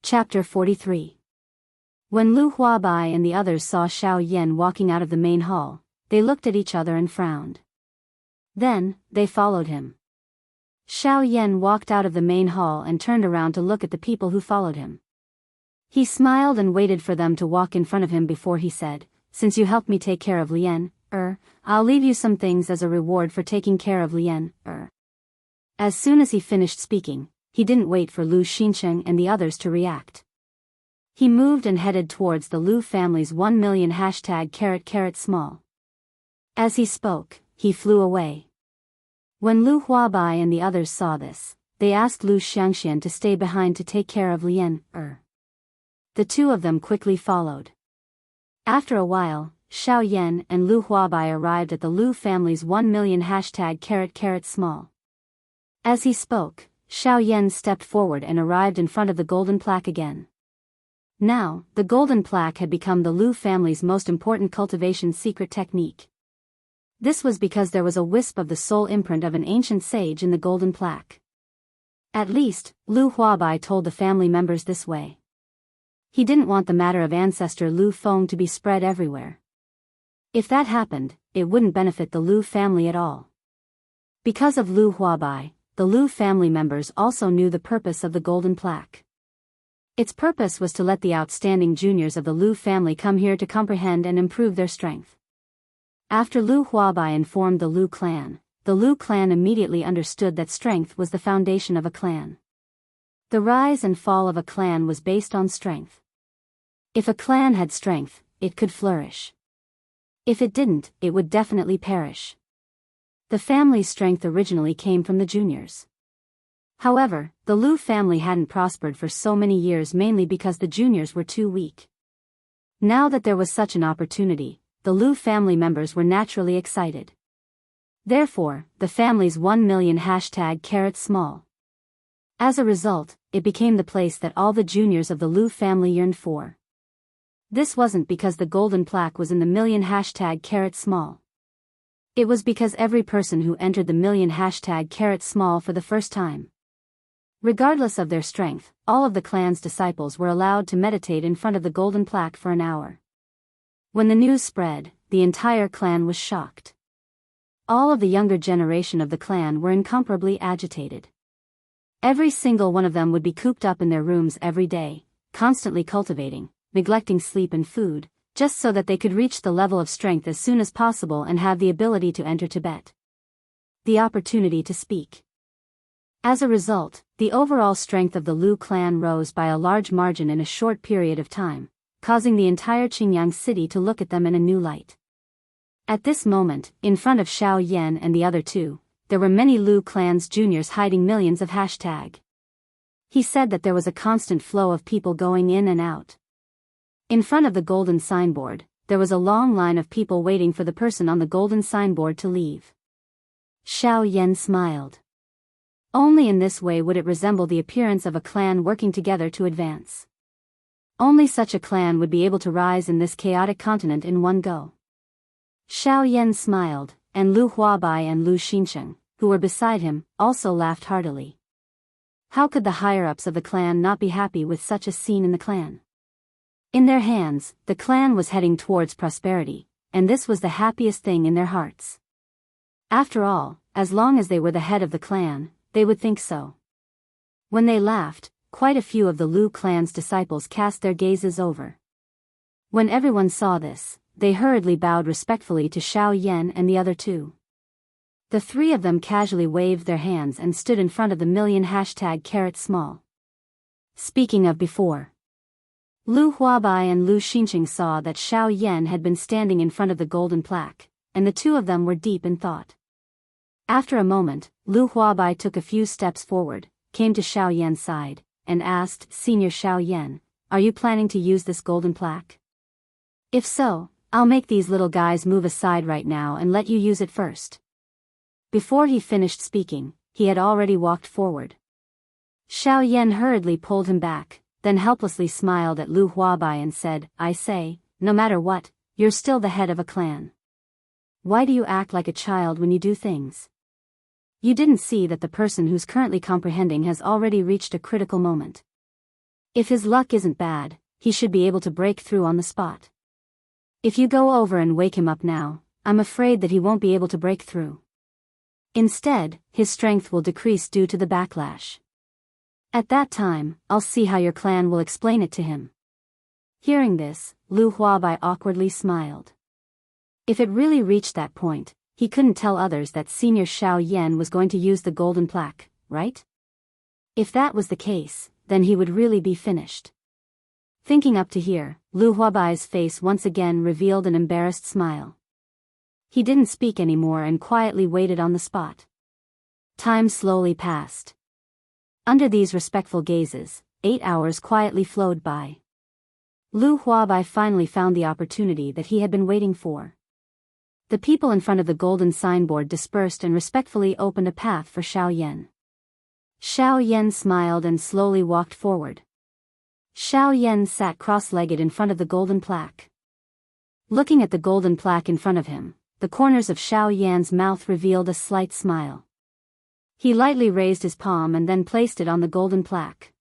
Chapter 43. When Lu Huabai and the others saw Xiao Yan walking out of the main hall, they looked at each other and frowned. Then, they followed him. Xiao Yan walked out of the main hall and turned around to look at the people who followed him. He smiled and waited for them to walk in front of him before he said, "Since you helped me take care of Lian, I'll leave you some things as a reward for taking care of Lian, As soon as he finished speaking, he didn't wait for Lu Xinsheng and the others to react. He moved and headed towards the Lu family's 1 million #small. As he spoke, he flew away. When Lu Huabai and the others saw this, they asked Lu Xianxia to stay behind to take care of Lian, The two of them quickly followed. After a while, Xiao Yan and Lu Huabai arrived at the Lu family's 1 million #small. As he spoke, Xiao Yan stepped forward and arrived in front of the golden plaque again. Now, the golden plaque had become the Lu family's most important cultivation secret technique. This was because there was a wisp of the soul imprint of an ancient sage in the golden plaque. At least, Lu Huabai told the family members this way. He didn't want the matter of ancestor Lu Feng to be spread everywhere. If that happened, it wouldn't benefit the Lu family at all. Because of Lu Huabai, the Lu family members also knew the purpose of the golden plaque. Its purpose was to let the outstanding juniors of the Lu family come here to comprehend and improve their strength. After Lu Huabai informed the Lu clan immediately understood that strength was the foundation of a clan. The rise and fall of a clan was based on strength. If a clan had strength, it could flourish. If it didn't, it would definitely perish. The family's strength originally came from the juniors. However, the Lu family hadn't prospered for so many years mainly because the juniors were too weak. Now that there was such an opportunity, the Lu family members were naturally excited. Therefore, the family's 1 million #small. As a result, it became the place that all the juniors of the Lu family yearned for. This wasn't because the golden plaque was in the million #small. It was because every person who entered the million #small for the first time. Regardless of their strength, all of the clan's disciples were allowed to meditate in front of the golden plaque for an hour. When the news spread, the entire clan was shocked. All of the younger generation of the clan were incomparably agitated. Every single one of them would be cooped up in their rooms every day, constantly cultivating, neglecting sleep and food, just so that they could reach the level of strength as soon as possible and have the ability to enter Tibet. The opportunity to speak. As a result, the overall strength of the Lu clan rose by a large margin in a short period of time, causing the entire Qingyang city to look at them in a new light. At this moment, in front of Xiao Yan and the other two, there were many Lu clan's juniors hiding millions of #. He said that there was a constant flow of people going in and out. In front of the golden signboard, there was a long line of people waiting for the person on the golden signboard to leave. Xiao Yan smiled. Only in this way would it resemble the appearance of a clan working together to advance. Only such a clan would be able to rise in this chaotic continent in one go. Xiao Yan smiled, and Lu Huabai and Lu Xinsheng, who were beside him, also laughed heartily. How could the higher-ups of the clan not be happy with such a scene in the clan? In their hands, the clan was heading towards prosperity, and this was the happiest thing in their hearts. After all, as long as they were the head of the clan, they would think so. When they laughed, quite a few of the Lu clan's disciples cast their gazes over. When everyone saw this, they hurriedly bowed respectfully to Xiao Yan and the other two. The three of them casually waved their hands and stood in front of the million #small. Speaking of before, Lu Huabai and Lu Xinsheng saw that Xiao Yan had been standing in front of the golden plaque, and the two of them were deep in thought. After a moment, Lu Huabai took a few steps forward, came to Xiao Yan's side, and asked, "Senior Xiao Yan, are you planning to use this golden plaque? If so, I'll make these little guys move aside right now and let you use it first." Before he finished speaking, he had already walked forward. Xiao Yan hurriedly pulled him back, then helplessly smiled at Lu Huabai and said, "I say, no matter what, you're still the head of a clan. Why do you act like a child when you do things? You didn't see that the person who's currently comprehending has already reached a critical moment. If his luck isn't bad, he should be able to break through on the spot. If you go over and wake him up now, I'm afraid that he won't be able to break through. Instead, his strength will decrease due to the backlash. At that time, I'll see how your clan will explain it to him. Hearing this, Lu Huabai awkwardly smiled. If it really reached that point, he couldn't tell others that Senior Xiao Yan was going to use the golden plaque, right? If that was the case, then he would really be finished. Thinking up to here, Lu Huabai's face once again revealed an embarrassed smile. He didn't speak anymore and quietly waited on the spot. Time slowly passed. Under these respectful gazes, 8 hours quietly flowed by. Lu Huabai finally found the opportunity that he had been waiting for. The people in front of the golden signboard dispersed and respectfully opened a path for Xiao Yan. Xiao Yan smiled and slowly walked forward. Xiao Yan sat cross-legged in front of the golden plaque. Looking at the golden plaque in front of him, the corners of Xiao Yan's mouth revealed a slight smile. He lightly raised his palm and then placed it on the golden plaque.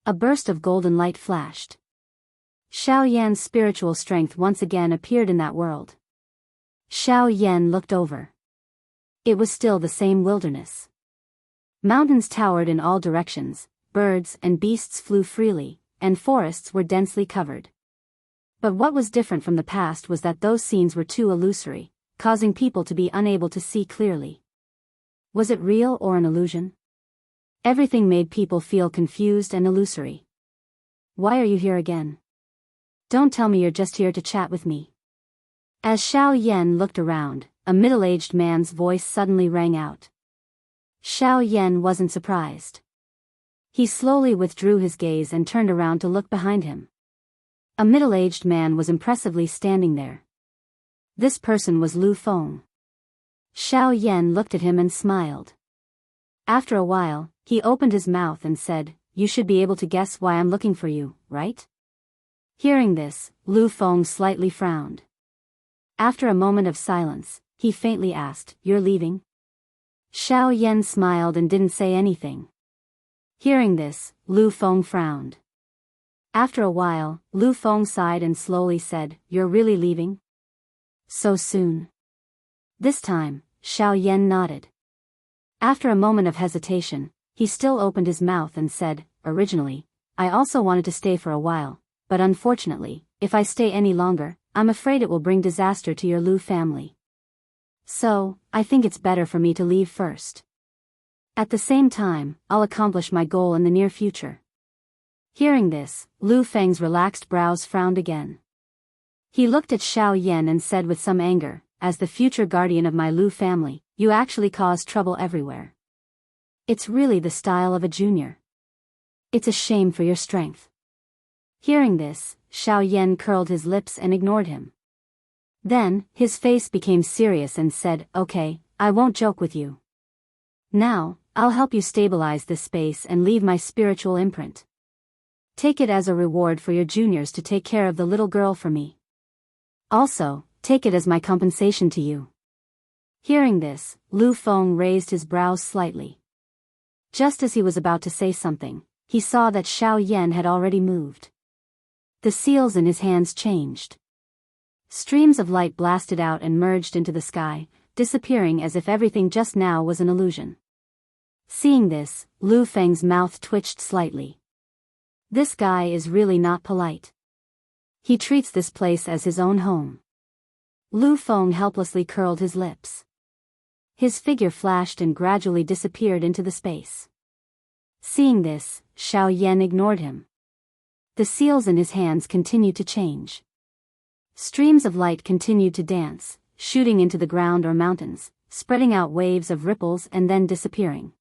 A burst of golden light flashed. Xiao Yan's spiritual strength once again appeared in that world. Xiao Yan looked over. It was still the same wilderness. Mountains towered in all directions, birds and beasts flew freely, and forests were densely covered. But what was different from the past was that those scenes were too illusory, causing people to be unable to see clearly. Was it real or an illusion? Everything made people feel confused and illusory. Why are you here again? Don't tell me you're just here to chat with me. As Xiao Yan looked around, a middle-aged man's voice suddenly rang out. Xiao Yan wasn't surprised. He slowly withdrew his gaze and turned around to look behind him. A middle-aged man was impressively standing there. This person was Lu Feng. Xiao Yan looked at him and smiled. After a while, he opened his mouth and said, "You should be able to guess why I'm looking for you, right?" Hearing this, Lu Feng slightly frowned. After a moment of silence, he faintly asked, "You're leaving?" Xiao Yan smiled and didn't say anything. Hearing this, Lu Feng frowned. After a while, Lu Feng sighed and slowly said, "You're really leaving? So soon?" This time, Xiao Yan nodded. After a moment of hesitation, he still opened his mouth and said, "Originally, I also wanted to stay for a while, but unfortunately, if I stay any longer, I'm afraid it will bring disaster to your Lu family. So, I think it's better for me to leave first. At the same time, I'll accomplish my goal in the near future." Hearing this, Lu Feng's relaxed brows frowned again. He looked at Xiao Yan and said with some anger, "As the future guardian of my Lu family, you actually cause trouble everywhere. It's really the style of a junior. It's a shame for your strength." Hearing this, Xiao Yan curled his lips and ignored him. Then, his face became serious and said, "Okay, I won't joke with you. Now, I'll help you stabilize this space and leave my spiritual imprint. Take it as a reward for your juniors to take care of the little girl for me. Also, take it as my compensation to you." Hearing this, Lu Feng raised his brows slightly. Just as he was about to say something, he saw that Xiao Yan had already moved. The seals in his hands changed. Streams of light blasted out and merged into the sky, disappearing as if everything just now was an illusion. Seeing this, Lu Feng's mouth twitched slightly. This guy is really not polite. He treats this place as his own home. Lu Feng helplessly curled his lips. His figure flashed and gradually disappeared into the space. Seeing this, Xiao Yan ignored him. The seals in his hands continued to change. Streams of light continued to dance, shooting into the ground or mountains, spreading out waves of ripples and then disappearing.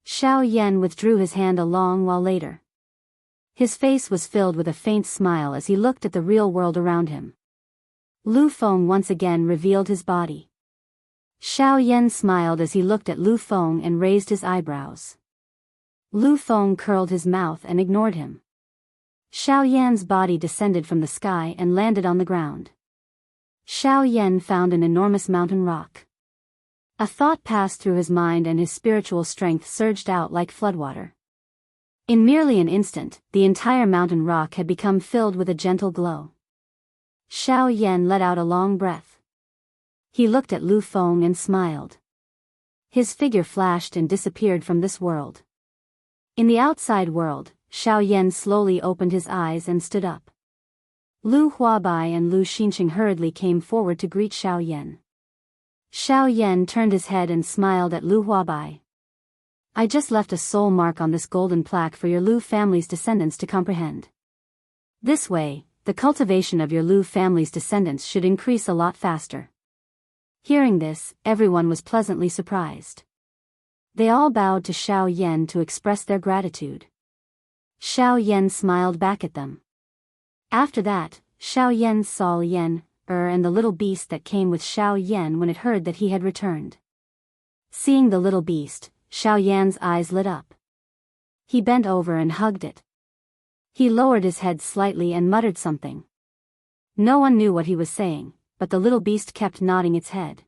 Xiao Yan withdrew his hand a long while later. His face was filled with a faint smile as he looked at the real world around him. Lu Feng once again revealed his body. Xiao Yan smiled as he looked at Lu Feng and raised his eyebrows. Lu Feng curled his mouth and ignored him. Xiao Yan's body descended from the sky and landed on the ground. Xiao Yan found an enormous mountain rock. A thought passed through his mind and his spiritual strength surged out like floodwater. In merely an instant, the entire mountain rock had become filled with a gentle glow. Xiao Yan let out a long breath. He looked at Lu Feng and smiled. His figure flashed and disappeared from this world. In the outside world, Xiao Yan slowly opened his eyes and stood up. Lu Huabai and Lu Xinqing hurriedly came forward to greet Xiao Yan. Xiao Yan turned his head and smiled at Lu Huabai. I just left a soul mark on this golden plaque for your Lu family's descendants to comprehend. This way, the cultivation of your Lu family's descendants should increase a lot faster. Hearing this, everyone was pleasantly surprised. They all bowed to Xiao Yan to express their gratitude. Xiao Yan smiled back at them. After that, Xiao Yan saw Yan, and the little beast that came with Xiao Yan when it heard that he had returned. Seeing the little beast, Xiao Yan's eyes lit up. He bent over and hugged it. He lowered his head slightly and muttered something. No one knew what he was saying, but the little beast kept nodding its head.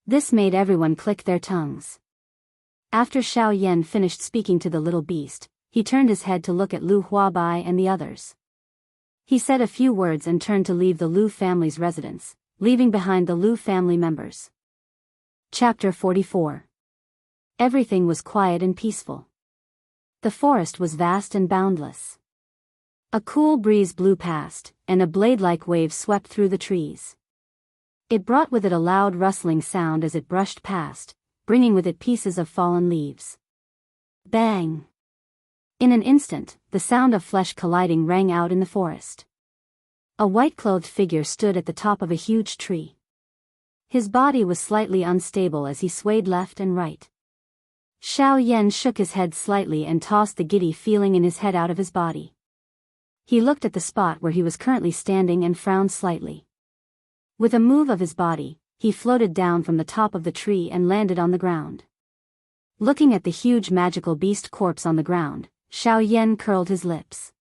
This made everyone click their tongues. After Xiao Yan finished speaking to the little beast, he turned his head to look at Lu Huabai and the others. He said a few words and turned to leave the Lu family's residence, leaving behind the Lu family members. Chapter 44. Everything was quiet and peaceful. The forest was vast and boundless. A cool breeze blew past, and a blade-like wave swept through the trees. It brought with it a loud rustling sound as it brushed past, bringing with it pieces of fallen leaves. Bang! In an instant, the sound of flesh colliding rang out in the forest. A white-clothed figure stood at the top of a huge tree. His body was slightly unstable as he swayed left and right. Xiao Yan shook his head slightly and tossed the giddy feeling in his head out of his body. He looked at the spot where he was currently standing and frowned slightly. With a move of his body, he floated down from the top of the tree and landed on the ground. Looking at the huge magical beast corpse on the ground, Xiao Yan curled his lips.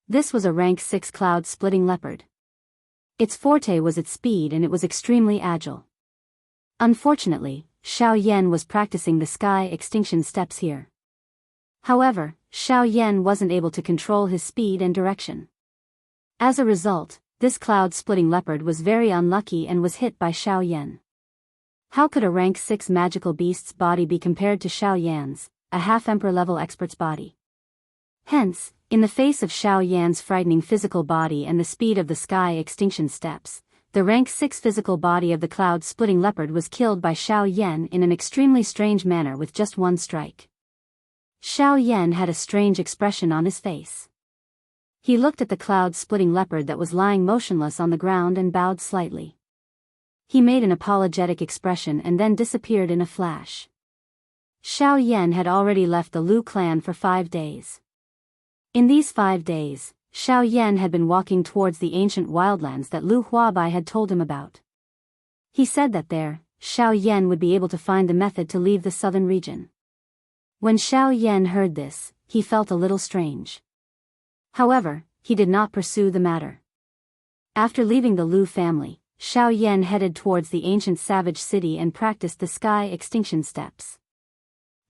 This was a rank 6 cloud-splitting leopard. Its forte was its speed and it was extremely agile. Unfortunately, Xiao Yan was practicing the sky extinction steps here. However, Xiao Yan wasn't able to control his speed and direction. As a result, this cloud-splitting leopard was very unlucky and was hit by Xiao Yan. How could a rank 6 magical beast's body be compared to Xiao Yan's, a half-emperor level expert's body? Hence, in the face of Xiao Yan's frightening physical body and the speed of the sky extinction steps, the rank 6 physical body of the cloud-splitting leopard was killed by Xiao Yan in an extremely strange manner with just one strike. Xiao Yan had a strange expression on his face. He looked at the cloud-splitting leopard that was lying motionless on the ground and bowed slightly. He made an apologetic expression and then disappeared in a flash. Xiao Yan had already left the Lu clan for 5 days. In these 5 days, Xiao Yan had been walking towards the ancient wildlands that Lu Huabai had told him about. He said that there, Xiao Yan would be able to find the method to leave the southern region. When Xiao Yan heard this, he felt a little strange. However, he did not pursue the matter. After leaving the Lu family, Xiao Yan headed towards the ancient savage city and practiced the sky extinction steps.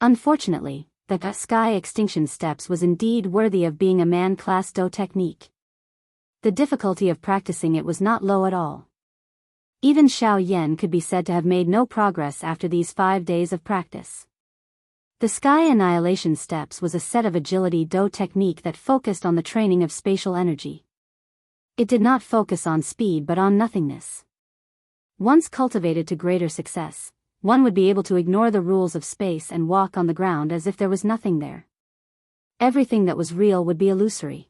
Unfortunately, the sky extinction steps was indeed worthy of being a man-class Do technique. The difficulty of practicing it was not low at all. Even Xiao Yan could be said to have made no progress after these 5 days of practice. The Sky Annihilation Steps was a set of agility Do technique that focused on the training of spatial energy. It did not focus on speed but on nothingness. Once cultivated to greater success, one would be able to ignore the rules of space and walk on the ground as if there was nothing there. Everything that was real would be illusory.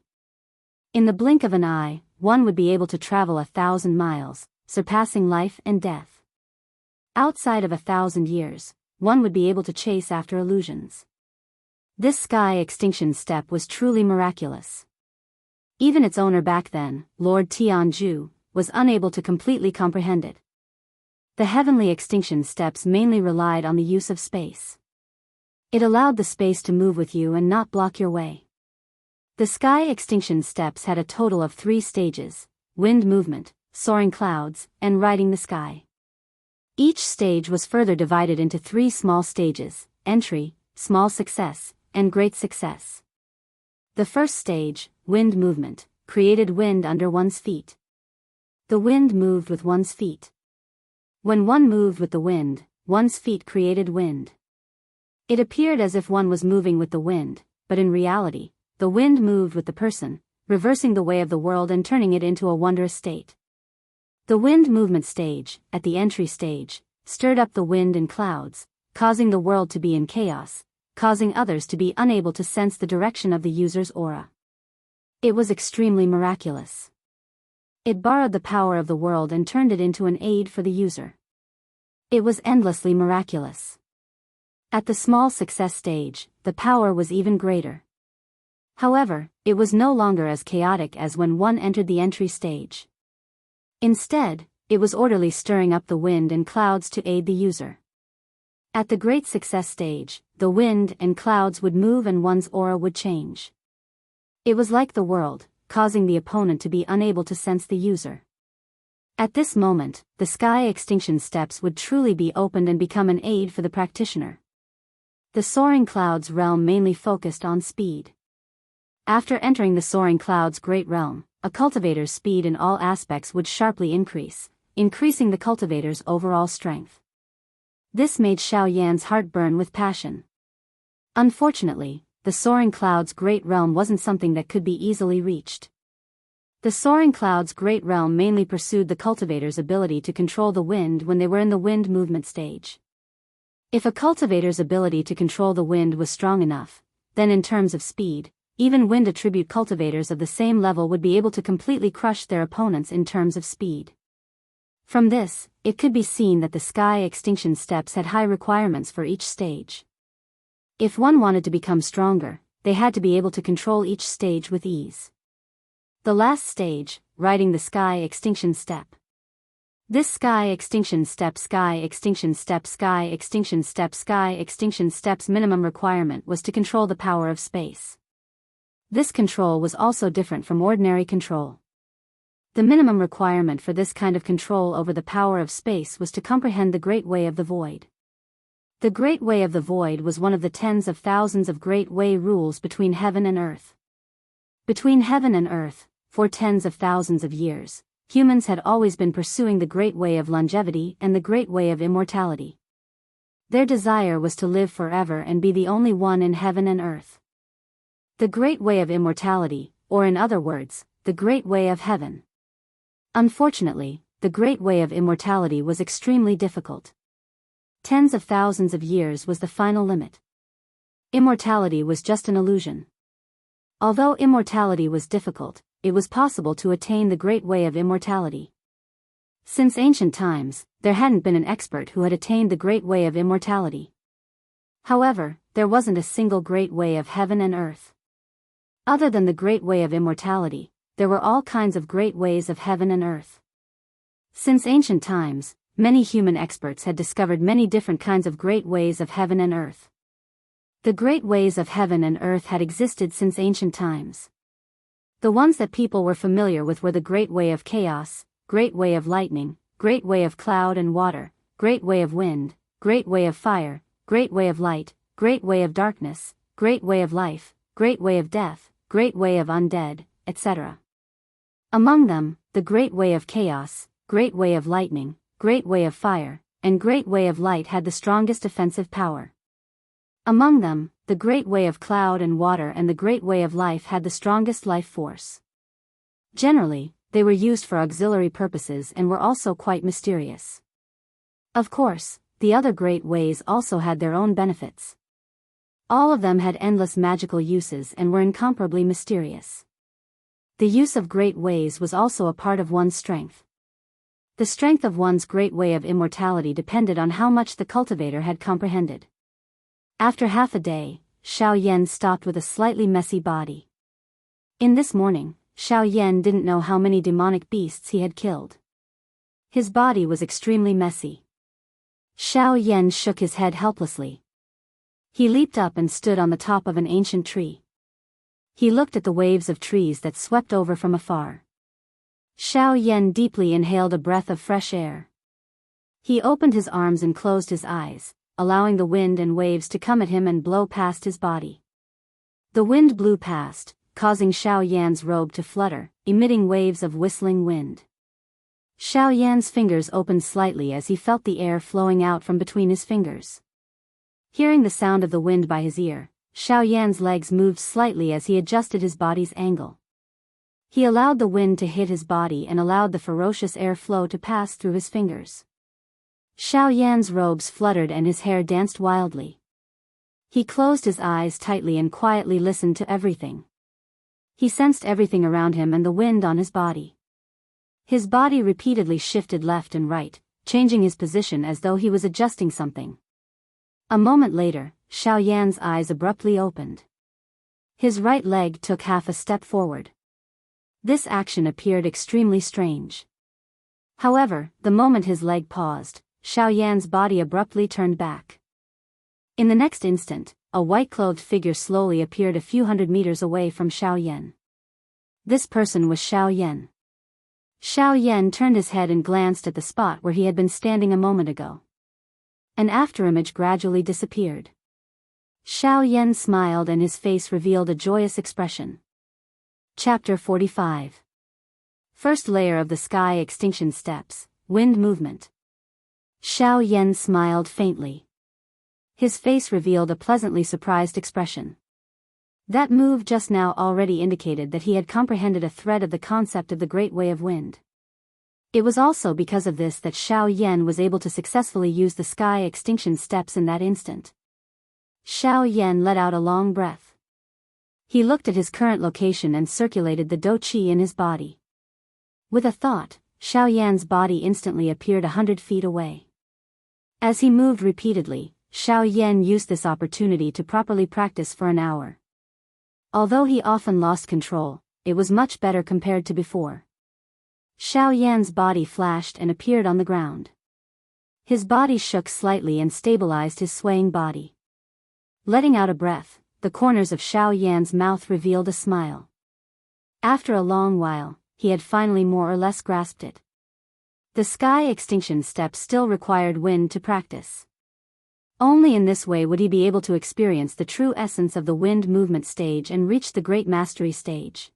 In the blink of an eye, one would be able to travel 1,000 miles, surpassing life and death. Outside of 1,000 years, one would be able to chase after illusions. This sky extinction step was truly miraculous. Even its owner back then, Lord Tianzhu, was unable to completely comprehend it. The heavenly extinction steps mainly relied on the use of space. It allowed the space to move with you and not block your way. The sky extinction steps had a total of 3 stages: wind movement, soaring clouds, and riding the sky. Each stage was further divided into 3 small stages: entry, small success, and great success. The first stage, wind movement, created wind under one's feet. The wind moved with one's feet. When one moved with the wind, one's feet created wind. It appeared as if one was moving with the wind, but in reality, the wind moved with the person, reversing the way of the world and turning it into a wondrous state. The wind movement stage, at the entry stage, stirred up the wind in clouds, causing the world to be in chaos, causing others to be unable to sense the direction of the user's aura. It was extremely miraculous. It borrowed the power of the world and turned it into an aid for the user. It was endlessly miraculous. At the small success stage, the power was even greater. However, it was no longer as chaotic as when one entered the entry stage. Instead, it was orderly, stirring up the wind and clouds to aid the user. At the great success stage, the wind and clouds would move and one's aura would change. It was like the world, causing the opponent to be unable to sense the user. At this moment, the sky extinction steps would truly be opened and become an aid for the practitioner. The soaring clouds realm mainly focused on speed. After entering the soaring clouds great realm, a cultivator's speed in all aspects would sharply increase, increasing the cultivator's overall strength. This made Xiaoyan's heart burn with passion. Unfortunately, the soaring clouds great realm wasn't something that could be easily reached. The soaring clouds great realm mainly pursued the cultivator's ability to control the wind when they were in the wind movement stage. If a cultivator's ability to control the wind was strong enough, then in terms of speed, even wind attribute cultivators of the same level would be able to completely crush their opponents in terms of speed. From this, it could be seen that the sky extinction steps had high requirements for each stage. If one wanted to become stronger, they had to be able to control each stage with ease. The last stage, riding the sky extinction step. This sky extinction steps minimum requirement was to control the power of space. This control was also different from ordinary control. The minimum requirement for this kind of control over the power of space was to comprehend the Great Way of the Void. The Great Way of the Void was one of the tens of thousands of Great Way rules between heaven and earth. Between heaven and earth, for tens of thousands of years, humans had always been pursuing the Great Way of longevity and the Great Way of immortality. Their desire was to live forever and be the only one in heaven and earth. The Great Way of immortality, or in other words, the Great Way of heaven. Unfortunately, the Great Way of immortality was extremely difficult. Tens of thousands of years was the final limit. Immortality was just an illusion. Although immortality was difficult, it was possible to attain the Great Way of immortality. Since ancient times, there hadn't been an expert who had attained the Great Way of immortality. However, there wasn't a single Great Way of heaven and earth. Other than the Great Way of immortality, there were all kinds of Great Ways of heaven and earth. Since ancient times, many human experts had discovered many different kinds of Great Ways of heaven and earth. The Great Ways of heaven and earth had existed since ancient times. The ones that people were familiar with were the Great Way of chaos, Great Way of lightning, Great Way of cloud and water, Great Way of wind, Great Way of fire, Great Way of light, Great Way of darkness, Great Way of life, Great Way of death, Great Way of undead, etc. Among them, the Great Way of chaos, Great Way of lightning, Great Way of fire, and Great Way of light had the strongest offensive power. Among them, the Great Way of cloud and water and the Great Way of life had the strongest life force. Generally, they were used for auxiliary purposes and were also quite mysterious. Of course, the other Great Ways also had their own benefits. All of them had endless magical uses and were incomparably mysterious. The use of Great Ways was also a part of one's strength. The strength of one's Great Way of immortality depended on how much the cultivator had comprehended. After half a day, Xiaoyan stopped with a slightly messy body. In this morning, Xiaoyan didn't know how many demonic beasts he had killed. His body was extremely messy. Xiaoyan shook his head helplessly. He leaped up and stood on the top of an ancient tree. He looked at the waves of trees that swept over from afar. Xiaoyan deeply inhaled a breath of fresh air. He opened his arms and closed his eyes, allowing the wind and waves to come at him and blow past his body. The wind blew past, causing Xiao Yan's robe to flutter, emitting waves of whistling wind. Xiao Yan's fingers opened slightly as he felt the air flowing out from between his fingers. Hearing the sound of the wind by his ear, Xiao Yan's legs moved slightly as he adjusted his body's angle. He allowed the wind to hit his body and allowed the ferocious air flow to pass through his fingers. Xiao Yan's robes fluttered and his hair danced wildly. He closed his eyes tightly and quietly listened to everything. He sensed everything around him and the wind on his body. His body repeatedly shifted left and right, changing his position as though he was adjusting something. A moment later, Xiao Yan's eyes abruptly opened. His right leg took half a step forward. This action appeared extremely strange. However, the moment his leg paused, Xiao Yan's body abruptly turned back. In the next instant, a white-clothed figure slowly appeared a few hundred meters away from Xiao Yan. This person was Xiao Yan. Xiao Yan turned his head and glanced at the spot where he had been standing a moment ago. An afterimage gradually disappeared. Xiao Yan smiled and his face revealed a joyous expression. Chapter 45. First layer of the sky extinction steps, wind movement. Xiao Yan smiled faintly. His face revealed a pleasantly surprised expression. That move just now already indicated that he had comprehended a thread of the concept of the Great Way of Wind. It was also because of this that Xiao Yan was able to successfully use the sky extinction steps in that instant. Xiao Yan let out a long breath. He looked at his current location and circulated the dou qi in his body. With a thought, Xiao Yan's body instantly appeared 100 feet away. As he moved repeatedly, Xiao Yan used this opportunity to properly practice for an hour. Although he often lost control, it was much better compared to before. Xiao Yan's body flashed and appeared on the ground. His body shook slightly and stabilized his swaying body. Letting out a breath, the corners of Xiao Yan's mouth revealed a smile. After a long while, he had finally more or less grasped it. The sky extinction step still required wind to practice. Only in this way would he be able to experience the true essence of the wind movement stage and reach the great mastery stage.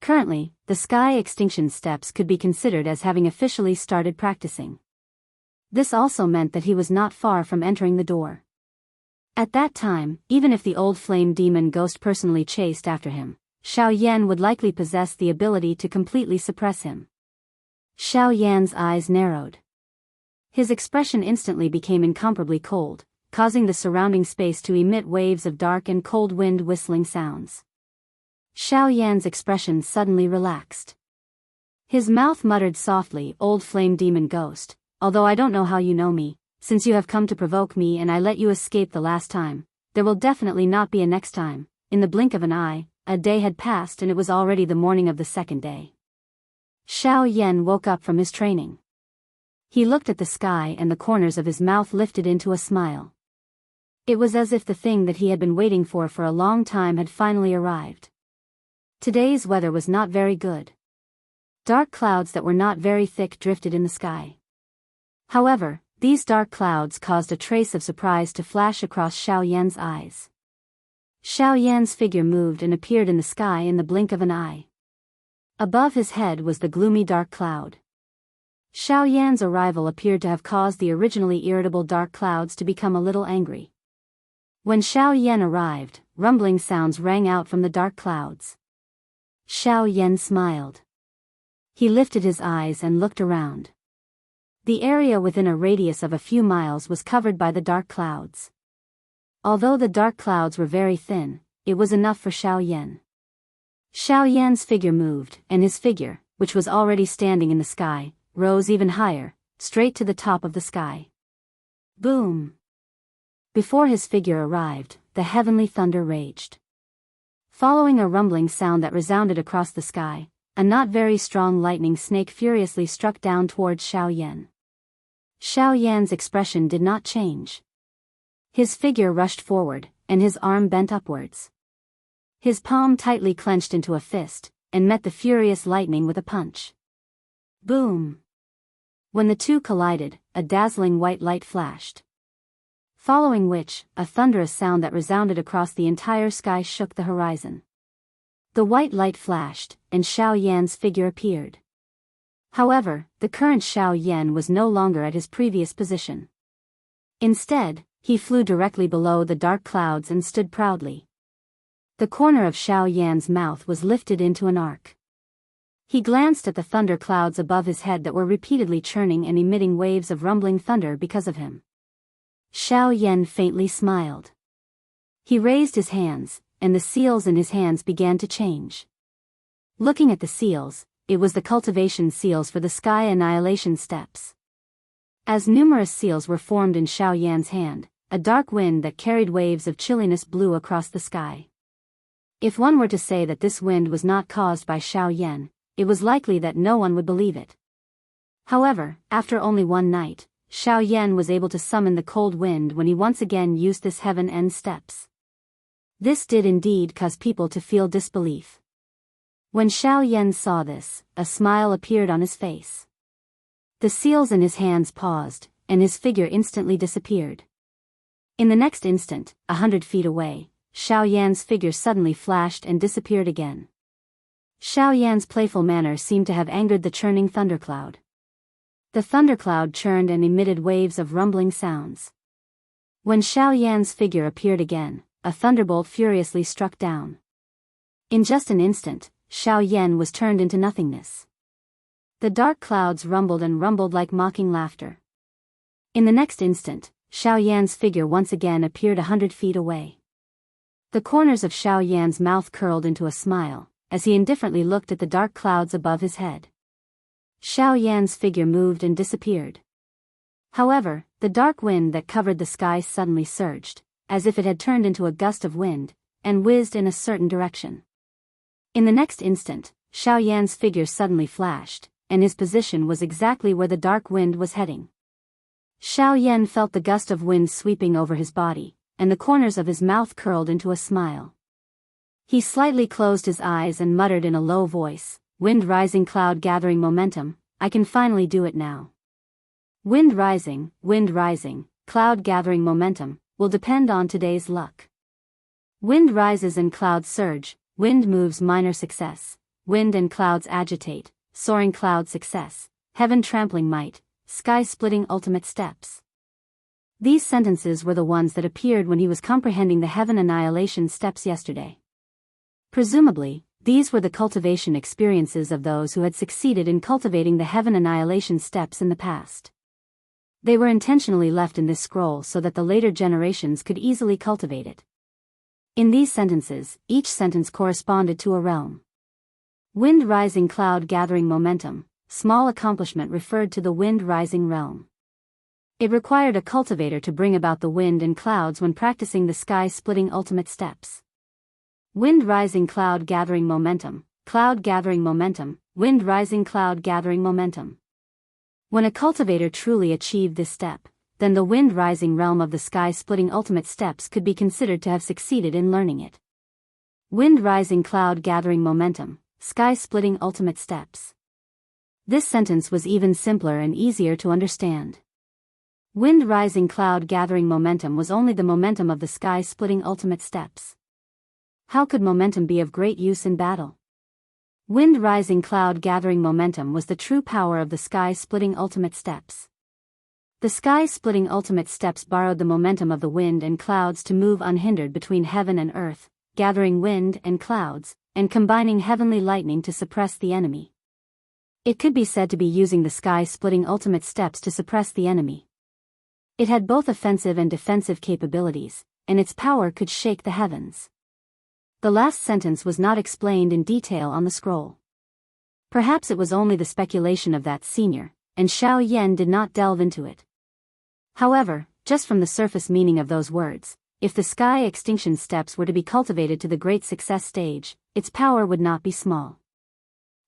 Currently, the sky extinction steps could be considered as having officially started practicing. This also meant that he was not far from entering the door. At that time, even if the old flame demon ghost personally chased after him, Xiao Yan would likely possess the ability to completely suppress him. Xiao Yan's eyes narrowed. His expression instantly became incomparably cold, causing the surrounding space to emit waves of dark and cold wind whistling sounds. Xiao Yan's expression suddenly relaxed. His mouth muttered softly, "Old flame demon ghost, although I don't know how you know me, since you have come to provoke me and I let you escape the last time, there will definitely not be a next time." In the blink of an eye, a day had passed and it was already the morning of the second day. Xiao Yan woke up from his training. He looked at the sky and the corners of his mouth lifted into a smile. It was as if the thing that he had been waiting for a long time had finally arrived. Today's weather was not very good. Dark clouds that were not very thick drifted in the sky. However, these dark clouds caused a trace of surprise to flash across Xiao Yan's eyes. Xiao Yan's figure moved and appeared in the sky in the blink of an eye. Above his head was the gloomy dark cloud. Xiao Yan's arrival appeared to have caused the originally irritable dark clouds to become a little angry. When Xiao Yan arrived, rumbling sounds rang out from the dark clouds. Xiao Yan smiled. He lifted his eyes and looked around. The area within a radius of a few miles was covered by the dark clouds. Although the dark clouds were very thin, it was enough for Xiao Yan. Xiao Yan's figure moved, and his figure, which was already standing in the sky, rose even higher, straight to the top of the sky. Boom! Before his figure arrived, the heavenly thunder raged. Following a rumbling sound that resounded across the sky, a not very strong lightning snake furiously struck down towards Xiao Yan. Xiao Yan's expression did not change. His figure rushed forward, and his arm bent upwards. His palm tightly clenched into a fist, and met the furious lightning with a punch. Boom! When the two collided, a dazzling white light flashed. Following which, a thunderous sound that resounded across the entire sky shook the horizon. The white light flashed, and Xiao Yan's figure appeared. However, the current Xiao Yan was no longer at his previous position. Instead, he flew directly below the dark clouds and stood proudly. The corner of Xiao Yan's mouth was lifted into an arc. He glanced at the thunder clouds above his head that were repeatedly churning and emitting waves of rumbling thunder because of him. Xiao Yan faintly smiled. He raised his hands, and the seals in his hands began to change. Looking at the seals, it was the cultivation seals for the sky annihilation steps. As numerous seals were formed in Xiao Yan's hand, a dark wind that carried waves of chilliness blew across the sky. If one were to say that this wind was not caused by Xiao Yan, it was likely that no one would believe it. However, after only one night, Xiao Yan was able to summon the cold wind when he once again used this heaven-end steps. This did indeed cause people to feel disbelief. When Xiao Yan saw this, a smile appeared on his face. The seals in his hands paused, and his figure instantly disappeared. In the next instant, 100 feet away, Xiao Yan's figure suddenly flashed and disappeared again. Xiao Yan's playful manner seemed to have angered the churning thundercloud. The thundercloud churned and emitted waves of rumbling sounds. When Xiao Yan's figure appeared again, a thunderbolt furiously struck down. In just an instant, Xiao Yan was turned into nothingness. The dark clouds rumbled and rumbled like mocking laughter. In the next instant, Xiao Yan's figure once again appeared 100 feet away. The corners of Xiao Yan's mouth curled into a smile, as he indifferently looked at the dark clouds above his head. Xiao Yan's figure moved and disappeared. However, the dark wind that covered the sky suddenly surged, as if it had turned into a gust of wind, and whizzed in a certain direction. In the next instant, Xiao Yan's figure suddenly flashed, and his position was exactly where the dark wind was heading. Xiao Yan felt the gust of wind sweeping over his body, and the corners of his mouth curled into a smile. He slightly closed his eyes and muttered in a low voice, "Wind rising, cloud gathering momentum, I can finally do it now." Wind rising, cloud gathering momentum, will depend on today's luck. Wind rises and clouds surge, wind moves minor success, wind and clouds agitate, soaring cloud success, heaven trampling might, sky splitting ultimate steps. These sentences were the ones that appeared when he was comprehending the heaven annihilation steps yesterday. Presumably, these were the cultivation experiences of those who had succeeded in cultivating the heaven annihilation steps in the past. They were intentionally left in this scroll so that the later generations could easily cultivate it. In these sentences, each sentence corresponded to a realm. Wind rising, cloud gathering momentum, small accomplishment referred to the wind rising realm. It required a cultivator to bring about the wind and clouds when practicing the sky splitting ultimate steps. Wind rising, cloud gathering momentum, wind rising, cloud gathering momentum. When a cultivator truly achieved this step, then the wind rising realm of the sky splitting ultimate steps could be considered to have succeeded in learning it. Wind rising, cloud gathering momentum, sky splitting ultimate steps. This sentence was even simpler and easier to understand. Wind rising, cloud gathering momentum was only the momentum of the sky splitting ultimate steps. How could momentum be of great use in battle? Wind rising, cloud gathering momentum was the true power of the sky splitting ultimate steps. The sky splitting ultimate steps borrowed the momentum of the wind and clouds to move unhindered between heaven and earth, gathering wind and clouds, and combining heavenly lightning to suppress the enemy. It could be said to be using the sky splitting ultimate steps to suppress the enemy. It had both offensive and defensive capabilities, and its power could shake the heavens. The last sentence was not explained in detail on the scroll. Perhaps it was only the speculation of that senior, and Xiao Yan did not delve into it. However, just from the surface meaning of those words, if the sky extinction steps were to be cultivated to the great success stage, its power would not be small.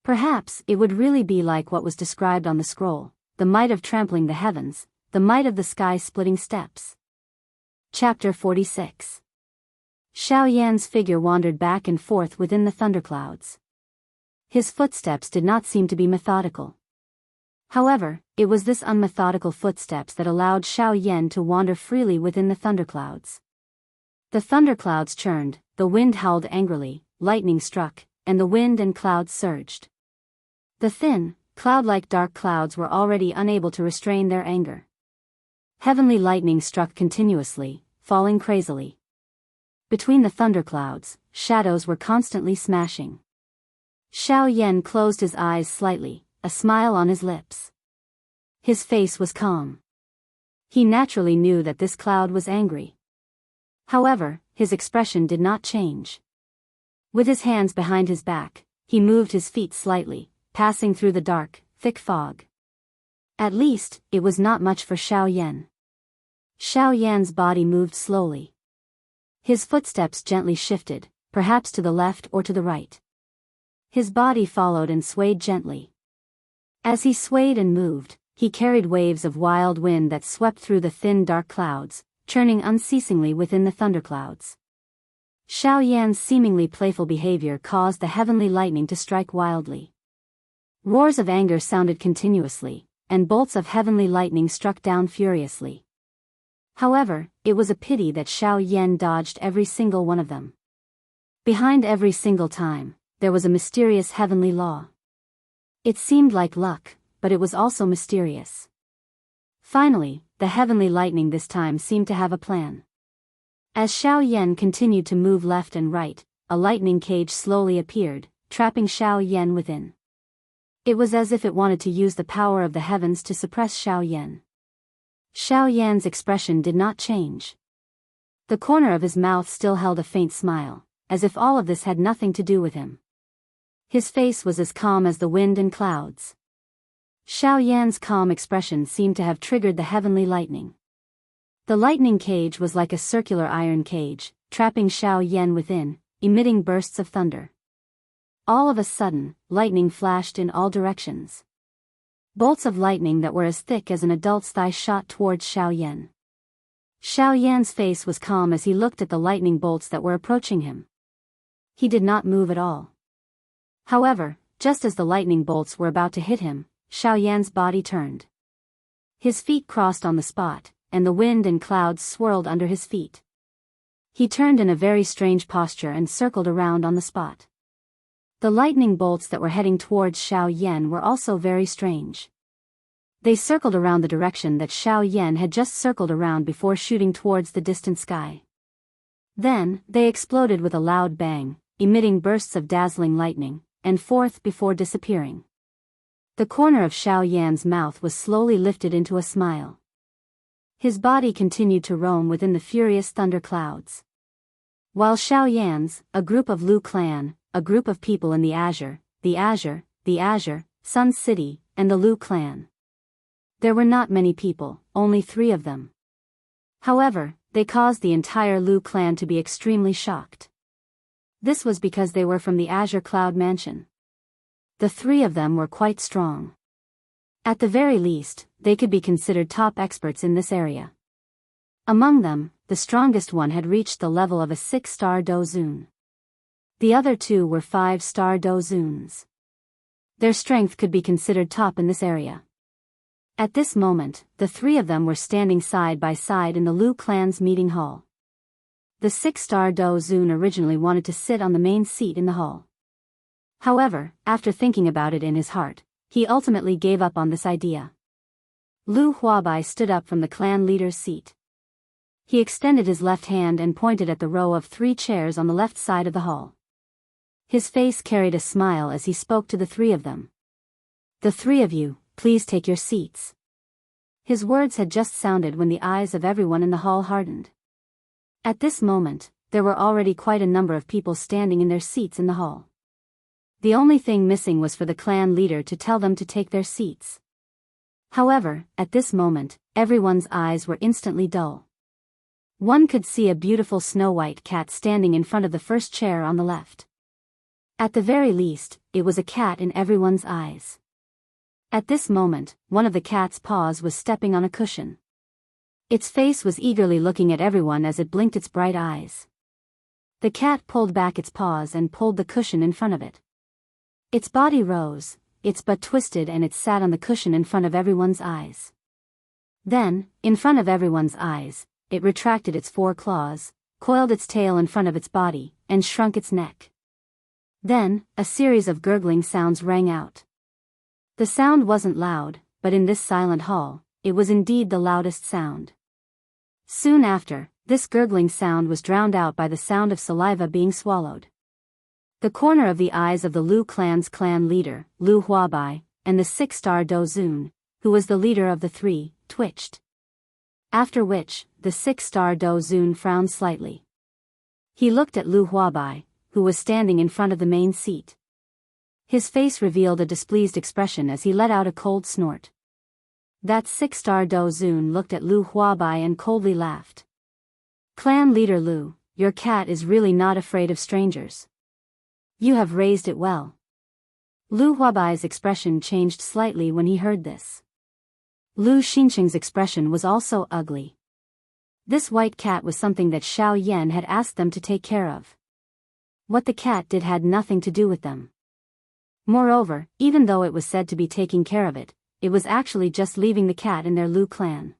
Perhaps it would really be like what was described on the scroll, the might of trampling the heavens, the might of the sky splitting steps. Chapter 46. Xiao Yan's figure wandered back and forth within the thunderclouds. His footsteps did not seem to be methodical. However, it was this unmethodical footsteps that allowed Xiao Yan to wander freely within the thunderclouds. The thunderclouds churned, the wind howled angrily, lightning struck, and the wind and clouds surged. The thin, cloud-like dark clouds were already unable to restrain their anger. Heavenly lightning struck continuously, falling crazily. Between the thunderclouds, shadows were constantly smashing. Xiao Yan closed his eyes slightly, a smile on his lips. His face was calm. He naturally knew that this cloud was angry. However, his expression did not change. With his hands behind his back, he moved his feet slightly, passing through the dark, thick fog. At least, it was not much for Xiao Yan. Xiao Yan's body moved slowly. His footsteps gently shifted, perhaps to the left or to the right. His body followed and swayed gently. As he swayed and moved, he carried waves of wild wind that swept through the thin dark clouds, churning unceasingly within the thunderclouds. Xiao Yan's seemingly playful behavior caused the heavenly lightning to strike wildly. Roars of anger sounded continuously, and bolts of heavenly lightning struck down furiously. However, it was a pity that Xiao Yan dodged every single one of them. Behind every single time, there was a mysterious heavenly law. It seemed like luck, but it was also mysterious. Finally, the heavenly lightning this time seemed to have a plan. As Xiao Yan continued to move left and right, a lightning cage slowly appeared, trapping Xiao Yan within. It was as if it wanted to use the power of the heavens to suppress Xiao Yan. Xiao Yan's expression did not change. The corner of his mouth still held a faint smile, as if all of this had nothing to do with him. His face was as calm as the wind and clouds. Xiao Yan's calm expression seemed to have triggered the heavenly lightning. The lightning cage was like a circular iron cage, trapping Xiao Yan within, emitting bursts of thunder. All of a sudden, lightning flashed in all directions. Bolts of lightning that were as thick as an adult's thigh shot towards Xiao Yan. Xiao Yan's face was calm as he looked at the lightning bolts that were approaching him. He did not move at all. However, just as the lightning bolts were about to hit him, Xiao Yan's body turned. His feet crossed on the spot, and the wind and clouds swirled under his feet. He turned in a very strange posture and circled around on the spot. The lightning bolts that were heading towards Xiao Yan were also very strange. They circled around the direction that Xiao Yan had just circled around before shooting towards the distant sky. Then, they exploded with a loud bang, emitting bursts of dazzling lightning, and forth before disappearing. The corner of Xiao Yan's mouth was slowly lifted into a smile. His body continued to roam within the furious thunder clouds. While Xiao Yan's, a group of Lu clan, a group of people in the Azure, Sun City, and the Lu clan. There were not many people, only 3 of them. However, they caused the entire Lu clan to be extremely shocked. This was because they were from the Azure Cloud Mansion. The 3 of them were quite strong. At the very least, they could be considered top experts in this area. Among them, the strongest one had reached the level of a 6-star Dozun. The other 2 were 5-star Dozuns. Their strength could be considered top in this area. At this moment, the 3 of them were standing side by side in the Lu clan's meeting hall. The 6-star Dozun originally wanted to sit on the main seat in the hall. However, after thinking about it in his heart, he ultimately gave up on this idea. Lu Huabai stood up from the clan leader's seat. He extended his left hand and pointed at the row of 3 chairs on the left side of the hall. His face carried a smile as he spoke to the 3 of them. "The 3 of you, please take your seats." His words had just sounded when the eyes of everyone in the hall hardened. At this moment, there were already quite a number of people standing in their seats in the hall. The only thing missing was for the clan leader to tell them to take their seats. However, at this moment, everyone's eyes were instantly dull. One could see a beautiful snow-white cat standing in front of the first chair on the left. At the very least, it was a cat in everyone's eyes. At this moment, one of the cat's paws was stepping on a cushion. Its face was eagerly looking at everyone as it blinked its bright eyes. The cat pulled back its paws and pulled the cushion in front of it. Its body rose, its butt twisted, and it sat on the cushion in front of everyone's eyes. Then, in front of everyone's eyes, it retracted its 4 claws, coiled its tail in front of its body, and shrunk its neck. Then, a series of gurgling sounds rang out. The sound wasn't loud, but in this silent hall, it was indeed the loudest sound. Soon after, this gurgling sound was drowned out by the sound of saliva being swallowed. The corner of the eyes of the Lu clan's clan leader, Lu Huabai, and the six-star Dozun, who was the leader of the three, twitched. After which, the six-star Dozun frowned slightly. He looked at Lu Huabai, who was standing in front of the main seat. His face revealed a displeased expression as he let out a cold snort. That six-star Dozun looked at Lu Huabai and coldly laughed. Clan leader Lu, your cat is really not afraid of strangers. You have raised it well. Lu Huabai's expression changed slightly when he heard this. Lu Xinxiang's expression was also ugly. This white cat was something that Xiao Yan had asked them to take care of. What the cat did had nothing to do with them. Moreover, even though it was said to be taking care of it, it was actually just leaving the cat in their Lu clan.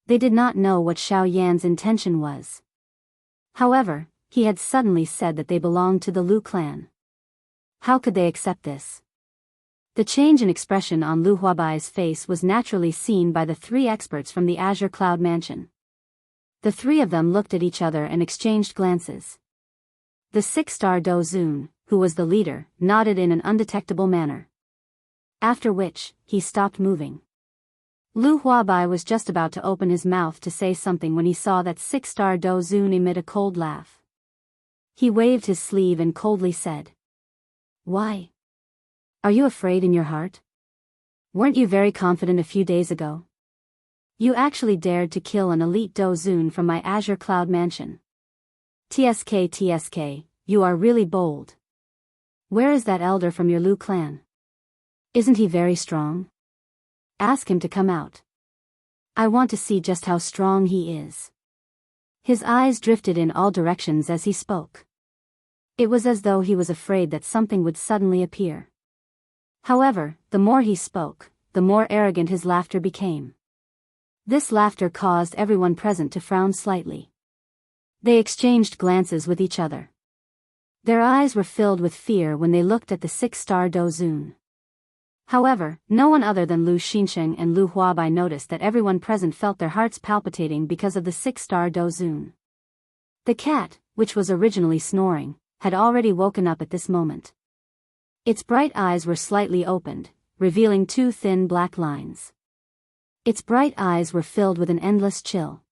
They did not know what Xiao Yan's intention was. However, he had suddenly said that they belonged to the Lu clan. How could they accept this? The change in expression on Lu Huabai's face was naturally seen by the three experts from the Azure Cloud Mansion. The three of them looked at each other and exchanged glances. The six-star Dozun, who was the leader, nodded in an undetectable manner. After which, he stopped moving. Lu Huabai was just about to open his mouth to say something when he saw that six-star Dozun emit a cold laugh. He waved his sleeve and coldly said, "Why? Are you afraid in your heart? Weren't you very confident a few days ago? You actually dared to kill an elite Dozun from my Azure Cloud Mansion. TSK, you are really bold. Where is that elder from your Lu clan? Isn't he very strong? Ask him to come out. I want to see just how strong he is." His eyes drifted in all directions as he spoke. It was as though he was afraid that something would suddenly appear. However, the more he spoke, the more arrogant his laughter became. This laughter caused everyone present to frown slightly. They exchanged glances with each other. Their eyes were filled with fear when they looked at the six-star Dozun. However, no one other than Lu Xinxiang and Lu Huabai noticed that everyone present felt their hearts palpitating because of the six-star Dozun. The cat, which was originally snoring, had already woken up at this moment. Its bright eyes were slightly opened, revealing two thin black lines. Its bright eyes were filled with an endless chill.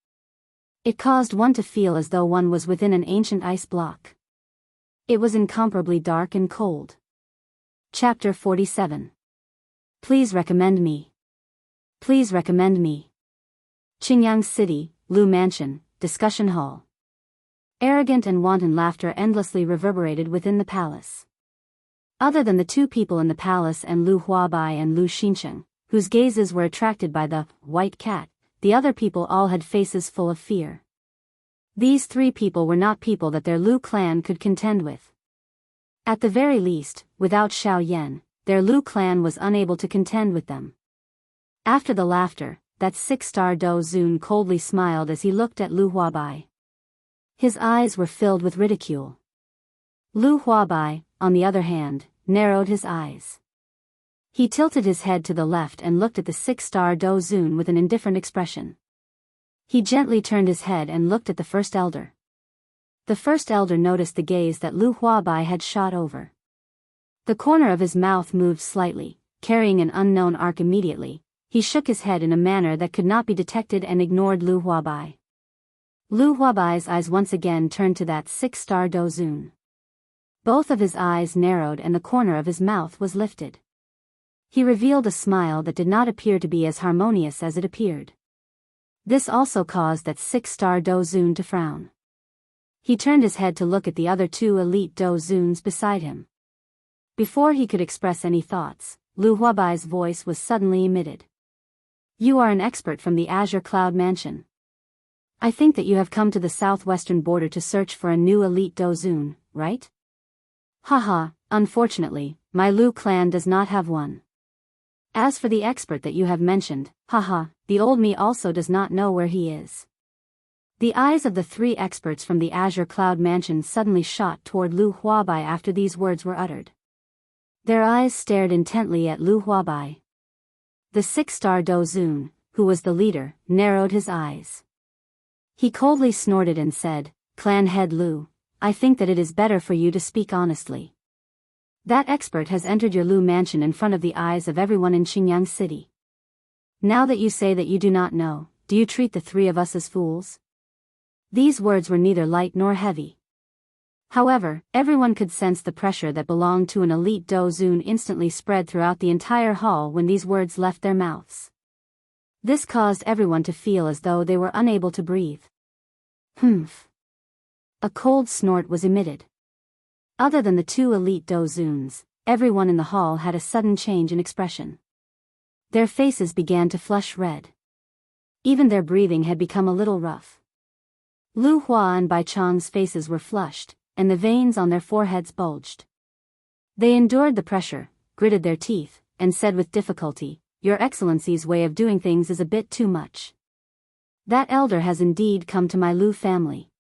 It caused one to feel as though one was within an ancient ice block. It was incomparably dark and cold. Chapter 47. Please recommend me. Please recommend me. Qingyang City, Lu Mansion, Discussion Hall. Arrogant and wanton laughter endlessly reverberated within the palace. Other than the two people in the palace and Lu Huabai and Lu Xinxiang, whose gazes were attracted by the white cat, the other people all had faces full of fear. These three people were not people that their Lu clan could contend with. At the very least, without Xiao Yan, their Lu clan was unable to contend with them. After the laughter, that six-star Dozun coldly smiled as he looked at Lu Huabai. His eyes were filled with ridicule. Lu Huabai, on the other hand, narrowed his eyes. He tilted his head to the left and looked at the six-star Dozun with an indifferent expression. He gently turned his head and looked at the first elder. The first elder noticed the gaze that Lu Huabai had shot over. The corner of his mouth moved slightly, carrying an unknown arc immediately. He shook his head in a manner that could not be detected and ignored Lu Huabai. Lu Huabai's eyes once again turned to that six-star Dozun. Both of his eyes narrowed and the corner of his mouth was lifted. He revealed a smile that did not appear to be as harmonious as it appeared. This also caused that six-star Dozun to frown. He turned his head to look at the other two elite Dozuns beside him. Before he could express any thoughts, Lu Huabai's voice was suddenly emitted. "You are an expert from the Azure Cloud Mansion. I think that you have come to the southwestern border to search for a new elite Dozun, right?" "Haha, unfortunately, my Lu clan does not have one. As for the expert that you have mentioned, haha, the old me also does not know where he is." The eyes of the three experts from the Azure Cloud Mansion suddenly shot toward Lu Huabai after these words were uttered. Their eyes stared intently at Lu Huabai. The six-star Dozun, who was the leader, narrowed his eyes. He coldly snorted and said, "Clan head Lu, I think that it is better for you to speak honestly. That expert has entered your Lu mansion in front of the eyes of everyone in Xinjiang City. Now that you say that you do not know, do you treat the three of us as fools?" These words were neither light nor heavy. However, everyone could sense the pressure that belonged to an elite Dozun instantly spread throughout the entire hall when these words left their mouths. This caused everyone to feel as though they were unable to breathe. Humph. A cold snort was emitted. Other than the two elite Dozuns, everyone in the hall had a sudden change in expression. Their faces began to flush red. Even their breathing had become a little rough. Lu Hua and Bai Chang's faces were flushed, and the veins on their foreheads bulged. They endured the pressure, gritted their teeth, and said with difficulty, "Your Excellency's way of doing things is a bit too much. That elder has indeed come to my Lu family.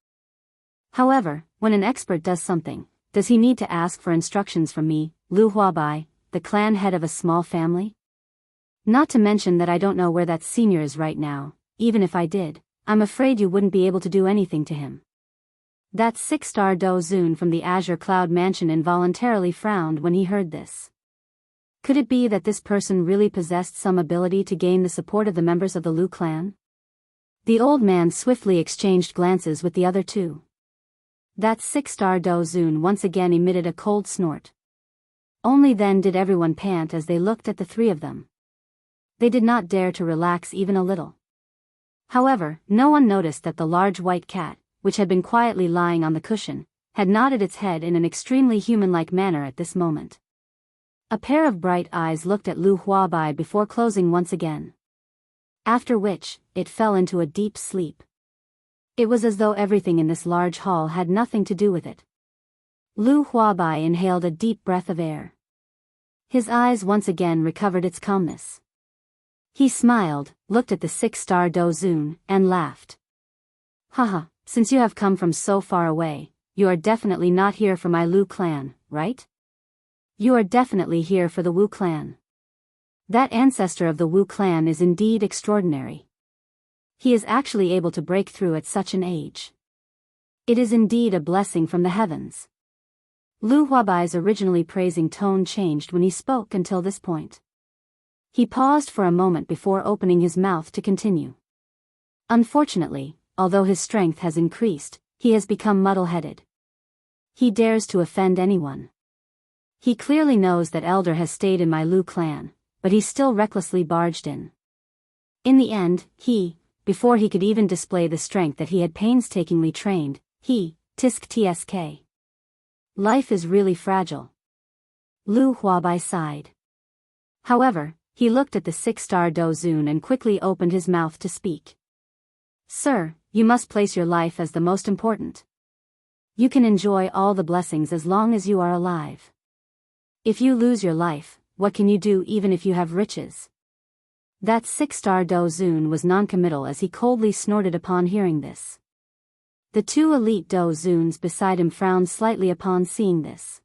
However, when an expert does something, does he need to ask for instructions from me, Lu Huabai, the clan head of a small family? Not to mention that I don't know where that senior is right now. Even if I did, I'm afraid you wouldn't be able to do anything to him." That six-star Dozun from the Azure Cloud Mansion involuntarily frowned when he heard this. Could it be that this person really possessed some ability to gain the support of the members of the Lu clan? The old man swiftly exchanged glances with the other two. That six-star Dozun once again emitted a cold snort. Only then did everyone pant as they looked at the three of them. They did not dare to relax even a little. However, no one noticed that the large white cat, which had been quietly lying on the cushion, had nodded its head in an extremely human-like manner at this moment. A pair of bright eyes looked at Lu Huabai before closing once again. After which, it fell into a deep sleep. It was as though everything in this large hall had nothing to do with it. Lu Huabai inhaled a deep breath of air. His eyes once again recovered its calmness. He smiled, looked at the six-star Dozun, and laughed. "Haha, since you have come from so far away, you are definitely not here for my Lu clan, right? You are definitely here for the Wu clan. That ancestor of the Wu clan is indeed extraordinary. He is actually able to break through at such an age. It is indeed a blessing from the heavens." Lu Huabai's originally praising tone changed when he spoke until this point. He paused for a moment before opening his mouth to continue. Unfortunately, although his strength has increased, he has become muddle-headed. He dares to offend anyone. He clearly knows that Elder has stayed in my Lu clan, but he still recklessly barged in. In the end, before he could even display the strength that he had painstakingly trained, tsk. Life is really fragile. Lu Huabai sighed. However, he looked at the six-star Dozun and quickly opened his mouth to speak. "Sir, you must place your life as the most important. You can enjoy all the blessings as long as you are alive. If you lose your life, what can you do even if you have riches?" That six-star Dozun was noncommittal as he coldly snorted upon hearing this. The two elite Dozuns beside him frowned slightly upon seeing this.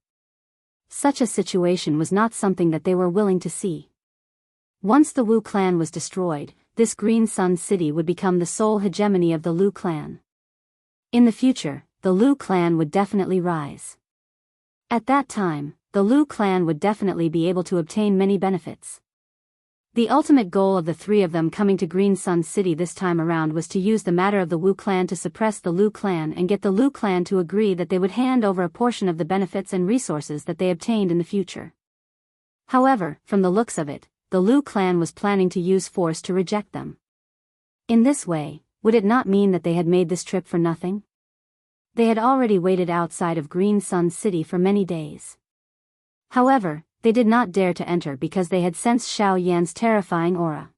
Such a situation was not something that they were willing to see. Once the Wu clan was destroyed, this Green Sun City would become the sole hegemony of the Lu clan. In the future, the Lu clan would definitely rise. At that time, the Lu clan would definitely be able to obtain many benefits. The ultimate goal of the three of them coming to Green Sun City this time around was to use the matter of the Wu clan to suppress the Lu clan and get the Lu clan to agree that they would hand over a portion of the benefits and resources that they obtained in the future. However, from the looks of it, the Lu clan was planning to use force to reject them. In this way, would it not mean that they had made this trip for nothing? They had already waited outside of Green Sun City for many days. However, they did not dare to enter because they had sensed Xiao Yan's terrifying aura.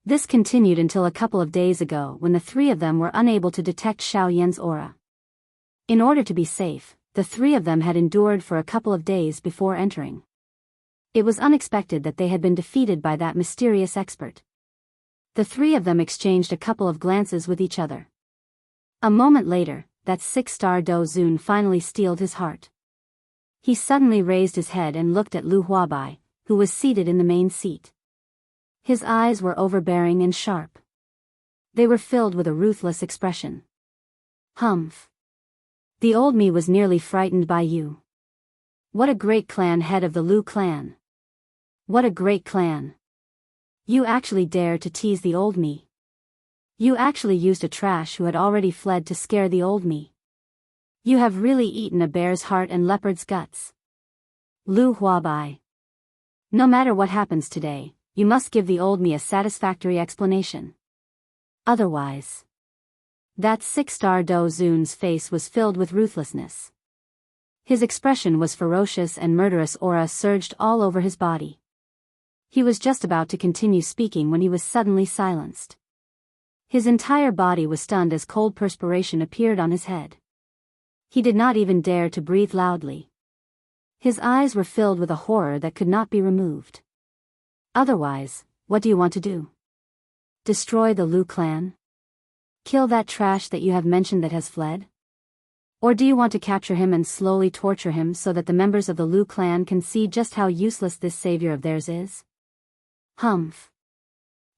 This continued until a couple of days ago when the three of them were unable to detect Xiao Yan's aura. In order to be safe, the three of them had endured for a couple of days before entering. It was unexpected that they had been defeated by that mysterious expert. The three of them exchanged a couple of glances with each other. A moment later, that six-star Dozun finally steeled his heart. He suddenly raised his head and looked at Lu Huabai, who was seated in the main seat. His eyes were overbearing and sharp. They were filled with a ruthless expression. Humph. The old me was nearly frightened by you. What a great clan head of the Lu clan. What a great clan. You actually dare to tease the old me. You actually used a trash who had already fled to scare the old me. You have really eaten a bear's heart and leopard's guts. Lu Huabai. No matter what happens today, you must give the old me a satisfactory explanation. Otherwise. That six-star Dozun's face was filled with ruthlessness. His expression was ferocious and murderous aura surged all over his body. He was just about to continue speaking when he was suddenly silenced. His entire body was stunned as cold perspiration appeared on his head. He did not even dare to breathe loudly. His eyes were filled with a horror that could not be removed. Otherwise, what do you want to do? Destroy the Lu clan? Kill that trash that you have mentioned that has fled? Or do you want to capture him and slowly torture him so that the members of the Lu clan can see just how useless this savior of theirs is? Humph.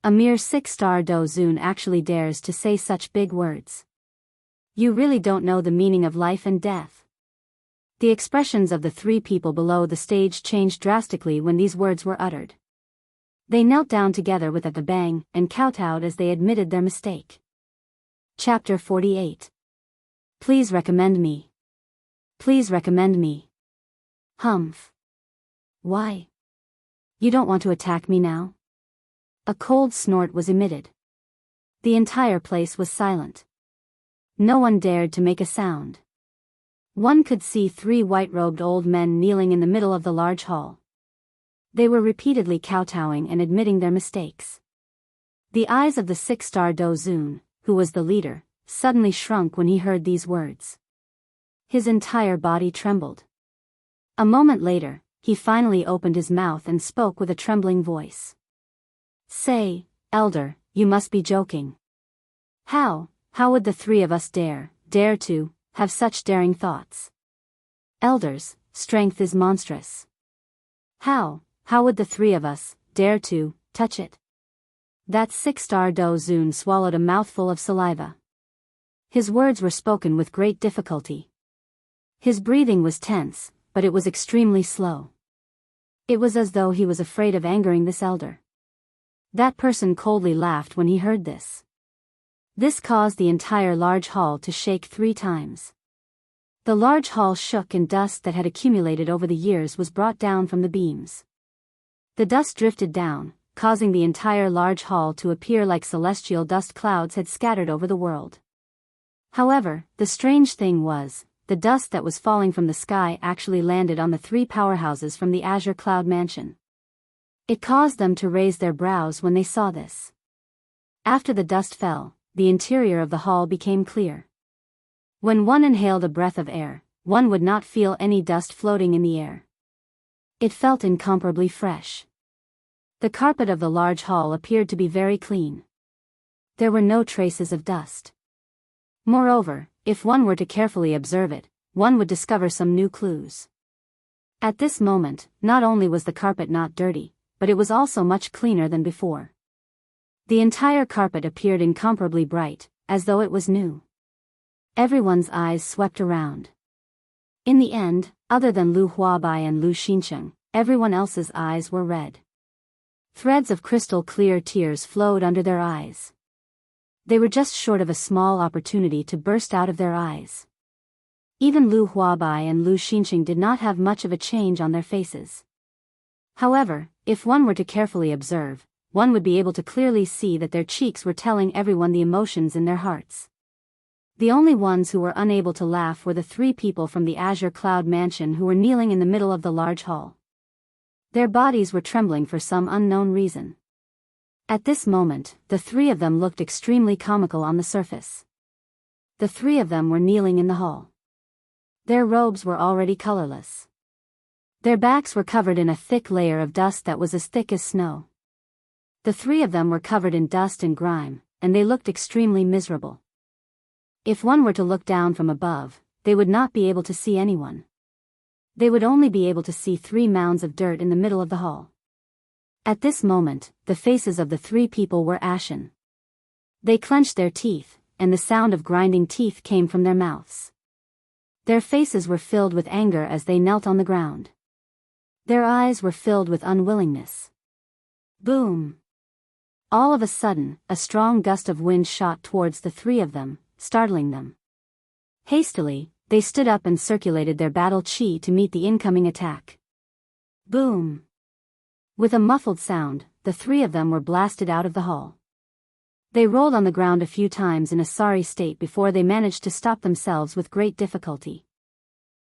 A mere six-star Dozun actually dares to say such big words. You really don't know the meaning of life and death. The expressions of the three people below the stage changed drastically when these words were uttered. They knelt down together with a bang and kowtowed as they admitted their mistake. Chapter 48. Please recommend me. Please recommend me. Humph. Why? You don't want to attack me now? A cold snort was emitted. The entire place was silent. No one dared to make a sound. One could see three white-robed old men kneeling in the middle of the large hall. They were repeatedly kowtowing and admitting their mistakes. The eyes of the six-star Dozun, who was the leader, suddenly shrunk when he heard these words. His entire body trembled. A moment later, he finally opened his mouth and spoke with a trembling voice. Say, Elder, you must be joking. How would the three of us dare to, have such daring thoughts? Elders, strength is monstrous. How would the three of us dare to touch it? That six-star Dozun swallowed a mouthful of saliva. His words were spoken with great difficulty. His breathing was tense, but it was extremely slow. It was as though he was afraid of angering this elder. That person coldly laughed when he heard this. This caused the entire large hall to shake 3 times. The large hall shook and dust that had accumulated over the years was brought down from the beams. The dust drifted down, causing the entire large hall to appear like celestial dust clouds had scattered over the world. However, the strange thing was, the dust that was falling from the sky actually landed on the 3 powerhouses from the Azure Cloud Mansion. It caused them to raise their brows when they saw this. After the dust fell, the interior of the hall became clear. When one inhaled a breath of air, one would not feel any dust floating in the air. It felt incomparably fresh. The carpet of the large hall appeared to be very clean. There were no traces of dust. Moreover, if one were to carefully observe it, one would discover some new clues. At this moment, not only was the carpet not dirty, but it was also much cleaner than before. The entire carpet appeared incomparably bright, as though it was new. Everyone's eyes swept around. In the end, other than Lu Huabai and Lu Xianxia, everyone else's eyes were red. Threads of crystal clear tears flowed under their eyes. They were just short of a small opportunity to burst out of their eyes. Even Lu Huabai and Lu Xianxia did not have much of a change on their faces. However, if one were to carefully observe, one would be able to clearly see that their cheeks were telling everyone the emotions in their hearts. The only ones who were unable to laugh were the 3 people from the Azure Cloud Mansion who were kneeling in the middle of the large hall. Their bodies were trembling for some unknown reason. At this moment, the 3 of them looked extremely comical on the surface. The 3 of them were kneeling in the hall. Their robes were already colorless. Their backs were covered in a thick layer of dust that was as thick as snow. The 3 of them were covered in dust and grime, and they looked extremely miserable. If one were to look down from above, they would not be able to see anyone. They would only be able to see 3 mounds of dirt in the middle of the hall. At this moment, the faces of the 3 people were ashen. They clenched their teeth, and the sound of grinding teeth came from their mouths. Their faces were filled with anger as they knelt on the ground. Their eyes were filled with unwillingness. Boom! All of a sudden, a strong gust of wind shot towards the 3 of them, startling them. Hastily, they stood up and circulated their battle chi to meet the incoming attack. Boom! With a muffled sound, the 3 of them were blasted out of the hall. They rolled on the ground a few times in a sorry state before they managed to stop themselves with great difficulty.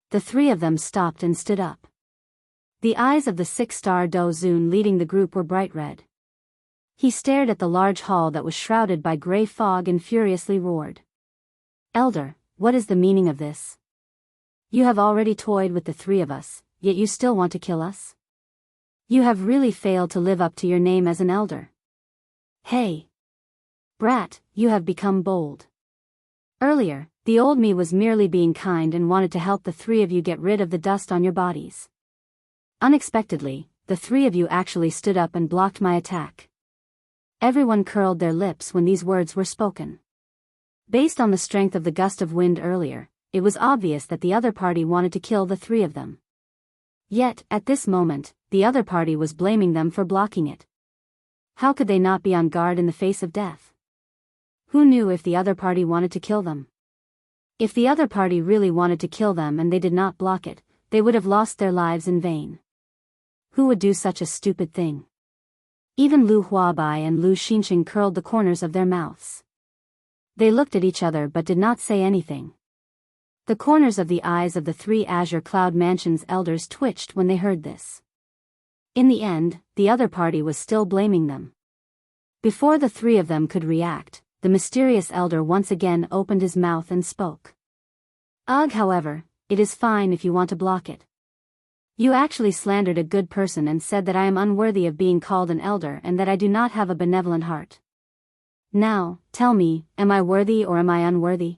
The 3 of them stopped and stood up. The eyes of the 6-star Daoist leading the group were bright red. He stared at the large hall that was shrouded by gray fog and furiously roared. "Elder, what is the meaning of this? You have already toyed with the 3 of us, yet you still want to kill us? You have really failed to live up to your name as an elder. Hey! Brat, you have become bold. Earlier, the old me was merely being kind and wanted to help the 3 of you get rid of the dust on your bodies. Unexpectedly, the 3 of you actually stood up and blocked my attack." Everyone curled their lips when these words were spoken. Based on the strength of the gust of wind earlier, it was obvious that the other party wanted to kill the 3 of them. Yet, at this moment, the other party was blaming them for blocking it. How could they not be on guard in the face of death? Who knew if the other party wanted to kill them? If the other party really wanted to kill them and they did not block it, they would have lost their lives in vain. Who would do such a stupid thing? Even Lu Huabai and Lu Xinxing curled the corners of their mouths. They looked at each other but did not say anything. The corners of the eyes of the 3 Azure Cloud Mansion's elders twitched when they heard this. In the end, the other party was still blaming them. Before the 3 of them could react, the mysterious elder once again opened his mouth and spoke. "Ugh, however, it is fine if you want to block it. You actually slandered a good person and said that I am unworthy of being called an elder and that I do not have a benevolent heart. Now, tell me, am I worthy or am I unworthy?"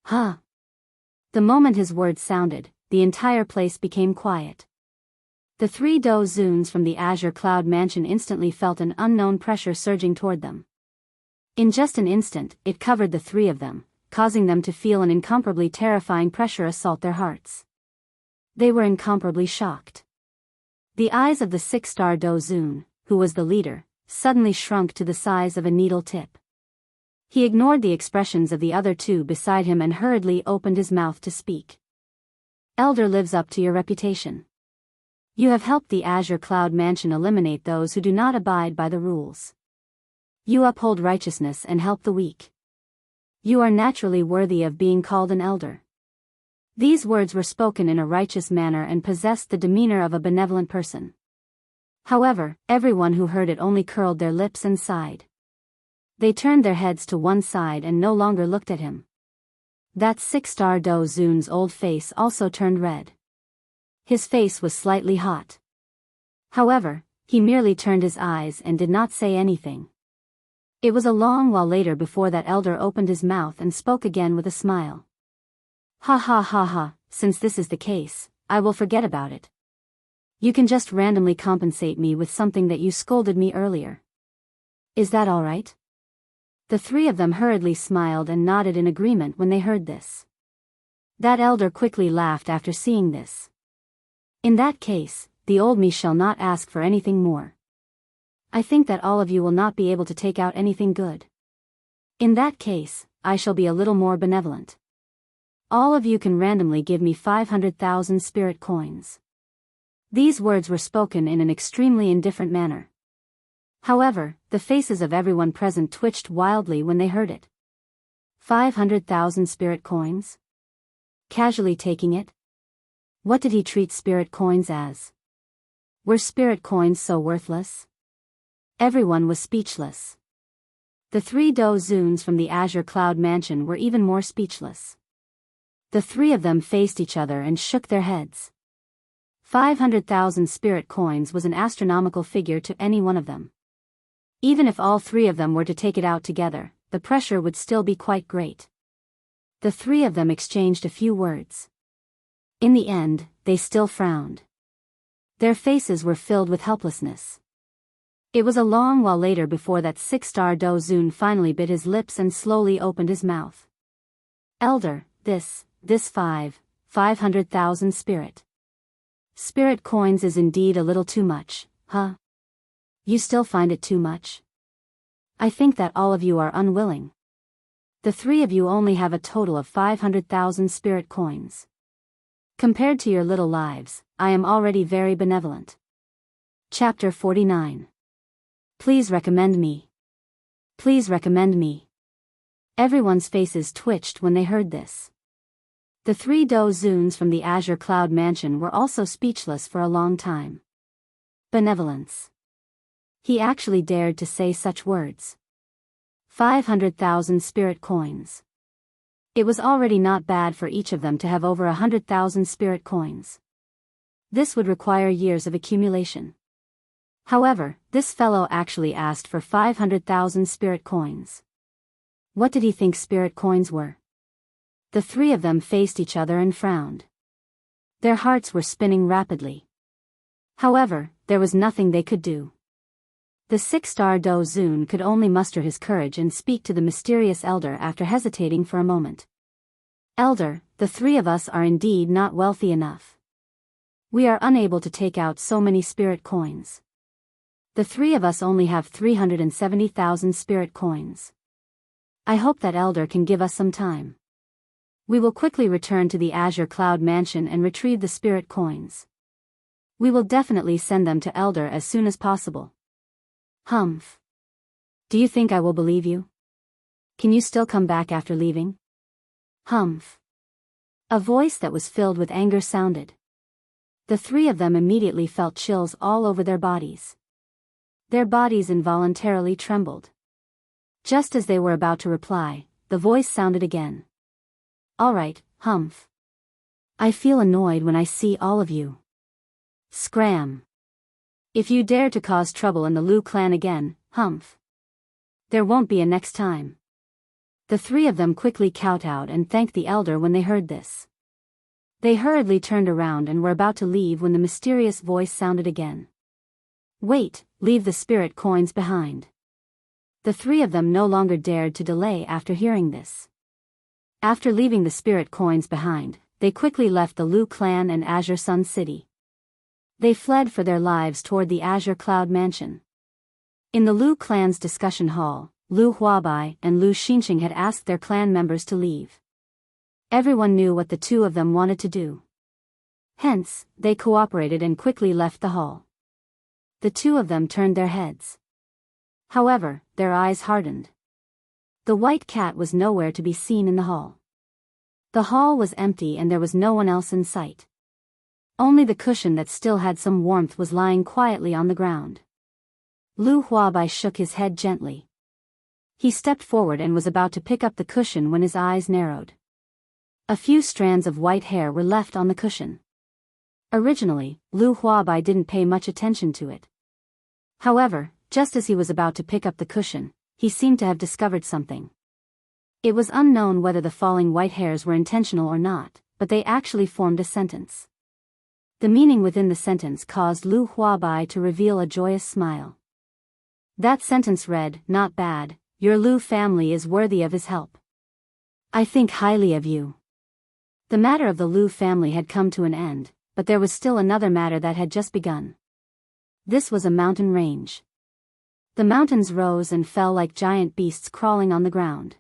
Huh. The moment his words sounded, the entire place became quiet. The 3 Daoist from the Azure Cloud Mansion instantly felt an unknown pressure surging toward them. In just an instant, it covered the 3 of them, causing them to feel an incomparably terrifying pressure assault their hearts. They were incomparably shocked. The eyes of the 6-star Daoist, who was the leader, suddenly shrunk to the size of a needle tip. He ignored the expressions of the other 2 beside him and hurriedly opened his mouth to speak. "Elder lives up to your reputation. You have helped the Azure Cloud Mansion eliminate those who do not abide by the rules. You uphold righteousness and help the weak. You are naturally worthy of being called an elder." These words were spoken in a righteous manner and possessed the demeanor of a benevolent person. However, everyone who heard it only curled their lips and sighed. They turned their heads to one side and no longer looked at him. That 6-star Daoist's old face also turned red. His face was slightly hot. However, he merely turned his eyes and did not say anything. It was a long while later before that elder opened his mouth and spoke again with a smile. "Ha ha ha ha, since this is the case, I will forget about it. You can just randomly compensate me with something that you scolded me earlier. Is that all right?" The 3 of them hurriedly smiled and nodded in agreement when they heard this. That elder quickly laughed after seeing this. "In that case, the old me shall not ask for anything more. I think that all of you will not be able to take out anything good. In that case, I shall be a little more benevolent. All of you can randomly give me 500,000 spirit coins." These words were spoken in an extremely indifferent manner. However, the faces of everyone present twitched wildly when they heard it. 500,000 spirit coins? Casually taking it? What did he treat spirit coins as? Were spirit coins so worthless? Everyone was speechless. The 3 Daoist from the Azure Cloud Mansion were even more speechless. The 3 of them faced each other and shook their heads. 500,000 spirit coins was an astronomical figure to any one of them. Even if all 3 of them were to take it out together, the pressure would still be quite great. The three of them exchanged a few words. In the end, they still frowned. Their faces were filled with helplessness. It was a long while later before that six-star Daoist finally bit his lips and slowly opened his mouth. Elder, this 500,000 spirit coins is indeed a little too much, huh? You still find it too much? I think that all of you are unwilling. The three of you only have a total of 500,000 spirit coins. Compared to your little lives, I am already very benevolent. Chapter 49. Please recommend me. Please recommend me. Everyone's faces twitched when they heard this. The three Daoists from the Azure Cloud Mansion were also speechless for a long time. Benevolence. He actually dared to say such words. 500,000 spirit coins. It was already not bad for each of them to have over 100,000 spirit coins. This would require years of accumulation. However, this fellow actually asked for 500,000 spirit coins. What did he think spirit coins were? The three of them faced each other and frowned. Their hearts were spinning rapidly. However, there was nothing they could do. The six-star Daoist could only muster his courage and speak to the mysterious elder after hesitating for a moment. Elder, the three of us are indeed not wealthy enough. We are unable to take out so many spirit coins. The three of us only have 370,000 spirit coins. I hope that elder can give us some time. We will quickly return to the Azure Cloud Mansion and retrieve the spirit coins. We will definitely send them to elder as soon as possible. Humph. Do you think I will believe you? Can you still come back after leaving? Humph. A voice that was filled with anger sounded. The three of them immediately felt chills all over their bodies. Their bodies involuntarily trembled. Just as they were about to reply, the voice sounded again. All right, Humph. I feel annoyed when I see all of you. Scram. If you dare to cause trouble in the Lu clan again, Humph. There won't be a next time. The three of them quickly kowtowed and thanked the elder when they heard this. They hurriedly turned around and were about to leave when the mysterious voice sounded again. Wait, leave the spirit coins behind. The three of them no longer dared to delay after hearing this. After leaving the spirit coins behind, they quickly left the Lu clan and Azure Sun City. They fled for their lives toward the Azure Cloud Mansion. In the Lu clan's discussion hall, Lu Huabai and Lu Xinxing had asked their clan members to leave. Everyone knew what the two of them wanted to do. Hence, they cooperated and quickly left the hall. The two of them turned their heads. However, their eyes hardened. The white cat was nowhere to be seen in the hall. The hall was empty and there was no one else in sight. Only the cushion that still had some warmth was lying quietly on the ground. Lu Huabai shook his head gently. He stepped forward and was about to pick up the cushion when his eyes narrowed. A few strands of white hair were left on the cushion. Originally, Lu Huabai didn't pay much attention to it. However, just as he was about to pick up the cushion, he seemed to have discovered something. It was unknown whether the falling white hairs were intentional or not, but they actually formed a sentence. The meaning within the sentence caused Lu Huabai to reveal a joyous smile. That sentence read, "Not bad, your Lu family is worthy of his help. I think highly of you." The matter of the Lu family had come to an end, but there was still another matter that had just begun. This was a mountain range. The mountains rose and fell like giant beasts crawling on the ground.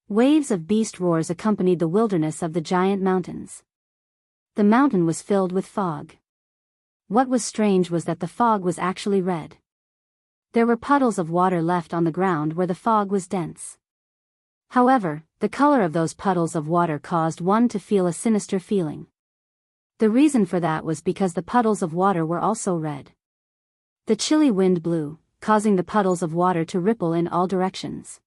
Waves of beast roars accompanied the wilderness of the giant mountains. The mountain was filled with fog. What was strange was that the fog was actually red. There were puddles of water left on the ground where the fog was dense. However, the color of those puddles of water caused one to feel a sinister feeling. The reason for that was because the puddles of water were also red. The chilly wind blew, causing the puddles of water to ripple in all directions.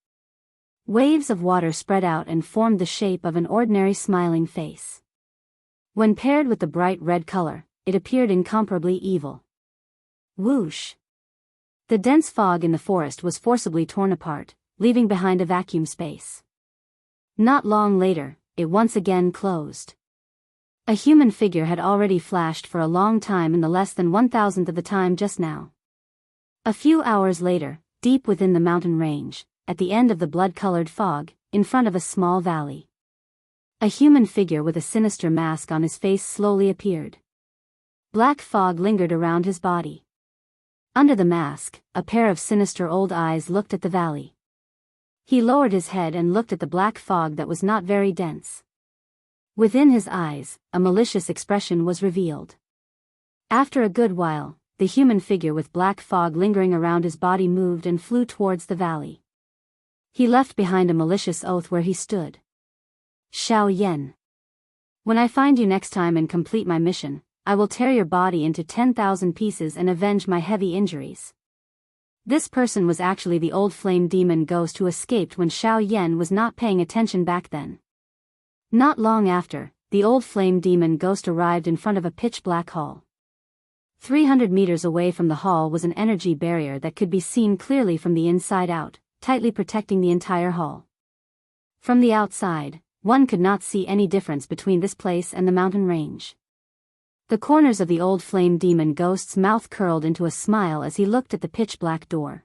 Waves of water spread out and formed the shape of an ordinary smiling face. When paired with the bright red color, it appeared incomparably evil. Whoosh! The dense fog in the forest was forcibly torn apart, leaving behind a vacuum space. Not long later, it once again closed. A human figure had already flashed for a long time in the less than 1,000th of the time just now. A few hours later, deep within the mountain range, at the end of the blood-colored fog, in front of a small valley, a human figure with a sinister mask on his face slowly appeared. Black fog lingered around his body. Under the mask, a pair of sinister old eyes looked at the valley. He lowered his head and looked at the black fog that was not very dense. Within his eyes, a malicious expression was revealed. After a good while, the human figure with black fog lingering around his body moved and flew towards the valley. He left behind a malicious oath where he stood. Xiao Yan. When I find you next time and complete my mission, I will tear your body into 10,000 pieces and avenge my heavy injuries. This person was actually the old flame demon ghost who escaped when Xiao Yan was not paying attention back then. Not long after, the old flame demon ghost arrived in front of a pitch-black hall. 300 meters away from the hall was an energy barrier that could be seen clearly from the inside out, tightly protecting the entire hall. From the outside, one could not see any difference between this place and the mountain range. The corners of the old flame demon ghost's mouth curled into a smile as he looked at the pitch-black door.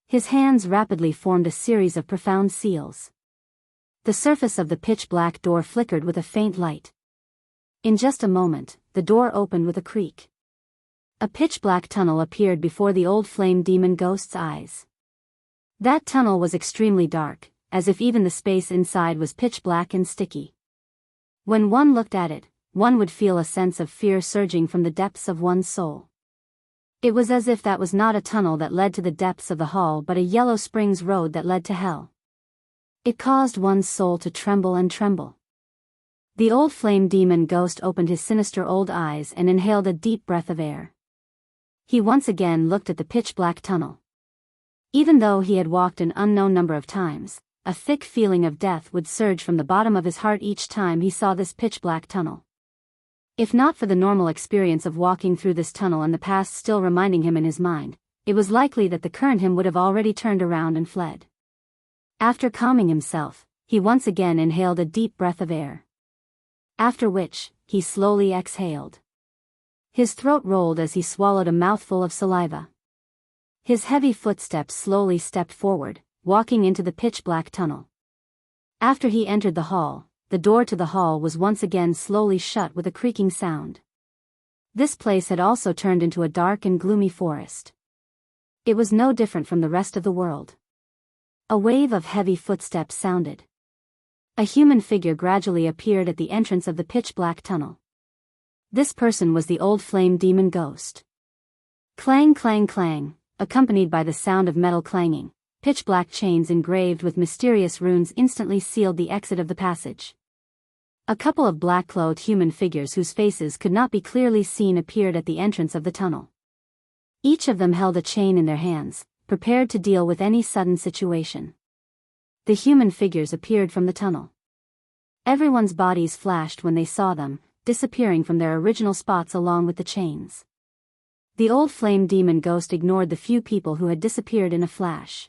His hands rapidly formed a series of profound seals. The surface of the pitch-black door flickered with a faint light. In just a moment, the door opened with a creak. A pitch-black tunnel appeared before the old flame demon ghost's eyes. That tunnel was extremely dark, as if even the space inside was pitch-black and sticky. When one looked at it, one would feel a sense of fear surging from the depths of one's soul. It was as if that was not a tunnel that led to the depths of the hall but a Yellow Springs road that led to hell. It caused one's soul to tremble and tremble. The old flame demon ghost opened his sinister old eyes and inhaled a deep breath of air. He once again looked at the pitch-black tunnel. Even though he had walked an unknown number of times, a thick feeling of death would surge from the bottom of his heart each time he saw this pitch-black tunnel. If not for the normal experience of walking through this tunnel and the past still reminding him in his mind, it was likely that the current him would have already turned around and fled. After calming himself, he once again inhaled a deep breath of air. After which, he slowly exhaled. His throat rolled as he swallowed a mouthful of saliva. His heavy footsteps slowly stepped forward, walking into the pitch-black tunnel. After he entered the hall, the door to the hall was once again slowly shut with a creaking sound. This place had also turned into a dark and gloomy forest. It was no different from the rest of the world. A wave of heavy footsteps sounded. A human figure gradually appeared at the entrance of the pitch-black tunnel. This person was the old flame demon ghost. Clang, clang, clang, accompanied by the sound of metal clanging, pitch-black chains engraved with mysterious runes instantly sealed the exit of the passage. A couple of black-clothed human figures whose faces could not be clearly seen appeared at the entrance of the tunnel. Each of them held a chain in their hands, prepared to deal with any sudden situation. The human figures appeared from the tunnel. Everyone's bodies flashed when they saw them, disappearing from their original spots along with the chains. The old flame demon ghost ignored the few people who had disappeared in a flash.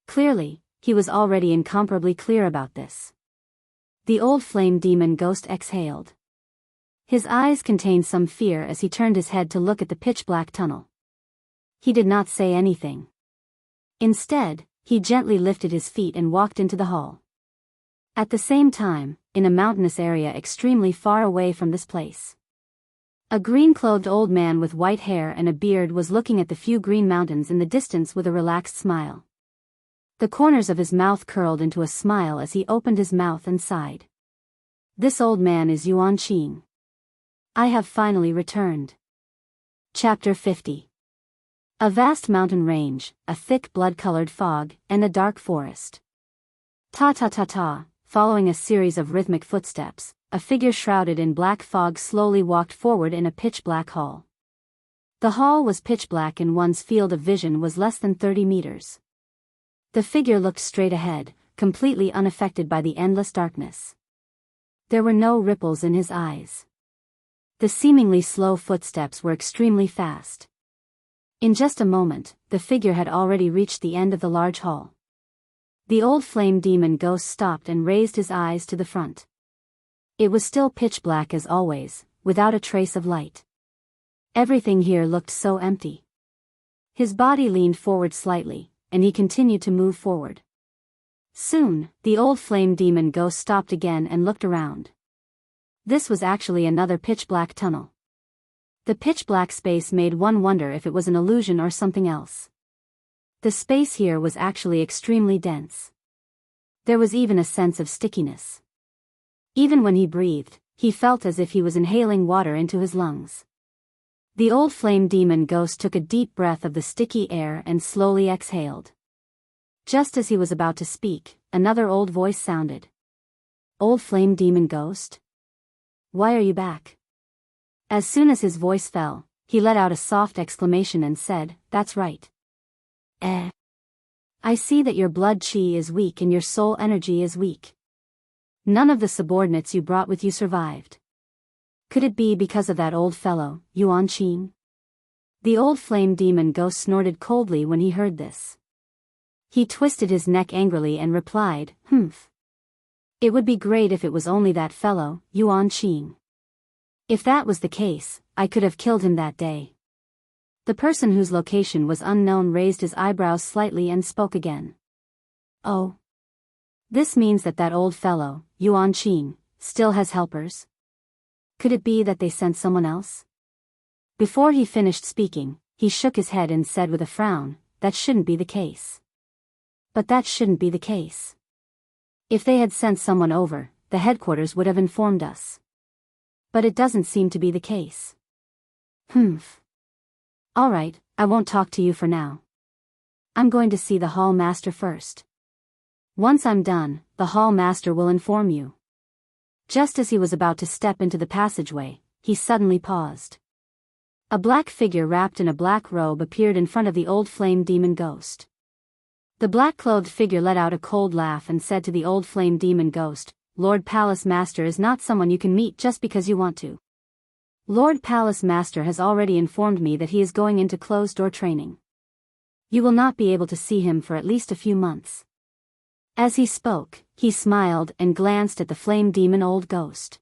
Clearly, he was already incomparably clear about this. The old flame demon ghost exhaled. His eyes contained some fear as he turned his head to look at the pitch-black tunnel. He did not say anything. Instead, he gently lifted his feet and walked into the hall. At the same time, in a mountainous area extremely far away from this place, a green-clothed old man with white hair and a beard was looking at the few green mountains in the distance with a relaxed smile. The corners of his mouth curled into a smile as he opened his mouth and sighed. This old man is Yuan Qing. I have finally returned. Chapter 50. A vast mountain range, a thick blood-colored fog, and a dark forest. Ta-ta-ta-ta, following a series of rhythmic footsteps, a figure shrouded in black fog slowly walked forward in a pitch-black hall. The hall was pitch-black and one's field of vision was less than 30 meters. The figure looked straight ahead, completely unaffected by the endless darkness. There were no ripples in his eyes. The seemingly slow footsteps were extremely fast. In just a moment, the figure had already reached the end of the large hall. The old flame demon ghost stopped and raised his eyes to the front. It was still pitch black as always, without a trace of light. Everything here looked so empty. His body leaned forward slightly, and he continued to move forward. Soon, the old flame demon ghost stopped again and looked around. This was actually another pitch-black tunnel. The pitch-black space made one wonder if it was an illusion or something else. The space here was actually extremely dense. There was even a sense of stickiness. Even when he breathed, he felt as if he was inhaling water into his lungs. The old flame demon ghost took a deep breath of the sticky air and slowly exhaled. Just as he was about to speak, another old voice sounded. "Old flame demon ghost? Why are you back?" As soon as his voice fell, he let out a soft exclamation and said, "That's right. I see that your blood chi is weak and your soul energy is weak. None of the subordinates you brought with you survived. Could it be because of that old fellow, Yuan Qing?" The old flame demon ghost snorted coldly when he heard this. He twisted his neck angrily and replied, "Humph. It would be great if it was only that fellow, Yuan Qing. If that was the case, I could have killed him that day." The person whose location was unknown raised his eyebrows slightly and spoke again. "Oh. This means that old fellow, Yuan Qing, still has helpers? Could it be that they sent someone else?" Before he finished speaking, he shook his head and said with a frown, "That shouldn't be the case. But that shouldn't be the case. If they had sent someone over, the headquarters would have informed us. But it doesn't seem to be the case. Humph. All right, I won't talk to you for now. I'm going to see the hall master first. Once I'm done, the hall master will inform you." Just as he was about to step into the passageway, he suddenly paused. A black figure wrapped in a black robe appeared in front of the old flame demon ghost. The black-clothed figure let out a cold laugh and said to the old flame demon ghost, "Lord Palace Master is not someone you can meet just because you want to. Lord Palace Master has already informed me that he is going into closed-door training. You will not be able to see him for at least a few months." As he spoke, he smiled and glanced at the flame demon old ghost.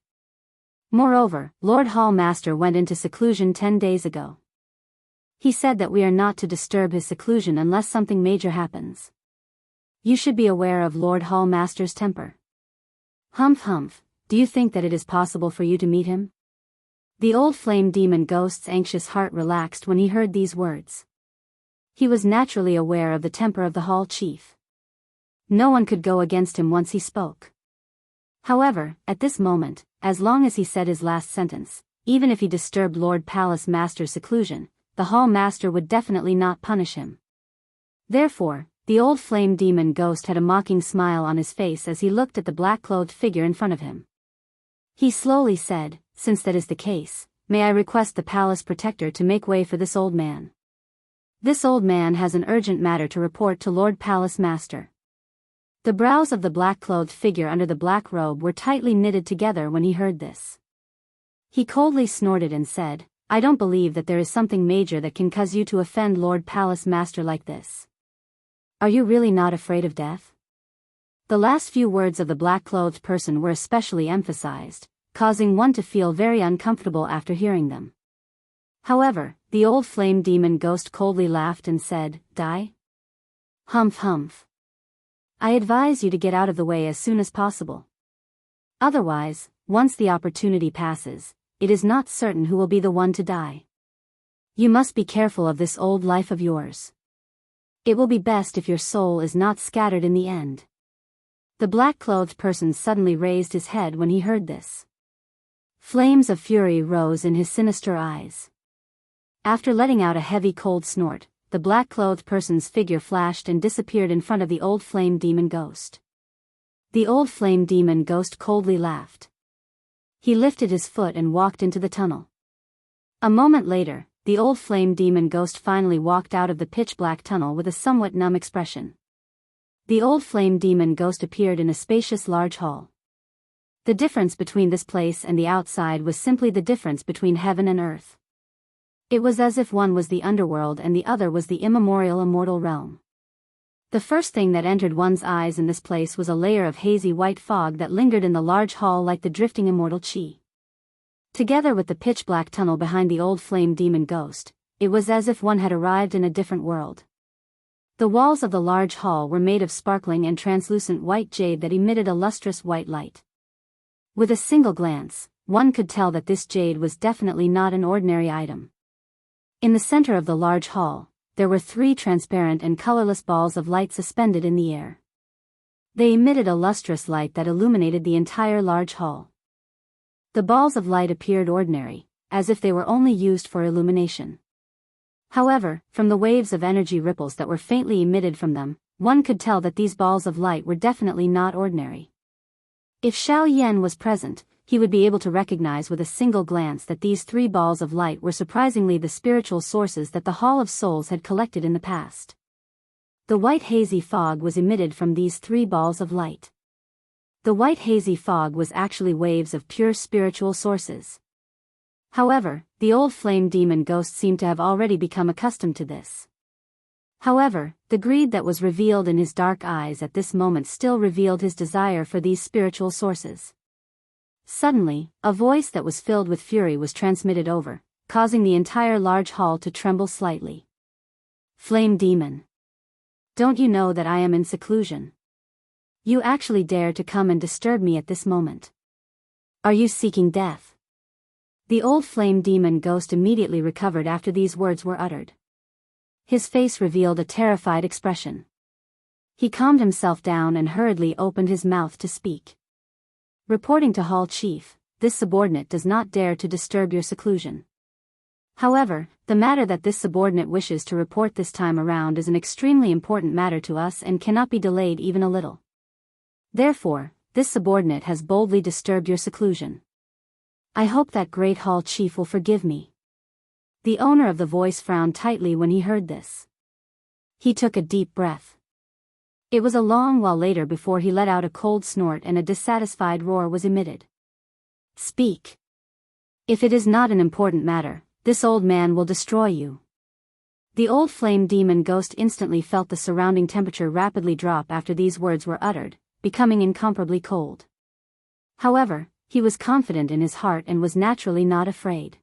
"Moreover, Lord Hall Master went into seclusion 10 days ago. He said that we are not to disturb his seclusion unless something major happens. You should be aware of Lord Hall Master's temper. Humph humph, do you think that it is possible for you to meet him?" The old flame demon ghost's anxious heart relaxed when he heard these words. He was naturally aware of the temper of the hall chief. No one could go against him once he spoke. However, at this moment, as long as he said his last sentence, even if he disturbed Lord Palace Master's seclusion, the hall master would definitely not punish him. Therefore, the old flame demon ghost had a mocking smile on his face as he looked at the black-clothed figure in front of him. He slowly said, "Since that is the case, may I request the palace protector to make way for this old man? This old man has an urgent matter to report to Lord Palace Master." The brows of the black-clothed figure under the black robe were tightly knitted together when he heard this. He coldly snorted and said, "I don't believe that there is something major that can cause you to offend Lord Palace Master like this. Are you really not afraid of death?" The last few words of the black-clothed person were especially emphasized, causing one to feel very uncomfortable after hearing them. However, the old flame demon ghost coldly laughed and said, "Die? Humph humph. I advise you to get out of the way as soon as possible. Otherwise, once the opportunity passes, it is not certain who will be the one to die. You must be careful of this old life of yours. It will be best if your soul is not scattered in the end." The black-clothed person suddenly raised his head when he heard this. Flames of fury rose in his sinister eyes. After letting out a heavy cold snort, the black-clothed person's figure flashed and disappeared in front of the old flame demon ghost. The old flame demon ghost coldly laughed. He lifted his foot and walked into the tunnel. A moment later, the old flame demon ghost finally walked out of the pitch-black tunnel with a somewhat numb expression. The old flame demon ghost appeared in a spacious large hall. The difference between this place and the outside was simply the difference between heaven and earth. It was as if one was the underworld and the other was the immemorial immortal realm. The first thing that entered one's eyes in this place was a layer of hazy white fog that lingered in the large hall like the drifting immortal chi. Together with the pitch-black tunnel behind the old flame demon ghost, it was as if one had arrived in a different world. The walls of the large hall were made of sparkling and translucent white jade that emitted a lustrous white light. With a single glance, one could tell that this jade was definitely not an ordinary item. In the center of the large hall, there were 3 transparent and colorless balls of light suspended in the air. They emitted a lustrous light that illuminated the entire large hall. The balls of light appeared ordinary, as if they were only used for illumination. However, from the waves of energy ripples that were faintly emitted from them, one could tell that these balls of light were definitely not ordinary. If Xiao Yan was present, he would be able to recognize with a single glance that these 3 balls of light were surprisingly the spiritual sources that the Hall of Souls had collected in the past. The white hazy fog was emitted from these 3 balls of light. The white hazy fog was actually waves of pure spiritual sources. However, the old flame demon ghost seemed to have already become accustomed to this. However, the greed that was revealed in his dark eyes at this moment still revealed his desire for these spiritual sources. Suddenly, a voice that was filled with fury was transmitted over, causing the entire large hall to tremble slightly. Flame demon! Don't you know that I am in seclusion? You actually dare to come and disturb me at this moment. Are you seeking death? The old flame demon ghost immediately recovered after these words were uttered. His face revealed a terrified expression. He calmed himself down and hurriedly opened his mouth to speak. Reporting to Hall Chief, this subordinate does not dare to disturb your seclusion. However, the matter that this subordinate wishes to report this time around is an extremely important matter to us and cannot be delayed even a little. Therefore, this subordinate has boldly disturbed your seclusion. I hope that great Hall Chief will forgive me. The owner of the voice frowned tightly when he heard this. He took a deep breath. It was a long while later before he let out a cold snort and a dissatisfied roar was emitted. Speak. If it is not an important matter, this old man will destroy you. The old flame demon ghost instantly felt the surrounding temperature rapidly drop after these words were uttered, becoming incomparably cold. However, he was confident in his heart and was naturally not afraid.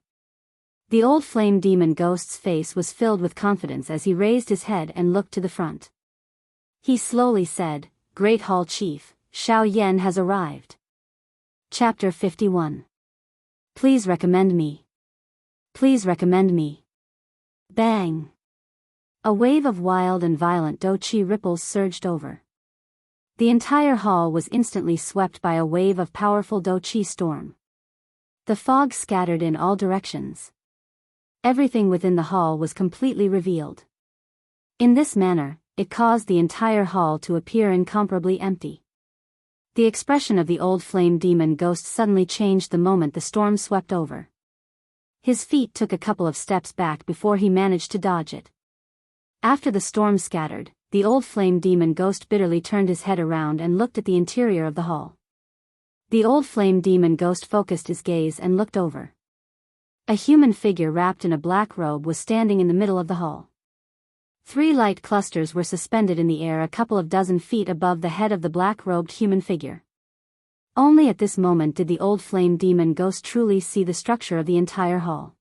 The old flame demon ghost's face was filled with confidence as he raised his head and looked to the front. He slowly said, Great Hall Chief, Xiao Yan has arrived. Chapter 51. Please recommend me. Please recommend me. Bang! A wave of wild and violent Douqi ripples surged over. The entire hall was instantly swept by a wave of powerful Douqi storm. The fog scattered in all directions. Everything within the hall was completely revealed. In this manner, it caused the entire hall to appear incomparably empty. The expression of the old flame demon ghost suddenly changed the moment the storm swept over. His feet took a couple of steps back before he managed to dodge it. After the storm scattered, the old flame demon ghost bitterly turned his head around and looked at the interior of the hall. The old flame demon ghost focused his gaze and looked over. A human figure wrapped in a black robe was standing in the middle of the hall. 3 light clusters were suspended in the air a couple of dozen feet above the head of the black-robed human figure. Only at this moment did the old flame demon ghost truly see the structure of the entire hall.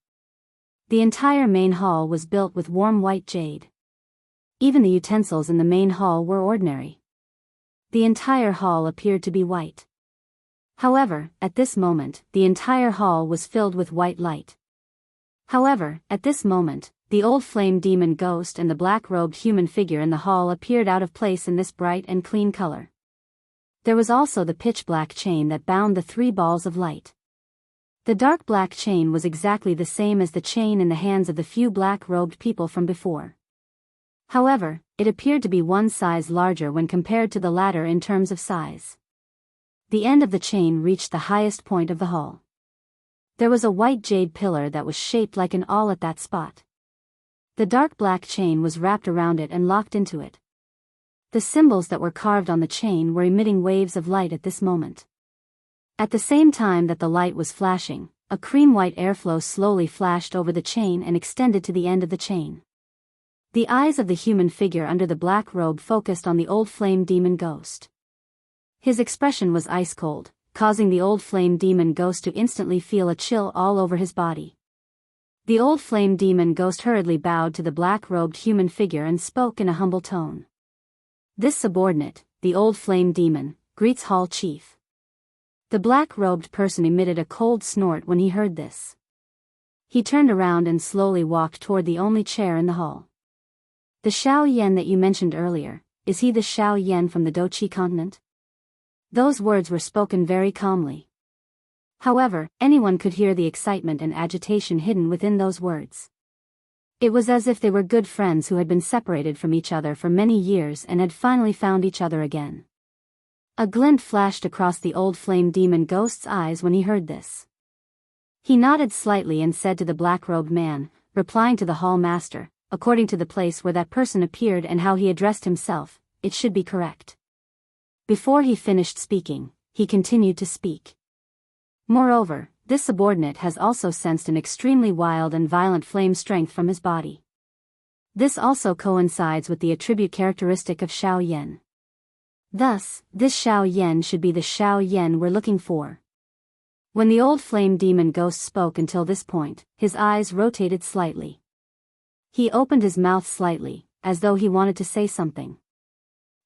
The entire main hall was built with warm white jade. Even the utensils in the main hall were ordinary. The entire hall appeared to be white. However, at this moment, the entire hall was filled with white light. However, at this moment, the old flame demon ghost and the black-robed human figure in the hall appeared out of place in this bright and clean color. There was also the pitch-black chain that bound the 3 balls of light. The dark black chain was exactly the same as the chain in the hands of the few black-robed people from before. However, it appeared to be one size larger when compared to the latter in terms of size. The end of the chain reached the highest point of the hall. There was a white jade pillar that was shaped like an awl at that spot. The dark black chain was wrapped around it and locked into it. The symbols that were carved on the chain were emitting waves of light at this moment. At the same time that the light was flashing, a cream-white airflow slowly flashed over the chain and extended to the end of the chain. The eyes of the human figure under the black robe focused on the old flame demon ghost. His expression was ice cold, causing the old flame demon ghost to instantly feel a chill all over his body. The old flame demon ghost hurriedly bowed to the black-robed human figure and spoke in a humble tone. This subordinate, the old flame demon, greets Hall Chief. The black-robed person emitted a cold snort when he heard this. He turned around and slowly walked toward the only chair in the hall. The Xiao Yan that you mentioned earlier, is he the Xiao Yan from the Doqi continent? Those words were spoken very calmly. However, anyone could hear the excitement and agitation hidden within those words. It was as if they were good friends who had been separated from each other for many years and had finally found each other again. A glint flashed across the old flame demon ghost's eyes when he heard this. He nodded slightly and said to the black-robed man, replying to the hall master, according to the place where that person appeared and how he addressed himself, it should be correct. Before he finished speaking, he continued to speak. Moreover, this subordinate has also sensed an extremely wild and violent flame strength from his body. This also coincides with the attribute characteristic of Xiao Yan. Thus, this Xiao Yan should be the Xiao Yan we're looking for. When the old flame demon ghost spoke until this point, his eyes rotated slightly. He opened his mouth slightly, as though he wanted to say something.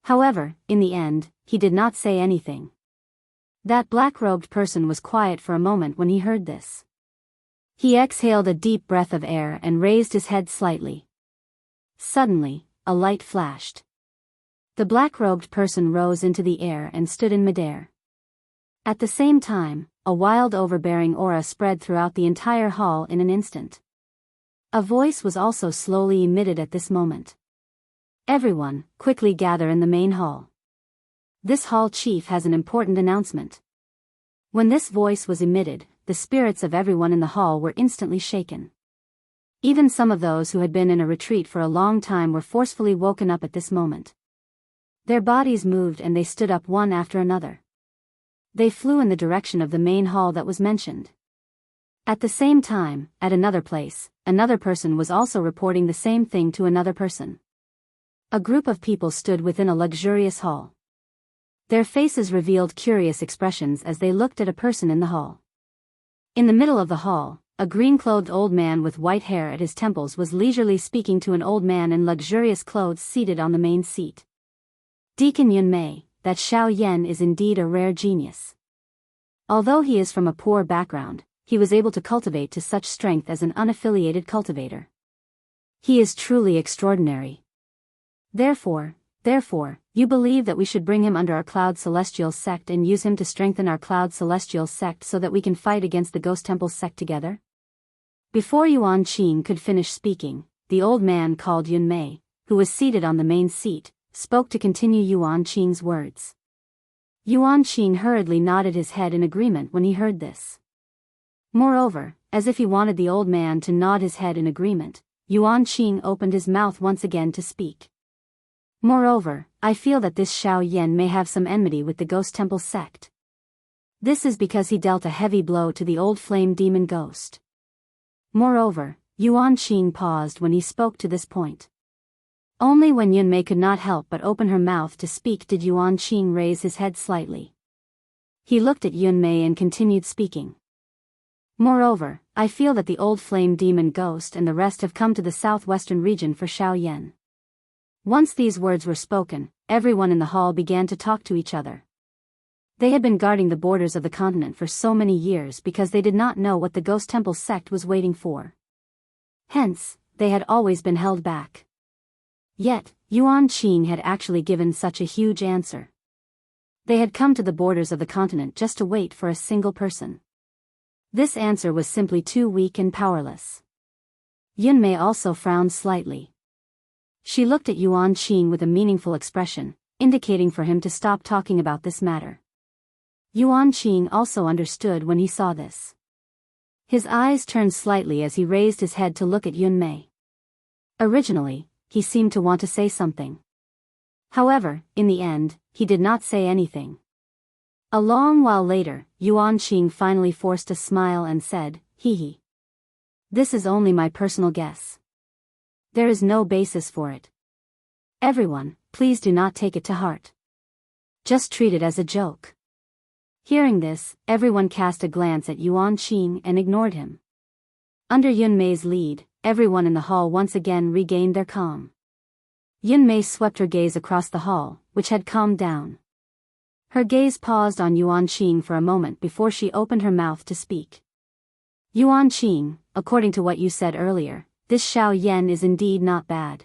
However, in the end, he did not say anything. That black-robed person was quiet for a moment when he heard this. He exhaled a deep breath of air and raised his head slightly. Suddenly, a light flashed. The black-robed person rose into the air and stood in midair. At the same time, a wild overbearing aura spread throughout the entire hall in an instant. A voice was also slowly emitted at this moment. Everyone, quickly gather in the main hall. This hall chief has an important announcement. When this voice was emitted, the spirits of everyone in the hall were instantly shaken. Even some of those who had been in a retreat for a long time were forcefully woken up at this moment. Their bodies moved and they stood up one after another. They flew in the direction of the main hall that was mentioned. At the same time, at another place, another person was also reporting the same thing to another person. A group of people stood within a luxurious hall. Their faces revealed curious expressions as they looked at a person in the hall. In the middle of the hall, a green-clothed old man with white hair at his temples was leisurely speaking to an old man in luxurious clothes seated on the main seat. Deacon Yunmei, that Xiao Yan is indeed a rare genius. Although he is from a poor background, he was able to cultivate to such strength as an unaffiliated cultivator. He is truly extraordinary. Therefore, you believe that we should bring him under our Cloud Celestial sect and use him to strengthen our Cloud Celestial sect so that we can fight against the Ghost Temple sect together? Before Yuan Qing could finish speaking, the old man called Yunmei, who was seated on the main seat, spoke to continue Yuan Qing's words. Yuan Qing hurriedly nodded his head in agreement when he heard this. Moreover, as if he wanted the old man to nod his head in agreement, Yuan Qing opened his mouth once again to speak. Moreover, I feel that this Xiao Yan may have some enmity with the Ghost Temple sect. This is because he dealt a heavy blow to the old flame demon ghost. Moreover, Yuan Qing paused when he spoke to this point. Only when Yunmei could not help but open her mouth to speak did Yuan Qing raise his head slightly. He looked at Yunmei and continued speaking. Moreover, I feel that the old flame demon ghost and the rest have come to the southwestern region for Xiao Yan. Once these words were spoken, everyone in the hall began to talk to each other. They had been guarding the borders of the continent for so many years because they did not know what the Ghost Temple sect was waiting for. Hence, they had always been held back. Yet, Yuan Qing had actually given such a huge answer. They had come to the borders of the continent just to wait for a single person. This answer was simply too weak and powerless. Yunmei also frowned slightly. She looked at Yuan Qing with a meaningful expression, indicating for him to stop talking about this matter. Yuan Qing also understood when he saw this. His eyes turned slightly as he raised his head to look at Yunmei. Originally, he seemed to want to say something. However, in the end, he did not say anything. A long while later, Yuan Qing finally forced a smile and said, "Hee hee. This is only my personal guess. There is no basis for it. Everyone, please do not take it to heart. Just treat it as a joke. Hearing this, everyone cast a glance at Yuan Qing and ignored him. Under Yun Mei's lead, everyone in the hall once again regained their calm. Yun Mei swept her gaze across the hall, which had calmed down. Her gaze paused on Yuan Qing for a moment before she opened her mouth to speak. Yuan Qing, according to what you said earlier, this Xiao Yan is indeed not bad.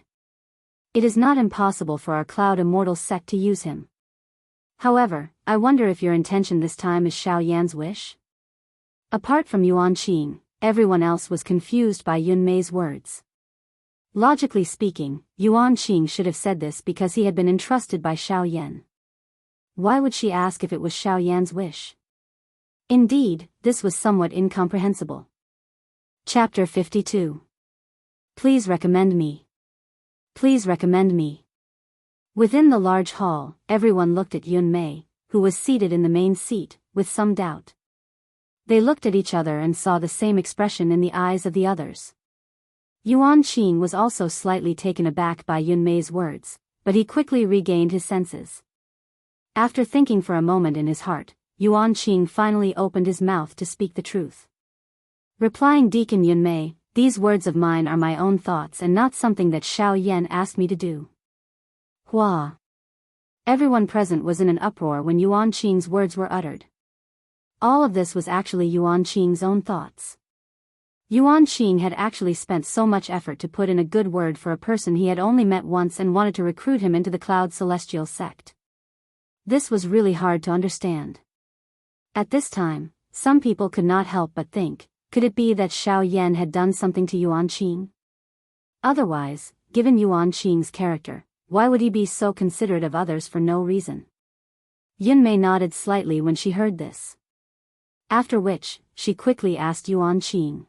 It is not impossible for our Cloud Immortal sect to use him. However, I wonder if your intention this time is Xiao Yan's wish? Apart from Yuan Qing, everyone else was confused by Yun Mei's words. Logically speaking, Yuan Qing should have said this because he had been entrusted by Xiao Yan. Why would she ask if it was Xiao Yan's wish? Indeed, this was somewhat incomprehensible. Chapter 52. Please recommend me. Please recommend me. Within the large hall, everyone looked at Yun Mei, who was seated in the main seat, with some doubt. They looked at each other and saw the same expression in the eyes of the others. Yuan Qing was also slightly taken aback by Yun Mei's words, but he quickly regained his senses. After thinking for a moment in his heart, Yuan Qing finally opened his mouth to speak the truth. Replying Deacon Yun Mei, these words of mine are my own thoughts and not something that Xiao Yan asked me to do. Hua. Everyone present was in an uproar when Yuan Qing's words were uttered. All of this was actually Yuan Qing's own thoughts. Yuan Qing had actually spent so much effort to put in a good word for a person he had only met once and wanted to recruit him into the Cloud Celestial sect. This was really hard to understand. At this time, some people could not help but think, could it be that Xiao Yan had done something to Yuan Qing? Otherwise, given Yuan Qing's character, why would he be so considerate of others for no reason? Yun Mei nodded slightly when she heard this. After which, she quickly asked Yuan Qing.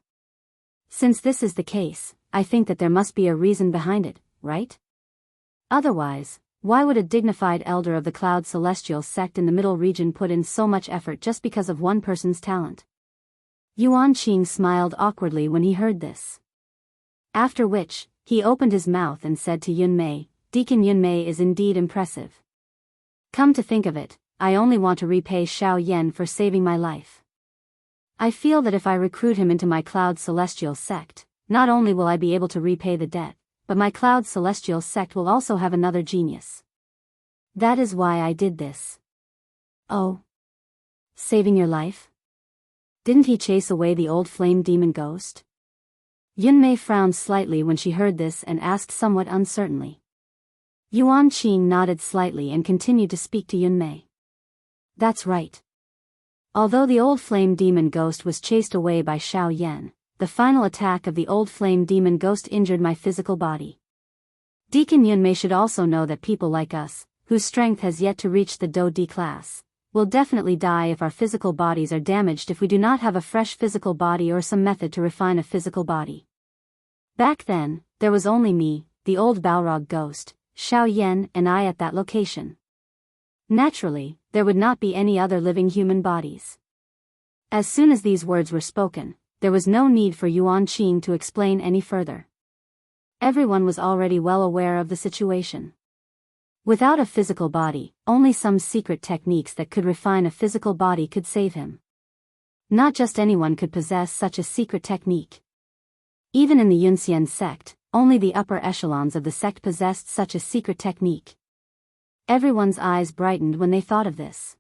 Since this is the case, I think that there must be a reason behind it, right? Otherwise, why would a dignified elder of the Cloud Celestial sect in the Middle Region put in so much effort just because of one person's talent? Yuan Qing smiled awkwardly when he heard this. After which, he opened his mouth and said to Yun Mei, Deacon Yun Mei is indeed impressive. Come to think of it, I only want to repay Xiao Yan for saving my life. I feel that if I recruit him into my Cloud Celestial sect, not only will I be able to repay the debt, but my Cloud Celestial sect will also have another genius. That is why I did this. Oh. Saving your life? Didn't he chase away the old flame demon ghost? Yun Mei frowned slightly when she heard this and asked somewhat uncertainly. Yuan Qing nodded slightly and continued to speak to Yun Mei. That's right. Although the old flame demon ghost was chased away by Xiao Yan, the final attack of the old flame demon ghost injured my physical body. Deacon Yun Mei should also know that people like us, whose strength has yet to reach the Do D class, will definitely die if our physical bodies are damaged if we do not have a fresh physical body or some method to refine a physical body. Back then, there was only me, the old Balrog ghost, Xiao Yan and I at that location. Naturally, there would not be any other living human bodies. As soon as these words were spoken, there was no need for Yuan Qing to explain any further. Everyone was already well aware of the situation. Without a physical body, only some secret techniques that could refine a physical body could save him. Not just anyone could possess such a secret technique. Even in the Yunxian sect, only the upper echelons of the sect possessed such a secret technique. Everyone's eyes brightened when they thought of this.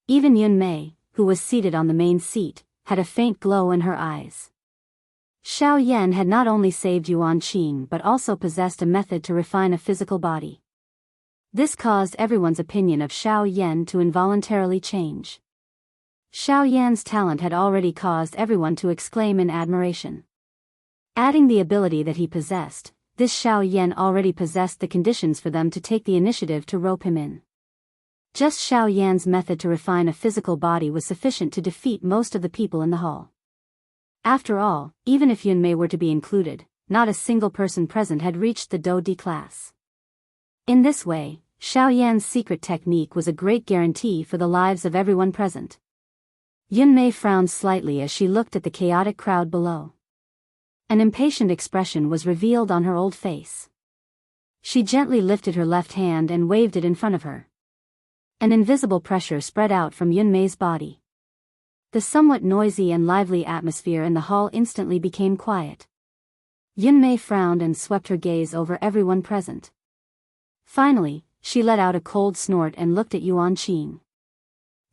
Even Yun Mei, who was seated on the main seat, had a faint glow in her eyes. Xiao Yan had not only saved Yuan Qing but also possessed a method to refine a physical body. This caused everyone's opinion of Xiao Yan to involuntarily change. Xiao Yan's talent had already caused everyone to exclaim in admiration. Adding the ability that he possessed, this Xiao Yan already possessed the conditions for them to take the initiative to rope him in. Just Xiao Yan's method to refine a physical body was sufficient to defeat most of the people in the hall. After all, even if Yun Mei were to be included, not a single person present had reached the Do D class. In this way, Xiao Yan's secret technique was a great guarantee for the lives of everyone present. Yun Mei frowned slightly as she looked at the chaotic crowd below. An impatient expression was revealed on her old face. She gently lifted her left hand and waved it in front of her. An invisible pressure spread out from Yunmei's body. The somewhat noisy and lively atmosphere in the hall instantly became quiet. Yunmei frowned and swept her gaze over everyone present. Finally, she let out a cold snort and looked at Yuan Qing.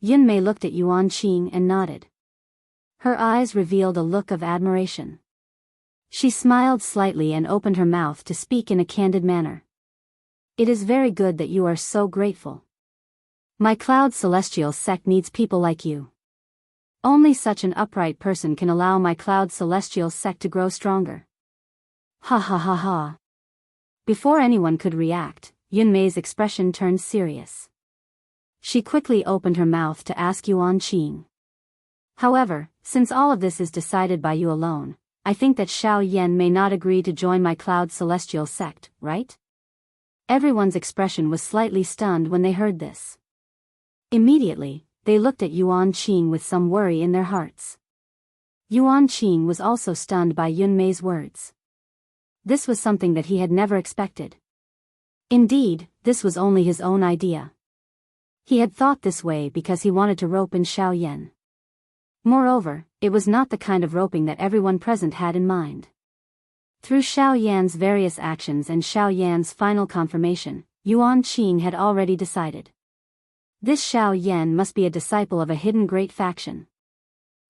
Yunmei looked at Yuan Qing and nodded. Her eyes revealed a look of admiration. She smiled slightly and opened her mouth to speak in a candid manner. It is very good that you are so grateful. My Cloud Celestial sect needs people like you. Only such an upright person can allow my Cloud Celestial sect to grow stronger. Ha ha ha ha. Before anyone could react, Yunmei's expression turned serious. She quickly opened her mouth to ask Yuan Qing. However, since all of this is decided by you alone, I think that Xiao Yan may not agree to join my Cloud Celestial sect, right? Everyone's expression was slightly stunned when they heard this. Immediately, they looked at Yuan Qing with some worry in their hearts. Yuan Qing was also stunned by Yunmei's words. This was something that he had never expected. Indeed, this was only his own idea. He had thought this way because he wanted to rope in Xiao Yan. Moreover, it was not the kind of roping that everyone present had in mind. Through Xiao Yan's various actions and Xiao Yan's final confirmation, Yuan Qing had already decided. This Xiao Yan must be a disciple of a hidden great faction.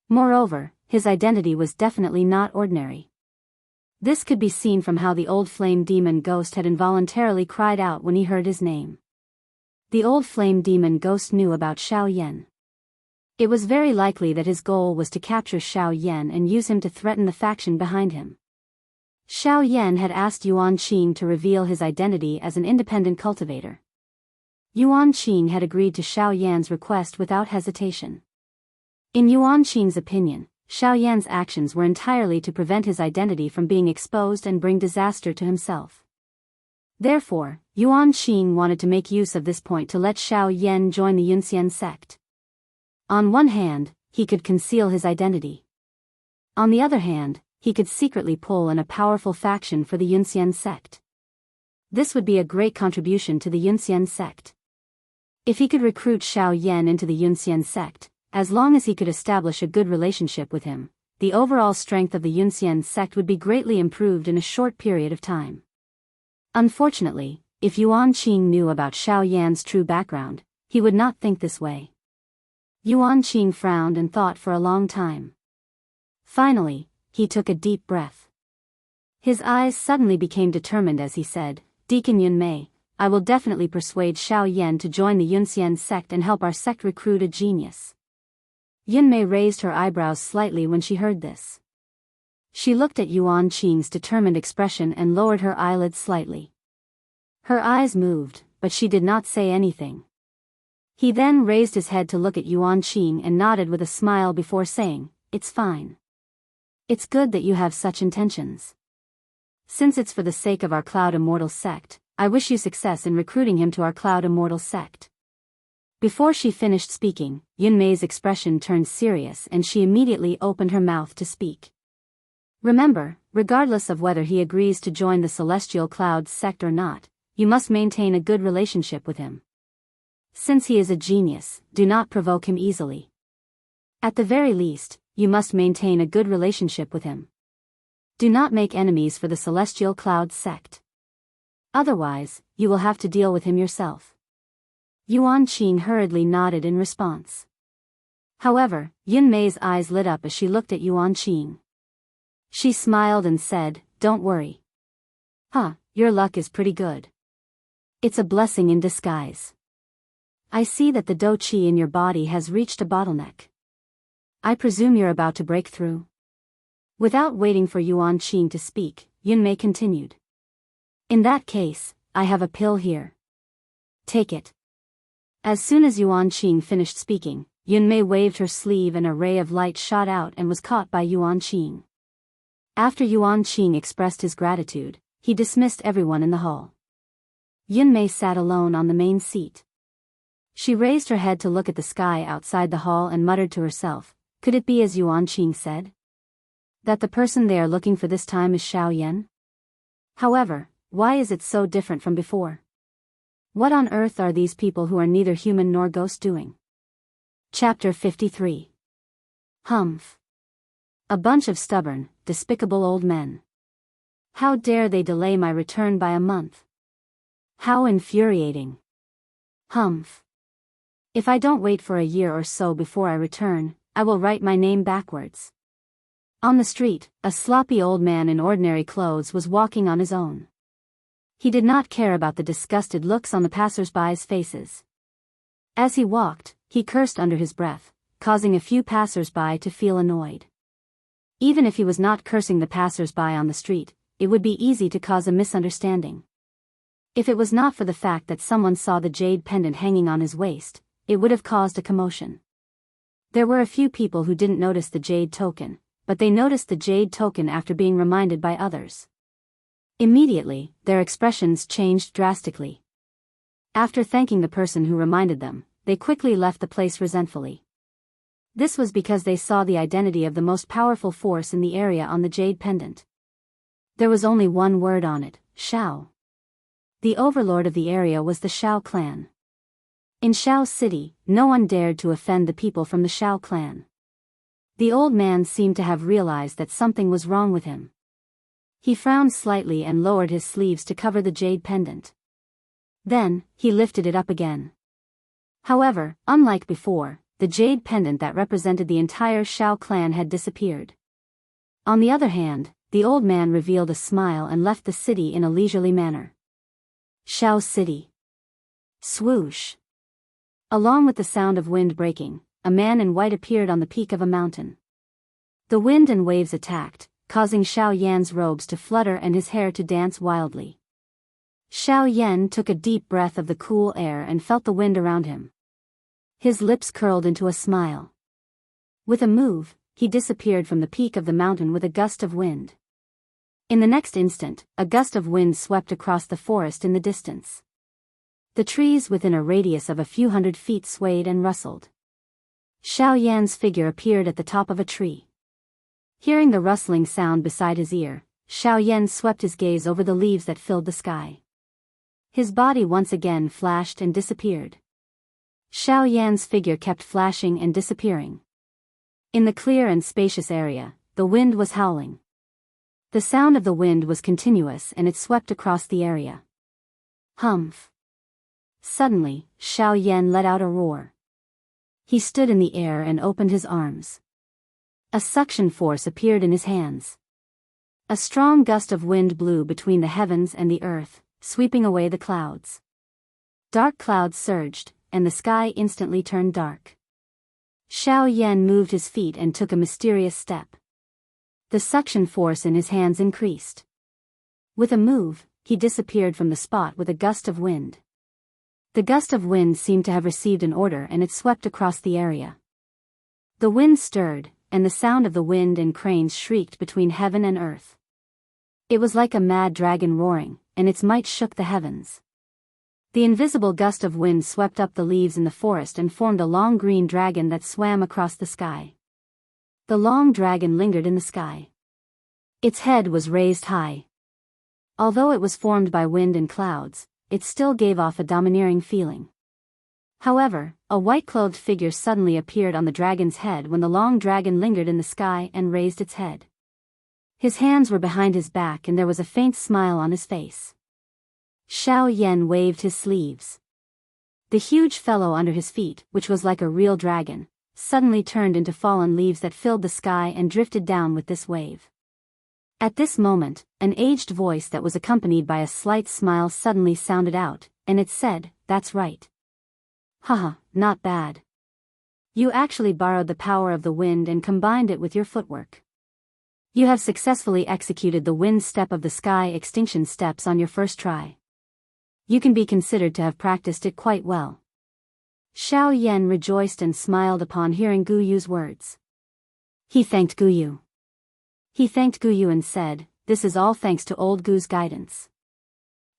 Moreover, his identity was definitely not ordinary. This could be seen from how the old flame demon ghost had involuntarily cried out when he heard his name. The old flame demon ghost knew about Xiao Yan. It was very likely that his goal was to capture Xiao Yan and use him to threaten the faction behind him. Xiao Yan had asked Yuan Qing to reveal his identity as an independent cultivator. Yuan Qing had agreed to Xiao Yan's request without hesitation. In Yuan Qing's opinion, Xiao Yan's actions were entirely to prevent his identity from being exposed and bring disaster to himself. Therefore, Yuan Qing wanted to make use of this point to let Xiao Yan join the Yunxian sect. On one hand, he could conceal his identity. On the other hand, he could secretly pull in a powerful faction for the Yunxian sect. This would be a great contribution to the Yunxian sect. If he could recruit Xiao Yan into the Yunxian sect, as long as he could establish a good relationship with him, the overall strength of the Yunxian sect would be greatly improved in a short period of time. Unfortunately, if Yuan Qing knew about Xiao Yan's true background, he would not think this way. Yuan Qing frowned and thought for a long time. Finally, he took a deep breath. His eyes suddenly became determined as he said, Deacon Yunmei, I will definitely persuade Xiao Yan to join the Yunxian sect and help our sect recruit a genius. Yunmei raised her eyebrows slightly when she heard this. She looked at Yuan Qing's determined expression and lowered her eyelids slightly. Her eyes moved, but she did not say anything. He then raised his head to look at Yuan Qing and nodded with a smile before saying, It's fine. It's good that you have such intentions. Since it's for the sake of our Cloud Immortal sect, I wish you success in recruiting him to our Cloud Immortal sect. Before she finished speaking, Yunmei's expression turned serious and she immediately opened her mouth to speak. Remember, regardless of whether he agrees to join the Celestial Clouds sect or not, you must maintain a good relationship with him. Since he is a genius, do not provoke him easily. At the very least, you must maintain a good relationship with him. Do not make enemies for the Celestial Clouds sect. Otherwise, you will have to deal with him yourself. Yuan Qing hurriedly nodded in response. However, Yunmei's eyes lit up as she looked at Yuan Qing. She smiled and said, Don't worry. Your luck is pretty good. It's a blessing in disguise. I see that the dou qi in your body has reached a bottleneck. I presume you're about to break through. Without waiting for Yuan Qing to speak, Yunmei continued. In that case, I have a pill here. Take it. As soon as Yuan Qing finished speaking, Yunmei waved her sleeve and a ray of light shot out and was caught by Yuan Qing. After Yuan Qing expressed his gratitude, he dismissed everyone in the hall. Yunmei sat alone on the main seat. She raised her head to look at the sky outside the hall and muttered to herself, Could it be as Yuan Qing said? That the person they are looking for this time is Xiao Yan? However, why is it so different from before? What on earth are these people who are neither human nor ghost doing? Chapter 53. Humph. A bunch of stubborn, despicable old men. How dare they delay my return by a month? How infuriating. Humph. If I don't wait for a year or so before I return, I will write my name backwards. On the street, a sloppy old man in ordinary clothes was walking on his own. He did not care about the disgusted looks on the passers-by's faces. As he walked, he cursed under his breath, causing a few passers-by to feel annoyed. Even if he was not cursing the passers-by on the street, it would be easy to cause a misunderstanding. If it was not for the fact that someone saw the jade pendant hanging on his waist, it would have caused a commotion. There were a few people who didn't notice the jade token, but they noticed the jade token after being reminded by others. Immediately, their expressions changed drastically. After thanking the person who reminded them, they quickly left the place resentfully. This was because they saw the identity of the most powerful force in the area on the jade pendant. There was only one word on it, Xiao. The overlord of the area was the Xiao clan. In Xiao City, no one dared to offend the people from the Xiao clan. The old man seemed to have realized that something was wrong with him. He frowned slightly and lowered his sleeves to cover the jade pendant. Then, he lifted it up again. However, unlike before, the jade pendant that represented the entire Xiao clan had disappeared. On the other hand, the old man revealed a smile and left the city in a leisurely manner. Xiao City. Swoosh. Along with the sound of wind breaking, a man in white appeared on the peak of a mountain. The wind and waves attacked, causing Xiao Yan's robes to flutter and his hair to dance wildly. Xiao Yan took a deep breath of the cool air and felt the wind around him. His lips curled into a smile. With a move, he disappeared from the peak of the mountain with a gust of wind. In the next instant, a gust of wind swept across the forest in the distance. The trees within a radius of a few hundred feet swayed and rustled. Xiao Yan's figure appeared at the top of a tree. Hearing the rustling sound beside his ear, Xiao Yan swept his gaze over the leaves that filled the sky. His body once again flashed and disappeared. Xiao Yan's figure kept flashing and disappearing. In the clear and spacious area, the wind was howling. The sound of the wind was continuous and it swept across the area. Humph. Suddenly, Xiao Yan let out a roar. He stood in the air and opened his arms. A suction force appeared in his hands. A strong gust of wind blew between the heavens and the earth, sweeping away the clouds. Dark clouds surged, and the sky instantly turned dark. Xiao Yan moved his feet and took a mysterious step. The suction force in his hands increased. With a move, he disappeared from the spot with a gust of wind. The gust of wind seemed to have received an order and it swept across the area. The wind stirred, and the sound of the wind and cranes shrieked between heaven and earth. It was like a mad dragon roaring, and its might shook the heavens. The invisible gust of wind swept up the leaves in the forest and formed a long green dragon that swam across the sky. The long dragon lingered in the sky. Its head was raised high. Although it was formed by wind and clouds, it still gave off a domineering feeling. However, a white-clothed figure suddenly appeared on the dragon's head when the long dragon lingered in the sky and raised its head. His hands were behind his back and there was a faint smile on his face. Xiao Yan waved his sleeves. The huge fellow under his feet, which was like a real dragon, suddenly turned into fallen leaves that filled the sky and drifted down with this wave. At this moment, an aged voice that was accompanied by a slight smile suddenly sounded out, and it said, "That's right. Haha, not bad. You actually borrowed the power of the wind and combined it with your footwork. You have successfully executed the wind step of the sky extinction steps on your first try. You can be considered to have practiced it quite well." Xiao Yan rejoiced and smiled upon hearing Gu Yu's words. He thanked Gu Yu. He thanked Gu Yu and said, "This is all thanks to old Gu's guidance.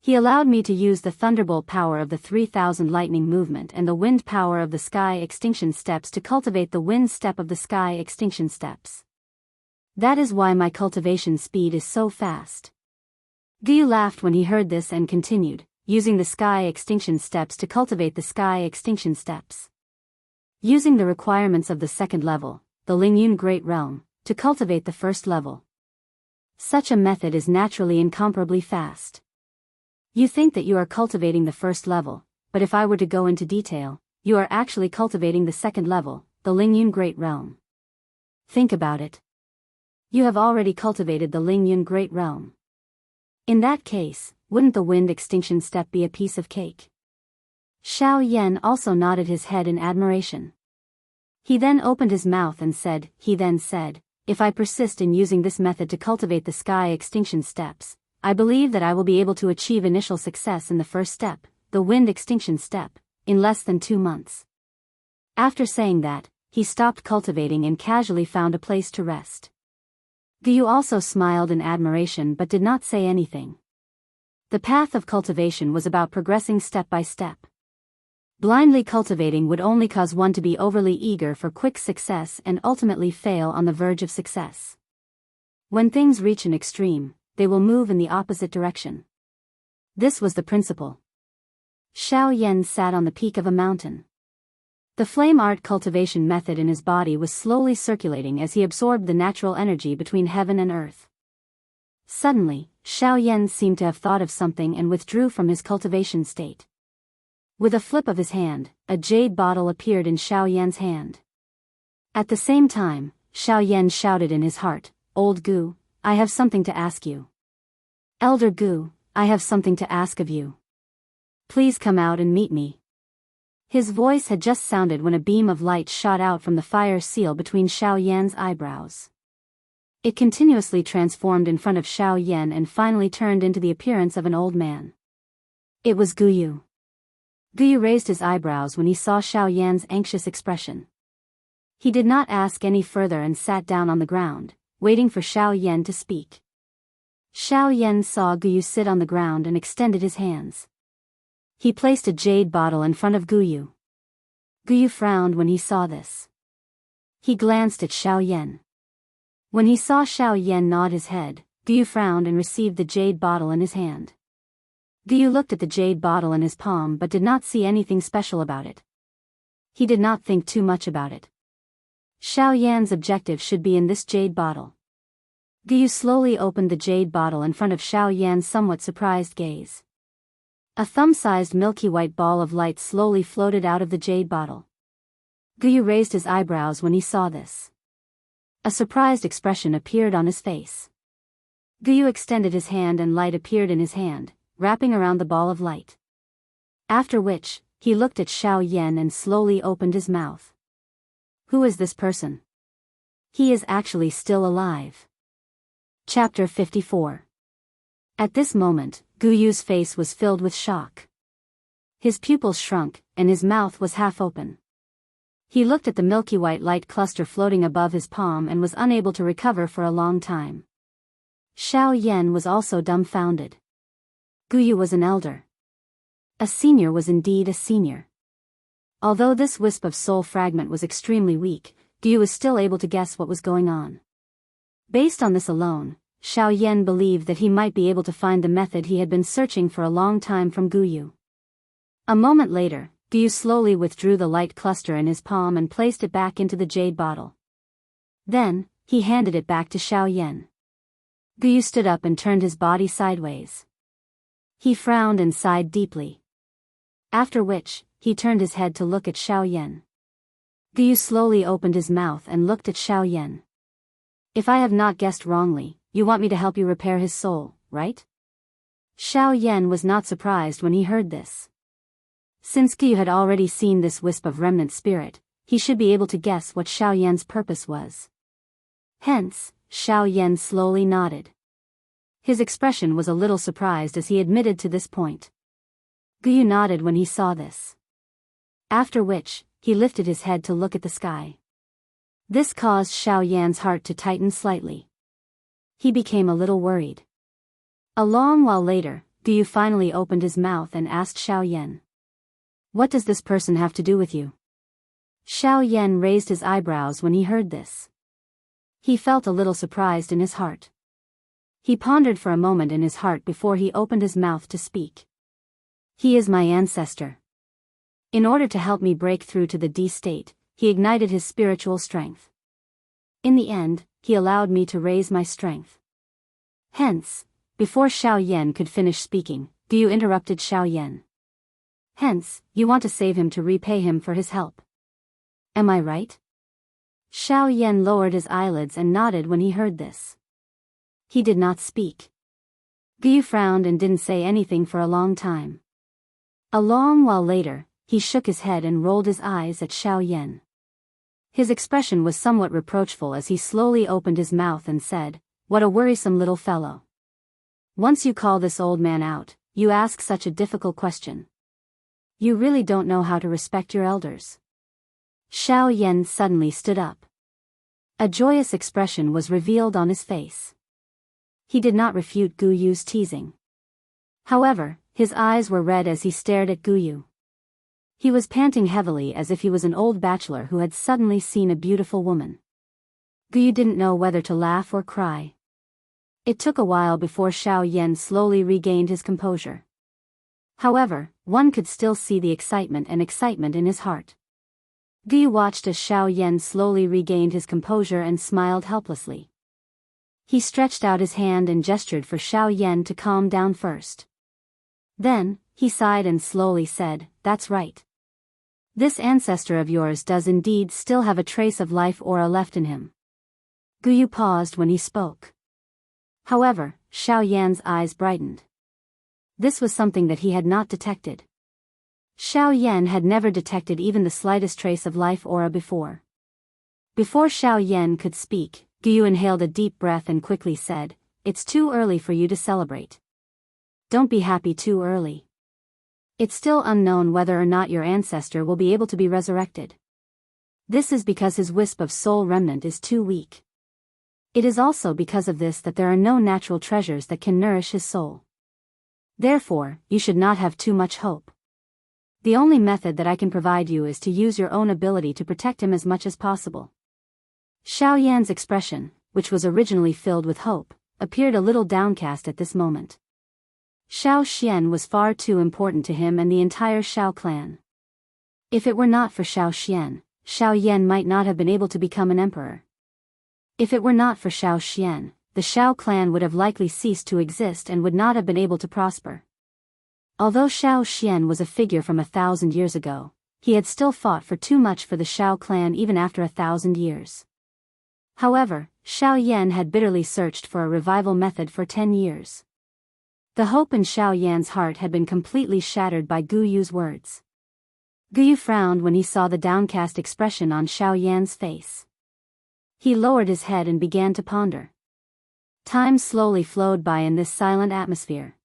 He allowed me to use the thunderbolt power of the 3000 lightning movement and the wind power of the sky extinction steps to cultivate the wind step of the sky extinction steps. That is why my cultivation speed is so fast. Guyu laughed when he heard this and continued, using the sky extinction steps to cultivate the sky extinction steps. Using the requirements of the second level, the Lingyun Great Realm, to cultivate the first level. Such a method is naturally incomparably fast. You think that you are cultivating the first level, but if I were to go into detail, you are actually cultivating the second level, the Lingyun Great Realm. Think about it. You have already cultivated the Lingyun Great Realm. In that case, wouldn't the wind extinction step be a piece of cake? Xiao Yan also nodded his head in admiration. He then opened his mouth and said, if I persist in using this method to cultivate the sky extinction steps, I believe that I will be able to achieve initial success in the first step, the wind extinction step, in less than 2 months. After saying that, he stopped cultivating and casually found a place to rest. Guyu also smiled in admiration but did not say anything. The path of cultivation was about progressing step by step. Blindly cultivating would only cause one to be overly eager for quick success and ultimately fail on the verge of success. When things reach an extreme, they will move in the opposite direction. This was the principle. Xiao Yan sat on the peak of a mountain. The flame art cultivation method in his body was slowly circulating as he absorbed the natural energy between heaven and earth. Suddenly, Xiao Yan seemed to have thought of something and withdrew from his cultivation state. With a flip of his hand, a jade bottle appeared in Xiao Yan's hand. At the same time, Xiao Yan shouted in his heart, "Old Gu, I have something to ask you. Elder Gu, I have something to ask of you. Please come out and meet me." His voice had just sounded when a beam of light shot out from the fire seal between Xiao Yan's eyebrows. It continuously transformed in front of Xiao Yan and finally turned into the appearance of an old man. It was Guyu. Guyu raised his eyebrows when he saw Xiao Yan's anxious expression. He did not ask any further and sat down on the ground, waiting for Xiao Yan to speak. Xiao Yan saw Guyu sit on the ground and extended his hands. He placed a jade bottle in front of Guyu. Guyu frowned when he saw this. He glanced at Xiao Yan. When he saw Xiao Yan nod his head, Guyu frowned and received the jade bottle in his hand. Guyu looked at the jade bottle in his palm but did not see anything special about it. He did not think too much about it. Xiao Yan's objective should be in this jade bottle. Guyu slowly opened the jade bottle in front of Xiao Yan's somewhat surprised gaze. A thumb-sized milky white ball of light slowly floated out of the jade bottle. Guyu raised his eyebrows when he saw this. A surprised expression appeared on his face. Guyu extended his hand and light appeared in his hand, wrapping around the ball of light. After which, he looked at Xiao Yan and slowly opened his mouth. Who is this person? He is actually still alive. Chapter 54. At this moment, Guyu's face was filled with shock. His pupils shrunk, and his mouth was half open. He looked at the milky white light cluster floating above his palm and was unable to recover for a long time. Xiao Yan was also dumbfounded. Guyu was an elder. A senior was indeed a senior. Although this wisp of soul fragment was extremely weak, Guyu was still able to guess what was going on. Based on this alone, Xiao Yan believed that he might be able to find the method he had been searching for a long time from Guyu. A moment later, Guyu slowly withdrew the light cluster in his palm and placed it back into the jade bottle. Then, he handed it back to Xiao Yan. Guyu stood up and turned his body sideways. He frowned and sighed deeply. After which, he turned his head to look at Xiao Yan. Guyu slowly opened his mouth and looked at Xiao Yan. If I have not guessed wrongly, you want me to help you repair his soul, right? Xiao Yan was not surprised when he heard this. Since Guyu had already seen this wisp of remnant spirit, he should be able to guess what Xiao Yan's purpose was. Hence, Xiao Yan slowly nodded. His expression was a little surprised as he admitted to this point. Guyu nodded when he saw this. After which, he lifted his head to look at the sky. This caused Xiao Yan's heart to tighten slightly. He became a little worried. A long while later, Guyu finally opened his mouth and asked Xiao Yan. What does this person have to do with you? Xiao Yan raised his eyebrows when he heard this. He felt a little surprised in his heart. He pondered for a moment in his heart before he opened his mouth to speak. He is my ancestor. In order to help me break through to the D state, he ignited his spiritual strength. In the end, he allowed me to raise my strength. Hence, before Xiao Yan could finish speaking, Guyu interrupted Xiao Yan. Hence, you want to save him to repay him for his help. Am I right? Xiao Yan lowered his eyelids and nodded when he heard this. He did not speak. Guyu frowned and didn't say anything for a long time. A long while later, he shook his head and rolled his eyes at Xiao Yan. His expression was somewhat reproachful as he slowly opened his mouth and said, "What a worrisome little fellow. Once you call this old man out, you ask such a difficult question. You really don't know how to respect your elders." Xiao Yan suddenly stood up. A joyous expression was revealed on his face. He did not refute Guyu's teasing. However, his eyes were red as he stared at Guyu. He was panting heavily as if he was an old bachelor who had suddenly seen a beautiful woman. Guyu didn't know whether to laugh or cry. It took a while before Xiao Yan slowly regained his composure. However, one could still see the excitement in his heart. Guyu watched as Xiao Yan slowly regained his composure and smiled helplessly. He stretched out his hand and gestured for Xiao Yan to calm down first. Then, he sighed and slowly said, "That's right. This ancestor of yours does indeed still have a trace of life aura left in him." Guyu paused when he spoke. However, Xiao Yan's eyes brightened. This was something that he had not detected. Xiao Yan had never detected even the slightest trace of life aura before. Before Xiao Yan could speak, Guyu inhaled a deep breath and quickly said, "It's too early for you to celebrate. Don't be happy too early. It's still unknown whether or not your ancestor will be able to be resurrected. This is because his wisp of soul remnant is too weak. It is also because of this that there are no natural treasures that can nourish his soul. Therefore, you should not have too much hope. The only method that I can provide you is to use your own ability to protect him as much as possible." Xiao Yan's expression, which was originally filled with hope, appeared a little downcast at this moment. Xiao Xian was far too important to him and the entire Xiao clan. If it were not for Xiao Xian, Xiao Yan might not have been able to become an emperor. If it were not for Xiao Xian, the Xiao clan would have likely ceased to exist and would not have been able to prosper. Although Xiao Xian was a figure from 1,000 years ago, he had still fought for too much for the Xiao clan even after 1,000 years. However, Xiao Yan had bitterly searched for a revival method for 10 years. The hope in Xiao Yan's heart had been completely shattered by Guyu's words. Guyu frowned when he saw the downcast expression on Xiao Yan's face. He lowered his head and began to ponder. Time slowly flowed by in this silent atmosphere.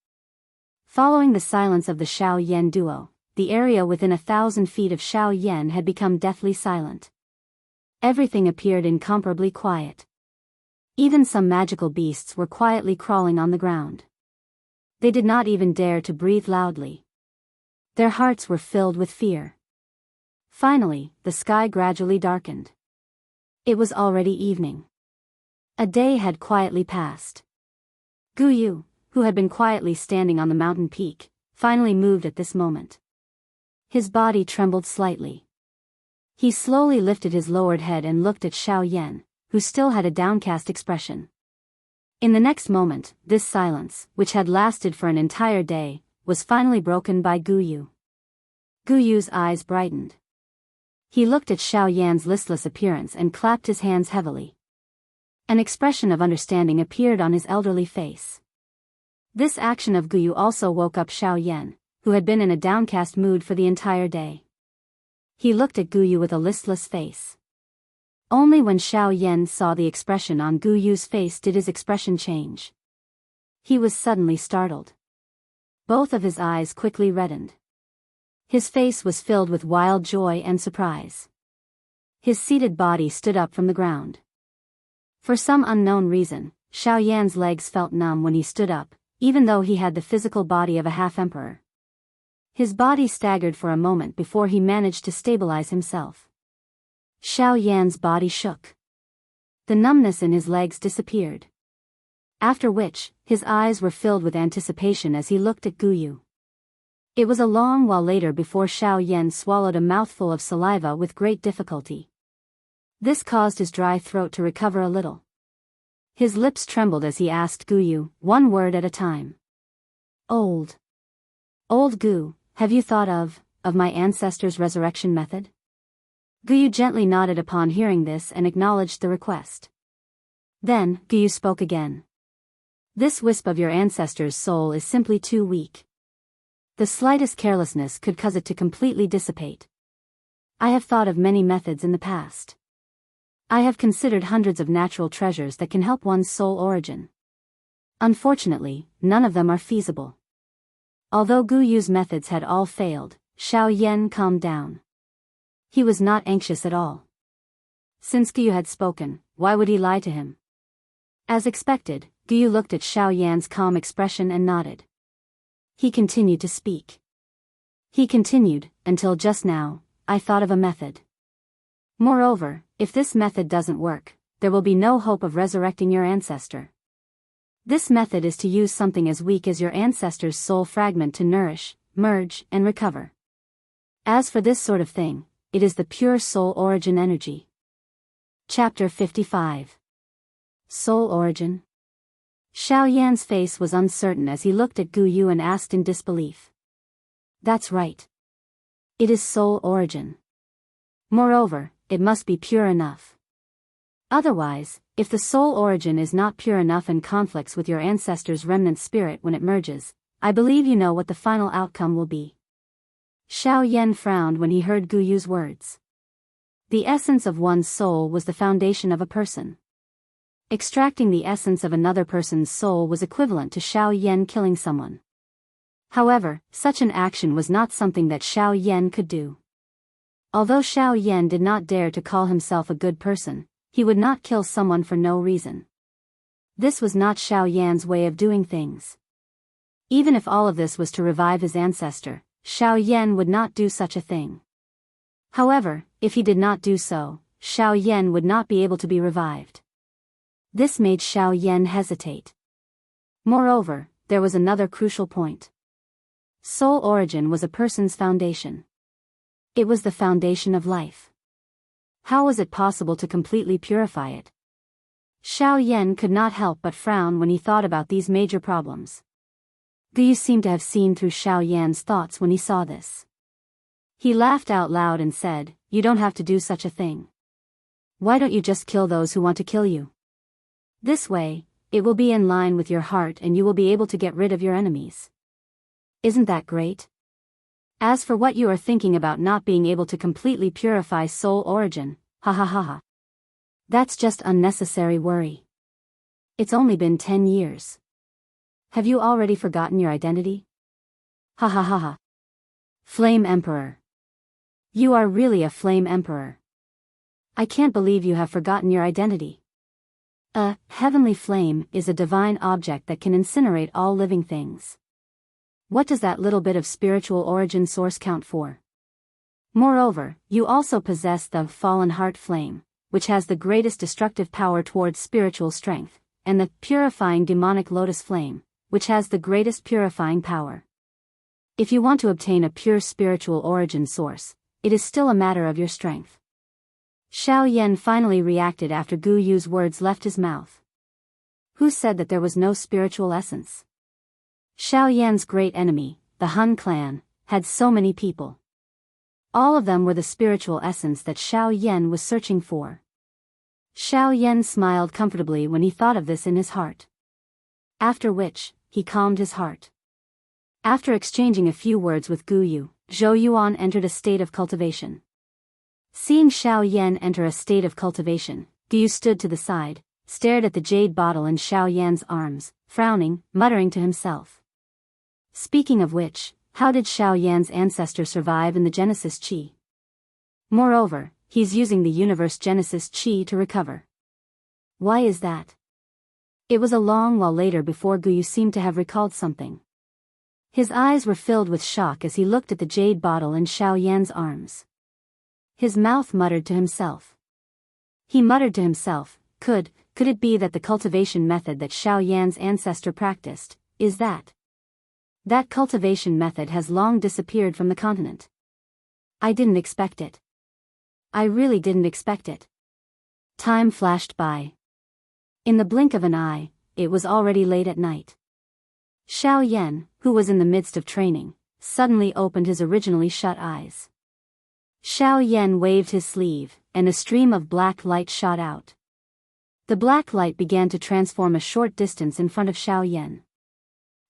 Following the silence of the Xiao Yan duo, the area within 1,000 feet of Xiao Yan had become deathly silent. Everything appeared incomparably quiet. Even some magical beasts were quietly crawling on the ground. They did not even dare to breathe loudly. Their hearts were filled with fear. Finally, the sky gradually darkened. It was already evening. A day had quietly passed. Guyu, who had been quietly standing on the mountain peak, finally moved at this moment. His body trembled slightly. He slowly lifted his lowered head and looked at Xiao Yan, who still had a downcast expression. In the next moment, this silence, which had lasted for an entire day, was finally broken by Guyu. Guyu's eyes brightened. He looked at Xiao Yan's listless appearance and clapped his hands heavily. An expression of understanding appeared on his elderly face. This action of Guyu also woke up Xiao Yan, who had been in a downcast mood for the entire day. He looked at Guyu with a listless face. Only when Xiao Yan saw the expression on Guyu's face did his expression change. He was suddenly startled. Both of his eyes quickly reddened. His face was filled with wild joy and surprise. His seated body stood up from the ground. For some unknown reason, Xiao Yan's legs felt numb when he stood up, even though he had the physical body of a half-emperor. His body staggered for a moment before he managed to stabilize himself. Xiao Yan's body shook. The numbness in his legs disappeared. After which, his eyes were filled with anticipation as he looked at Guyu. It was a long while later before Xiao Yan swallowed a mouthful of saliva with great difficulty. This caused his dry throat to recover a little. His lips trembled as he asked Guyu, one word at a time. Old Gu, have you thought of my ancestors' resurrection method? Guyu gently nodded upon hearing this and acknowledged the request. Then, Guyu spoke again. This wisp of your ancestors' soul is simply too weak. The slightest carelessness could cause it to completely dissipate. I have thought of many methods in the past. I have considered hundreds of natural treasures that can help one's soul origin. Unfortunately, none of them are feasible. Although Guyu's methods had all failed, Xiao Yan calmed down. He was not anxious at all. Since Guyu had spoken, why would he lie to him? As expected, Guyu looked at Xiao Yan's calm expression and nodded. He continued to speak. He continued, until just now, I thought of a method. Moreover, if this method doesn't work, there will be no hope of resurrecting your ancestor. This method is to use something as weak as your ancestor's soul fragment to nourish, merge, and recover. As for this sort of thing, it is the pure soul origin energy. Chapter 55. Soul Origin. Xiao Yan's face was uncertain as he looked at Guyu and asked in disbelief. That's right. It is soul origin. Moreover, it must be pure enough. Otherwise, if the soul origin is not pure enough and conflicts with your ancestor's remnant spirit when it merges, I believe you know what the final outcome will be. Xiao Yan frowned when he heard Guyu's words. The essence of one's soul was the foundation of a person. Extracting the essence of another person's soul was equivalent to Xiao Yan killing someone. However, such an action was not something that Xiao Yan could do. Although Xiao Yan did not dare to call himself a good person, he would not kill someone for no reason. This was not Xiao Yan's way of doing things. Even if all of this was to revive his ancestor, Xiao Yan would not do such a thing. However, if he did not do so, Xiao Yan would not be able to be revived. This made Xiao Yan hesitate. Moreover, there was another crucial point. Soul origin was a person's foundation. It was the foundation of life. How was it possible to completely purify it? Xiao Yan could not help but frown when he thought about these major problems. Guyu seemed to have seen through Xiao Yan's thoughts when he saw this. He laughed out loud and said, "You don't have to do such a thing. Why don't you just kill those who want to kill you? This way, it will be in line with your heart and you will be able to get rid of your enemies. Isn't that great? As for what you are thinking about not being able to completely purify soul origin, ha ha ha ha. That's just unnecessary worry. It's only been 10 years. Have you already forgotten your identity? Ha ha ha ha. Flame Emperor. You are really a Flame Emperor. I can't believe you have forgotten your identity. A heavenly flame is a divine object that can incinerate all living things. What does that little bit of spiritual origin source count for? Moreover, you also possess the fallen heart flame, which has the greatest destructive power towards spiritual strength, and the purifying demonic lotus flame, which has the greatest purifying power. If you want to obtain a pure spiritual origin source, it is still a matter of your strength. Xiao Yan finally reacted after Guyu's words left his mouth. Who said that there was no spiritual essence? Xiao Yan's great enemy, the Han clan, had so many people. All of them were the spiritual essence that Xiao Yan was searching for. Xiao Yan smiled comfortably when he thought of this in his heart. After which, he calmed his heart. After exchanging a few words with Guyu, Zhou Yuan entered a state of cultivation. Seeing Xiao Yan enter a state of cultivation, Guyu stood to the side, stared at the jade bottle in Xiao Yan's arms, frowning, muttering to himself. Speaking of which, how did Xiao Yan's ancestor survive in the Genesis Qi? Moreover, he's using the universe Genesis Qi to recover. Why is that? It was a long while later before Guyu seemed to have recalled something. His eyes were filled with shock as he looked at the jade bottle in Xiao Yan's arms. His mouth muttered to himself. He muttered to himself, Could it be that the cultivation method that Xiao Yan's ancestor practiced, is that cultivation method has long disappeared from the continent? I didn't expect it. I really didn't expect it. Time flashed by. In the blink of an eye, it was already late at night. Xiao Yan, who was in the midst of training, suddenly opened his originally shut eyes. Xiao Yan waved his sleeve, and a stream of black light shot out. The black light began to transform a short distance in front of Xiao Yan.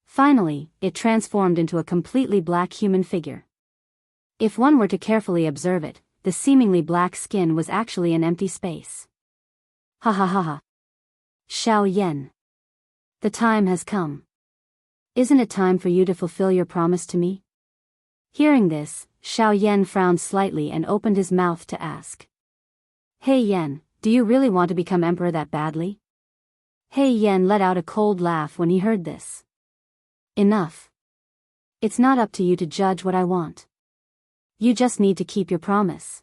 Finally, it transformed into a completely black human figure. If one were to carefully observe it, the seemingly black skin was actually an empty space. Ha ha ha ha. Xiao Yan. The time has come. Isn't it time for you to fulfill your promise to me? Hearing this, Xiao Yan frowned slightly and opened his mouth to ask. Hey Yan, do you really want to become emperor that badly? Hey Yan let out a cold laugh when he heard this. Enough. It's not up to you to judge what I want. You just need to keep your promise.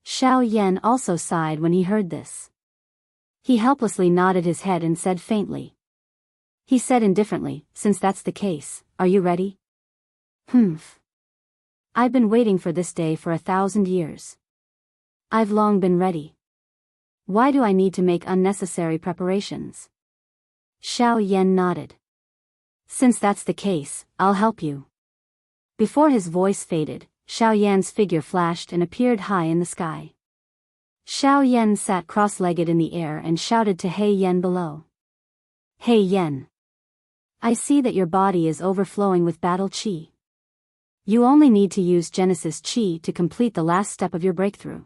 Xiao Yan also sighed when he heard this. He helplessly nodded his head and said faintly. He said indifferently, since that's the case, are you ready? Humph. I've been waiting for this day for 1,000 years. I've long been ready. Why do I need to make unnecessary preparations? Xiao Yan nodded. Since that's the case, I'll help you. Before his voice faded, Xiao Yan's figure flashed and appeared high in the sky. Xiao Yan sat cross-legged in the air and shouted to He Yan below. Hey Yan. I see that your body is overflowing with battle qi. You only need to use Genesis qi to complete the last step of your breakthrough.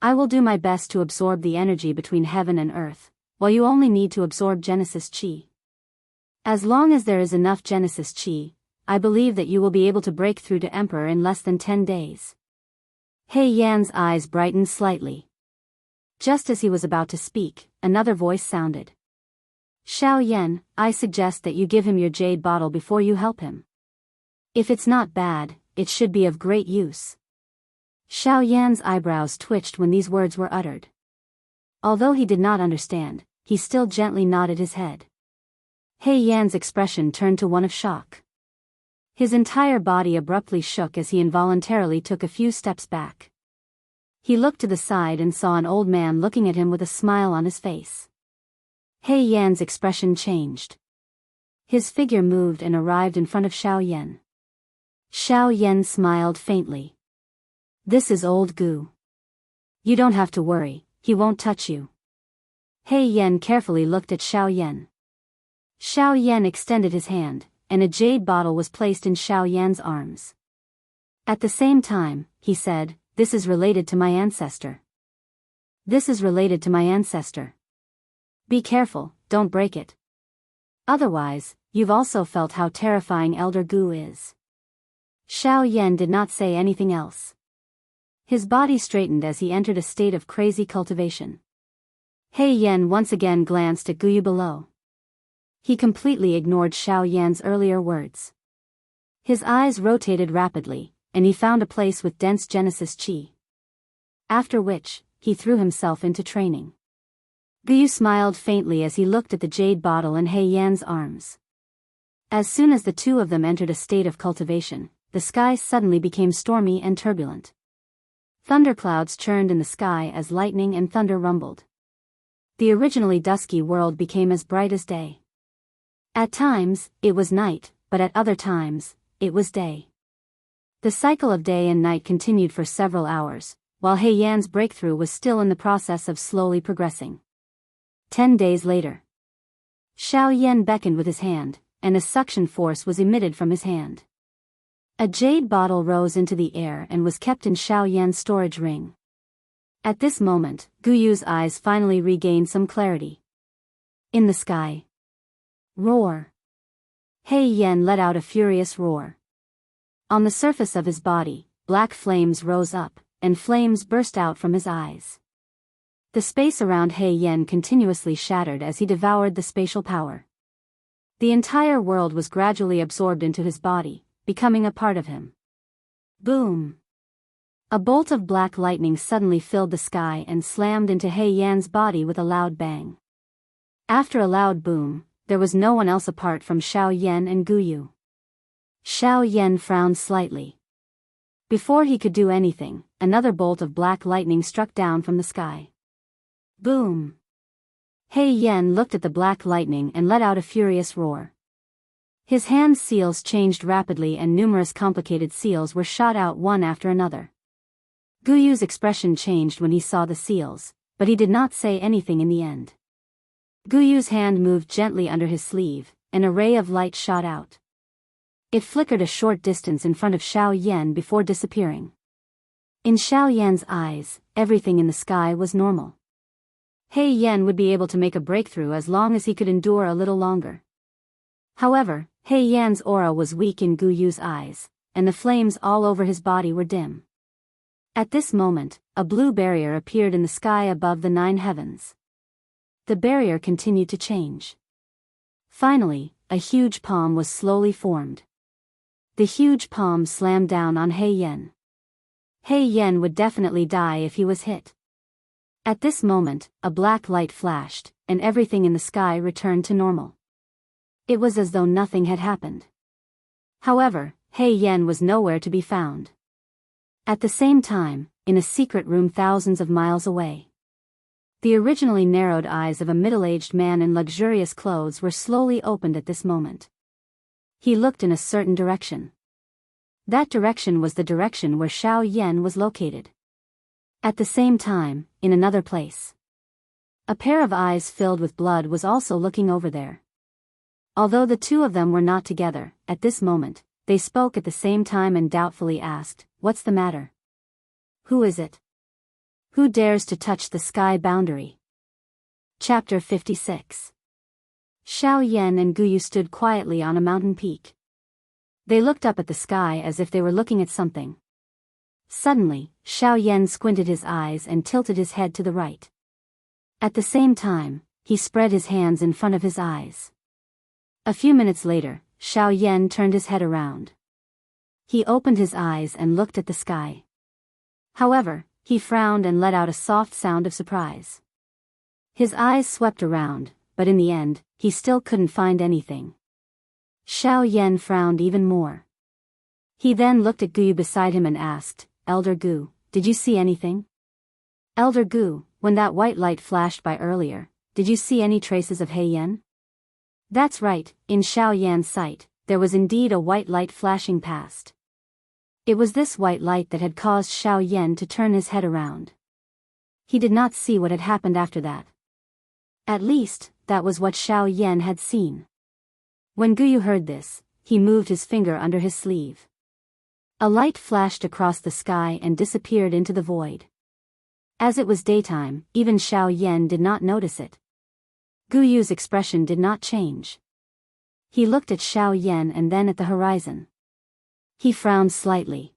I will do my best to absorb the energy between heaven and earth, while you only need to absorb Genesis qi. As long as there is enough Genesis qi, I believe that you will be able to break through to Emperor in less than 10 days. He Yan's eyes brightened slightly. Just as he was about to speak, another voice sounded. Xiao Yan, I suggest that you give him your jade bottle before you help him. If it's not bad, it should be of great use. Xiao Yan's eyebrows twitched when these words were uttered. Although he did not understand, he still gently nodded his head. He Yan's expression turned to one of shock. His entire body abruptly shook as he involuntarily took a few steps back. He looked to the side and saw an old man looking at him with a smile on his face. He Yan's expression changed. His figure moved and arrived in front of Xiao Yan. Xiao Yan smiled faintly. This is old Gu. You don't have to worry, he won't touch you. He Yan carefully looked at Xiao Yan. Xiao Yan extended his hand, and a jade bottle was placed in Xiao Yan's arms. At the same time, he said, This is related to my ancestor. This is related to my ancestor. Be careful, don't break it. Otherwise, you've also felt how terrifying Elder Gu is. Xiao Yan did not say anything else. His body straightened as he entered a state of crazy cultivation. He Yan once again glanced at Guyu below. He completely ignored Xiao Yan's earlier words. His eyes rotated rapidly, and he found a place with dense Genesis qi. After which, he threw himself into training. Guyu smiled faintly as he looked at the jade bottle in He Yan's arms. As soon as the two of them entered a state of cultivation, the sky suddenly became stormy and turbulent. Thunderclouds churned in the sky as lightning and thunder rumbled. The originally dusky world became as bright as day. At times, it was night, but at other times, it was day. The cycle of day and night continued for several hours, while He Yan's breakthrough was still in the process of slowly progressing. 10 days later. Xiao Yan beckoned with his hand, and a suction force was emitted from his hand. A jade bottle rose into the air and was kept in Xiao Yan's storage ring. At this moment, Guyu's eyes finally regained some clarity. In the sky. Roar. He Yan let out a furious roar. On the surface of his body, black flames rose up, and flames burst out from his eyes. The space around He Yan continuously shattered as he devoured the spatial power. The entire world was gradually absorbed into his body, becoming a part of him. Boom! A bolt of black lightning suddenly filled the sky and slammed into He Yan's body with a loud bang. After a loud boom, there was no one else apart from Xiao Yan and Guyu. Xiao Yan frowned slightly. Before he could do anything, another bolt of black lightning struck down from the sky. Boom! He Yan looked at the black lightning and let out a furious roar. His hand seals changed rapidly and numerous complicated seals were shot out one after another. Guyu's expression changed when he saw the seals, but he did not say anything in the end. Guyu's hand moved gently under his sleeve, and a ray of light shot out. It flickered a short distance in front of Xiao Yan before disappearing. In Xiao Yan's eyes, everything in the sky was normal. He Yan would be able to make a breakthrough as long as he could endure a little longer. However, He Yan's aura was weak in Guyu's eyes, and the flames all over his body were dim. At this moment, a blue barrier appeared in the sky above the 9 heavens. The barrier continued to change. Finally, a huge palm was slowly formed. The huge palm slammed down on He Yan. He Yan would definitely die if he was hit. At this moment, a black light flashed, and everything in the sky returned to normal. It was as though nothing had happened. However, He Yan was nowhere to be found. At the same time, in a secret room thousands of miles away, the originally narrowed eyes of a middle-aged man in luxurious clothes were slowly opened at this moment. He looked in a certain direction. That direction was the direction where Xiao Yan was located. At the same time, in another place, a pair of eyes filled with blood was also looking over there. Although the two of them were not together, at this moment, they spoke at the same time and doubtfully asked, "What's the matter? Who is it? Who dares to touch the sky boundary?" Chapter 56. Xiao Yan and Guyu stood quietly on a mountain peak. They looked up at the sky as if they were looking at something. Suddenly, Xiao Yan squinted his eyes and tilted his head to the right. At the same time, he spread his hands in front of his eyes. A few minutes later, Xiao Yan turned his head around. He opened his eyes and looked at the sky. However, he frowned and let out a soft sound of surprise. His eyes swept around, but in the end, he still couldn't find anything. Xiao Yan frowned even more. He then looked at Gu beside him and asked, "Elder Gu, did you see anything?" "Elder Gu, when that white light flashed by earlier, did you see any traces of He Yan?" That's right, in Xiao Yan's sight, there was indeed a white light flashing past. It was this white light that had caused Xiao Yan to turn his head around. He did not see what had happened after that. At least, that was what Xiao Yan had seen. When Guyu heard this, he moved his finger under his sleeve. A light flashed across the sky and disappeared into the void. As it was daytime, even Xiao Yan did not notice it. Guyu's expression did not change. He looked at Xiao Yan and then at the horizon. He frowned slightly.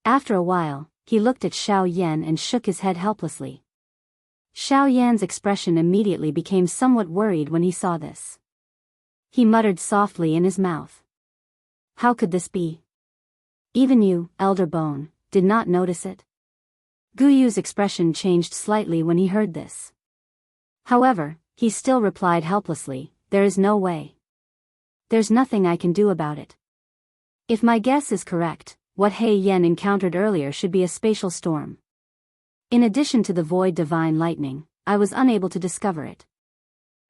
After a while, he looked at Xiao Yan and shook his head helplessly. Xiao Yan's expression immediately became somewhat worried when he saw this. He muttered softly in his mouth. "How could this be? Even you, Elder Bone, did not notice it?" Guyu's expression changed slightly when he heard this. However, he still replied helplessly, "There is no way. There's nothing I can do about it. If my guess is correct, what He Yan encountered earlier should be a spatial storm. In addition to the void divine lightning, I was unable to discover it."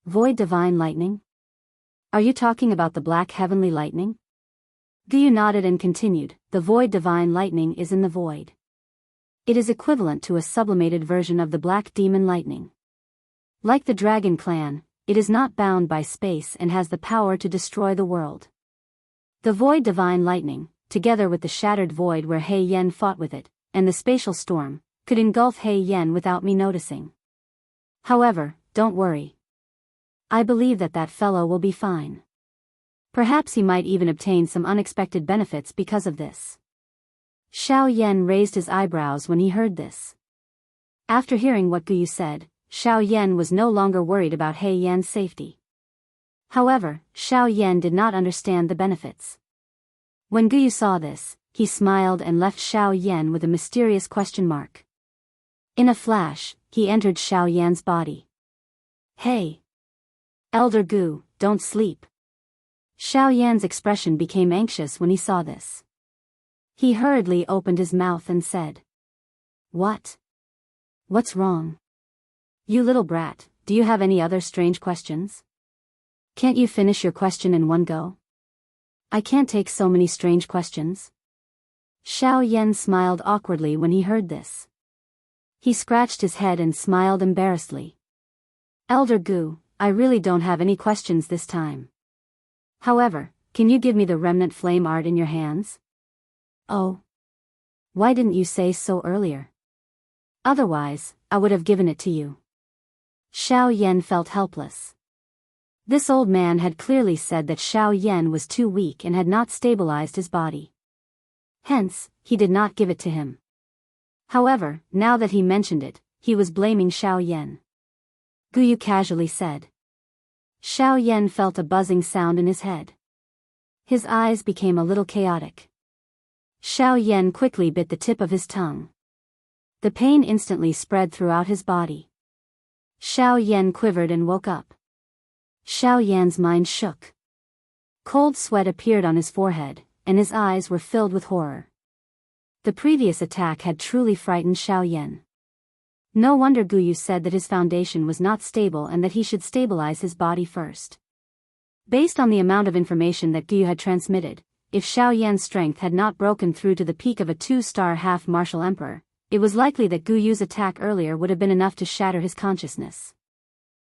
"Void divine lightning? Are you talking about the black heavenly lightning?" Guyu nodded and continued, "The void divine lightning is in the void. It is equivalent to a sublimated version of the black demon lightning. Like the dragon clan, it is not bound by space and has the power to destroy the world. The void divine lightning, together with the shattered void where He Yan fought with it, and the spatial storm, could engulf He Yan without me noticing. However, don't worry. I believe that fellow will be fine. Perhaps he might even obtain some unexpected benefits because of this." Xiao Yan raised his eyebrows when he heard this. After hearing what Guyu said, Xiao Yan was no longer worried about He Yan's safety. However, Xiao Yan did not understand the benefits. When Guyu saw this, he smiled and left Xiao Yan with a mysterious question mark. In a flash, he entered Xiao Yan's body. Hey! Elder Gu, don't sleep. Xiao Yan's expression became anxious when he saw this. He hurriedly opened his mouth and said, What? What's wrong? You little brat, do you have any other strange questions? Can't you finish your question in one go? I can't take so many strange questions. Xiao Yan smiled awkwardly when he heard this. He scratched his head and smiled embarrassedly. Elder Gu, I really don't have any questions this time. However, can you give me the remnant flame art in your hands? Oh. Why didn't you say so earlier? Otherwise, I would have given it to you. Xiao Yan felt helpless. This old man had clearly said that Xiao Yan was too weak and had not stabilized his body. Hence, he did not give it to him. However, now that he mentioned it, he was blaming Xiao Yan. Guyu casually said. Xiao Yan felt a buzzing sound in his head. His eyes became a little chaotic. Xiao Yan quickly bit the tip of his tongue. The pain instantly spread throughout his body. Xiao Yan quivered and woke up. Xiao Yan's mind shook. Cold sweat appeared on his forehead, and his eyes were filled with horror. The previous attack had truly frightened Xiao Yan. No wonder Guyu said that his foundation was not stable and that he should stabilize his body first. Based on the amount of information that Guyu had transmitted, if Xiao Yan's strength had not broken through to the peak of a 2-star half-martial emperor, it was likely that Guyu's attack earlier would have been enough to shatter his consciousness.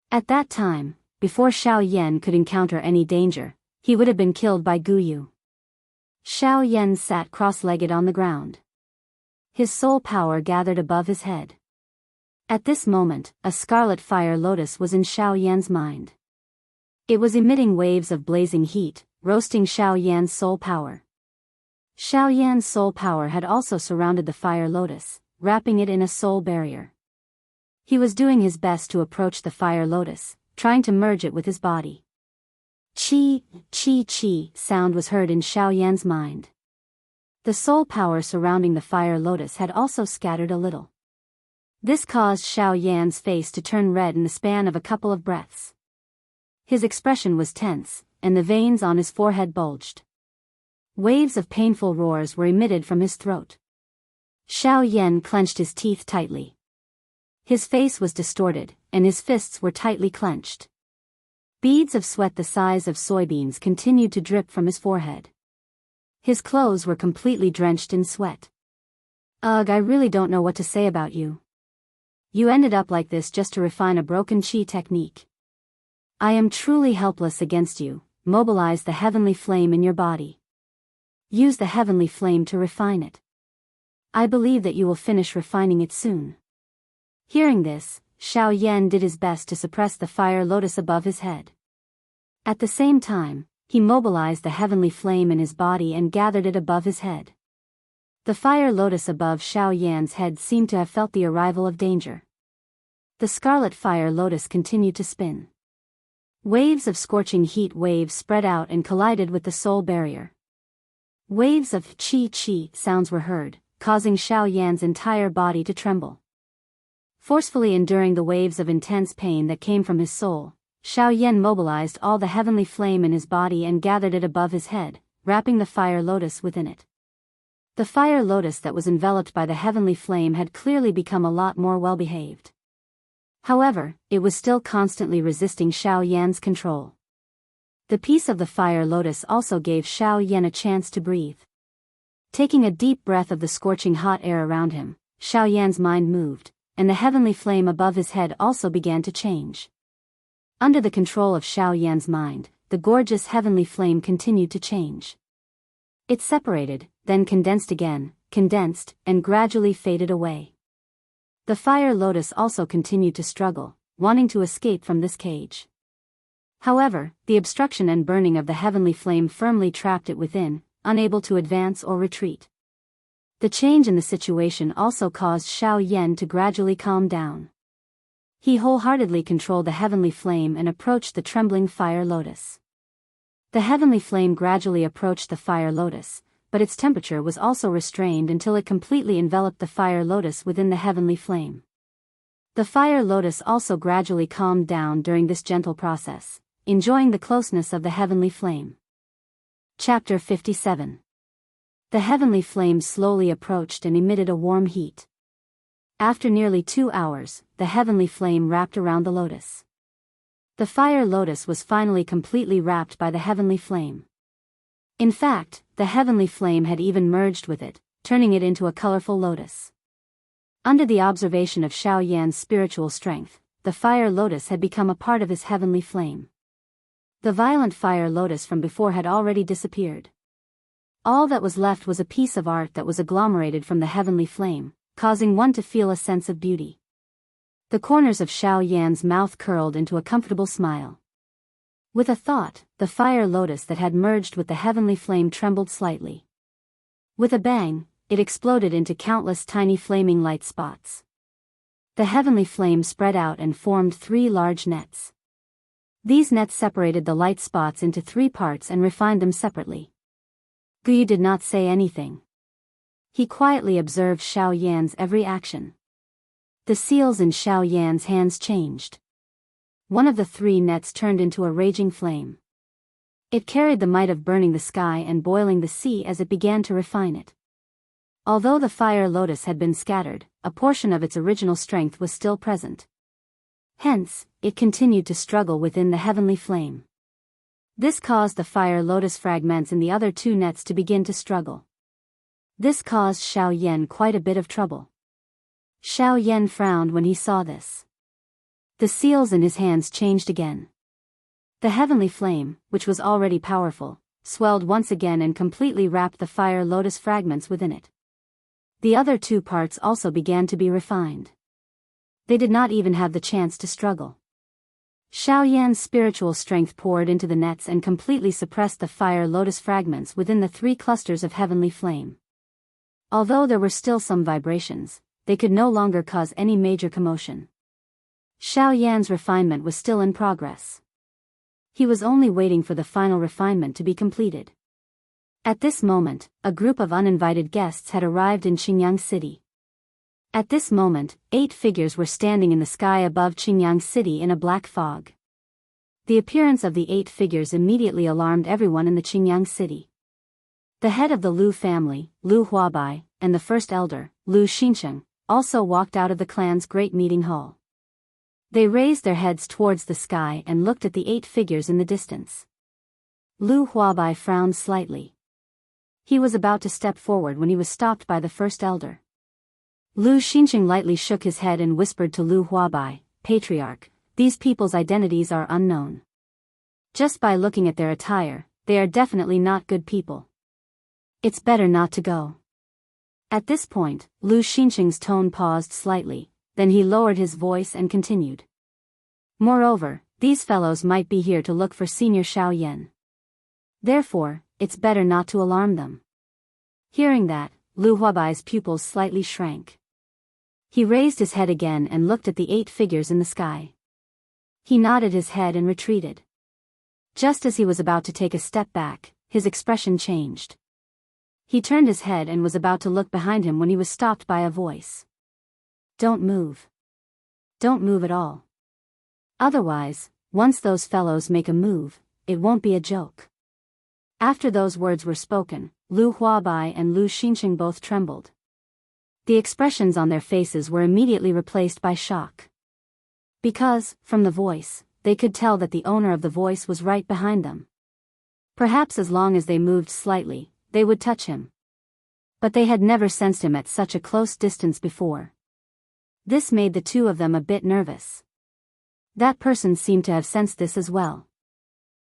At that time, before Xiao Yan could encounter any danger, he would have been killed by Guyu. Xiao Yan sat cross-legged on the ground. His soul power gathered above his head. At this moment, a scarlet fire lotus was in Xiao Yan's mind. It was emitting waves of blazing heat, roasting Xiao Yan's soul power. Xiao Yan's soul power had also surrounded the fire lotus, wrapping it in a soul barrier. He was doing his best to approach the fire lotus, trying to merge it with his body. Chi, chi, chi sound was heard in Xiao Yan's mind. The soul power surrounding the fire lotus had also scattered a little. This caused Xiao Yan's face to turn red in the span of a couple of breaths. His expression was tense, and the veins on his forehead bulged. Waves of painful roars were emitted from his throat. Xiao Yan clenched his teeth tightly. His face was distorted, and his fists were tightly clenched. Beads of sweat the size of soybeans continued to drip from his forehead. His clothes were completely drenched in sweat. Ugh, I really don't know what to say about you. You ended up like this just to refine a broken chi technique. I am truly helpless against you. Mobilize the heavenly flame in your body. Use the heavenly flame to refine it. I believe that you will finish refining it soon. Hearing this, Xiao Yan did his best to suppress the fire lotus above his head. At the same time, he mobilized the heavenly flame in his body and gathered it above his head. The fire lotus above Xiao Yan's head seemed to have felt the arrival of danger. The scarlet fire lotus continued to spin. Waves of scorching heat waves spread out and collided with the soul barrier. Waves of chi-chi sounds were heard, causing Xiao Yan's entire body to tremble. Forcefully enduring the waves of intense pain that came from his soul, Xiao Yan mobilized all the heavenly flame in his body and gathered it above his head, wrapping the fire lotus within it. The fire lotus that was enveloped by the heavenly flame had clearly become a lot more well-behaved. However, it was still constantly resisting Xiao Yan's control. The peace of the fire lotus also gave Xiao Yan a chance to breathe. Taking a deep breath of the scorching hot air around him, Xiao Yan's mind moved, and the heavenly flame above his head also began to change. Under the control of Xiao Yan's mind, the gorgeous heavenly flame continued to change. It separated, then condensed again, condensed, and gradually faded away. The fire lotus also continued to struggle, wanting to escape from this cage. However, the obstruction and burning of the heavenly flame firmly trapped it within, unable to advance or retreat. The change in the situation also caused Xiao Yan to gradually calm down. He wholeheartedly controlled the heavenly flame and approached the trembling fire lotus. The heavenly flame gradually approached the fire lotus, but its temperature was also restrained until it completely enveloped the fire lotus within the heavenly flame. The fire lotus also gradually calmed down during this gentle process, enjoying the closeness of the heavenly flame. Chapter 57. The heavenly flame slowly approached and emitted a warm heat. After nearly 2 hours, the heavenly flame wrapped around the lotus. The fire lotus was finally completely wrapped by the heavenly flame. In fact, the heavenly flame had even merged with it, turning it into a colorful lotus. Under the observation of Xiao Yan's spiritual strength, the fire lotus had become a part of his heavenly flame. The violent fire lotus from before had already disappeared. All that was left was a piece of art that was agglomerated from the heavenly flame, causing one to feel a sense of beauty. The corners of Xiao Yan's mouth curled into a comfortable smile. With a thought, the fire lotus that had merged with the heavenly flame trembled slightly. With a bang, it exploded into countless tiny flaming light spots. The heavenly flame spread out and formed 3 large nets. These nets separated the light spots into 3 parts and refined them separately. Guyu did not say anything. He quietly observed Xiao Yan's every action. The seals in Xiao Yan's hands changed. One of the 3 nets turned into a raging flame. It carried the might of burning the sky and boiling the sea as it began to refine it. Although the fire lotus had been scattered, a portion of its original strength was still present. Hence, it continued to struggle within the heavenly flame. This caused the fire lotus fragments in the other 2 nets to begin to struggle. This caused Xiao Yan quite a bit of trouble. Xiao Yan frowned when he saw this. The seals in his hands changed again. The heavenly flame, which was already powerful, swelled once again and completely wrapped the fire lotus fragments within it. The other 2 parts also began to be refined. They did not even have the chance to struggle. Xiao Yan's spiritual strength poured into the nets and completely suppressed the fire lotus fragments within the 3 clusters of heavenly flame. Although there were still some vibrations, they could no longer cause any major commotion. Xiao Yan's refinement was still in progress. He was only waiting for the final refinement to be completed. At this moment, a group of uninvited guests had arrived in Qingyang City. At this moment, 8 figures were standing in the sky above Qingyang City in a black fog. The appearance of the 8 figures immediately alarmed everyone in the Qingyang City. The head of the Lu family, Lu Huabai, and the first elder, Lu Xianxia, also walked out of the clan's great meeting hall. They raised their heads towards the sky and looked at the 8 figures in the distance. Lu Huabai frowned slightly. He was about to step forward when he was stopped by the first elder. Lu Xianxia lightly shook his head and whispered to Lu Huabai, "Patriarch, these people's identities are unknown. Just by looking at their attire, they are definitely not good people. It's better not to go." At this point, Lu Xianxia's tone paused slightly, then he lowered his voice and continued. "Moreover, these fellows might be here to look for Senior Xiao Yan. Therefore, it's better not to alarm them." Hearing that, Lu Huabai's pupils slightly shrank. He raised his head again and looked at the 8 figures in the sky. He nodded his head and retreated. Just as he was about to take a step back, his expression changed. He turned his head and was about to look behind him when he was stopped by a voice. "Don't move. Don't move at all. Otherwise, once those fellows make a move, it won't be a joke." After those words were spoken, Lu Huabai and Lu Xianxia both trembled. The expressions on their faces were immediately replaced by shock. Because, from the voice, they could tell that the owner of the voice was right behind them. Perhaps as long as they moved slightly, they would touch him. But they had never sensed him at such a close distance before. This made the 2 of them a bit nervous. That person seemed to have sensed this as well.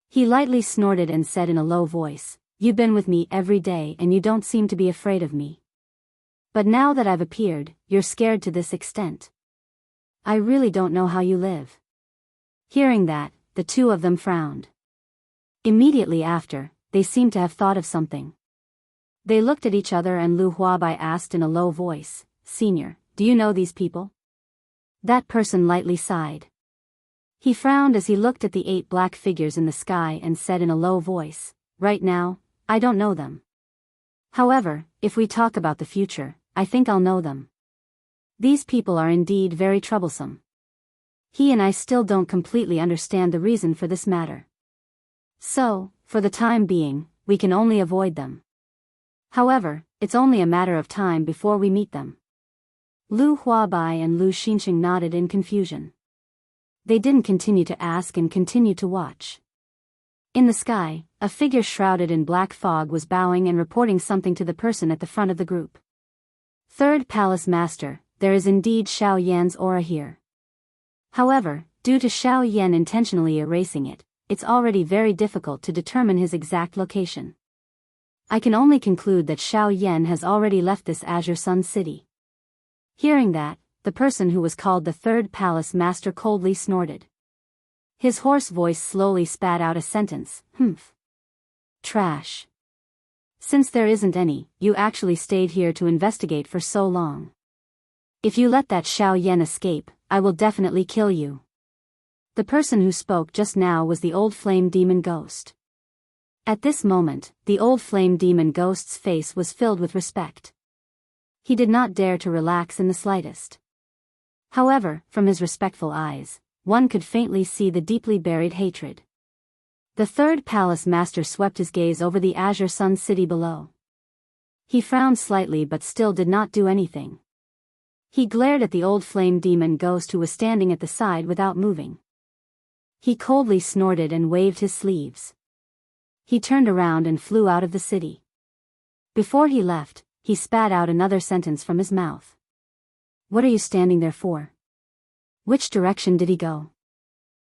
He lightly snorted and said in a low voice, "You've been with me every day and you don't seem to be afraid of me. But now that I've appeared, you're scared to this extent. I really don't know how you live." Hearing that, the 2 of them frowned. Immediately after, they seemed to have thought of something. They looked at each other and Lu Huabai asked in a low voice, "Senior, do you know these people?" That person lightly sighed. He frowned as he looked at the 8 black figures in the sky and said in a low voice, "Right now, I don't know them." However, if we talk about the future, I think I'll know them. These people are indeed very troublesome. He and I still don't completely understand the reason for this matter. So, for the time being, we can only avoid them. However, it's only a matter of time before we meet them. Lu Huabai and Lu Xinxing nodded in confusion. They didn't continue to ask and continued to watch. In the sky, a figure shrouded in black fog was bowing and reporting something to the person at the front of the group. Third Palace Master, there is indeed Xiao Yan's aura here. However, due to Xiao Yan intentionally erasing it, it's already very difficult to determine his exact location. I can only conclude that Xiao Yan has already left this Azure Sun City. Hearing that, the person who was called the Third Palace Master coldly snorted. His hoarse voice slowly spat out a sentence, "Humph. Trash. Since there isn't any, you actually stayed here to investigate for so long. If you let that Xiao Yan escape, I will definitely kill you." The person who spoke just now was the old flame demon ghost. At this moment, the old flame demon ghost's face was filled with respect. He did not dare to relax in the slightest. However, from his respectful eyes, one could faintly see the deeply buried hatred. The Third Palace Master swept his gaze over the Azure Sun City below. He frowned slightly but still did not do anything. He glared at the old flame demon ghost who was standing at the side without moving. He coldly snorted and waved his sleeves. He turned around and flew out of the city. Before he left, he spat out another sentence from his mouth. "What are you standing there for? Which direction did he go?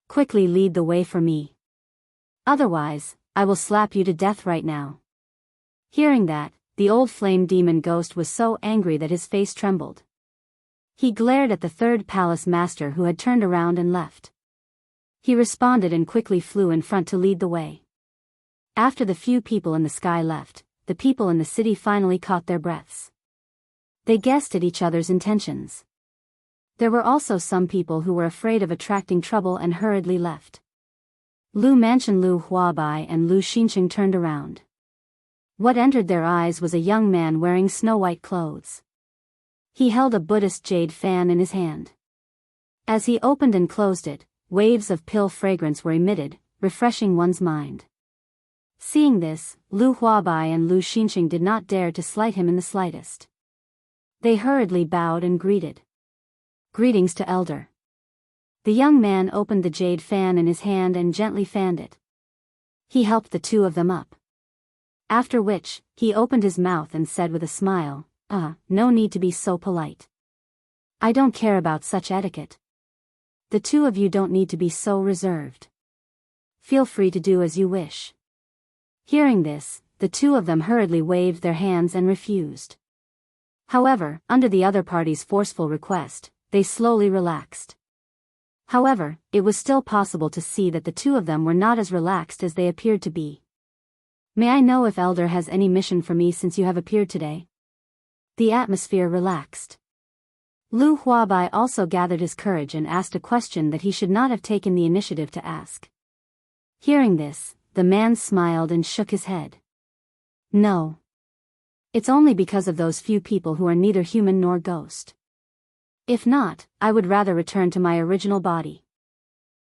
Quickly lead the way for me. Otherwise, I will slap you to death right now." Hearing that, the old flame demon ghost was so angry that his face trembled. He glared at the Third Palace Master who had turned around and left. He responded and quickly flew in front to lead the way. After the few people in the sky left, the people in the city finally caught their breaths. They guessed at each other's intentions. There were also some people who were afraid of attracting trouble and hurriedly left. Lu Manchen, Lu Huabai and Lu Xinxing turned around. What entered their eyes was a young man wearing snow-white clothes. He held a Buddhist jade fan in his hand. As he opened and closed it, waves of pill fragrance were emitted, refreshing one's mind. Seeing this, Lu Huabai and Lu Xinxing did not dare to slight him in the slightest. They hurriedly bowed and greeted. "Greetings to Elder." The young man opened the jade fan in his hand and gently fanned it. He helped the two of them up. After which, he opened his mouth and said with a smile, "No need to be so polite. I don't care about such etiquette. The two of you don't need to be so reserved. Feel free to do as you wish." Hearing this, the two of them hurriedly waved their hands and refused. However, under the other party's forceful request, they slowly relaxed. However, it was still possible to see that the two of them were not as relaxed as they appeared to be. "May I know if Elder has any mission for me since you have appeared today?" The atmosphere relaxed. Lu Huabai also gathered his courage and asked a question that he should not have taken the initiative to ask. Hearing this, the man smiled and shook his head. "No. It's only because of those few people who are neither human nor ghost. If not, I would rather return to my original body."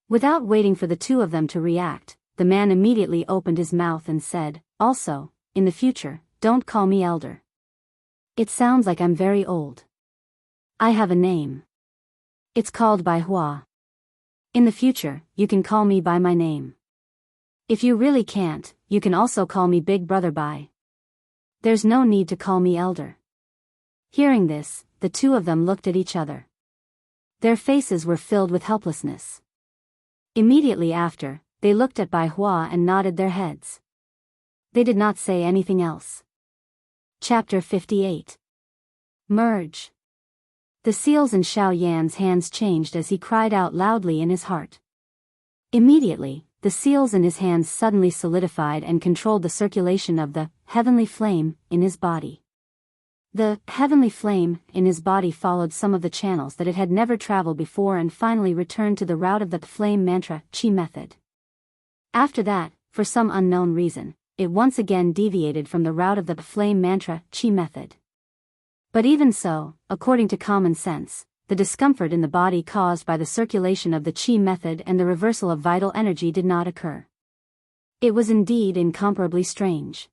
Without waiting for the two of them to react, the man immediately opened his mouth and said, "Also, in the future, don't call me Elder. It sounds like I'm very old. I have a name. It's called Bai Hua. In the future, you can call me by my name. If you really can't, you can also call me Big Brother Bai. There's no need to call me Elder." Hearing this, the two of them looked at each other. Their faces were filled with helplessness. Immediately after, they looked at Bai Hua and nodded their heads. They did not say anything else. Chapter 58. Merge. The seals in Xiao Yan's hands changed as he cried out loudly in his heart. Immediately, the seals in his hands suddenly solidified and controlled the circulation of the heavenly flame in his body. The heavenly flame in his body followed some of the channels that it had never traveled before and finally returned to the route of the flame mantra Qi method. After that, for some unknown reason, it once again deviated from the route of the flame mantra chi method. But even so, according to common sense, the discomfort in the body caused by the circulation of the chi method and the reversal of vital energy did not occur. It was indeed incomparably strange.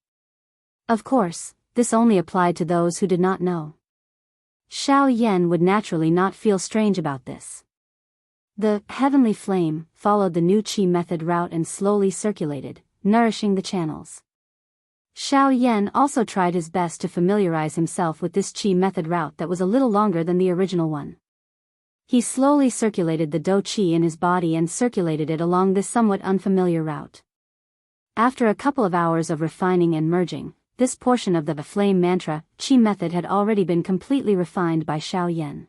Of course, this only applied to those who did not know. Xiao Yan would naturally not feel strange about this. The heavenly flame followed the new chi method route and slowly circulated, nourishing the channels. Xiao Yan also tried his best to familiarize himself with this chi method route that was a little longer than the original one. He slowly circulated the dou qi in his body and circulated it along this somewhat unfamiliar route. After a couple of hours of refining and merging, this portion of the flame mantra chi method had already been completely refined by Xiao Yan.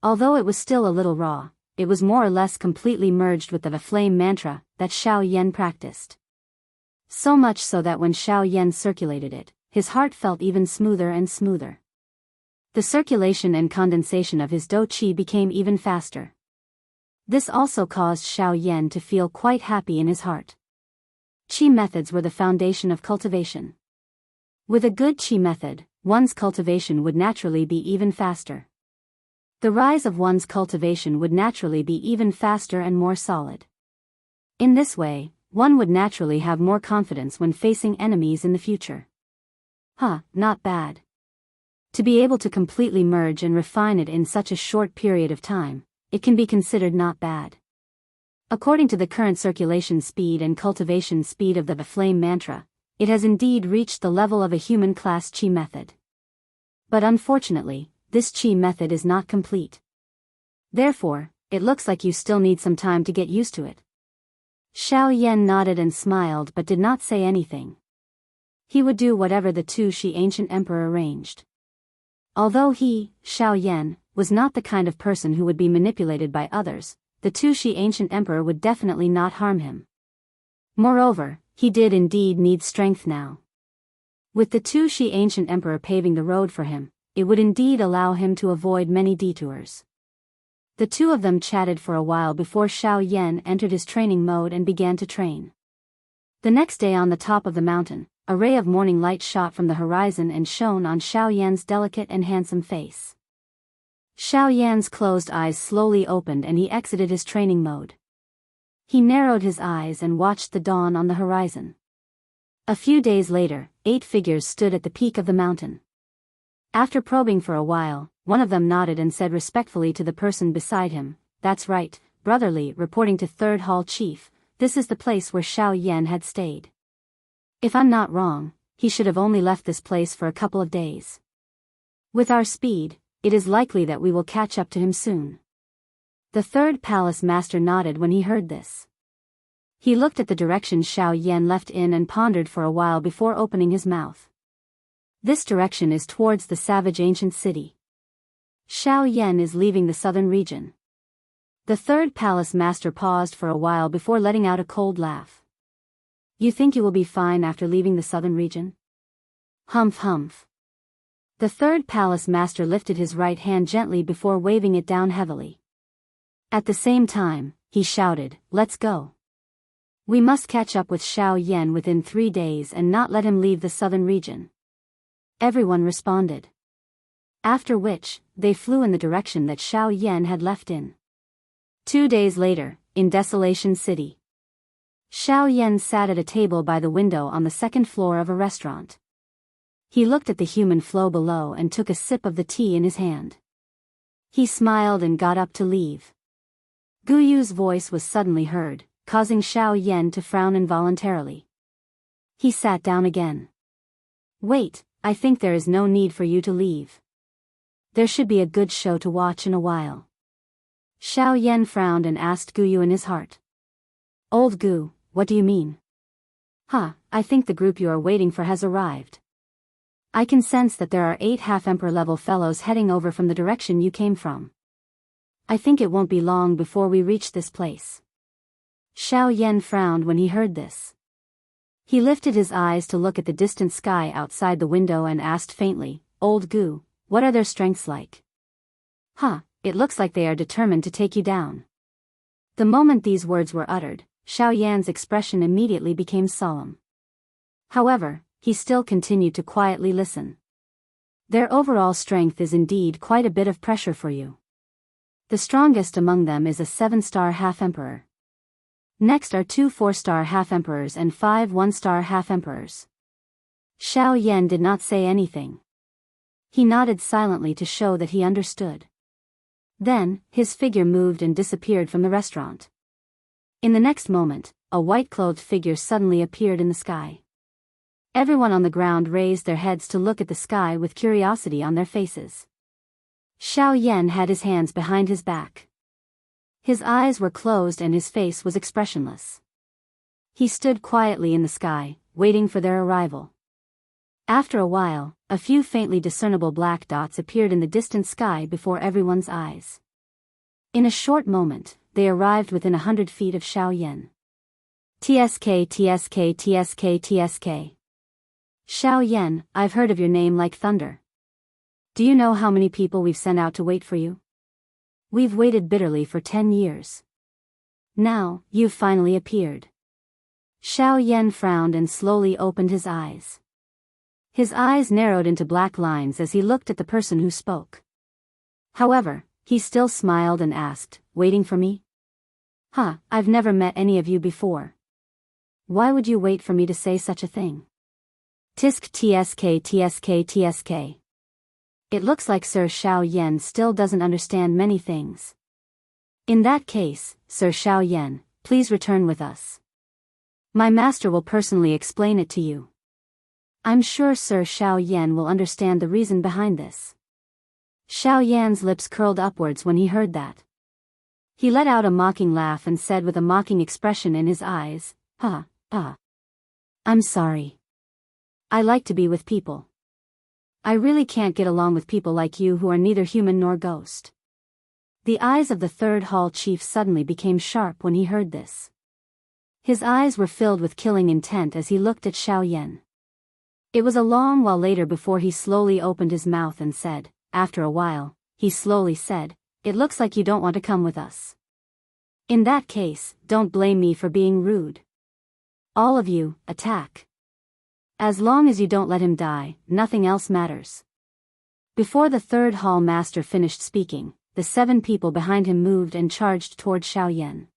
Although it was still a little raw, it was more or less completely merged with the flame mantra that Xiao Yan practiced. So much so that when Xiao Yan circulated it, his heart felt even smoother and smoother. The circulation and condensation of his dou qi became even faster. This also caused Xiao Yan to feel quite happy in his heart. Qi methods were the foundation of cultivation. With a good qi method, one's cultivation would naturally be even faster. The rise of one's cultivation would naturally be even faster and more solid. In this way, one would naturally have more confidence when facing enemies in the future. Not bad. To be able to completely merge and refine it in such a short period of time, it can be considered not bad. According to the current circulation speed and cultivation speed of the flame mantra, it has indeed reached the level of a human class chi method. But unfortunately, this chi method is not complete. Therefore, it looks like you still need some time to get used to it. Xiao Yan nodded and smiled but did not say anything. He would do whatever the Wuxia ancient emperor arranged. Although he, Xiao Yan, was not the kind of person who would be manipulated by others, the Wuxia ancient emperor would definitely not harm him. Moreover, he did indeed need strength now. With the Wuxia ancient emperor paving the road for him, it would indeed allow him to avoid many detours. The two of them chatted for a while before Xiao Yan entered his training mode and began to train. The next day on the top of the mountain, a ray of morning light shot from the horizon and shone on Xiao Yan's delicate and handsome face. Xiao Yan's closed eyes slowly opened and he exited his training mode. He narrowed his eyes and watched the dawn on the horizon. A few days later, 8 figures stood at the peak of the mountain. After probing for a while, one of them nodded and said respectfully to the person beside him, "That's right, brotherly," reporting to Third Hall Chief, "This is the place where Xiao Yan had stayed. If I'm not wrong, he should have only left this place for a couple of days. With our speed, it is likely that we will catch up to him soon." The third palace master nodded when he heard this. He looked at the direction Xiao Yan left in and pondered for a while before opening his mouth. This direction is towards the savage ancient city. Xiao Yan is leaving the southern region. The third palace master paused for a while before letting out a cold laugh. "You think you will be fine after leaving the southern region?" Humph humph. The third palace master lifted his right hand gently before waving it down heavily. At the same time, he shouted, "Let's go. We must catch up with Xiao Yan within 3 days and not let him leave the southern region." Everyone responded. After which, they flew in the direction that Xiao Yan had left in. 2 days later, in Desolation City. Xiao Yan sat at a table by the window on the second floor of a restaurant. He looked at the human flow below and took a sip of the tea in his hand. He smiled and got up to leave. Guyu's voice was suddenly heard, causing Xiao Yan to frown involuntarily. He sat down again. "Wait, I think there is no need for you to leave. There should be a good show to watch in a while." Xiao Yan frowned and asked Guyu in his heart. "Old Gu, what do you mean?" I think the group you are waiting for has arrived. I can sense that there are 8 half-emperor level fellows heading over from the direction you came from. I think it won't be long before we reach this place." Xiao Yan frowned when he heard this. He lifted his eyes to look at the distant sky outside the window and asked faintly, "Old Gu, what are their strengths like?" It looks like they are determined to take you down." The moment these words were uttered, Xiao Yan's expression immediately became solemn. However, he still continued to quietly listen. Their overall strength is indeed quite a bit of pressure for you. The strongest among them is a 7-star half-emperor. Next are 2 4-star half-emperors and 5 1-star half-emperors. Xiao Yan did not say anything. He nodded silently to show that he understood. Then, his figure moved and disappeared from the restaurant. In the next moment, a white-clothed figure suddenly appeared in the sky. Everyone on the ground raised their heads to look at the sky with curiosity on their faces. Xiao Yan had his hands behind his back. His eyes were closed and his face was expressionless. He stood quietly in the sky, waiting for their arrival. After a while, a few faintly discernible black dots appeared in the distant sky before everyone's eyes. In a short moment, they arrived within 100 feet of Xiao Yan. TSK TSK TSK TSK. Xiao Yan, I've heard of your name like thunder. Do you know how many people we've sent out to wait for you? We've waited bitterly for 10 years. Now, you've finally appeared. Xiao Yan frowned and slowly opened his eyes. His eyes narrowed into black lines as he looked at the person who spoke. However, he still smiled and asked, waiting for me? Huh, I've never met any of you before. Why would you wait for me to say such a thing? Tisk TSK TSK TSK. It looks like Sir Xiao Yan still doesn't understand many things. In that case, Sir Xiao Yan, please return with us. My master will personally explain it to you. I'm sure Sir Xiao Yan will understand the reason behind this. Xiao Yan's lips curled upwards when he heard that. He let out a mocking laugh and said with a mocking expression in his eyes, I'm sorry. I like to be with people. I really can't get along with people like you who are neither human nor ghost. The eyes of the third hall chief suddenly became sharp when he heard this. His eyes were filled with killing intent as he looked at Xiao Yan. It was a long while later before he slowly opened his mouth and said, after a while, he slowly said, it looks like you don't want to come with us. In that case, don't blame me for being rude. All of you, attack. As long as you don't let him die, nothing else matters. Before the third hall master finished speaking, the 7 people behind him moved and charged toward Xiao Yan.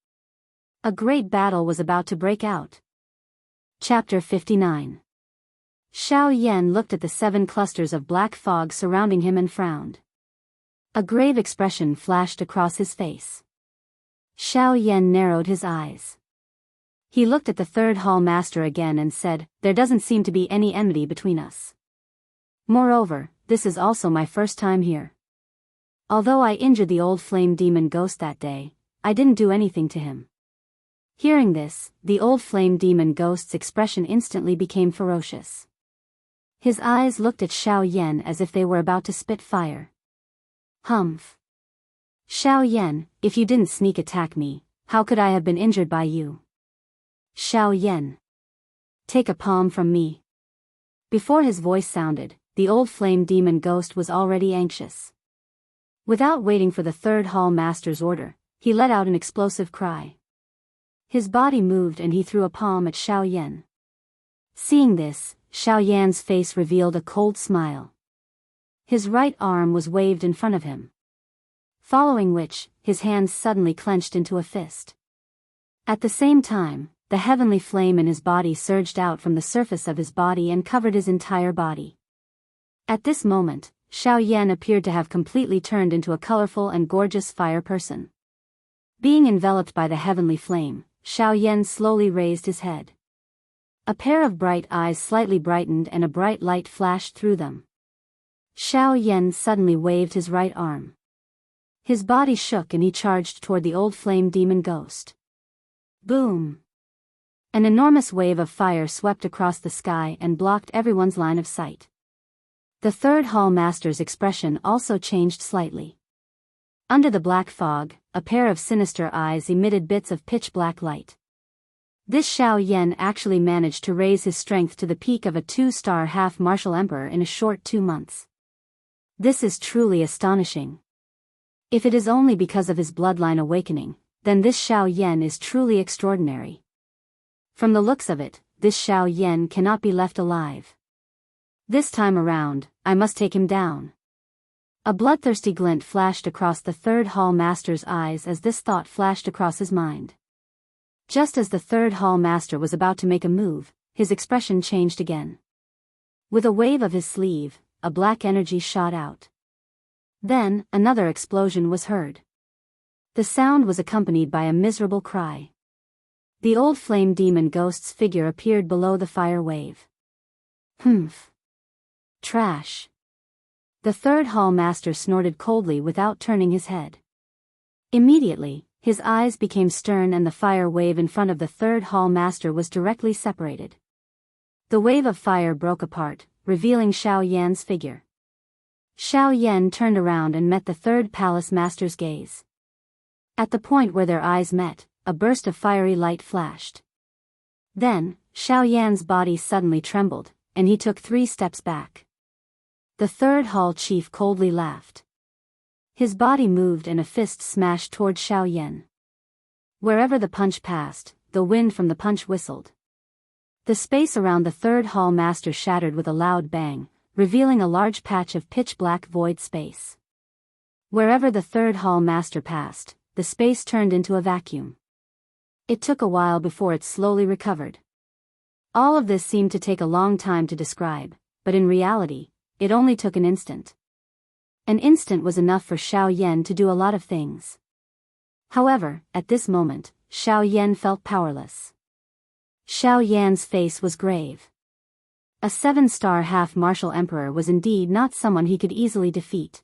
A great battle was about to break out. Chapter 59. Xiao Yan looked at the 7 clusters of black fog surrounding him and frowned. A grave expression flashed across his face. Xiao Yan narrowed his eyes. He looked at the third hall master again and said, there doesn't seem to be any enmity between us. Moreover, this is also my first time here. Although I injured the old flame demon ghost that day, I didn't do anything to him. Hearing this, the old flame demon ghost's expression instantly became ferocious. His eyes looked at Xiao Yan as if they were about to spit fire. Humph. Xiao Yan, if you didn't sneak attack me, how could I have been injured by you? Xiao Yan. Take a palm from me. Before his voice sounded, the old flame demon ghost was already anxious. Without waiting for the third hall master's order, he let out an explosive cry. His body moved and he threw a palm at Xiao Yan. Seeing this, Xiao Yan's face revealed a cold smile. His right arm was waved in front of him. Following which, his hands suddenly clenched into a fist. At the same time, the heavenly flame in his body surged out from the surface of his body and covered his entire body. At this moment, Xiao Yan appeared to have completely turned into a colorful and gorgeous fire person. Being enveloped by the heavenly flame, Xiao Yan slowly raised his head. A pair of bright eyes slightly brightened and a bright light flashed through them. Xiao Yan suddenly waved his right arm. His body shook and he charged toward the old flame demon ghost. Boom! An enormous wave of fire swept across the sky and blocked everyone's line of sight. The third hall master's expression also changed slightly. Under the black fog, a pair of sinister eyes emitted bits of pitch-black light. This Xiao Yan actually managed to raise his strength to the peak of a 2-star half-martial emperor in a short 2 months. This is truly astonishing. If it is only because of his bloodline awakening, then this Xiao Yan is truly extraordinary. From the looks of it, this Xiao Yan cannot be left alive. This time around, I must take him down. A bloodthirsty glint flashed across the third hall master's eyes as this thought flashed across his mind. Just as the third hall master was about to make a move, his expression changed again. With a wave of his sleeve, a black energy shot out. Then, another explosion was heard. The sound was accompanied by a miserable cry. The old flame demon ghost's figure appeared below the fire wave. Humph. Trash. The third hall master snorted coldly without turning his head. Immediately, his eyes became stern and the fire wave in front of the third hall master was directly separated. The wave of fire broke apart, revealing Xiao Yan's figure. Xiao Yan turned around and met the third palace master's gaze. At the point where their eyes met, a burst of fiery light flashed. Then, Xiao Yan's body suddenly trembled, and he took 3 steps back. The third hall chief coldly laughed. His body moved and a fist smashed toward Xiao Yan. Wherever the punch passed, the wind from the punch whistled. The space around the third hall master shattered with a loud bang, revealing a large patch of pitch-black void space. Wherever the third hall master passed, the space turned into a vacuum. It took a while before it slowly recovered. All of this seemed to take a long time to describe, but in reality, it only took an instant. An instant was enough for Xiao Yan to do a lot of things. However, at this moment, Xiao Yan felt powerless. Xiao Yan's face was grave. A 7-star half-martial emperor was indeed not someone he could easily defeat.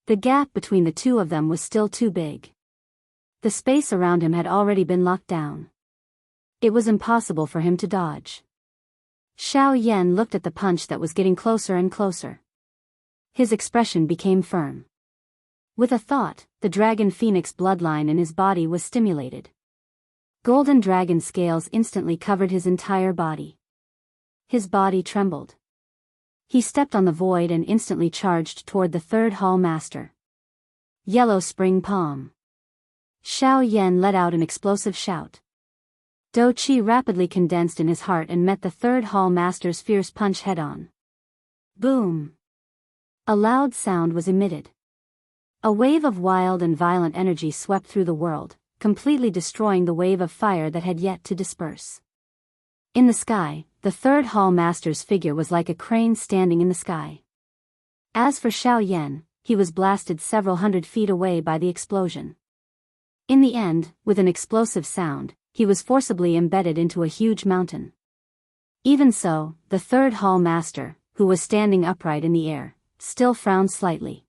The gap between the two of them was still too big. The space around him had already been locked down. It was impossible for him to dodge. Xiao Yan looked at the punch that was getting closer and closer. His expression became firm. With a thought, the dragon phoenix bloodline in his body was stimulated. Golden dragon scales instantly covered his entire body. His body trembled. He stepped on the void and instantly charged toward the third hall master. Yellow spring palm. Xiao Yan let out an explosive shout. Do Qi rapidly condensed in his heart and met the third hall master's fierce punch head-on. Boom! A loud sound was emitted. A wave of wild and violent energy swept through the world, completely destroying the wave of fire that had yet to disperse. In the sky, the third hall master's figure was like a crane standing in the sky. As for Xiao Yan, he was blasted several hundred feet away by the explosion. In the end, with an explosive sound, he was forcibly embedded into a huge mountain. Even so, the third hall master, who was standing upright in the air, still frowned slightly.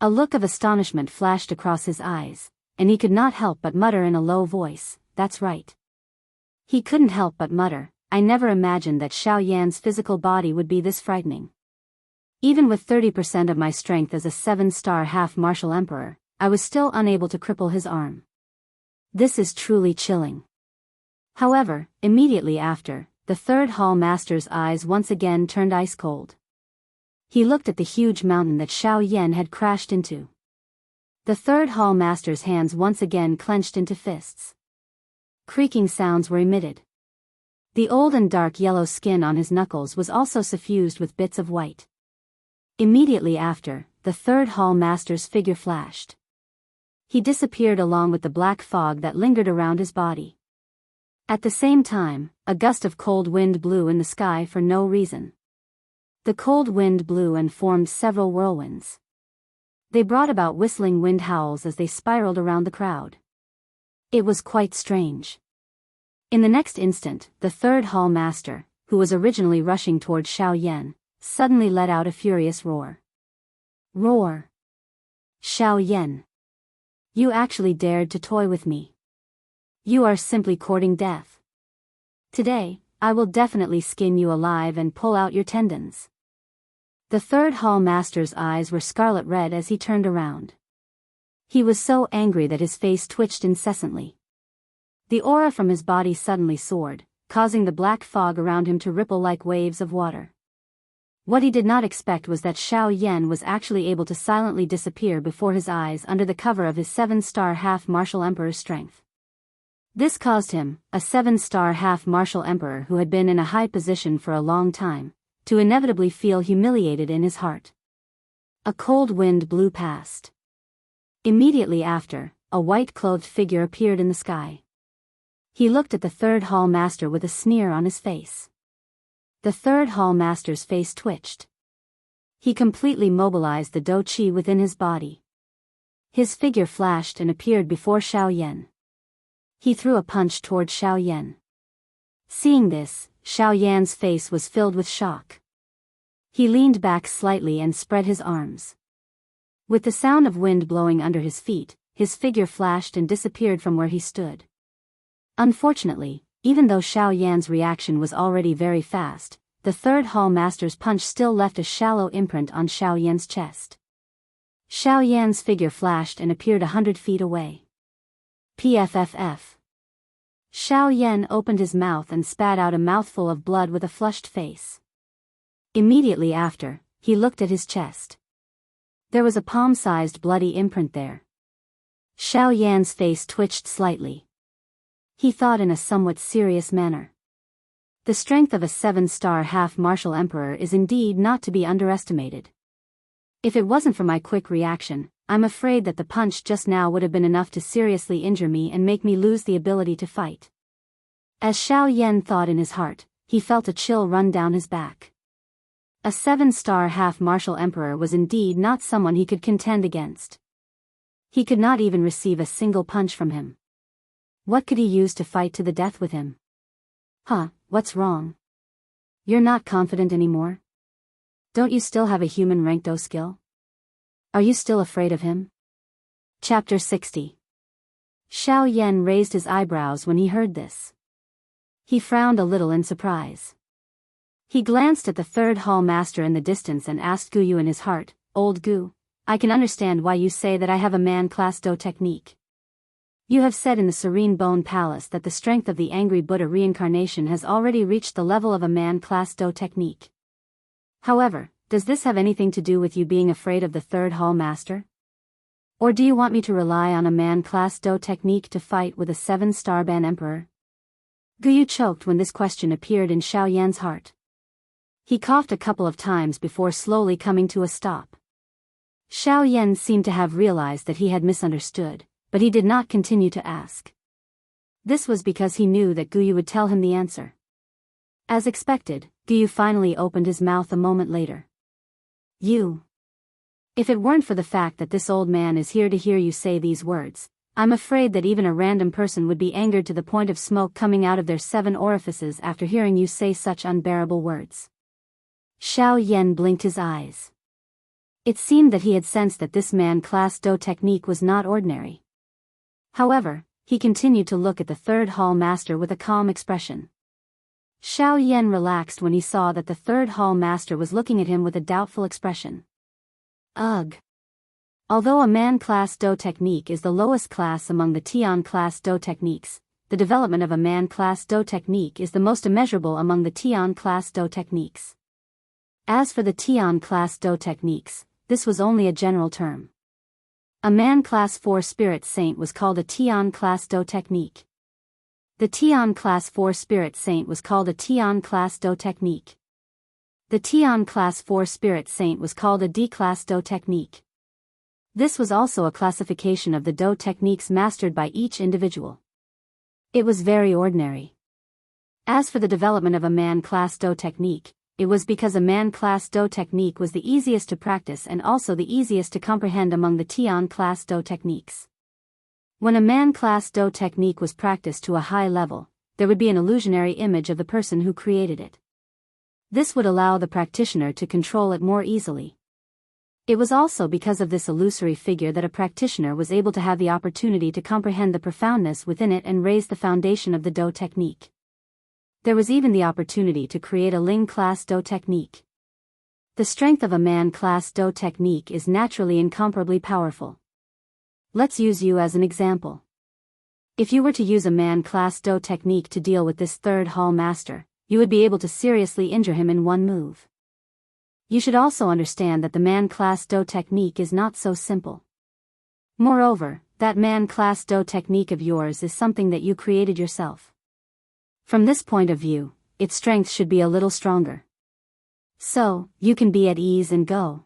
A look of astonishment flashed across his eyes, and he could not help but mutter in a low voice, "That's right." He couldn't help but mutter, "I never imagined that Xiao Yan's physical body would be this frightening. Even with 30% of my strength as a 7-star half-martial emperor, I was still unable to cripple his arm. This is truly chilling." However, immediately after, the third hall master's eyes once again turned ice cold. He looked at the huge mountain that Xiao Yan had crashed into. The third hall master's hands once again clenched into fists. Creaking sounds were emitted. The old and dark yellow skin on his knuckles was also suffused with bits of white. Immediately after, the third hall master's figure flashed. He disappeared along with the black fog that lingered around his body. At the same time, a gust of cold wind blew in the sky for no reason. The cold wind blew and formed several whirlwinds. They brought about whistling wind howls as they spiraled around the crowd. It was quite strange. In the next instant, the third hall master, who was originally rushing toward Xiao Yan, suddenly let out a furious roar. Roar! Xiao Yan! You actually dared to toy with me. You are simply courting death. Today, I will definitely skin you alive and pull out your tendons. The third hall master's eyes were scarlet red as he turned around. He was so angry that his face twitched incessantly. The aura from his body suddenly soared, causing the black fog around him to ripple like waves of water. What he did not expect was that Xiao Yan was actually able to silently disappear before his eyes under the cover of his 7-star half-martial emperor's strength. This caused him, a 7-star half-martial emperor who had been in a high position for a long time, to inevitably feel humiliated in his heart. A cold wind blew past. Immediately after, a white-clothed figure appeared in the sky. He looked at the third hall master with a sneer on his face. The third hall master's face twitched. He completely mobilized the Do Chi within his body. His figure flashed and appeared before Xiao Yan. He threw a punch toward Xiao Yan. Seeing this, Xiao Yan's face was filled with shock. He leaned back slightly and spread his arms. With the sound of wind blowing under his feet, his figure flashed and disappeared from where he stood. Unfortunately, even though Xiao Yan's reaction was already very fast, the third hall master's punch still left a shallow imprint on Xiao Yan's chest. Xiao Yan's figure flashed and appeared 100 feet away. PFFF. Xiao Yan opened his mouth and spat out a mouthful of blood with a flushed face. Immediately after, he looked at his chest. There was a palm-sized bloody imprint there. Xiao Yan's face twitched slightly. He thought in a somewhat serious manner. The strength of a 7-star half-martial emperor is indeed not to be underestimated. If it wasn't for my quick reaction, I'm afraid that the punch just now would have been enough to seriously injure me and make me lose the ability to fight. As Xiao Yan thought in his heart, he felt a chill run down his back. A 7-star half-martial emperor was indeed not someone he could contend against. He could not even receive a single punch from him. What could he use to fight to the death with him? What's wrong? You're not confident anymore? Don't you still have a human rank Do skill? Are you still afraid of him? Chapter 60. Xiao Yan raised his eyebrows when he heard this. He frowned a little in surprise. He glanced at the third hall master in the distance and asked Guyu in his heart, "Old Gu, I can understand why you say that I have a man-class Do technique. You have said in the Serene Bone Palace that the strength of the Angry Buddha reincarnation has already reached the level of a man-class Do technique. However, does this have anything to do with you being afraid of the third hall master? Or do you want me to rely on a man-class Do technique to fight with a 7-star Ban Emperor?" Guyu choked when this question appeared in Xiao Yan's heart. He coughed a couple of times before slowly coming to a stop. Xiao Yan seemed to have realized that he had misunderstood, but he did not continue to ask. This was because he knew that Guyu would tell him the answer. As expected, Guyu finally opened his mouth a moment later. "You. If it weren't for the fact that this old man is here to hear you say these words, I'm afraid that even a random person would be angered to the point of smoke coming out of their 7 orifices after hearing you say such unbearable words." Xiao Yan blinked his eyes. It seemed that he had sensed that this man-class Do technique was not ordinary. However, he continued to look at the third hall master with a calm expression. Xiao Yan relaxed when he saw that the third hall master was looking at him with a doubtful expression. Ugh. Although a man-class Do technique is the lowest class among the Tian-class Do techniques, the development of a man-class Do technique is the most immeasurable among the Tian-class Do techniques. As for the Tian-class Do techniques, this was only a general term. A man-class 4 spirit saint was called a Tian-class Do technique. The Tian-class 4 spirit saint was called a Tian-class Do technique. The Tian-class 4 spirit saint was called a D-class Do technique. This was also a classification of the Do techniques mastered by each individual. It was very ordinary. As for the development of a man-class Do technique, it was because a man-class Do technique was the easiest to practice and also the easiest to comprehend among the Tian-class Do techniques. When a man-class Do technique was practiced to a high level, there would be an illusionary image of the person who created it. This would allow the practitioner to control it more easily. It was also because of this illusory figure that a practitioner was able to have the opportunity to comprehend the profoundness within it and raise the foundation of the Do technique. There was even the opportunity to create a Ling-class Do technique. The strength of a man-class Do technique is naturally incomparably powerful. Let's use you as an example. If you were to use a man-class Do technique to deal with this third hall master, you would be able to seriously injure him in one move. You should also understand that the man-class Do technique is not so simple. Moreover, that man-class Do technique of yours is something that you created yourself. From this point of view, its strength should be a little stronger. So, you can be at ease and go.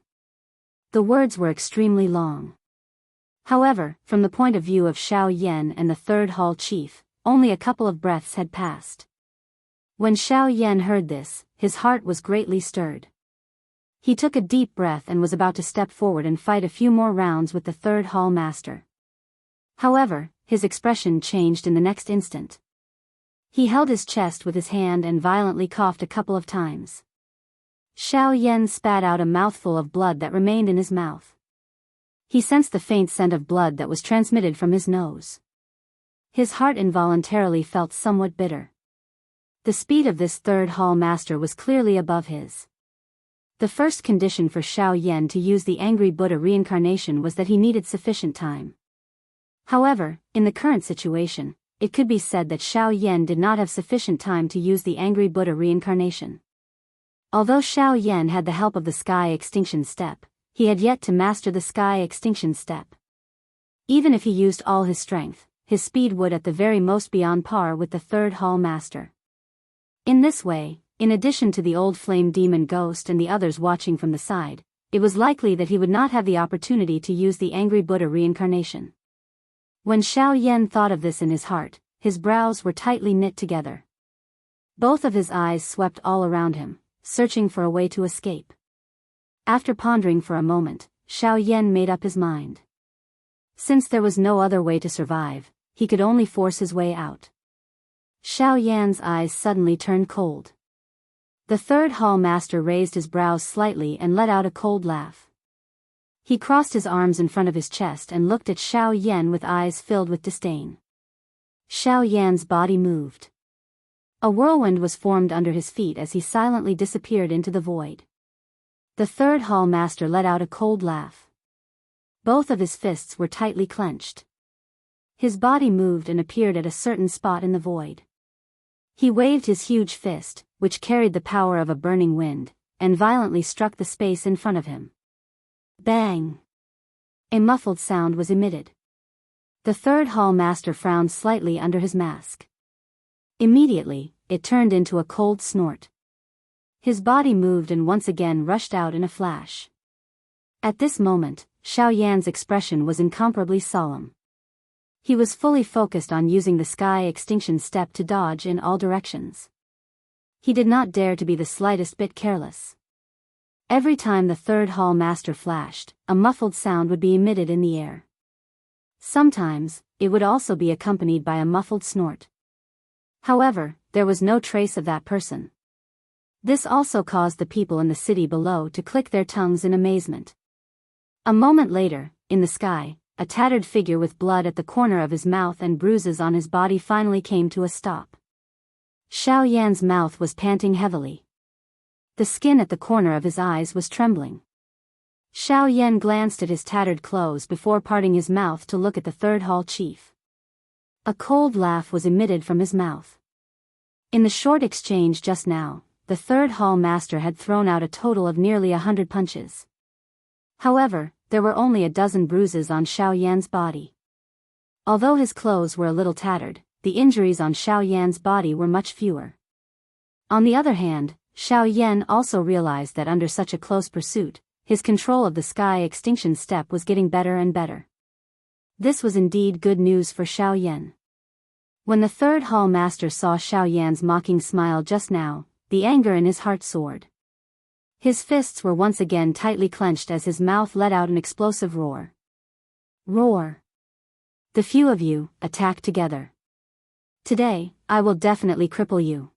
The words were extremely long. However, from the point of view of Xiao Yan and the third hall chief, only a couple of breaths had passed. When Xiao Yan heard this, his heart was greatly stirred. He took a deep breath and was about to step forward and fight a few more rounds with the third hall master. However, his expression changed in the next instant. He held his chest with his hand and violently coughed a couple of times. Xiao Yan spat out a mouthful of blood that remained in his mouth. He sensed the faint scent of blood that was transmitted from his nose. His heart involuntarily felt somewhat bitter. The speed of this third hall master was clearly above his. The first condition for Xiao Yan to use the angry Buddha reincarnation was that he needed sufficient time. However, in the current situation, it could be said that Xiao Yan did not have sufficient time to use the angry Buddha reincarnation. Although Xiao Yan had the help of the Sky Extinction Step, he had yet to master the Sky Extinction Step. Even if he used all his strength, his speed would at the very most be on par with the third hall master. In this way, in addition to the old flame demon ghost and the others watching from the side, it was likely that he would not have the opportunity to use the angry Buddha reincarnation. When Xiao Yan thought of this in his heart, his brows were tightly knit together. Both of his eyes swept all around him, searching for a way to escape. After pondering for a moment, Xiao Yan made up his mind. Since there was no other way to survive, he could only force his way out. Xiao Yan's eyes suddenly turned cold. The third hall master raised his brows slightly and let out a cold laugh. He crossed his arms in front of his chest and looked at Xiao Yan with eyes filled with disdain. Xiao Yan's body moved. A whirlwind was formed under his feet as he silently disappeared into the void. The third hall master let out a cold laugh. Both of his fists were tightly clenched. His body moved and appeared at a certain spot in the void. He waved his huge fist, which carried the power of a burning wind, and violently struck the space in front of him. Bang! A muffled sound was emitted. The third hall master frowned slightly under his mask. Immediately, it turned into a cold snort. His body moved and once again rushed out in a flash. At this moment, Xiao Yan's expression was incomparably solemn. He was fully focused on using the Sky Extinction Step to dodge in all directions. He did not dare to be the slightest bit careless. Every time the third hall master flashed, a muffled sound would be emitted in the air. Sometimes, it would also be accompanied by a muffled snort. However, there was no trace of that person. This also caused the people in the city below to click their tongues in amazement. A moment later, in the sky, a tattered figure with blood at the corner of his mouth and bruises on his body finally came to a stop. Xiao Yan's mouth was panting heavily. The skin at the corner of his eyes was trembling. Xiao Yan glanced at his tattered clothes before parting his mouth to look at the third hall chief. A cold laugh was emitted from his mouth. In the short exchange just now, the third hall master had thrown out a total of nearly 100 punches. However, there were only a dozen bruises on Xiao Yan's body. Although his clothes were a little tattered, the injuries on Xiao Yan's body were much fewer. On the other hand, Xiao Yan also realized that under such a close pursuit, his control of the Sky Extinction Step was getting better and better. This was indeed good news for Xiao Yan. When the third hall master saw Xiao Yan's mocking smile just now, the anger in his heart soared. His fists were once again tightly clenched as his mouth let out an explosive roar. Roar! The few of you, attack together. Today, I will definitely cripple you.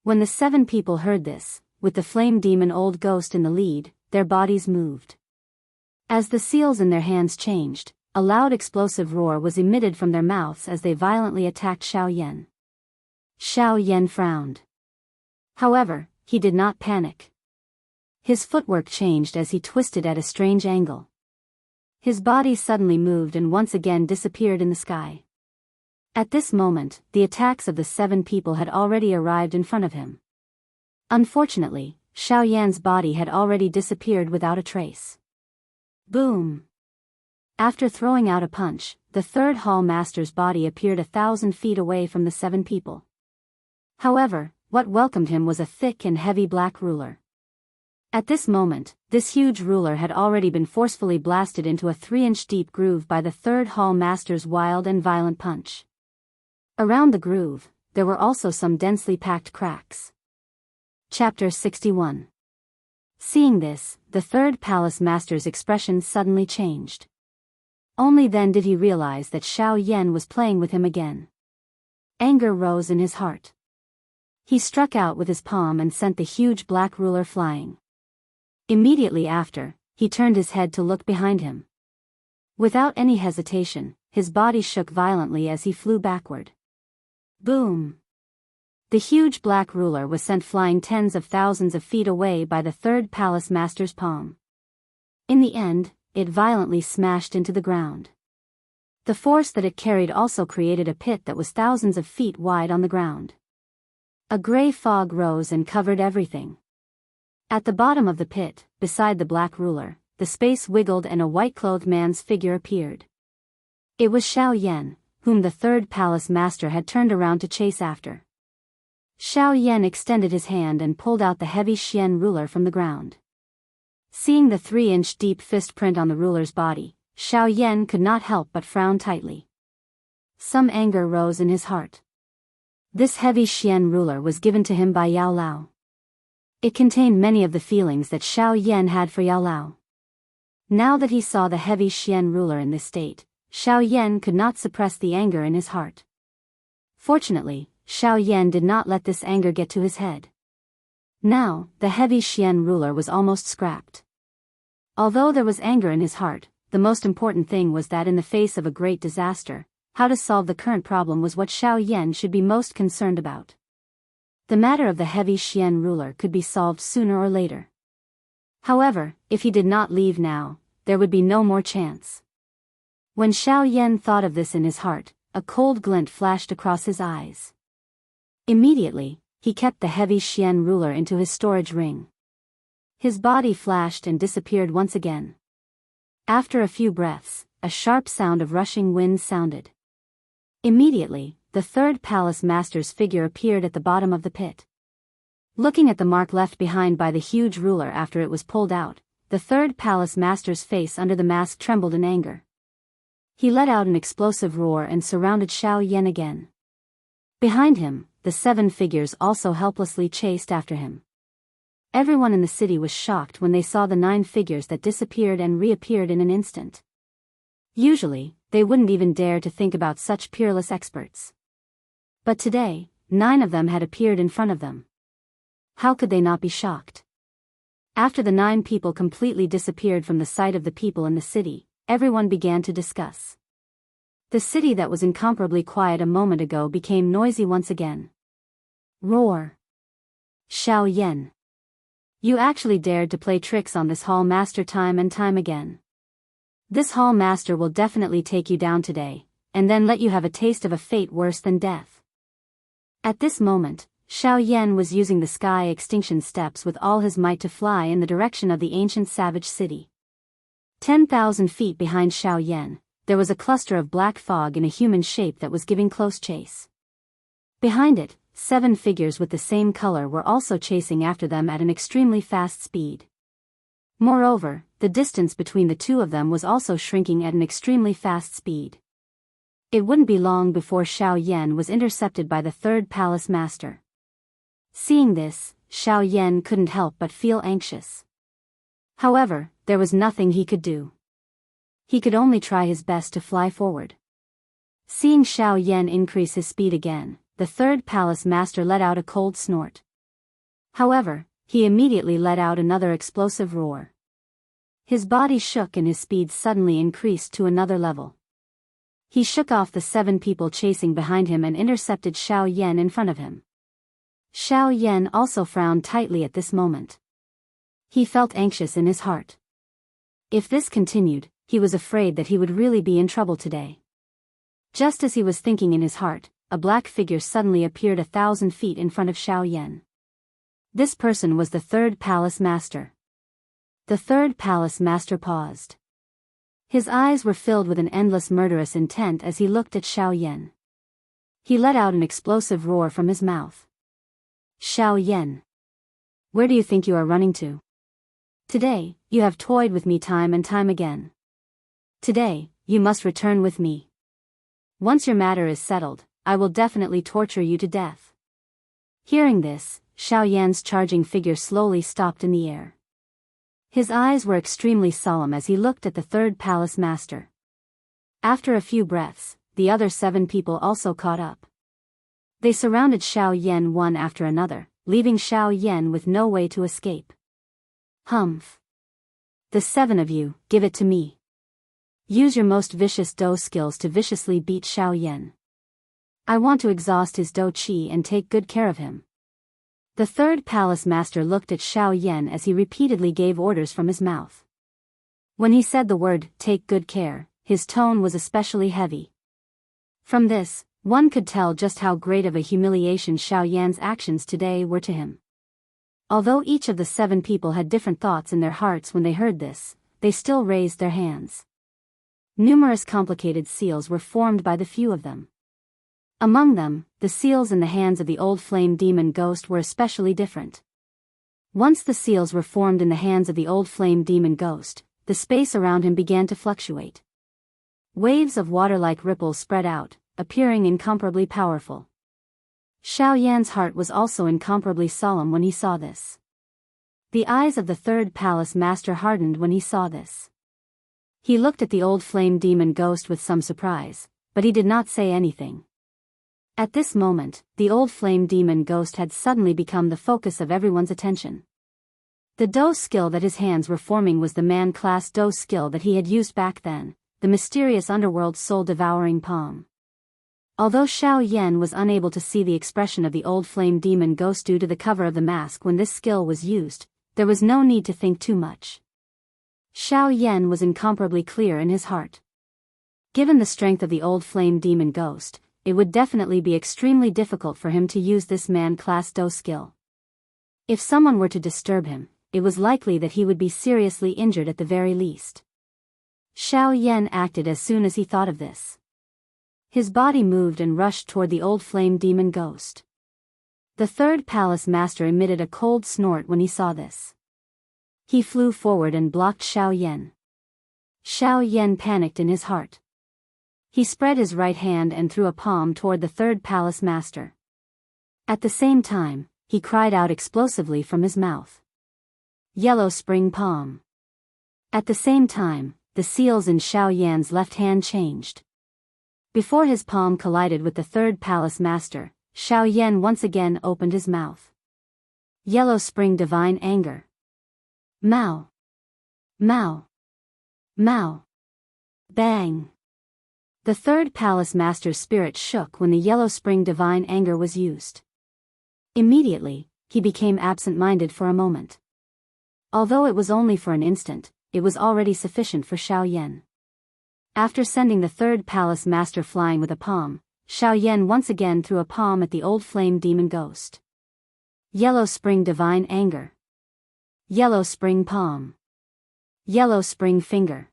When the 7 people heard this, with the flame demon old ghost in the lead, their bodies moved. As the seals in their hands changed, a loud explosive roar was emitted from their mouths as they violently attacked Xiao Yan. Xiao Yan frowned. However, he did not panic. His footwork changed as he twisted at a strange angle. His body suddenly moved and once again disappeared in the sky. At this moment, the attacks of the 7 people had already arrived in front of him. Unfortunately, Xiao Yan's body had already disappeared without a trace. Boom! After throwing out a punch, the third hall master's body appeared 1,000 feet away from the 7 people. However, what welcomed him was a thick and heavy black ruler. At this moment, this huge ruler had already been forcefully blasted into a 3-inch deep groove by the third hall master's wild and violent punch. Around the groove, there were also some densely packed cracks. Chapter 61. Seeing this, the third palace master's expression suddenly changed. Only then did he realize that Xiao Yan was playing with him again. Anger rose in his heart. He struck out with his palm and sent the huge black ruler flying. Immediately after, he turned his head to look behind him. Without any hesitation, his body shook violently as he flew backward. Boom! The huge black ruler was sent flying tens of thousands of feet away by the third palace master's palm. In the end, it violently smashed into the ground. The force that it carried also created a pit that was thousands of feet wide on the ground. A gray fog rose and covered everything. At the bottom of the pit, beside the black ruler, the space wiggled and a white-clothed man's figure appeared. It was Xiao Yan, whom the third palace master had turned around to chase after. Xiao Yan extended his hand and pulled out the heavy Xian ruler from the ground. Seeing the 3-inch deep fist print on the ruler's body, Xiao Yan could not help but frown tightly. Some anger rose in his heart. This heavy Xian ruler was given to him by Yao Lao. It contained many of the feelings that Xiao Yan had for Yao Lao. Now that he saw the heavy Xian ruler in this state, Xiao Yan could not suppress the anger in his heart. Fortunately, Xiao Yan did not let this anger get to his head. Now, the heavy Xian ruler was almost scrapped. Although there was anger in his heart, the most important thing was that in the face of a great disaster, how to solve the current problem was what Xiao Yan should be most concerned about. The matter of the heavy Xian ruler could be solved sooner or later. However, if he did not leave now, there would be no more chance. When Xiao Yan thought of this in his heart, a cold glint flashed across his eyes. Immediately, he kept the heavy Xian ruler into his storage ring. His body flashed and disappeared once again. After a few breaths, a sharp sound of rushing wind sounded. Immediately, the third palace master's figure appeared at the bottom of the pit. Looking at the mark left behind by the huge ruler after it was pulled out, the third palace master's face under the mask trembled in anger. He let out an explosive roar and surrounded Xiao Yan again. Behind him, the 7 figures also helplessly chased after him. Everyone in the city was shocked when they saw the 9 figures that disappeared and reappeared in an instant. Usually, they wouldn't even dare to think about such peerless experts. But today, 9 of them had appeared in front of them. How could they not be shocked? After the 9 people completely disappeared from the sight of the people in the city, everyone began to discuss. The city that was incomparably quiet a moment ago became noisy once again. Roar! Xiao Yan! You actually dared to play tricks on this hall master time and time again. This hall master will definitely take you down today, and then let you have a taste of a fate worse than death. At this moment, Xiao Yan was using the sky extinction steps with all his might to fly in the direction of the ancient savage city. 10,000 feet behind Xiao Yan, there was a cluster of black fog in a human shape that was giving close chase. Behind it, 7 figures with the same color were also chasing after them at an extremely fast speed. Moreover, the distance between the 2 of them was also shrinking at an extremely fast speed. It wouldn't be long before Xiao Yan was intercepted by the third palace master. Seeing this, Xiao Yan couldn't help but feel anxious. However, there was nothing he could do. He could only try his best to fly forward. Seeing Xiao Yan increase his speed again, the third palace master let out a cold snort. However, he immediately let out another explosive roar. His body shook and his speed suddenly increased to another level. He shook off the 7 people chasing behind him and intercepted Xiao Yan in front of him. Xiao Yan also frowned tightly at this moment. He felt anxious in his heart. If this continued, he was afraid that he would really be in trouble today. Just as he was thinking in his heart, a black figure suddenly appeared 1,000 feet in front of Xiao Yan. This person was the third palace master. The third palace master paused. His eyes were filled with an endless murderous intent as he looked at Xiao Yan. He let out an explosive roar from his mouth. Xiao Yan. Where do you think you are running to? Today, you have toyed with me time and time again. Today, you must return with me. Once your matter is settled, I will definitely torture you to death. Hearing this, Xiao Yan's charging figure slowly stopped in the air. His eyes were extremely solemn as he looked at the third palace master. After a few breaths, the other 7 people also caught up. They surrounded Xiao Yan one after another, leaving Xiao Yan with no way to escape. Humph. The 7 of you, give it to me. Use your most vicious Do skills to viciously beat Xiao Yan. I want to exhaust his Do Qi and take good care of him. The third palace master looked at Xiao Yan as he repeatedly gave orders from his mouth. When he said the word, take good care, his tone was especially heavy. From this, one could tell just how great of a humiliation Xiao Yan's actions today were to him. Although each of the 7 people had different thoughts in their hearts when they heard this, they still raised their hands. Numerous complicated seals were formed by the few of them. Among them, the seals in the hands of the old flame demon ghost were especially different. Once the seals were formed in the hands of the old flame demon ghost, the space around him began to fluctuate. Waves of water-like ripples spread out, appearing incomparably powerful. Xiao Yan's heart was also incomparably solemn when he saw this. The eyes of the third palace master hardened when he saw this. He looked at the old flame demon ghost with some surprise, but he did not say anything. At this moment, the old flame demon ghost had suddenly become the focus of everyone's attention. The Do skill that his hands were forming was the man-class Do skill that he had used back then, the mysterious underworld soul-devouring palm. Although Xiao Yan was unable to see the expression of the old flame demon ghost due to the cover of the mask when this skill was used, there was no need to think too much. Xiao Yan was incomparably clear in his heart. Given the strength of the old flame demon ghost, it would definitely be extremely difficult for him to use this man-class Do skill. If someone were to disturb him, it was likely that he would be seriously injured at the very least. Xiao Yan acted as soon as he thought of this. His body moved and rushed toward the old flame demon ghost. The third palace master emitted a cold snort when he saw this. He flew forward and blocked Xiao Yan. Xiao Yan panicked in his heart. He spread his right hand and threw a palm toward the third palace master. At the same time, he cried out explosively from his mouth. Yellow spring palm. At the same time, the seals in Xiao Yan's left hand changed. Before his palm collided with the third palace master, Xiao Yan once again opened his mouth. Yellow spring divine anger. Mao. Mao. Mao. Bang. The third palace master's spirit shook when the yellow spring divine anger was used. Immediately, he became absent-minded for a moment. Although it was only for an instant, it was already sufficient for Xiao Yan. After sending the third palace master flying with a palm, Xiao Yan once again threw a palm at the old flame demon ghost. Yellow spring divine anger. Yellow spring palm. Yellow spring finger.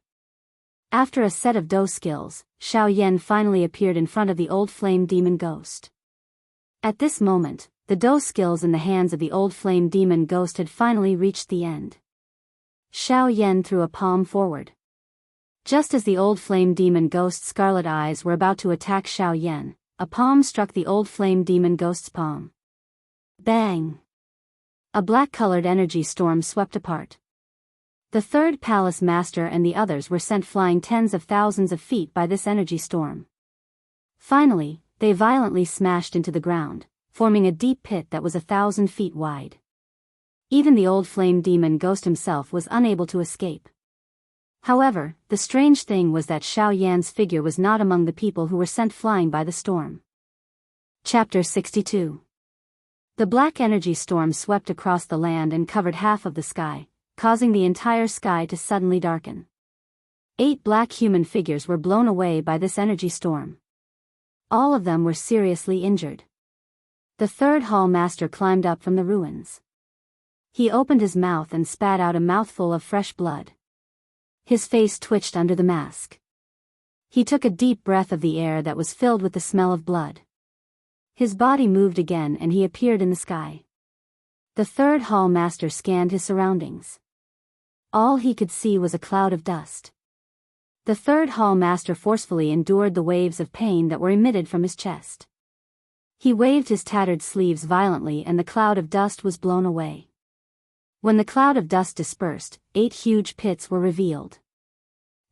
After a set of Do skills, Xiao Yan finally appeared in front of the old flame demon ghost. At this moment, the Do skills in the hands of the old flame demon ghost had finally reached the end. Xiao Yan threw a palm forward. Just as the old flame demon ghost's scarlet eyes were about to attack Xiao Yan, a palm struck the old flame demon ghost's palm. Bang! A black-colored energy storm swept apart. The third palace master and the others were sent flying tens of thousands of feet by this energy storm. Finally, they violently smashed into the ground, forming a deep pit that was 1,000 feet wide. Even the old flame demon ghost himself was unable to escape. However, the strange thing was that Xiao Yan's figure was not among the people who were sent flying by the storm. Chapter 62. The black energy storm swept across the land and covered half of the sky, causing the entire sky to suddenly darken. 8 black human figures were blown away by this energy storm. All of them were seriously injured. The third hall master climbed up from the ruins. He opened his mouth and spat out a mouthful of fresh blood. His face twitched under the mask. He took a deep breath of the air that was filled with the smell of blood. His body moved again and he appeared in the sky. The third hall master scanned his surroundings. All he could see was a cloud of dust. The third hall master forcefully endured the waves of pain that were emitted from his chest. He waved his tattered sleeves violently and the cloud of dust was blown away. When the cloud of dust dispersed, 8 huge pits were revealed.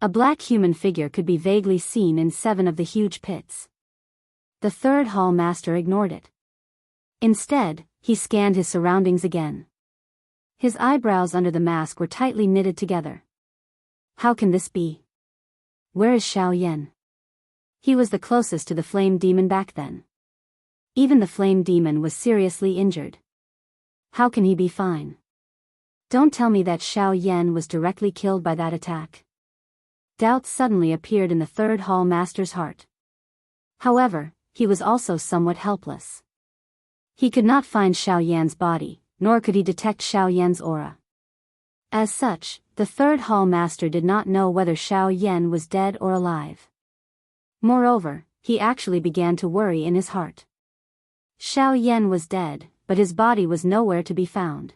A black human figure could be vaguely seen in 7 of the huge pits. The third hall master ignored it. Instead, he scanned his surroundings again. His eyebrows under the mask were tightly knitted together. How can this be? Where is Xiaoyan? He was the closest to the flame demon back then. Even the flame demon was seriously injured. How can he be fine? Don't tell me that Xiaoyan was directly killed by that attack. Doubt suddenly appeared in the third hall master's heart. However, he was also somewhat helpless. He could not find Xiaoyan's body, nor could he detect Xiaoyan's aura. As such, the third hall master did not know whether Xiaoyan was dead or alive. Moreover, he actually began to worry in his heart. Xiaoyan was dead, but his body was nowhere to be found.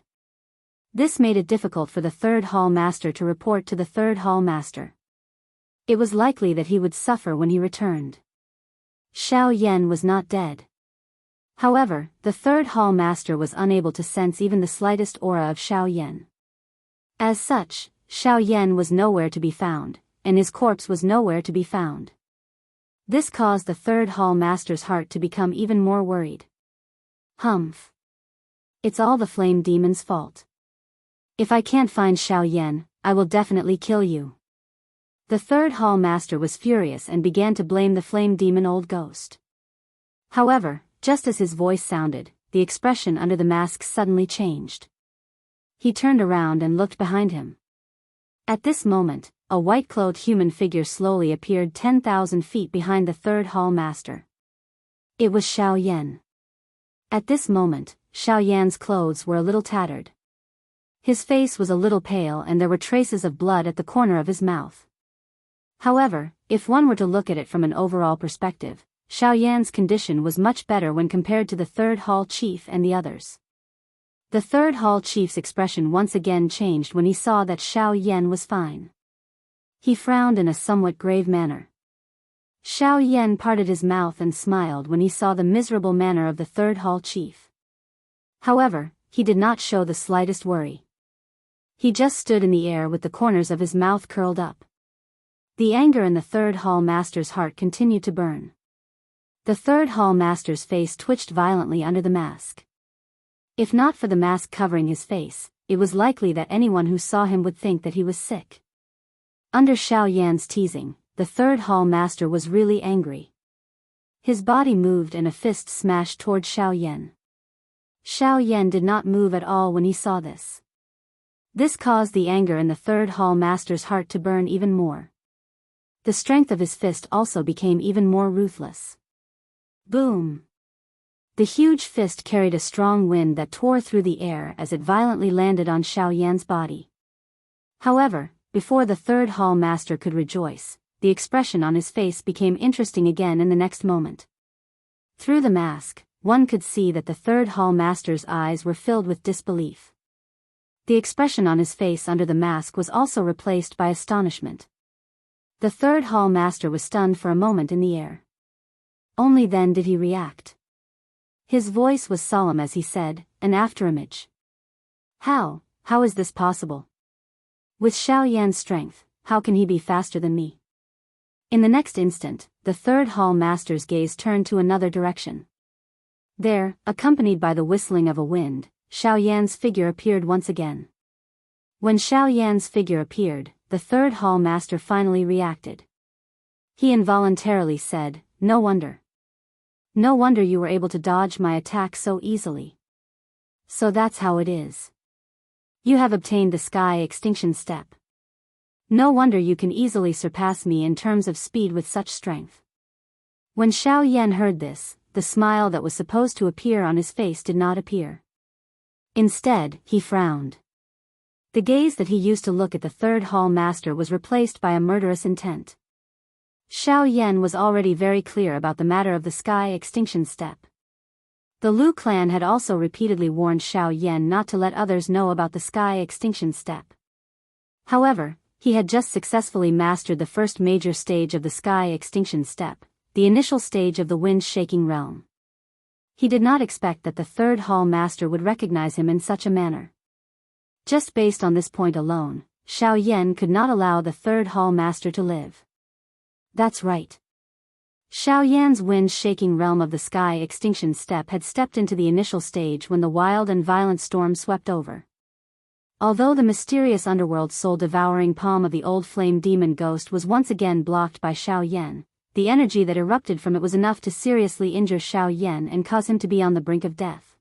This made it difficult for the third hall master to report to the third hall master. It was likely that he would suffer when he returned. Xiaoyan was not dead. However, the third hall master was unable to sense even the slightest aura of Xiaoyan. As such, Xiaoyan was nowhere to be found, and his corpse was nowhere to be found. This caused the third hall master's heart to become even more worried. Humph. It's all the flame demon's fault. If I can't find Xiaoyan, I will definitely kill you. The third hall master was furious and began to blame the flame demon old ghost. However, just as his voice sounded, the expression under the mask suddenly changed. He turned around and looked behind him. At this moment, a white-clothed human figure slowly appeared 10,000 feet behind the third hall master. It was Xiaoyan. At this moment, Xiaoyan's clothes were a little tattered. His face was a little pale and there were traces of blood at the corner of his mouth. However, if one were to look at it from an overall perspective, Xiaoyan's condition was much better when compared to the third hall chief and the others. The third hall chief's expression once again changed when he saw that Xiaoyan was fine. He frowned in a somewhat grave manner. Xiaoyan parted his mouth and smiled when he saw the miserable manner of the third hall chief. However, he did not show the slightest worry. He just stood in the air with the corners of his mouth curled up. The anger in the third hall master's heart continued to burn. The third hall master's face twitched violently under the mask. If not for the mask covering his face, it was likely that anyone who saw him would think that he was sick. Under Xiaoyan's teasing, the third hall master was really angry. His body moved and a fist smashed toward Xiaoyan. Xiaoyan did not move at all when he saw this. This caused the anger in the third hall master's heart to burn even more. The strength of his fist also became even more ruthless. Boom! The huge fist carried a strong wind that tore through the air as it violently landed on Xiaoyan's body. However, before the third hall master could rejoice, the expression on his face became interesting again in the next moment. Through the mask, one could see that the third hall master's eyes were filled with disbelief. The expression on his face under the mask was also replaced by astonishment. The third hall master was stunned for a moment in the air. Only then did he react. His voice was solemn as he said, "An afterimage. How is this possible? With Xiaoyan's strength, how can he be faster than me?" In the next instant, the third hall master's gaze turned to another direction. There, accompanied by the whistling of a wind, Xiaoyan's figure appeared once again. When Xiaoyan's figure appeared, the third hall master finally reacted. He involuntarily said, "No wonder. No wonder you were able to dodge my attack so easily. So that's how it is. You have obtained the sky extinction step. No wonder you can easily surpass me in terms of speed with such strength." When Xiaoyan heard this, the smile that was supposed to appear on his face did not appear. Instead, he frowned. The gaze that he used to look at the third hall master was replaced by a murderous intent. Xiao Yan was already very clear about the matter of the sky extinction step. The Lu clan had also repeatedly warned Xiao Yan not to let others know about the sky extinction step. However, he had just successfully mastered the first major stage of the sky extinction step, the initial stage of the wind-shaking realm. He did not expect that the third hall master would recognize him in such a manner. Just based on this point alone, Xiao Yan could not allow the third hall master to live. That's right. Xiao Yan's wind-shaking realm of the sky extinction step had stepped into the initial stage when the wild and violent storm swept over. Although the mysterious underworld soul-devouring palm of the old flame demon ghost was once again blocked by Xiao Yan, the energy that erupted from it was enough to seriously injure Xiao Yan and cause him to be on the brink of death.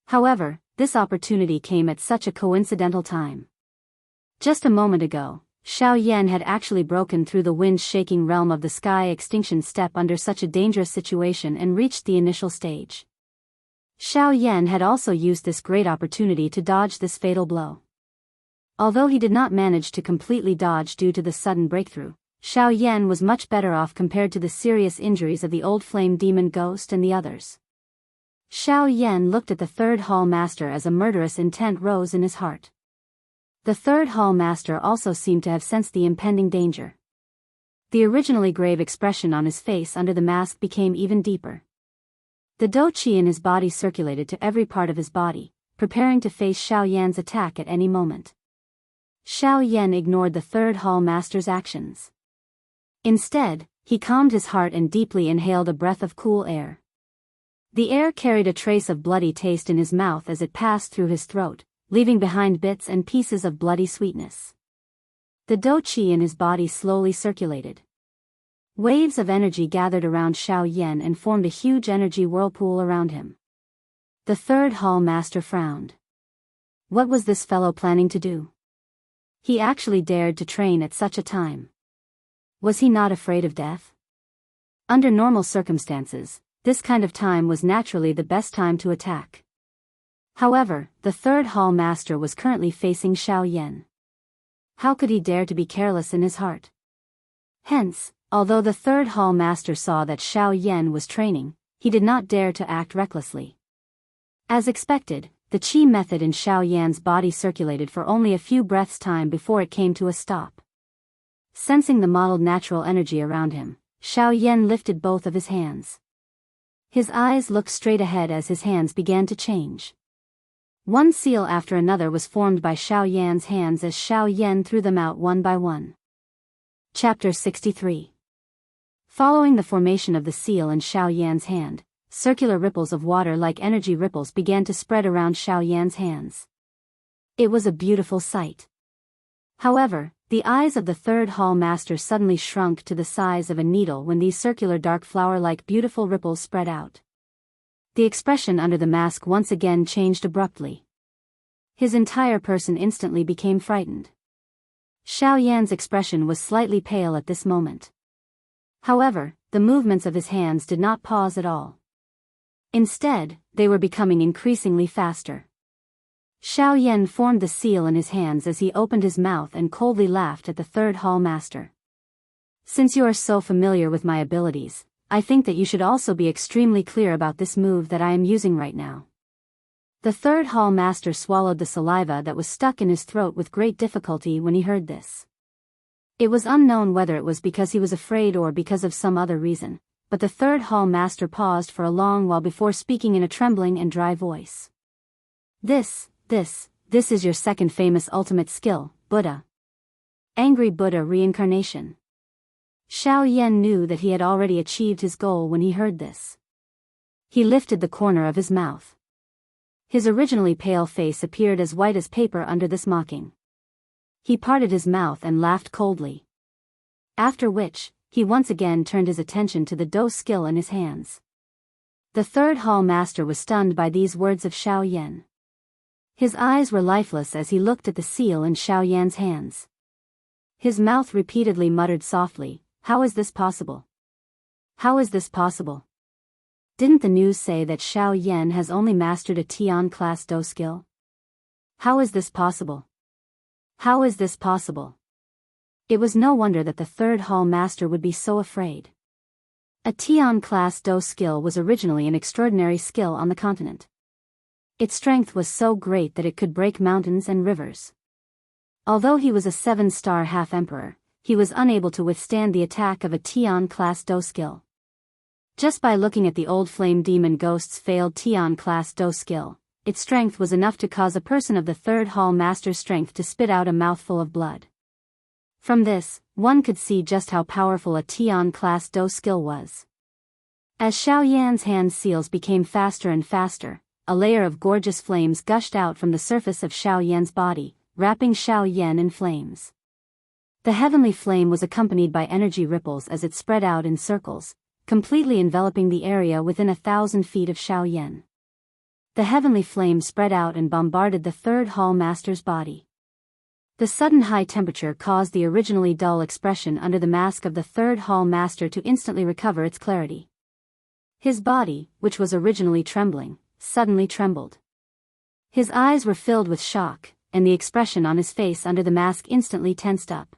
However, this opportunity came at such a coincidental time. Just a moment ago, Xiao Yan had actually broken through the wind-shaking realm of the sky extinction step under such a dangerous situation and reached the initial stage. Xiao Yan had also used this great opportunity to dodge this fatal blow. Although he did not manage to completely dodge due to the sudden breakthrough, Xiao Yan was much better off compared to the serious injuries of the old flame demon ghost and the others. Xiao Yan looked at the third hall master as a murderous intent rose in his heart. The third hall master also seemed to have sensed the impending danger. The originally grave expression on his face under the mask became even deeper. The dou qi in his body circulated to every part of his body, preparing to face Xiao Yan's attack at any moment. Xiao Yan ignored the third hall master's actions. Instead, he calmed his heart and deeply inhaled a breath of cool air. The air carried a trace of bloody taste in his mouth as it passed through his throat, leaving behind bits and pieces of bloody sweetness. The dou qi in his body slowly circulated. Waves of energy gathered around Xiao Yan and formed a huge energy whirlpool around him. The third hall master frowned. What was this fellow planning to do? He actually dared to train at such a time. Was he not afraid of death? Under normal circumstances, this kind of time was naturally the best time to attack. However, the third hall master was currently facing Xiao Yan. How could he dare to be careless in his heart? Hence, although the third hall master saw that Xiao Yan was training, he did not dare to act recklessly. As expected, the qi method in Xiao Yan's body circulated for only a few breaths' time before it came to a stop. Sensing the mottled natural energy around him, Xiao Yan lifted both of his hands. His eyes looked straight ahead as his hands began to change. One seal after another was formed by Xiao Yan's hands as Xiao Yan threw them out one by one. Chapter 63. Following the formation of the seal in Xiao Yan's hand, circular ripples of water like energy ripples began to spread around Xiao Yan's hands. It was a beautiful sight. However, the eyes of the third hall master suddenly shrunk to the size of a needle when these circular dark flower-like beautiful ripples spread out. The expression under the mask once again changed abruptly. His entire person instantly became frightened. Xiao Yan's expression was slightly pale at this moment. However, the movements of his hands did not pause at all. Instead, they were becoming increasingly faster. Xiao Yan formed the seal in his hands as he opened his mouth and coldly laughed at the third hall master. Since you are so familiar with my abilities, I think that you should also be extremely clear about this move that I am using right now. The third hall master swallowed the saliva that was stuck in his throat with great difficulty when he heard this. It was unknown whether it was because he was afraid or because of some other reason, but the third hall master paused for a long while before speaking in a trembling and dry voice. This is your second famous ultimate skill, Buddha. Angry Buddha reincarnation. Xiao Yan knew that he had already achieved his goal when he heard this. He lifted the corner of his mouth. His originally pale face appeared as white as paper under this mocking. He parted his mouth and laughed coldly. After which, he once again turned his attention to the dou skill in his hands. The third hall master was stunned by these words of Xiao Yan. His eyes were lifeless as he looked at the seal in Xiao Yan's hands. His mouth repeatedly muttered softly, "How is this possible? How is this possible? Didn't the news say that Xiao Yan has only mastered a Tian class dou skill? How is this possible?" How is this possible? It was no wonder that the third hall master would be so afraid. A Tian-class Do skill was originally an extraordinary skill on the continent. Its strength was so great that it could break mountains and rivers. Although he was a 7-star half-emperor, he was unable to withstand the attack of a Tian-class Do skill. Just by looking at the old flame demon ghost's failed Tian-class Do skill, its strength was enough to cause a person of the third hall master's strength to spit out a mouthful of blood. From this, one could see just how powerful a Tian-class Do skill was. As Xiao Yan's hand seals became faster and faster, a layer of gorgeous flames gushed out from the surface of Xiao Yan's body, wrapping Xiao Yan in flames. The heavenly flame was accompanied by energy ripples as it spread out in circles, completely enveloping the area within 1,000 feet of Xiao Yan. The heavenly flame spread out and bombarded the third hall master's body. The sudden high temperature caused the originally dull expression under the mask of the third hall master to instantly recover its clarity. His body, which was originally trembling, suddenly trembled. His eyes were filled with shock, and the expression on his face under the mask instantly tensed up.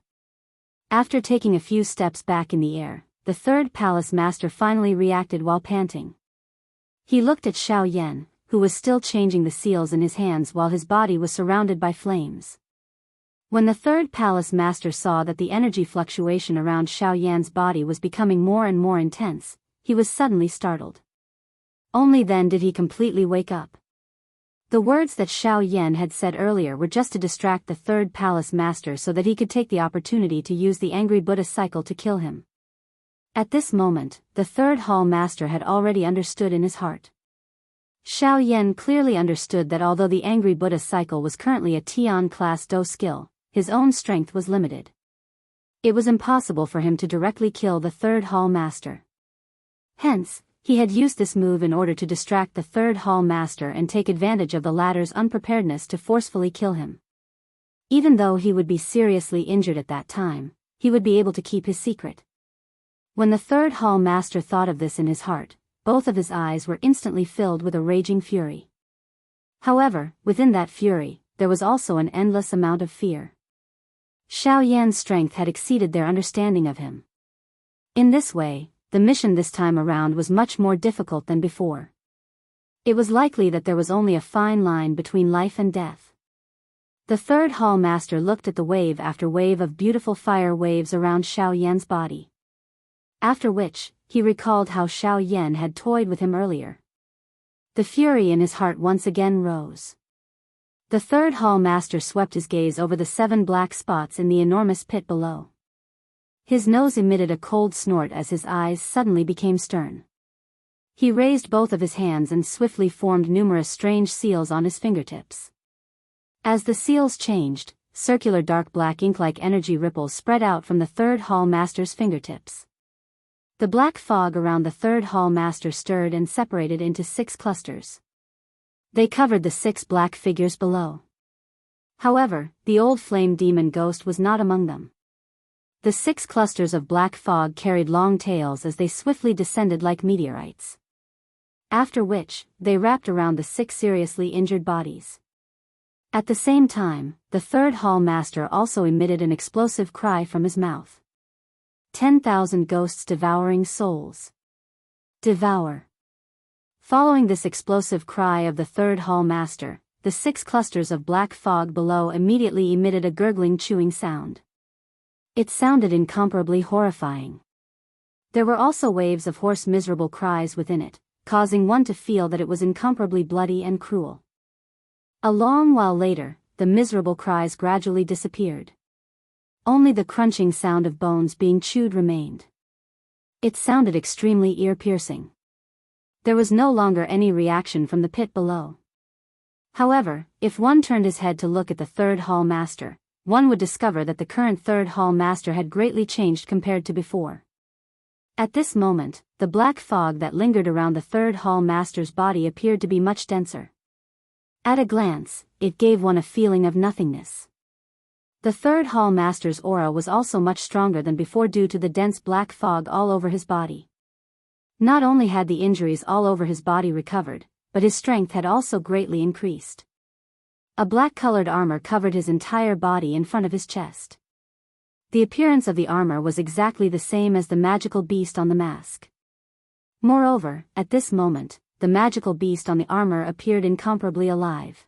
After taking a few steps back in the air, the third palace master finally reacted while panting. He looked at Xiao Yan, who was still changing the seals in his hands while his body was surrounded by flames. When the third palace master saw that the energy fluctuation around Xiao Yan's body was becoming more and more intense, he was suddenly startled. Only then did he completely wake up. The words that Xiao Yan had said earlier were just to distract the third palace master so that he could take the opportunity to use the angry Buddha cycle to kill him. At this moment, the third hall master had already understood in his heart. Xiao Yan clearly understood that although the angry Buddha cycle was currently a Tian-class Do skill, his own strength was limited. It was impossible for him to directly kill the third hall master. Hence, he had used this move in order to distract the third hall master and take advantage of the latter's unpreparedness to forcefully kill him. Even though he would be seriously injured at that time, he would be able to keep his secret. When the third hall master thought of this in his heart, both of his eyes were instantly filled with a raging fury. However, within that fury, there was also an endless amount of fear. Xiao Yan's strength had exceeded their understanding of him. In this way, the mission this time around was much more difficult than before. It was likely that there was only a fine line between life and death. The third hall master looked at the wave after wave of beautiful fire waves around Xiao Yan's body. After which, he recalled how Xiao Yan had toyed with him earlier. The fury in his heart once again rose. The third hall master swept his gaze over the 7 black spots in the enormous pit below. His nose emitted a cold snort as his eyes suddenly became stern. He raised both of his hands and swiftly formed numerous strange seals on his fingertips. As the seals changed, circular dark black ink-like energy ripples spread out from the third hall master's fingertips. The black fog around the third hall master stirred and separated into 6 clusters. They covered the 6 black figures below. However, the old flame demon ghost was not among them. The 6 clusters of black fog carried long tails as they swiftly descended like meteorites. After which, they wrapped around the 6 seriously injured bodies. At the same time, the third hall master also emitted an explosive cry from his mouth. 10,000 ghosts devouring souls. Devour. Following this explosive cry of the third hall master, the 6 clusters of black fog below immediately emitted a gurgling chewing sound. It sounded incomparably horrifying. There were also waves of hoarse miserable cries within it, causing one to feel that it was incomparably bloody and cruel. A long while later, the miserable cries gradually disappeared. Only the crunching sound of bones being chewed remained. It sounded extremely ear-piercing. There was no longer any reaction from the pit below. However, if one turned his head to look at the third hall master, one would discover that the current third hall master had greatly changed compared to before. At this moment, the black fog that lingered around the third hall master's body appeared to be much denser. At a glance, it gave one a feeling of nothingness. The third hall master's aura was also much stronger than before due to the dense black fog all over his body. Not only had the injuries all over his body recovered, but his strength had also greatly increased. A black-colored armor covered his entire body in front of his chest. The appearance of the armor was exactly the same as the magical beast on the mask. Moreover, at this moment, the magical beast on the armor appeared incomparably alive.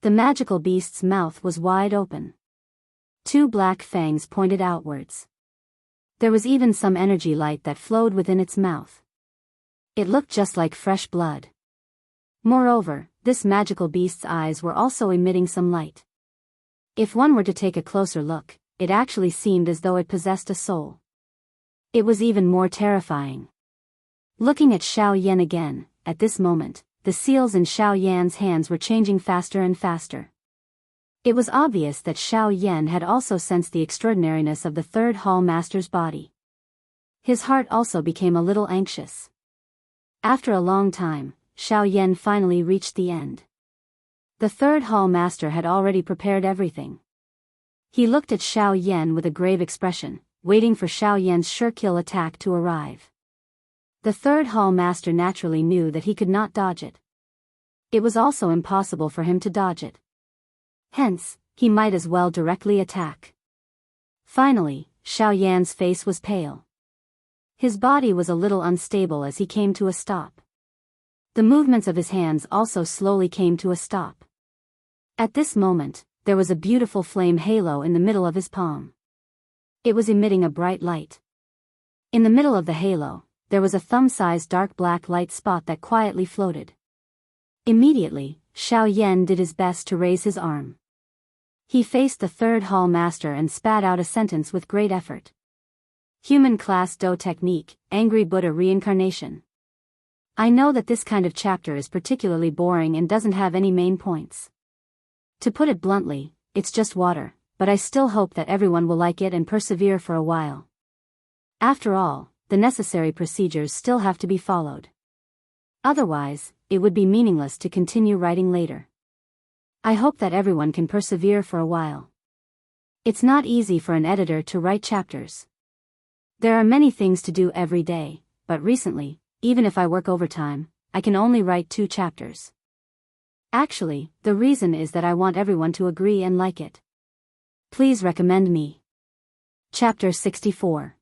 The magical beast's mouth was wide open. Two black fangs pointed outwards. There was even some energy light that flowed within its mouth. It looked just like fresh blood. Moreover, this magical beast's eyes were also emitting some light. If one were to take a closer look, it actually seemed as though it possessed a soul. It was even more terrifying. Looking at Xiao Yan again, at this moment, the seals in Xiao Yan's hands were changing faster and faster. It was obvious that Xiao Yan had also sensed the extraordinariness of the third hall master's body. His heart also became a little anxious. After a long time, Xiao Yan finally reached the end. The third hall master had already prepared everything. He looked at Xiao Yan with a grave expression, waiting for Xiao Yan's sure-kill attack to arrive. The third hall master naturally knew that he could not dodge it. It was also impossible for him to dodge it. Hence, he might as well directly attack. Finally, Xiao Yan's face was pale. His body was a little unstable as he came to a stop. The movements of his hands also slowly came to a stop. At this moment, there was a beautiful flame halo in the middle of his palm. It was emitting a bright light. In the middle of the halo, there was a thumb-sized dark black light spot that quietly floated. Immediately, Xiao Yan did his best to raise his arm. He faced the third hall master and spat out a sentence with great effort. Human class Do technique, Angry Buddha reincarnation. I know that this kind of chapter is particularly boring and doesn't have any main points. To put it bluntly, it's just water, but I still hope that everyone will like it and persevere for a while. After all, the necessary procedures still have to be followed. Otherwise, it would be meaningless to continue writing later. I hope that everyone can persevere for a while. It's not easy for an editor to write chapters. There are many things to do every day, but recently, even if I work overtime, I can only write 2 chapters. Actually, the reason is that I want everyone to agree and like it. Please recommend me. Chapter 64.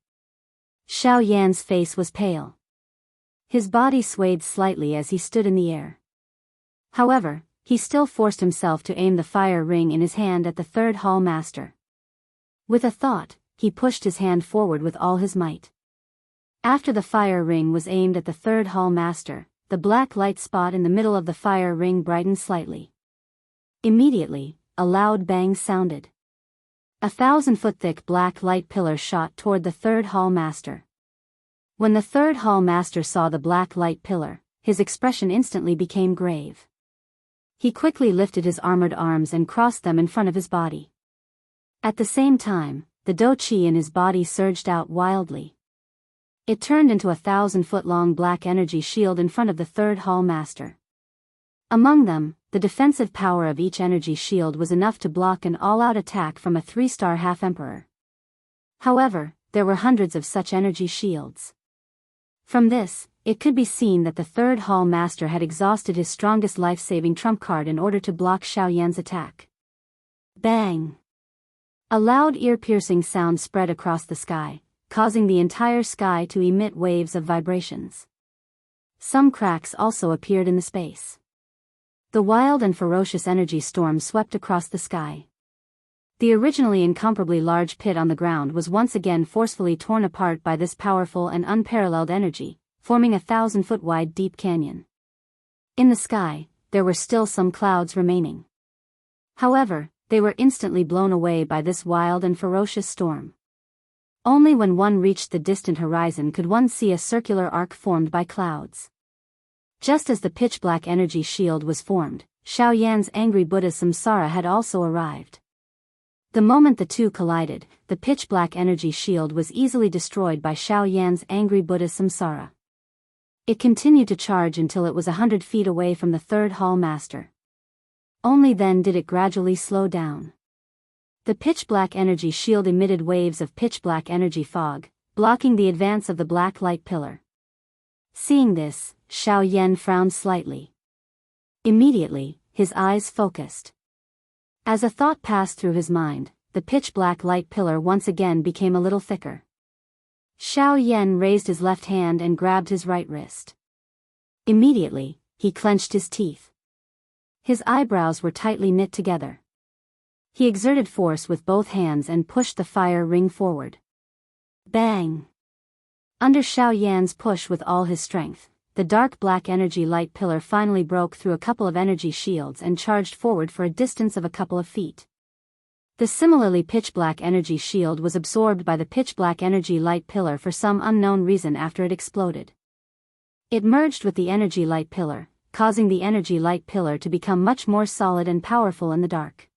Xiao Yan's face was pale. His body swayed slightly as he stood in the air. However, he still forced himself to aim the fire ring in his hand at the third hall master. With a thought, he pushed his hand forward with all his might. After the fire ring was aimed at the third hall master, the black light spot in the middle of the fire ring brightened slightly. Immediately, a loud bang sounded. 1,000-foot thick black light pillar shot toward the third hall master. When the third hall master saw the black light pillar, his expression instantly became grave. He quickly lifted his armored arms and crossed them in front of his body. At the same time, the Do Qi in his body surged out wildly. It turned into a 1,000-foot-long black energy shield in front of the third hall master. Among them, the defensive power of each energy shield was enough to block an all-out attack from a 3-star half-emperor. However, there were hundreds of such energy shields. From this, it could be seen that the third hall master had exhausted his strongest life-saving trump card in order to block Xiao Yan's attack. Bang! A loud ear-piercing sound spread across the sky, causing the entire sky to emit waves of vibrations. Some cracks also appeared in the space. The wild and ferocious energy storm swept across the sky. The originally incomparably large pit on the ground was once again forcefully torn apart by this powerful and unparalleled energy, forming a 1,000-foot wide deep canyon. In the sky, there were still some clouds remaining. However, they were instantly blown away by this wild and ferocious storm. Only when one reached the distant horizon could one see a circular arc formed by clouds. Just as the pitch-black energy shield was formed, Xiao Yan's angry Buddha Samsara had also arrived. The moment the two collided, the pitch-black energy shield was easily destroyed by Xiao Yan's angry Buddha Samsara. It continued to charge until it was 100 feet away from the third hall master. Only then did it gradually slow down. The pitch-black energy shield emitted waves of pitch-black energy fog, blocking the advance of the black light pillar. Seeing this, Xiao Yan frowned slightly. Immediately, his eyes focused. As a thought passed through his mind, the pitch-black light pillar once again became a little thicker. Xiao Yan raised his left hand and grabbed his right wrist. Immediately, he clenched his teeth. His eyebrows were tightly knit together. He exerted force with both hands and pushed the fire ring forward. Bang! Under Xiao Yan's push with all his strength, the dark black energy light pillar finally broke through a couple of energy shields and charged forward for a distance of a couple of feet. The similarly pitch-black energy shield was absorbed by the pitch-black energy light pillar for some unknown reason after it exploded. It merged with the energy light pillar, causing the energy light pillar to become much more solid and powerful in the dark.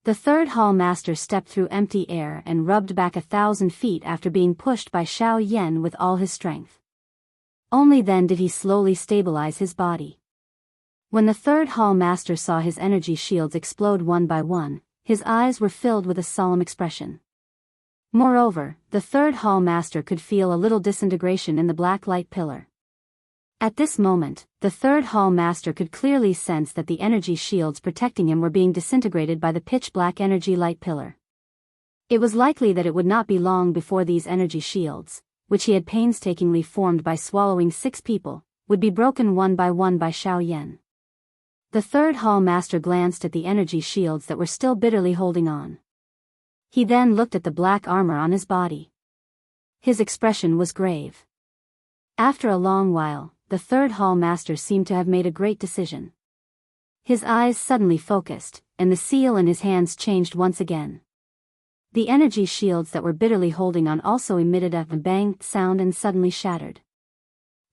The third hall master stepped through empty air and rubbed back 1,000 feet after being pushed by Xiao Yan with all his strength. Only then did he slowly stabilize his body. When the third hall master saw his energy shields explode one by one, his eyes were filled with a solemn expression. Moreover, the third hall master could feel a little disintegration in the black light pillar. At this moment, the third hall master could clearly sense that the energy shields protecting him were being disintegrated by the pitch-black energy light pillar. It was likely that it would not be long before these energy shields, which he had painstakingly formed by swallowing 6 people, would be broken one by Xiao Yan. The third hall master glanced at the energy shields that were still bitterly holding on. He then looked at the black armor on his body. His expression was grave. After a long while, the third hall master seemed to have made a great decision. His eyes suddenly focused, and the seal in his hands changed once again. The energy shields that were bitterly holding on also emitted a bang sound and suddenly shattered.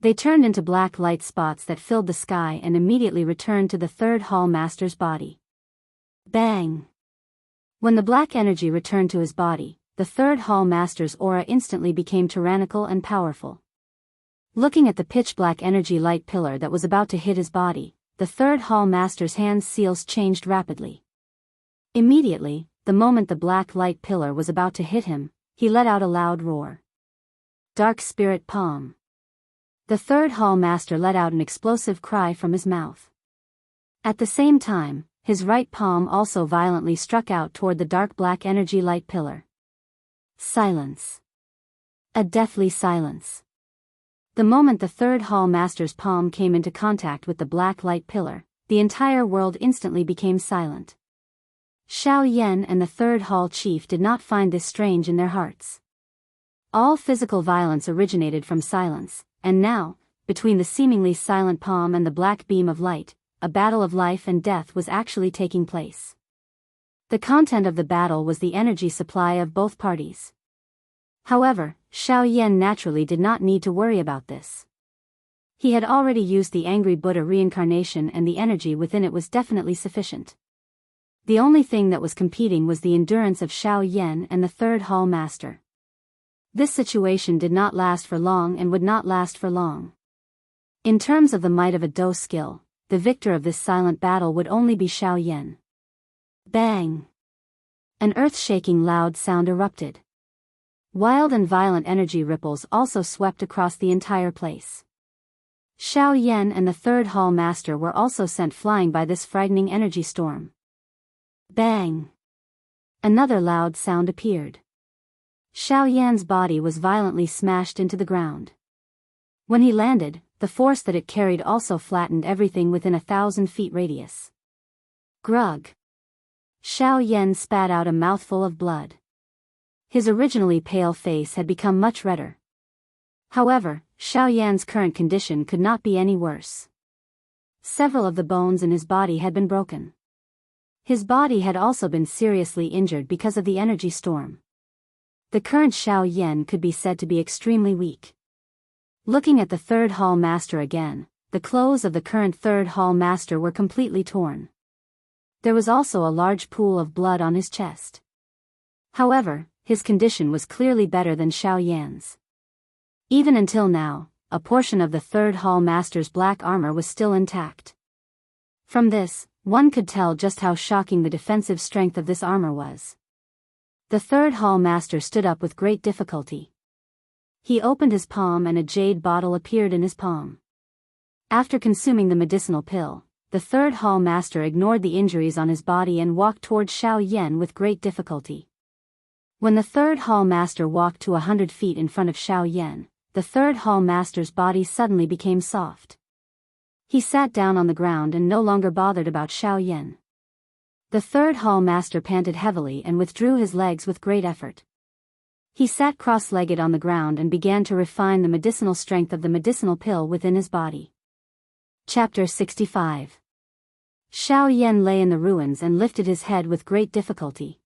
They turned into black light spots that filled the sky and immediately returned to the third hall master's body. Bang! When the black energy returned to his body, the third hall master's aura instantly became tyrannical and powerful. Looking at the pitch-black energy light pillar that was about to hit his body, the third hall master's hand seals changed rapidly. Immediately, the moment the black light pillar was about to hit him, he let out a loud roar. Dark Spirit Palm. The third hall master let out an explosive cry from his mouth. At the same time, his right palm also violently struck out toward the dark black energy light pillar. Silence. A deathly silence. The moment the third hall master's palm came into contact with the black light pillar, the entire world instantly became silent. Xiao Yan and the third hall chief did not find this strange in their hearts. All physical violence originated from silence, and now, between the seemingly silent palm and the black beam of light, a battle of life and death was actually taking place. The content of the battle was the energy supply of both parties. However, Xiao Yan naturally did not need to worry about this. He had already used the angry Buddha reincarnation and the energy within it was definitely sufficient. The only thing that was competing was the endurance of Xiao Yan and the third hall master. This situation did not last for long and would not last for long. In terms of the might of a Dao skill, the victor of this silent battle would only be Xiao Yan. Bang! An earth-shaking loud sound erupted. Wild and violent energy ripples also swept across the entire place. Xiao Yan and the third hall master were also sent flying by this frightening energy storm. Bang! Another loud sound appeared. Xiao Yan's body was violently smashed into the ground. When he landed, the force that it carried also flattened everything within 1,000 feet radius. Grug! Xiao Yan spat out a mouthful of blood. His originally pale face had become much redder. However, Xiao Yan's current condition could not be any worse. Several of the bones in his body had been broken. His body had also been seriously injured because of the energy storm. The current Xiao Yan could be said to be extremely weak. Looking at the third hall master again, the clothes of the current third hall master were completely torn. There was also a large pool of blood on his chest. However, his condition was clearly better than Xiao Yan's. Even until now, a portion of the third hall master's black armor was still intact. From this, one could tell just how shocking the defensive strength of this armor was. The third hall master stood up with great difficulty. He opened his palm and a jade bottle appeared in his palm. After consuming the medicinal pill, the third hall master ignored the injuries on his body and walked toward Xiao Yan with great difficulty. When the third hall master walked to 100 feet in front of Xiao Yan, the third hall master's body suddenly became soft. He sat down on the ground and no longer bothered about Xiao Yan. The third hall master panted heavily and withdrew his legs with great effort. He sat cross-legged on the ground and began to refine the medicinal strength of the medicinal pill within his body. Chapter 65. Xiao Yan lay in the ruins and lifted his head with great difficulty.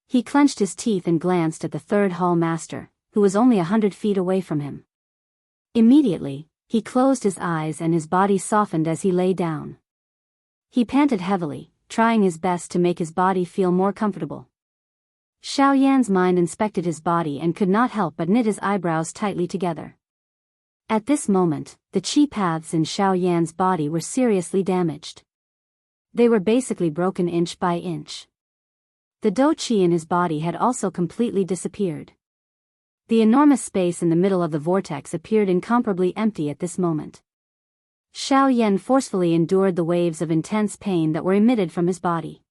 He clenched his teeth and glanced at the third hall master, who was only 100 feet away from him. Immediately, he closed his eyes and his body softened as he lay down. He panted heavily, trying his best to make his body feel more comfortable. Xiao Yan's mind inspected his body and could not help but knit his eyebrows tightly together. At this moment, the qi paths in Xiao Yan's body were seriously damaged. They were basically broken inch by inch. The dou qi in his body had also completely disappeared. The enormous space in the middle of the vortex appeared incomparably empty at this moment. Xiao Yan forcefully endured the waves of intense pain that were emitted from his body.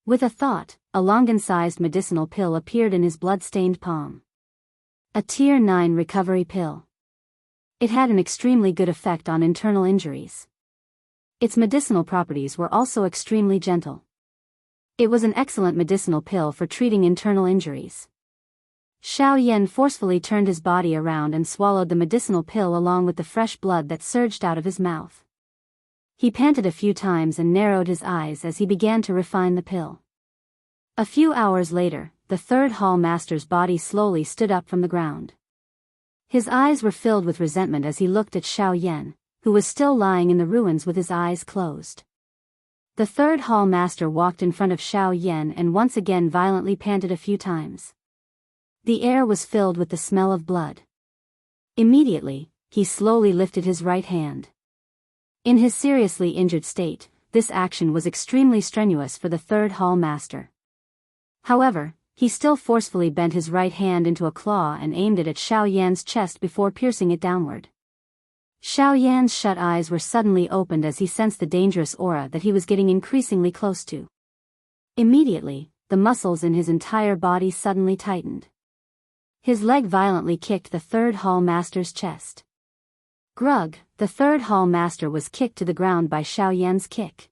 With a thought, a longan-sized medicinal pill appeared in his blood-stained palm. A Tier 9 recovery pill. It had an extremely good effect on internal injuries. Its medicinal properties were also extremely gentle. It was an excellent medicinal pill for treating internal injuries. Xiao Yan forcefully turned his body around and swallowed the medicinal pill along with the fresh blood that surged out of his mouth. He panted a few times and narrowed his eyes as he began to refine the pill. A few hours later, the third hall master's body slowly stood up from the ground. His eyes were filled with resentment as he looked at Xiao Yan, who was still lying in the ruins with his eyes closed. The third hall master walked in front of Xiao Yan and once again violently panted a few times. The air was filled with the smell of blood. Immediately, he slowly lifted his right hand. In his seriously injured state, this action was extremely strenuous for the third hall master. However, he still forcefully bent his right hand into a claw and aimed it at Xiao Yan's chest before piercing it downward. Xiao Yan's shut eyes were suddenly opened as he sensed the dangerous aura that he was getting increasingly close to. Immediately, the muscles in his entire body suddenly tightened. His leg violently kicked the third hall master's chest. Grug, the third hall master was kicked to the ground by Xiao Yan's kick.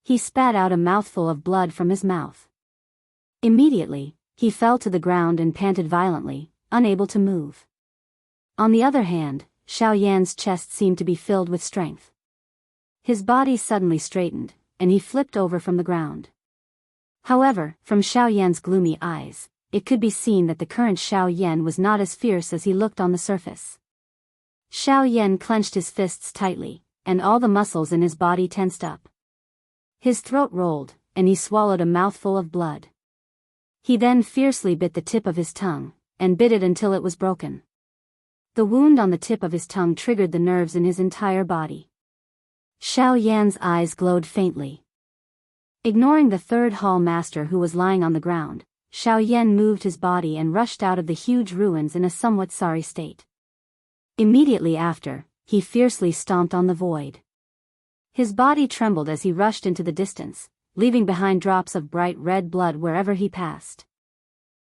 He spat out a mouthful of blood from his mouth. Immediately, he fell to the ground and panted violently, unable to move. On the other hand, Xiao Yan's chest seemed to be filled with strength. His body suddenly straightened, and he flipped over from the ground. However, from Xiao Yan's gloomy eyes, it could be seen that the current Xiao Yan was not as fierce as he looked on the surface. Xiao Yan clenched his fists tightly, and all the muscles in his body tensed up. His throat rolled, and he swallowed a mouthful of blood. He then fiercely bit the tip of his tongue, and bit it until it was broken. The wound on the tip of his tongue triggered the nerves in his entire body. Xiao Yan's eyes glowed faintly. Ignoring the third hall master who was lying on the ground, Xiao Yan moved his body and rushed out of the huge ruins in a somewhat sorry state. Immediately after, he fiercely stomped on the void. His body trembled as he rushed into the distance, leaving behind drops of bright red blood wherever he passed.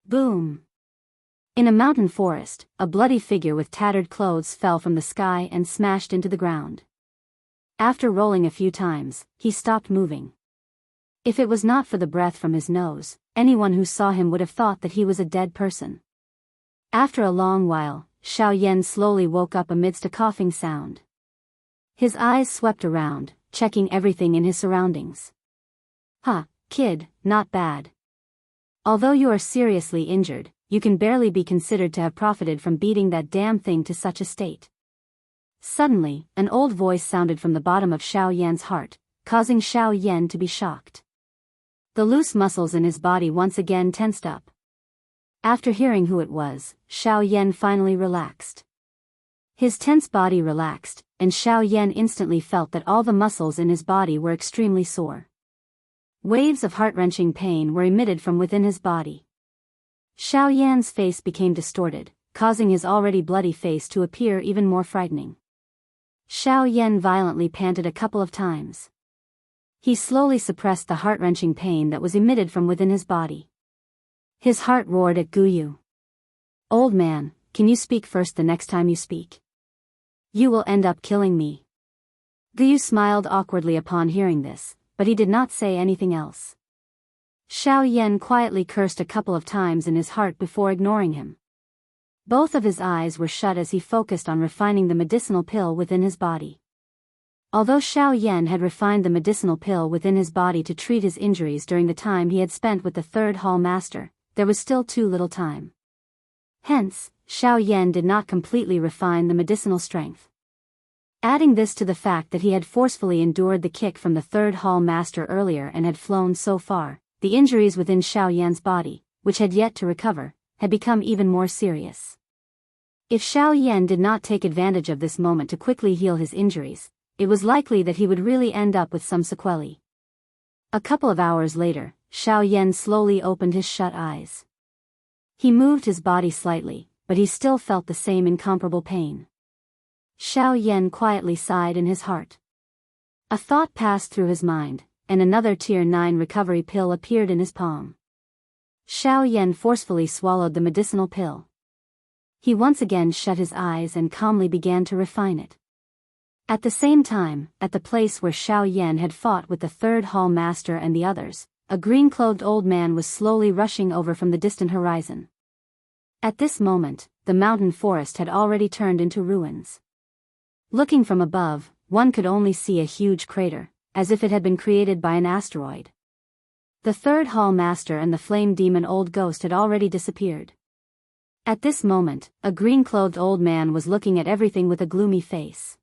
Boom! In a mountain forest, a bloody figure with tattered clothes fell from the sky and smashed into the ground. After rolling a few times, he stopped moving. If it was not for the breath from his nose, anyone who saw him would have thought that he was a dead person. After a long while, Xiao Yan slowly woke up amidst a coughing sound. His eyes swept around, checking everything in his surroundings. "Huh, kid, not bad. Although you are seriously injured, you can barely be considered to have profited from beating that damn thing to such a state." Suddenly, an old voice sounded from the bottom of Xiao Yan's heart, causing Xiao Yan to be shocked. The loose muscles in his body once again tensed up. After hearing who it was, Xiao Yan finally relaxed. His tense body relaxed, and Xiao Yan instantly felt that all the muscles in his body were extremely sore. Waves of heart-wrenching pain were emitted from within his body. Xiao Yan's face became distorted, causing his already bloody face to appear even more frightening. Xiao Yan violently panted a couple of times. He slowly suppressed the heart-wrenching pain that was emitted from within his body. His heart roared at Guyu. "Old man, can you speak first the next time you speak? You will end up killing me." Guyu smiled awkwardly upon hearing this, but he did not say anything else. Xiao Yan quietly cursed a couple of times in his heart before ignoring him. Both of his eyes were shut as he focused on refining the medicinal pill within his body. Although Xiao Yan had refined the medicinal pill within his body to treat his injuries during the time he had spent with the third hall master, there was still too little time. Hence, Xiao Yan did not completely refine the medicinal strength. Adding this to the fact that he had forcefully endured the kick from the third hall master earlier and had flown so far, the injuries within Xiao Yan's body, which had yet to recover, had become even more serious. If Xiao Yan did not take advantage of this moment to quickly heal his injuries, it was likely that he would really end up with some sequelae. A couple of hours later, Xiao Yan slowly opened his shut eyes. He moved his body slightly, but he still felt the same incomparable pain. Xiao Yan quietly sighed in his heart. A thought passed through his mind, and another Tier 9 recovery pill appeared in his palm. Xiao Yan forcefully swallowed the medicinal pill. He once again shut his eyes and calmly began to refine it. At the same time, at the place where Xiao Yan had fought with the third hall master and the others, a green-clothed old man was slowly rushing over from the distant horizon. At this moment, the mountain forest had already turned into ruins. Looking from above, one could only see a huge crater, as if it had been created by an asteroid. The third hall master and the flame demon old ghost had already disappeared. At this moment, a green-clothed old man was looking at everything with a gloomy face.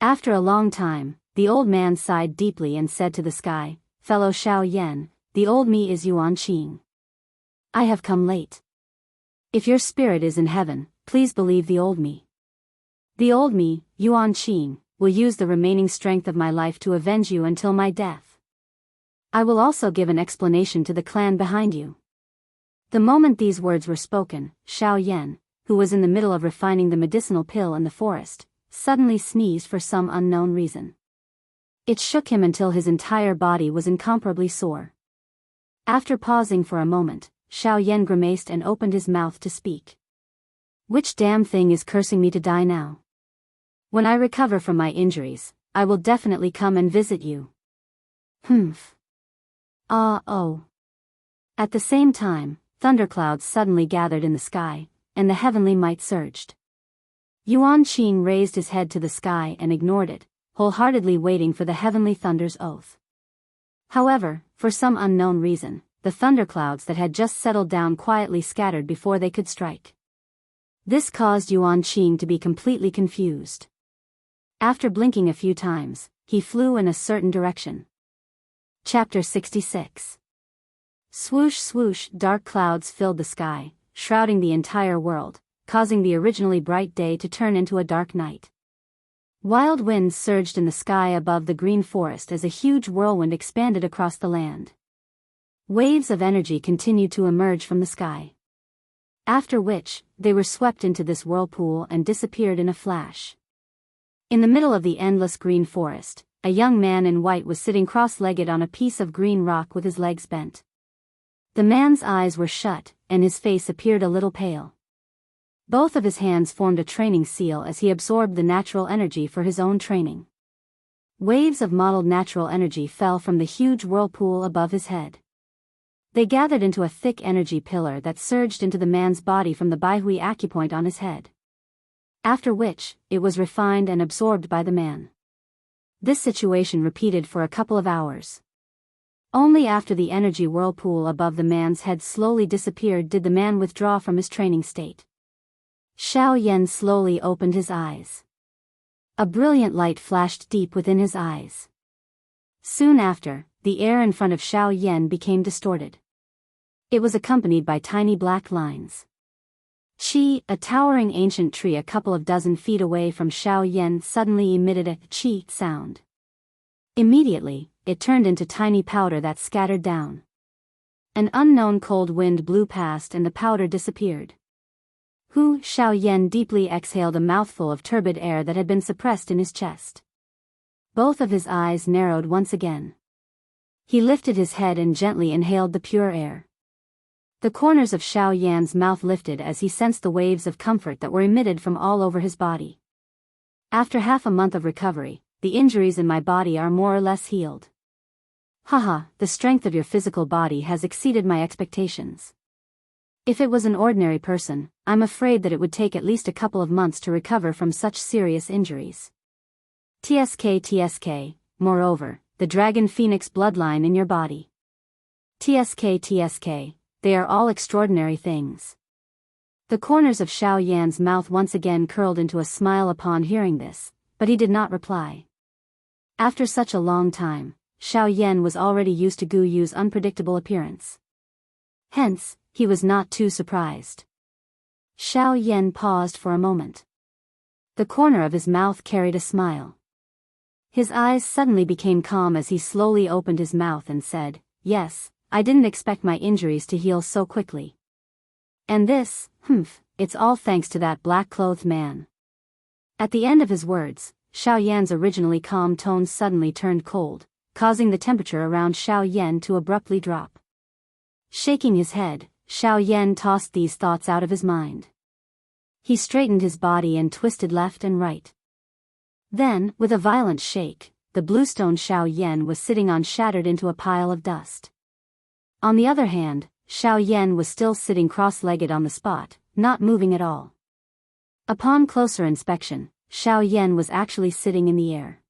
After a long time, the old man sighed deeply and said to the sky, "Fellow Xiao Yan, the old me is Yuan Qing. I have come late. If your spirit is in heaven, please believe the old me. The old me, Yuan Qing, will use the remaining strength of my life to avenge you until my death. I will also give an explanation to the clan behind you." The moment these words were spoken, Xiao Yan, who was in the middle of refining the medicinal pill in the forest, suddenly sneezed for some unknown reason. It shook him until his entire body was incomparably sore. After pausing for a moment, Xiao Yan grimaced and opened his mouth to speak. "Which damn thing is cursing me to die now? When I recover from my injuries, I will definitely come and visit you." Humph. Oh. At the same time, thunderclouds suddenly gathered in the sky, and the heavenly might surged. Yuan Qing raised his head to the sky and ignored it, wholeheartedly waiting for the heavenly thunder's oath. However, for some unknown reason, the thunderclouds that had just settled down quietly scattered before they could strike. This caused Yuan Qing to be completely confused. After blinking a few times, he flew in a certain direction. Chapter 66. Swoosh swoosh, dark clouds filled the sky, shrouding the entire world, causing the originally bright day to turn into a dark night. Wild winds surged in the sky above the green forest as a huge whirlwind expanded across the land. Waves of energy continued to emerge from the sky. After which, they were swept into this whirlpool and disappeared in a flash. In the middle of the endless green forest, a young man in white was sitting cross-legged on a piece of green rock with his legs bent. The man's eyes were shut, and his face appeared a little pale. Both of his hands formed a training seal as he absorbed the natural energy for his own training. Waves of mottled natural energy fell from the huge whirlpool above his head. They gathered into a thick energy pillar that surged into the man's body from the Baihui acupoint on his head. After which, it was refined and absorbed by the man. This situation repeated for a couple of hours. Only after the energy whirlpool above the man's head slowly disappeared did the man withdraw from his training state. Xiao Yan slowly opened his eyes. A brilliant light flashed deep within his eyes. Soon after, the air in front of Xiao Yan became distorted. It was accompanied by tiny black lines. Qi, a towering ancient tree a couple of dozen feet away from Xiao Yan, suddenly emitted a qi sound. Immediately, it turned into tiny powder that scattered down. An unknown cold wind blew past and the powder disappeared. Xiaoyan deeply exhaled a mouthful of turbid air that had been suppressed in his chest. Both of his eyes narrowed once again. He lifted his head and gently inhaled the pure air. The corners of Xiaoyan's mouth lifted as he sensed the waves of comfort that were emitted from all over his body. After half a month of recovery, the injuries in my body are more or less healed. Haha, the strength of your physical body has exceeded my expectations. If it was an ordinary person, I'm afraid that it would take at least a couple of months to recover from such serious injuries. TSK, moreover, the dragon phoenix bloodline in your body. TSK, they are all extraordinary things. The corners of Xiaoyan's mouth once again curled into a smile upon hearing this, but he did not reply. After such a long time, Xiaoyan was already used to Gu Yu's unpredictable appearance. Hence, he was not too surprised. Xiaoyan paused for a moment. The corner of his mouth carried a smile. His eyes suddenly became calm as he slowly opened his mouth and said, "Yes, I didn't expect my injuries to heal so quickly. And this, it's all thanks to that black-clothed man." At the end of his words, Xiaoyan's originally calm tone suddenly turned cold, causing the temperature around Xiaoyan to abruptly drop. Shaking his head, Xiaoyan tossed these thoughts out of his mind. He straightened his body and twisted left and right. Then, with a violent shake, the bluestone Xiaoyan was sitting on shattered into a pile of dust. On the other hand, Xiaoyan was still sitting cross-legged on the spot, not moving at all. Upon closer inspection, Xiaoyan was actually sitting in the air.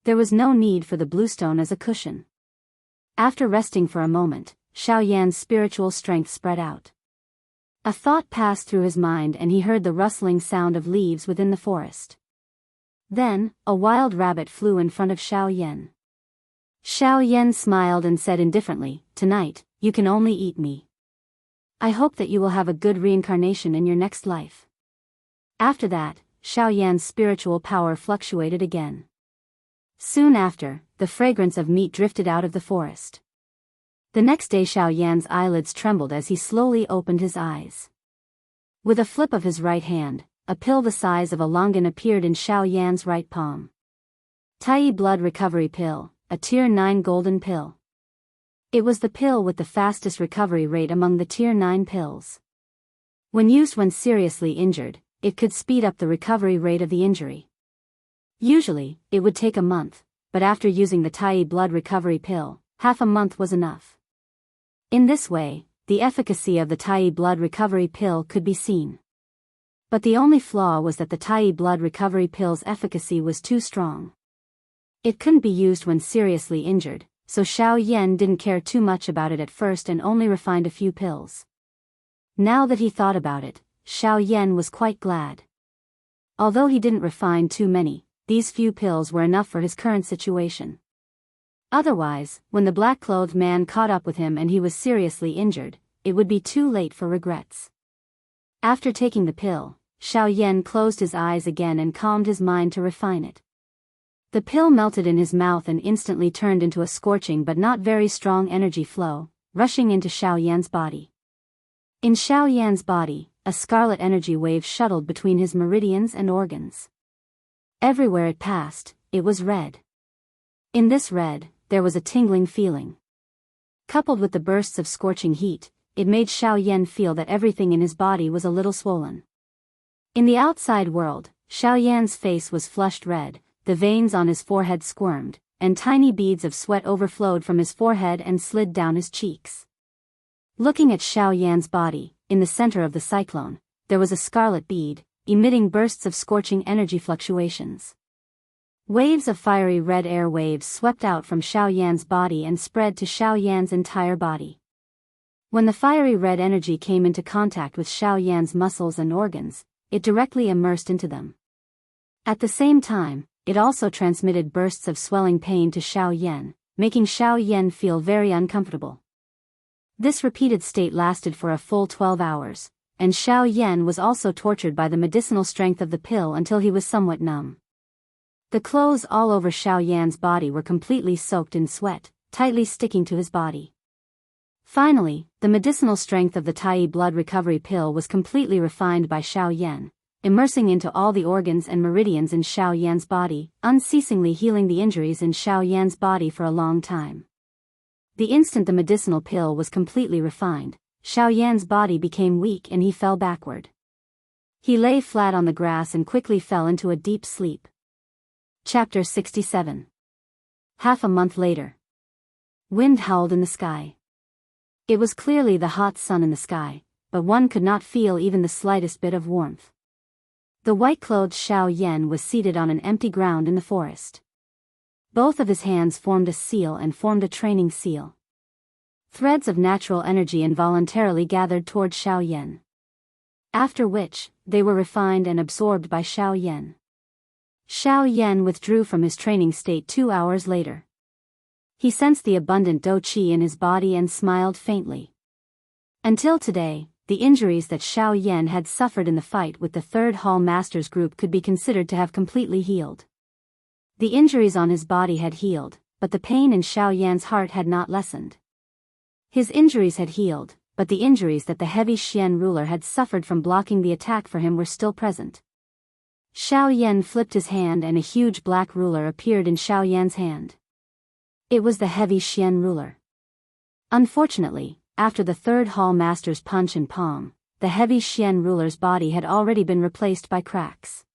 There was no need for the bluestone as a cushion. After resting for a moment, Xiaoyan's spiritual strength spread out. A thought passed through his mind and he heard the rustling sound of leaves within the forest. Then, a wild rabbit flew in front of Xiaoyan. Xiaoyan smiled and said indifferently, "Tonight, you can only eat me. I hope that you will have a good reincarnation in your next life." After that, Xiaoyan's spiritual power fluctuated again. Soon after, the fragrance of meat drifted out of the forest. The next day Xiaoyan's eyelids trembled as he slowly opened his eyes. With a flip of his right hand, a pill the size of a longan appeared in Xiaoyan's right palm. Tai Blood Recovery Pill, a Tier 9 golden pill. It was the pill with the fastest recovery rate among the Tier 9 pills. When used when seriously injured, it could speed up the recovery rate of the injury. Usually, it would take a month, but after using the Tai Blood Recovery Pill, half a month was enough. In this way, the efficacy of the Tai Blood Recovery Pill could be seen. But the only flaw was that the Tai Blood Recovery Pill's efficacy was too strong. It couldn't be used when seriously injured, so Xiaoyan didn't care too much about it at first and only refined a few pills. Now that he thought about it, Xiaoyan was quite glad. Although he didn't refine too many, these few pills were enough for his current situation. Otherwise, when the black-clothed man caught up with him and he was seriously injured, it would be too late for regrets. After taking the pill, Xiaoyan closed his eyes again and calmed his mind to refine it. The pill melted in his mouth and instantly turned into a scorching but not very strong energy flow, rushing into Xiaoyan's body. In Xiaoyan's body, a scarlet energy wave shuttled between his meridians and organs. Everywhere it passed, it was red. In this red, there was a tingling feeling. Coupled with the bursts of scorching heat, it made Xiaoyan feel that everything in his body was a little swollen. In the outside world, Xiaoyan's face was flushed red, the veins on his forehead squirmed, and tiny beads of sweat overflowed from his forehead and slid down his cheeks. Looking at Xiaoyan's body, in the center of the cyclone, there was a scarlet bead, emitting bursts of scorching energy fluctuations. Waves of fiery red air waves swept out from Xiaoyan's body and spread to Xiaoyan's entire body. When the fiery red energy came into contact with Xiaoyan's muscles and organs, it directly immersed into them. At the same time, it also transmitted bursts of swelling pain to Xiaoyan, making Xiaoyan feel very uncomfortable. This repeated state lasted for a full 12 hours, and Xiaoyan was also tortured by the medicinal strength of the pill until he was somewhat numb. The clothes all over Xiaoyan's body were completely soaked in sweat, tightly sticking to his body. Finally, the medicinal strength of the Tai blood recovery pill was completely refined by Xiao Yan, immersing into all the organs and meridians in Xiao Yan's body, unceasingly healing the injuries in Xiao Yan's body for a long time. The instant the medicinal pill was completely refined, Xiao Yan's body became weak and he fell backward. He lay flat on the grass and quickly fell into a deep sleep. Chapter 67. Half a month later. Wind howled in the sky. It was clearly the hot sun in the sky, but one could not feel even the slightest bit of warmth. The white-clothed Xiao Yan was seated on an empty ground in the forest. Both of his hands formed a seal and formed a training seal. Threads of natural energy involuntarily gathered toward Xiao Yan. After which, they were refined and absorbed by Xiao Yan. Xiao Yan withdrew from his training state 2 hours later. He sensed the abundant dou qi in his body and smiled faintly. Until today, the injuries that Xiao Yan had suffered in the fight with the Third Hall Masters group could be considered to have completely healed. The injuries on his body had healed, but the pain in Xiao Yan's heart had not lessened. His injuries had healed, but the injuries that the heavy Xian ruler had suffered from blocking the attack for him were still present. Xiao Yan flipped his hand and a huge black ruler appeared in Xiao Yan's hand. It was the heavy Xian ruler. Unfortunately, after the Third Hall Master's punch and palm, the heavy Xian ruler's body had already been replaced by cracks.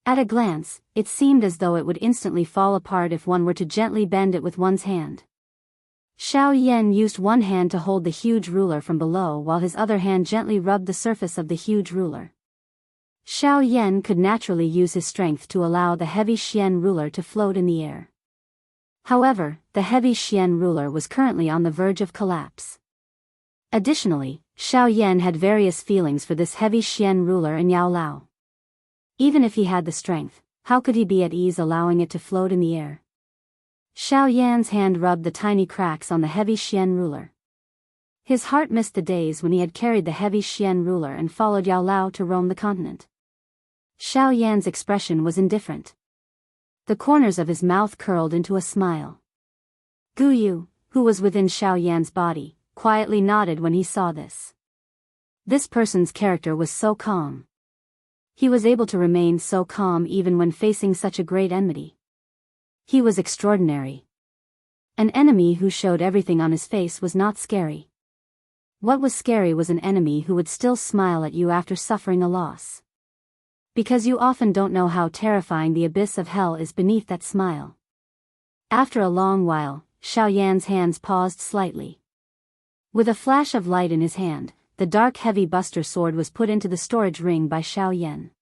At a glance, it seemed as though it would instantly fall apart if one were to gently bend it with one's hand. Xiao Yan used one hand to hold the huge ruler from below while his other hand gently rubbed the surface of the huge ruler. Xiao Yan could naturally use his strength to allow the heavy Xian ruler to float in the air. However, the heavy Xian ruler was currently on the verge of collapse. Additionally, Xiao Yan had various feelings for this heavy Xian ruler and Yao Lao. Even if he had the strength, how could he be at ease allowing it to float in the air? Xiao Yan's hand rubbed the tiny cracks on the heavy Xian ruler. His heart missed the days when he had carried the heavy Xian ruler and followed Yao Lao to roam the continent. Xiao Yan's expression was indifferent. The corners of his mouth curled into a smile. Gu Yu, who was within Xiao Yan's body, quietly nodded when he saw this. This person's character was so calm. He was able to remain so calm even when facing such a great enmity. He was extraordinary. An enemy who showed everything on his face was not scary. What was scary was an enemy who would still smile at you after suffering a loss. Because you often don't know how terrifying the abyss of hell is beneath that smile. After a long while, Xiao Yan's hands paused slightly. With a flash of light in his hand, the dark heavy buster sword was put into the storage ring by Xiao Yan.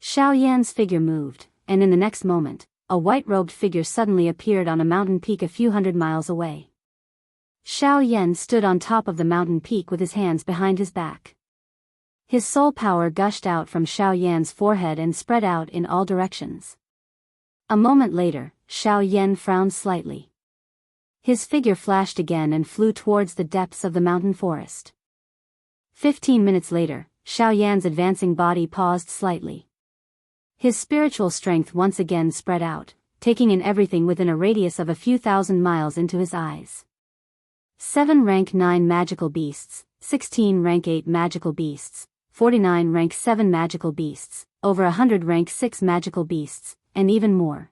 Xiao Yan's figure moved, and in the next moment, a white-robed figure suddenly appeared on a mountain peak a few hundred miles away. Xiao Yan stood on top of the mountain peak with his hands behind his back. His soul power gushed out from Xiao Yan's forehead and spread out in all directions. A moment later, Xiao Yan frowned slightly. His figure flashed again and flew towards the depths of the mountain forest. 15 minutes later, Xiao Yan's advancing body paused slightly. His spiritual strength once again spread out, taking in everything within a radius of a few thousand miles into his eyes. 7 rank 9 magical beasts, 16 rank 8 magical beasts, 49 rank 7 magical beasts, over 100 rank 6 magical beasts, and even more.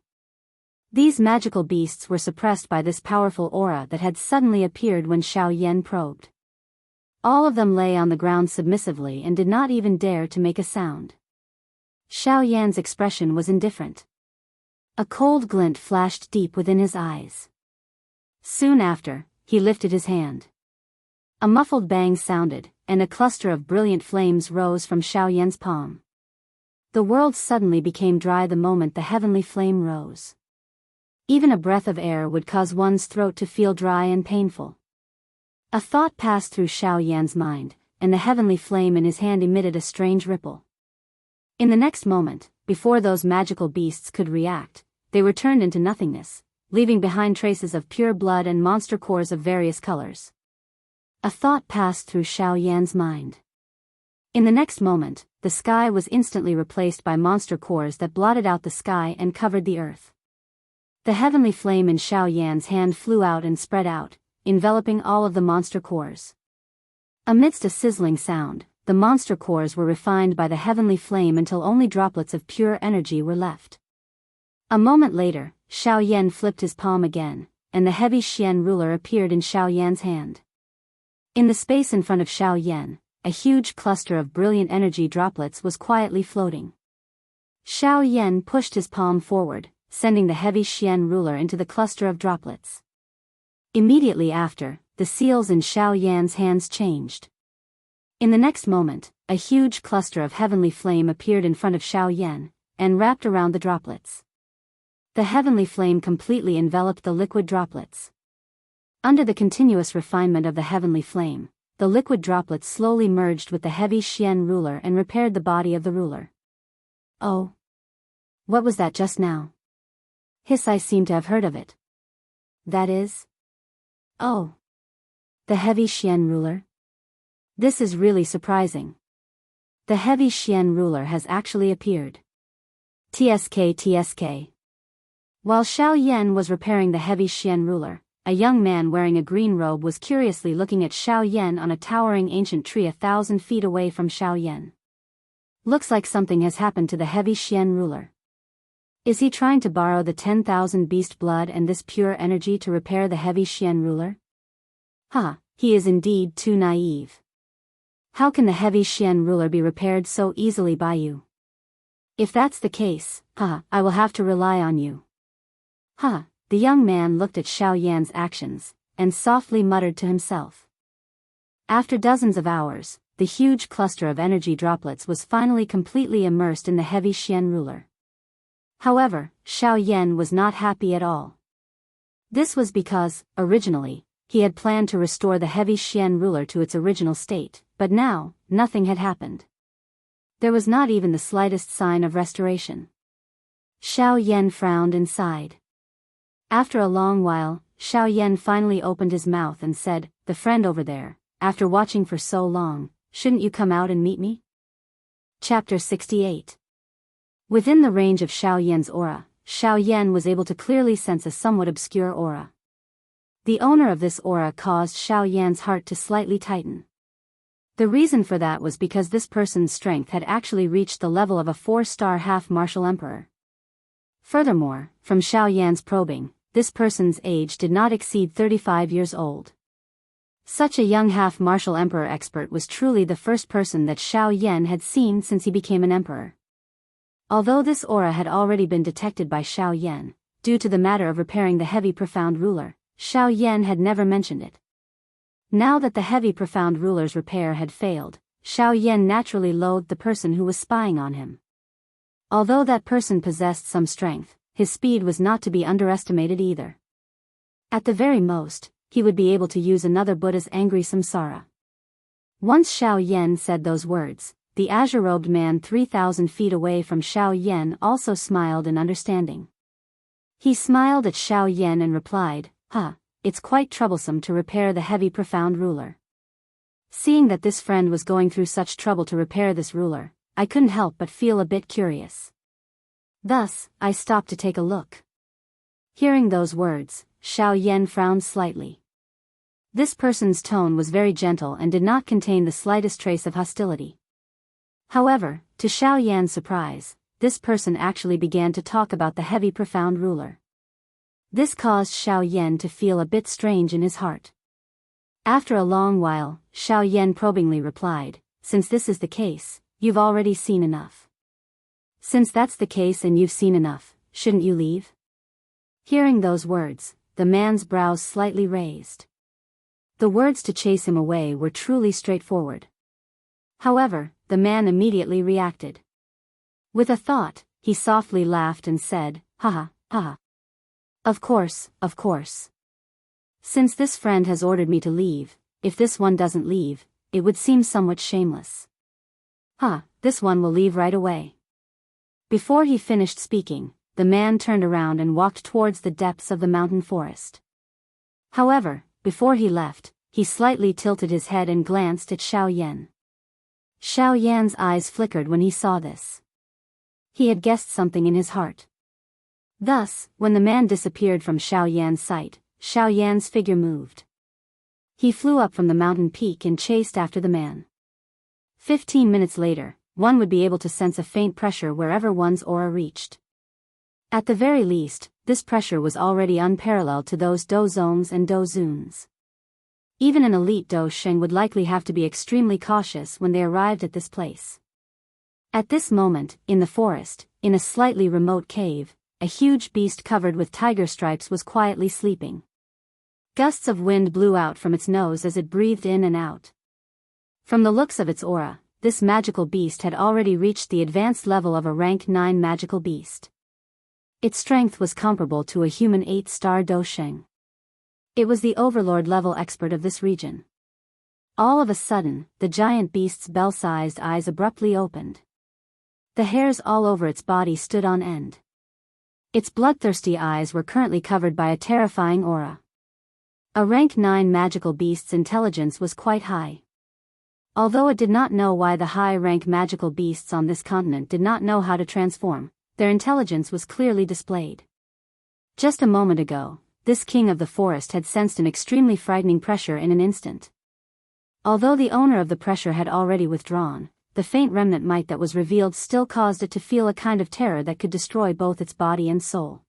These magical beasts were suppressed by this powerful aura that had suddenly appeared when Xiao Yan probed. All of them lay on the ground submissively and did not even dare to make a sound. Xiao Yan's expression was indifferent. A cold glint flashed deep within his eyes. Soon after, he lifted his hand. A muffled bang sounded, and a cluster of brilliant flames rose from Xiao Yan's palm. The world suddenly became dry the moment the heavenly flame rose. Even a breath of air would cause one's throat to feel dry and painful. A thought passed through Xiao Yan's mind, and the heavenly flame in his hand emitted a strange ripple. In the next moment, before those magical beasts could react, they were turned into nothingness, leaving behind traces of pure blood and monster cores of various colors. A thought passed through Xiao Yan's mind. In the next moment, the sky was instantly replaced by monster cores that blotted out the sky and covered the earth. The heavenly flame in Xiao Yan's hand flew out and spread out, enveloping all of the monster cores. Amidst a sizzling sound, the monster cores were refined by the heavenly flame until only droplets of pure energy were left. A moment later, Xiaoyan flipped his palm again, and the heavy Xian ruler appeared in Xiaoyan's hand. In the space in front of Xiaoyan, a huge cluster of brilliant energy droplets was quietly floating. Xiaoyan pushed his palm forward, sending the heavy Xian ruler into the cluster of droplets. Immediately after, the seals in Xiaoyan's hands changed. In the next moment, a huge cluster of heavenly flame appeared in front of Xiaoyan, and wrapped around the droplets. The heavenly flame completely enveloped the liquid droplets. Under the continuous refinement of the heavenly flame, the liquid droplets slowly merged with the heavy Xian ruler and repaired the body of the ruler. Oh! What was that just now? I seem to have heard of it. That is? Oh! The heavy Xian ruler? This is really surprising. The heavy Xian ruler has actually appeared. TSK. While Xiaoyan was repairing the heavy Xian ruler, a young man wearing a green robe was curiously looking at Xiaoyan on a towering ancient tree 1,000 feet away from Xiaoyan. Looks like something has happened to the heavy Xian ruler. Is he trying to borrow the 10,000 beast blood and this pure energy to repair the heavy Xian ruler? He is indeed too naive. How can the heavy Xian ruler be repaired so easily by you? If that's the case, I will have to rely on you. The young man looked at Xiaoyan's actions, and softly muttered to himself. After dozens of hours, the huge cluster of energy droplets was finally completely immersed in the heavy Xian ruler. However, Xiaoyan was not happy at all. This was because, originally, he had planned to restore the heavy Xian ruler to its original state, but now, nothing had happened. There was not even the slightest sign of restoration. Xiaoyan frowned and sighed. After a long while, Xiaoyan finally opened his mouth and said, "The friend over there, after watching for so long, shouldn't you come out and meet me?" Chapter 68. Within the range of Xiaoyan's aura, Xiaoyan was able to clearly sense a somewhat obscure aura. The owner of this aura caused Xiaoyan's heart to slightly tighten. The reason for that was because this person's strength had actually reached the level of a 4-star half-martial emperor. Furthermore, from Xiaoyan's probing, this person's age did not exceed 35 years old. Such a young half-martial emperor expert was truly the first person that Xiaoyan had seen since he became an emperor. Although this aura had already been detected by Xiaoyan, due to the matter of repairing the heavy profound ruler, Xiaoyan had never mentioned it. Now that the heavy profound ruler's repair had failed, Xiaoyan naturally loathed the person who was spying on him. Although that person possessed some strength, his speed was not to be underestimated either. At the very most, he would be able to use another Buddha's angry samsara. Once Xiaoyan said those words, the azure-robed man 3,000 feet away from Xiaoyan also smiled in understanding. He smiled at Xiaoyan and replied, "It's quite troublesome to repair the heavy profound ruler." Seeing that this friend was going through such trouble to repair this ruler, I couldn't help but feel a bit curious. Thus, I stopped to take a look. Hearing those words, Xiaoyan frowned slightly. This person's tone was very gentle and did not contain the slightest trace of hostility. However, to Xiaoyan's surprise, this person actually began to talk about the heavy profound ruler. This caused Xiaoyan to feel a bit strange in his heart. After a long while, Xiaoyan probingly replied, "Since this is the case, you've already seen enough. Since that's the case and you've seen enough, shouldn't you leave?" Hearing those words, the man's brows slightly raised. The words to chase him away were truly straightforward. However, the man immediately reacted. With a thought, he softly laughed and said, "Ha ha. Of course. Since this friend has ordered me to leave, if this one doesn't leave, it would seem somewhat shameless. This one will leave right away." Before he finished speaking, the man turned around and walked towards the depths of the mountain forest. However, before he left, he slightly tilted his head and glanced at Xiaoyan. Xiaoyan's eyes flickered when he saw this. He had guessed something in his heart. Thus, when the man disappeared from Xiaoyan's sight, Xiaoyan's figure moved. He flew up from the mountain peak and chased after the man. 15 minutes later, one would be able to sense a faint pressure wherever one's aura reached. At the very least, this pressure was already unparalleled to those dozongs and dozuns. Even an elite dosheng would likely have to be extremely cautious when they arrived at this place. At this moment, in the forest, in a slightly remote cave, a huge beast covered with tiger stripes was quietly sleeping. Gusts of wind blew out from its nose as it breathed in and out. From the looks of its aura, this magical beast had already reached the advanced level of a rank 9 magical beast. Its strength was comparable to a human 8-star dosheng. It was the overlord-level expert of this region. All of a sudden, the giant beast's bell-sized eyes abruptly opened. The hairs all over its body stood on end. Its bloodthirsty eyes were currently covered by a terrifying aura. A rank 9 magical beast's intelligence was quite high. Although it did not know why the high-rank magical beasts on this continent did not know how to transform, their intelligence was clearly displayed. Just a moment ago, this king of the forest had sensed an extremely frightening pressure in an instant. Although the owner of the pressure had already withdrawn, the faint remnant might that was revealed still caused it to feel a kind of terror that could destroy both its body and soul.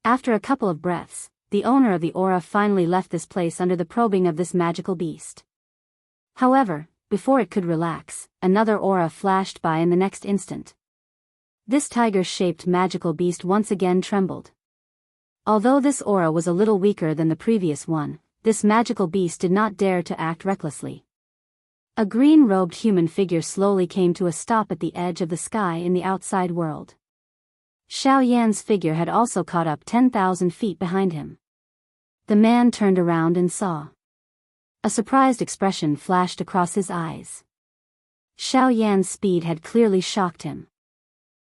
After a couple of breaths, the owner of the aura finally left this place under the probing of this magical beast. However, before it could relax, another aura flashed by in the next instant. This tiger-shaped magical beast once again trembled. Although this aura was a little weaker than the previous one, this magical beast did not dare to act recklessly. A green-robed human figure slowly came to a stop at the edge of the sky in the outside world. Xiao Yan's figure had also caught up 10,000 feet behind him. The man turned around and saw. A surprised expression flashed across his eyes. Xiao Yan's speed had clearly shocked him.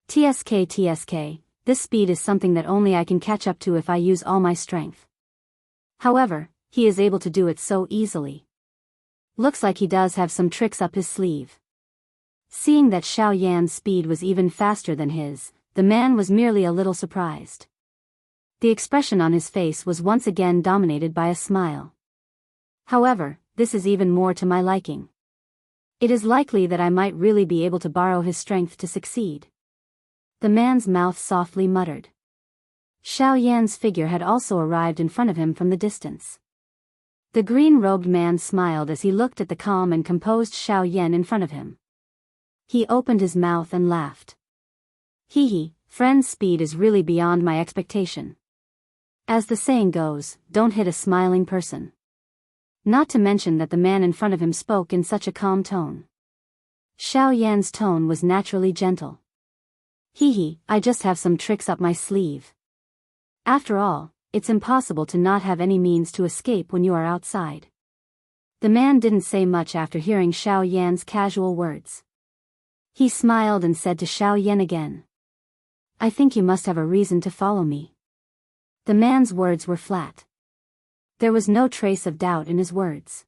TSK, this speed is something that only I can catch up to if I use all my strength. However, he is able to do it so easily. Looks like he does have some tricks up his sleeve. Seeing that Xiao Yan's speed was even faster than his, the man was merely a little surprised. The expression on his face was once again dominated by a smile. However, this is even more to my liking. It is likely that I might really be able to borrow his strength to succeed. The man's mouth softly muttered. Xiao Yan's figure had also arrived in front of him from the distance. The green-robed man smiled as he looked at the calm and composed Xiao Yan in front of him. He opened his mouth and laughed. Hee, friend's speed is really beyond my expectation. As the saying goes, don't hit a smiling person. Not to mention that the man in front of him spoke in such a calm tone. Xiao Yan's tone was naturally gentle. I just have some tricks up my sleeve. After all, it's impossible to not have any means to escape when you are outside. The man didn't say much after hearing Xiao Yan's casual words. He smiled and said to Xiao Yan again. I think you must have a reason to follow me. The man's words were flat. There was no trace of doubt in his words.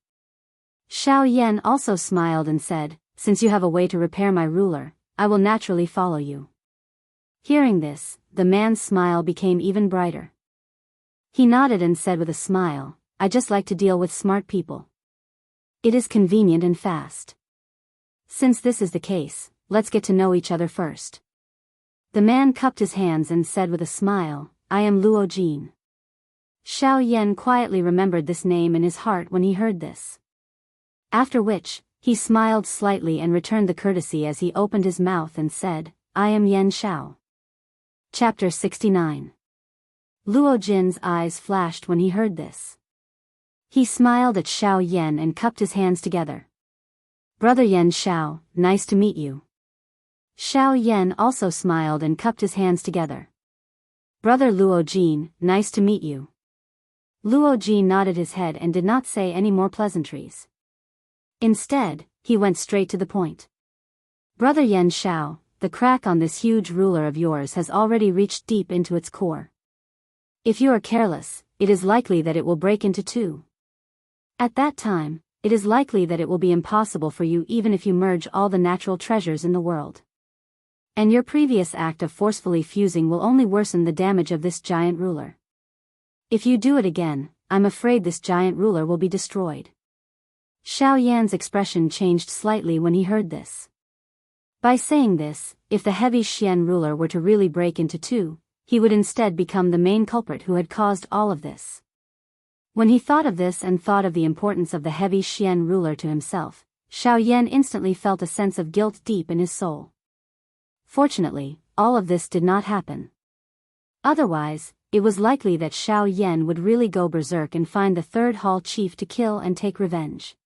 Xiao Yan also smiled and said, since you have a way to repair my ruler, I will naturally follow you. Hearing this, the man's smile became even brighter. He nodded and said with a smile, I just like to deal with smart people. It is convenient and fast. Since this is the case, let's get to know each other first. The man cupped his hands and said with a smile, I am Luo Jin. Xiao Yan quietly remembered this name in his heart when he heard this. After which, he smiled slightly and returned the courtesy as he opened his mouth and said, I am Yan Xiao. Chapter 69. Luo Jin's eyes flashed when he heard this. He smiled at Xiao Yan and cupped his hands together. Brother Yan Xiao, nice to meet you. Xiao Yan also smiled and cupped his hands together. Brother Luo Jin, nice to meet you. Luo Jin nodded his head and did not say any more pleasantries. Instead, he went straight to the point. Brother Yan Xiao, the crack on this huge ruler of yours has already reached deep into its core. If you are careless, it is likely that it will break into two. At that time, it is likely that it will be impossible for you even if you merge all the natural treasures in the world. And your previous act of forcefully fusing will only worsen the damage of this giant ruler. If you do it again, I'm afraid this giant ruler will be destroyed. Xiao Yan's expression changed slightly when he heard this. By saying this, if the heavy Xian ruler were to really break into two, he would instead become the main culprit who had caused all of this. When he thought of this and thought of the importance of the heavy Xian ruler to himself, Xiao Yan instantly felt a sense of guilt deep in his soul. Fortunately, all of this did not happen. Otherwise, it was likely that Xiao Yan would really go berserk and find the third hall chief to kill and take revenge.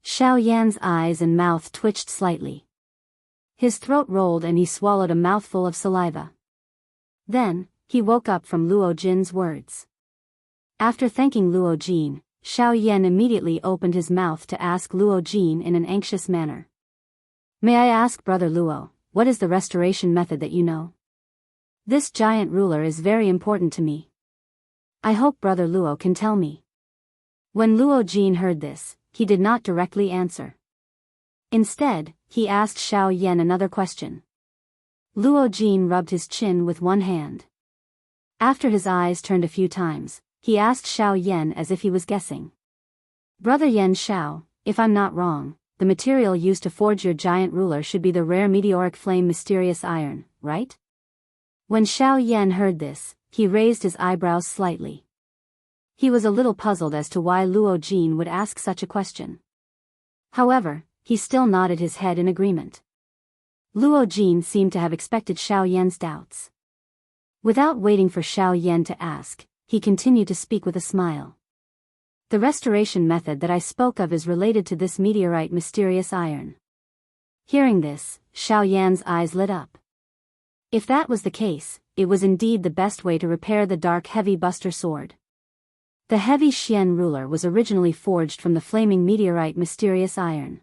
Xiao Yan's eyes and mouth twitched slightly. His throat rolled and he swallowed a mouthful of saliva. Then, he woke up from Luo Jin's words. After thanking Luo Jin, Xiao Yan immediately opened his mouth to ask Luo Jin in an anxious manner. May I ask Brother Luo, what is the restoration method that you know? This giant ruler is very important to me. I hope Brother Luo can tell me. When Luo Jin heard this, he did not directly answer. Instead, he asked Xiao Yan another question. Luo Jin rubbed his chin with one hand. After his eyes turned a few times, he asked Xiao Yan as if he was guessing. Brother Yan Xiao, if I'm not wrong, the material used to forge your giant ruler should be the rare meteoric flame mysterious iron, right? When Xiao Yan heard this, he raised his eyebrows slightly. He was a little puzzled as to why Luo Jin would ask such a question. However, he still nodded his head in agreement. Luo Jin seemed to have expected Xiao Yan's doubts. Without waiting for Xiao Yan to ask, he continued to speak with a smile. The restoration method that I spoke of is related to this meteorite mysterious iron. Hearing this, Xiao Yan's eyes lit up. If that was the case, it was indeed the best way to repair the dark heavy buster sword. The heavy Xian ruler was originally forged from the flaming meteorite mysterious iron.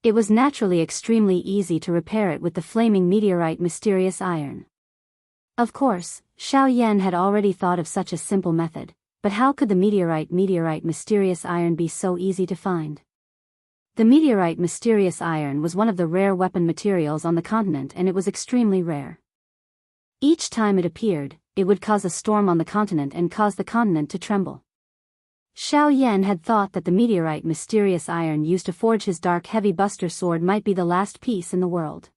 It was naturally extremely easy to repair it with the flaming meteorite mysterious iron. Of course, Xiao Yan had already thought of such a simple method, but how could the meteorite mysterious iron be so easy to find? The meteorite mysterious iron was one of the rare weapon materials on the continent and it was extremely rare. Each time it appeared, it would cause a storm on the continent and cause the continent to tremble. Xiao Yan had thought that the meteorite mysterious iron used to forge his dark heavy buster sword might be the last piece in the world.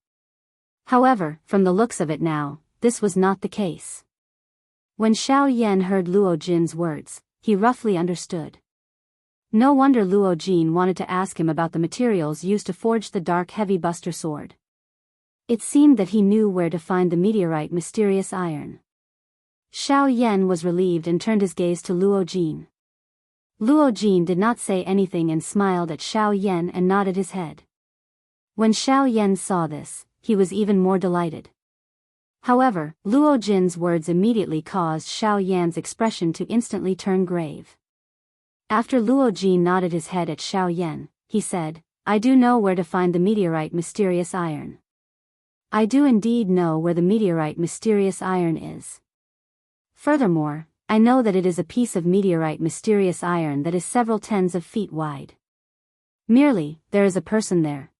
However, from the looks of it now, this was not the case. When Xiao Yan heard Luo Jin's words, he roughly understood. No wonder Luo Jin wanted to ask him about the materials used to forge the dark heavy buster sword. It seemed that he knew where to find the meteorite mysterious iron. Xiao Yan was relieved and turned his gaze to Luo Jin. Luo Jin did not say anything and smiled at Xiao Yan and nodded his head. When Xiao Yan saw this, he was even more delighted. However, Luo Jin's words immediately caused Xiao Yan's expression to instantly turn grave. After Luo Jin nodded his head at Xiao Yan, he said, I do know where to find the meteorite mysterious iron. I do indeed know where the meteorite mysterious iron is. Furthermore, I know that it is a piece of meteorite mysterious iron that is several tens of feet wide. Merely, there is a person there.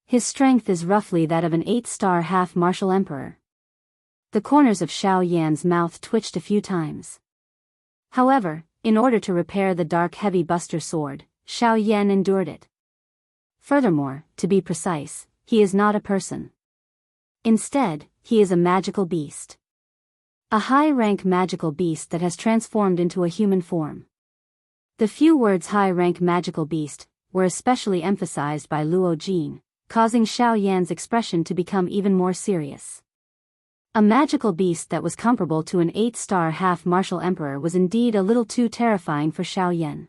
His strength is roughly that of an 8-star half-martial emperor. The corners of Xiao Yan's mouth twitched a few times. However, in order to repair the dark heavy buster sword, Xiao Yan endured it. Furthermore, to be precise, he is not a person. Instead, he is a magical beast. A high-rank magical beast that has transformed into a human form. The few words high-rank magical beast were especially emphasized by Luo Jin, causing Xiao Yan's expression to become even more serious. A magical beast that was comparable to an 8-star half-martial emperor was indeed a little too terrifying for Xiao Yan.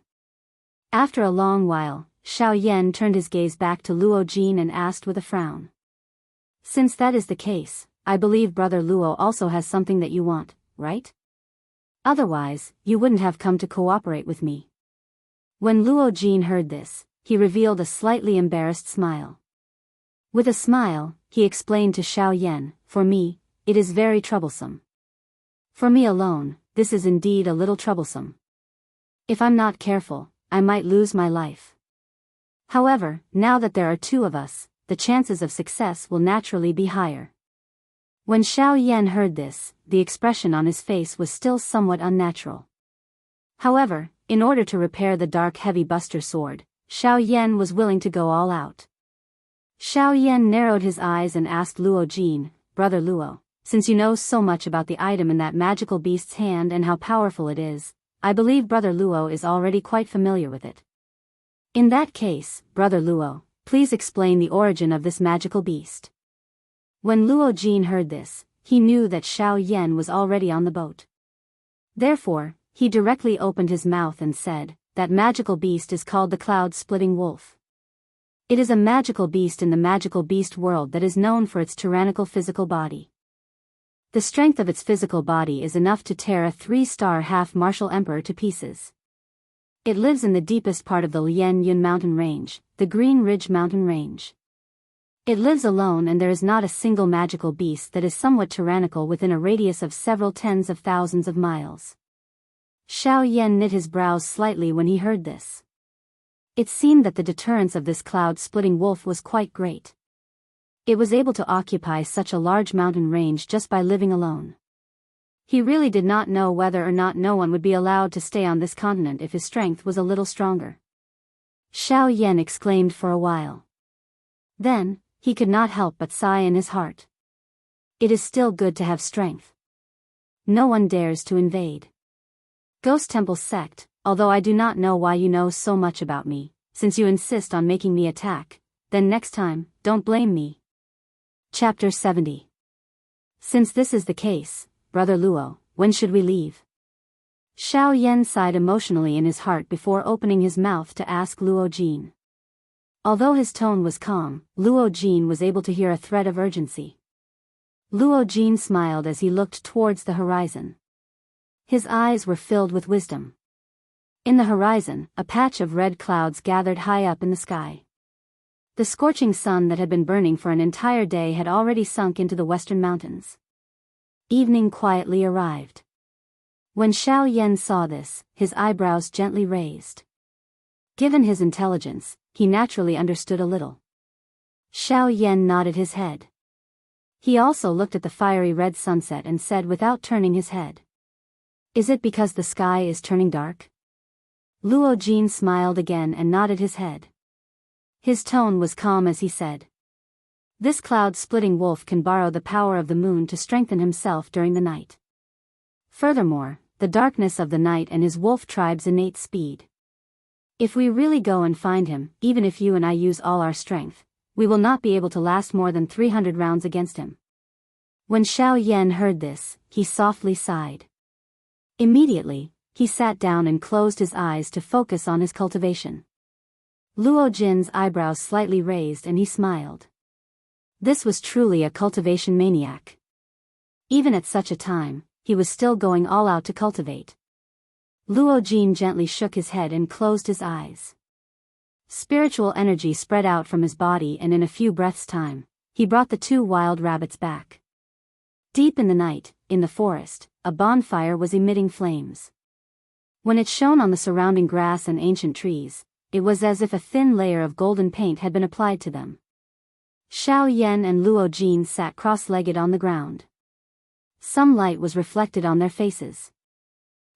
After a long while, Xiao Yan turned his gaze back to Luo Jin and asked with a frown. Since that is the case, I believe Brother Luo also has something that you want, right? Otherwise, you wouldn't have come to cooperate with me. When Luo Jin heard this, he revealed a slightly embarrassed smile. With a smile, he explained to Xiao Yan, for me, it is very troublesome. For me alone, this is indeed a little troublesome. If I'm not careful, I might lose my life. However, now that there are two of us, the chances of success will naturally be higher. When Xiao Yan heard this, the expression on his face was still somewhat unnatural. However, in order to repair the dark heavy buster sword, Xiao Yan was willing to go all out. Xiao Yan narrowed his eyes and asked Luo Jin, "Brother Luo, since you know so much about the item in that magical beast's hand and how powerful it is, I believe Brother Luo is already quite familiar with it. In that case, Brother Luo, please explain the origin of this magical beast." When Luo Jin heard this, he knew that Xiao Yan was already on the boat. Therefore, he directly opened his mouth and said, "That magical beast is called the Cloud-Splitting Wolf. It is a magical beast in the magical beast world that is known for its tyrannical physical body. The strength of its physical body is enough to tear a 3-star half-martial emperor to pieces. It lives in the deepest part of the Lian Yun mountain range, the Green Ridge mountain range. It lives alone and there is not a single magical beast that is somewhat tyrannical within a radius of several tens of thousands of miles." Xiao Yan knit his brows slightly when he heard this. It seemed that the deterrence of this cloud-splitting wolf was quite great. It was able to occupy such a large mountain range just by living alone. He really did not know whether or not no one would be allowed to stay on this continent if his strength was a little stronger. Xiao Yan exclaimed for a while. Then, he could not help but sigh in his heart. It is still good to have strength. No one dares to invade. Ghost Temple sect, although I do not know why you know so much about me, since you insist on making me attack, then next time, don't blame me. Chapter 70. Since this is the case, Brother Luo, when should we leave? Xiao Yan sighed emotionally in his heart before opening his mouth to ask Luo Jin. Although his tone was calm, Luo Jin was able to hear a thread of urgency. Luo Jin smiled as he looked towards the horizon. His eyes were filled with wisdom. In the horizon, a patch of red clouds gathered high up in the sky. The scorching sun that had been burning for an entire day had already sunk into the western mountains. Evening quietly arrived. When Xiao Yan saw this, his eyebrows gently raised. Given his intelligence, he naturally understood a little. Xiao Yan nodded his head. He also looked at the fiery red sunset and said without turning his head, "Is it because the sky is turning dark?" Luo Jin smiled again and nodded his head. His tone was calm as he said, "This cloud-splitting wolf can borrow the power of the moon to strengthen himself during the night. Furthermore, the darkness of the night and his wolf tribe's innate speed. If we really go and find him, even if you and I use all our strength, we will not be able to last more than 300 rounds against him." When Xiao Yan heard this, he softly sighed. Immediately, he sat down and closed his eyes to focus on his cultivation. Luo Jin's eyebrows slightly raised and he smiled. This was truly a cultivation maniac. Even at such a time, he was still going all out to cultivate. Luo Jin gently shook his head and closed his eyes. Spiritual energy spread out from his body and in a few breaths' time, he brought the 2 wild rabbits back. Deep in the night, in the forest, a bonfire was emitting flames. When it shone on the surrounding grass and ancient trees, it was as if a thin layer of golden paint had been applied to them. Xiao Yan and Luo Jin sat cross-legged on the ground. Some light was reflected on their faces.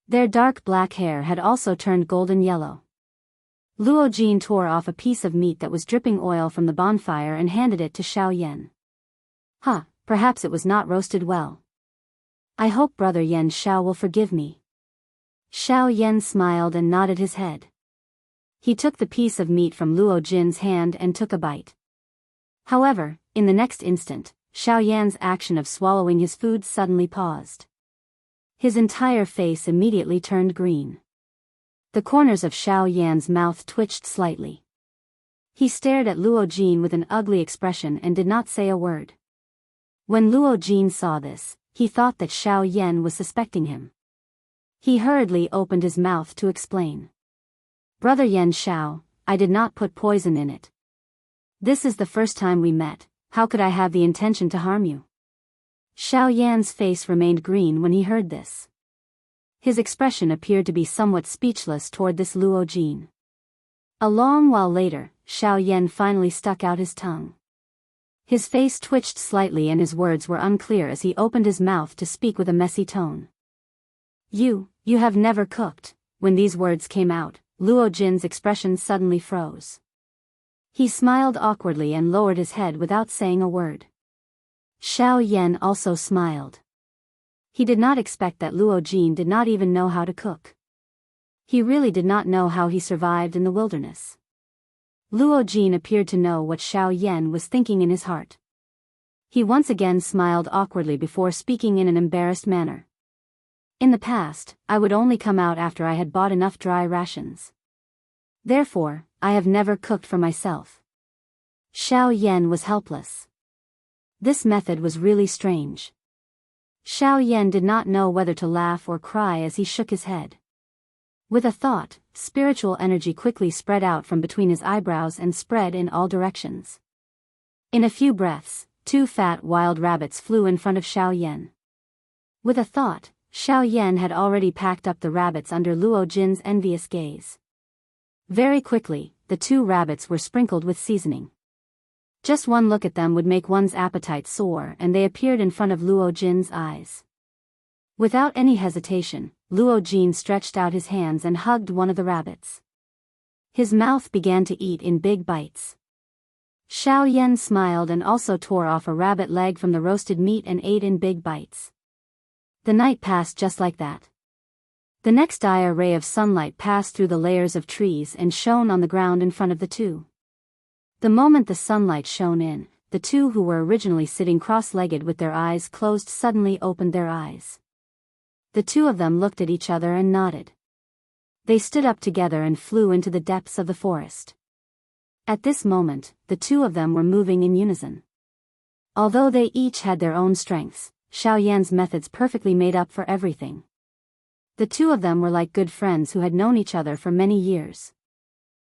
Their dark black hair had also turned golden yellow. Luo Jin tore off a piece of meat that was dripping oil from the bonfire and handed it to Xiao Yan. Perhaps it was not roasted well. I hope Brother Yan Xiao will forgive me." Xiao Yan smiled and nodded his head. He took the piece of meat from Luo Jin's hand and took a bite. However, in the next instant, Xiao Yan's action of swallowing his food suddenly paused. His entire face immediately turned green. The corners of Xiao Yan's mouth twitched slightly. He stared at Luo Jin with an ugly expression and did not say a word. When Luo Jin saw this, he thought that Xiao Yan was suspecting him. He hurriedly opened his mouth to explain. "Brother Yan Xiao, I did not put poison in it. This is the first time we met, how could I have the intention to harm you?" Xiao Yan's face remained green when he heard this. His expression appeared to be somewhat speechless toward this Luo Jin. A long while later, Xiao Yan finally stuck out his tongue. His face twitched slightly and his words were unclear as he opened his mouth to speak with a messy tone. You have never cooked, When these words came out, Luo Jin's expression suddenly froze. He smiled awkwardly and lowered his head without saying a word. Xiao Yan also smiled. He did not expect that Luo Jin did not even know how to cook. He really did not know how he survived in the wilderness. Luo Jin appeared to know what Xiao Yan was thinking in his heart. He once again smiled awkwardly before speaking in an embarrassed manner. In the past, I would only come out after I had bought enough dry rations. Therefore, I have never cooked for myself. Xiao Yan was helpless. This method was really strange. Xiao Yan did not know whether to laugh or cry as he shook his head. With a thought, spiritual energy quickly spread out from between his eyebrows and spread in all directions. In a few breaths, 2 fat wild rabbits flew in front of Xiao Yan. With a thought, Xiao Yan had already packed up the rabbits under Luo Jin's envious gaze. Very quickly, the 2 rabbits were sprinkled with seasoning. Just one look at them would make one's appetite soar, and they appeared in front of Luo Jin's eyes. Without any hesitation, Luo Jin stretched out his hands and hugged one of the rabbits. His mouth began to eat in big bites. Xiao Yan smiled and also tore off a rabbit leg from the roasted meat and ate in big bites. The night passed just like that. The next day a ray of sunlight passed through the layers of trees and shone on the ground in front of the 2. The moment the sunlight shone in, the 2 who were originally sitting cross-legged with their eyes closed suddenly opened their eyes. The 2 of them looked at each other and nodded. They stood up together and flew into the depths of the forest. At this moment, the 2 of them were moving in unison. Although they each had their own strengths, Xiao Yan's methods perfectly made up for everything. The 2 of them were like good friends who had known each other for many years.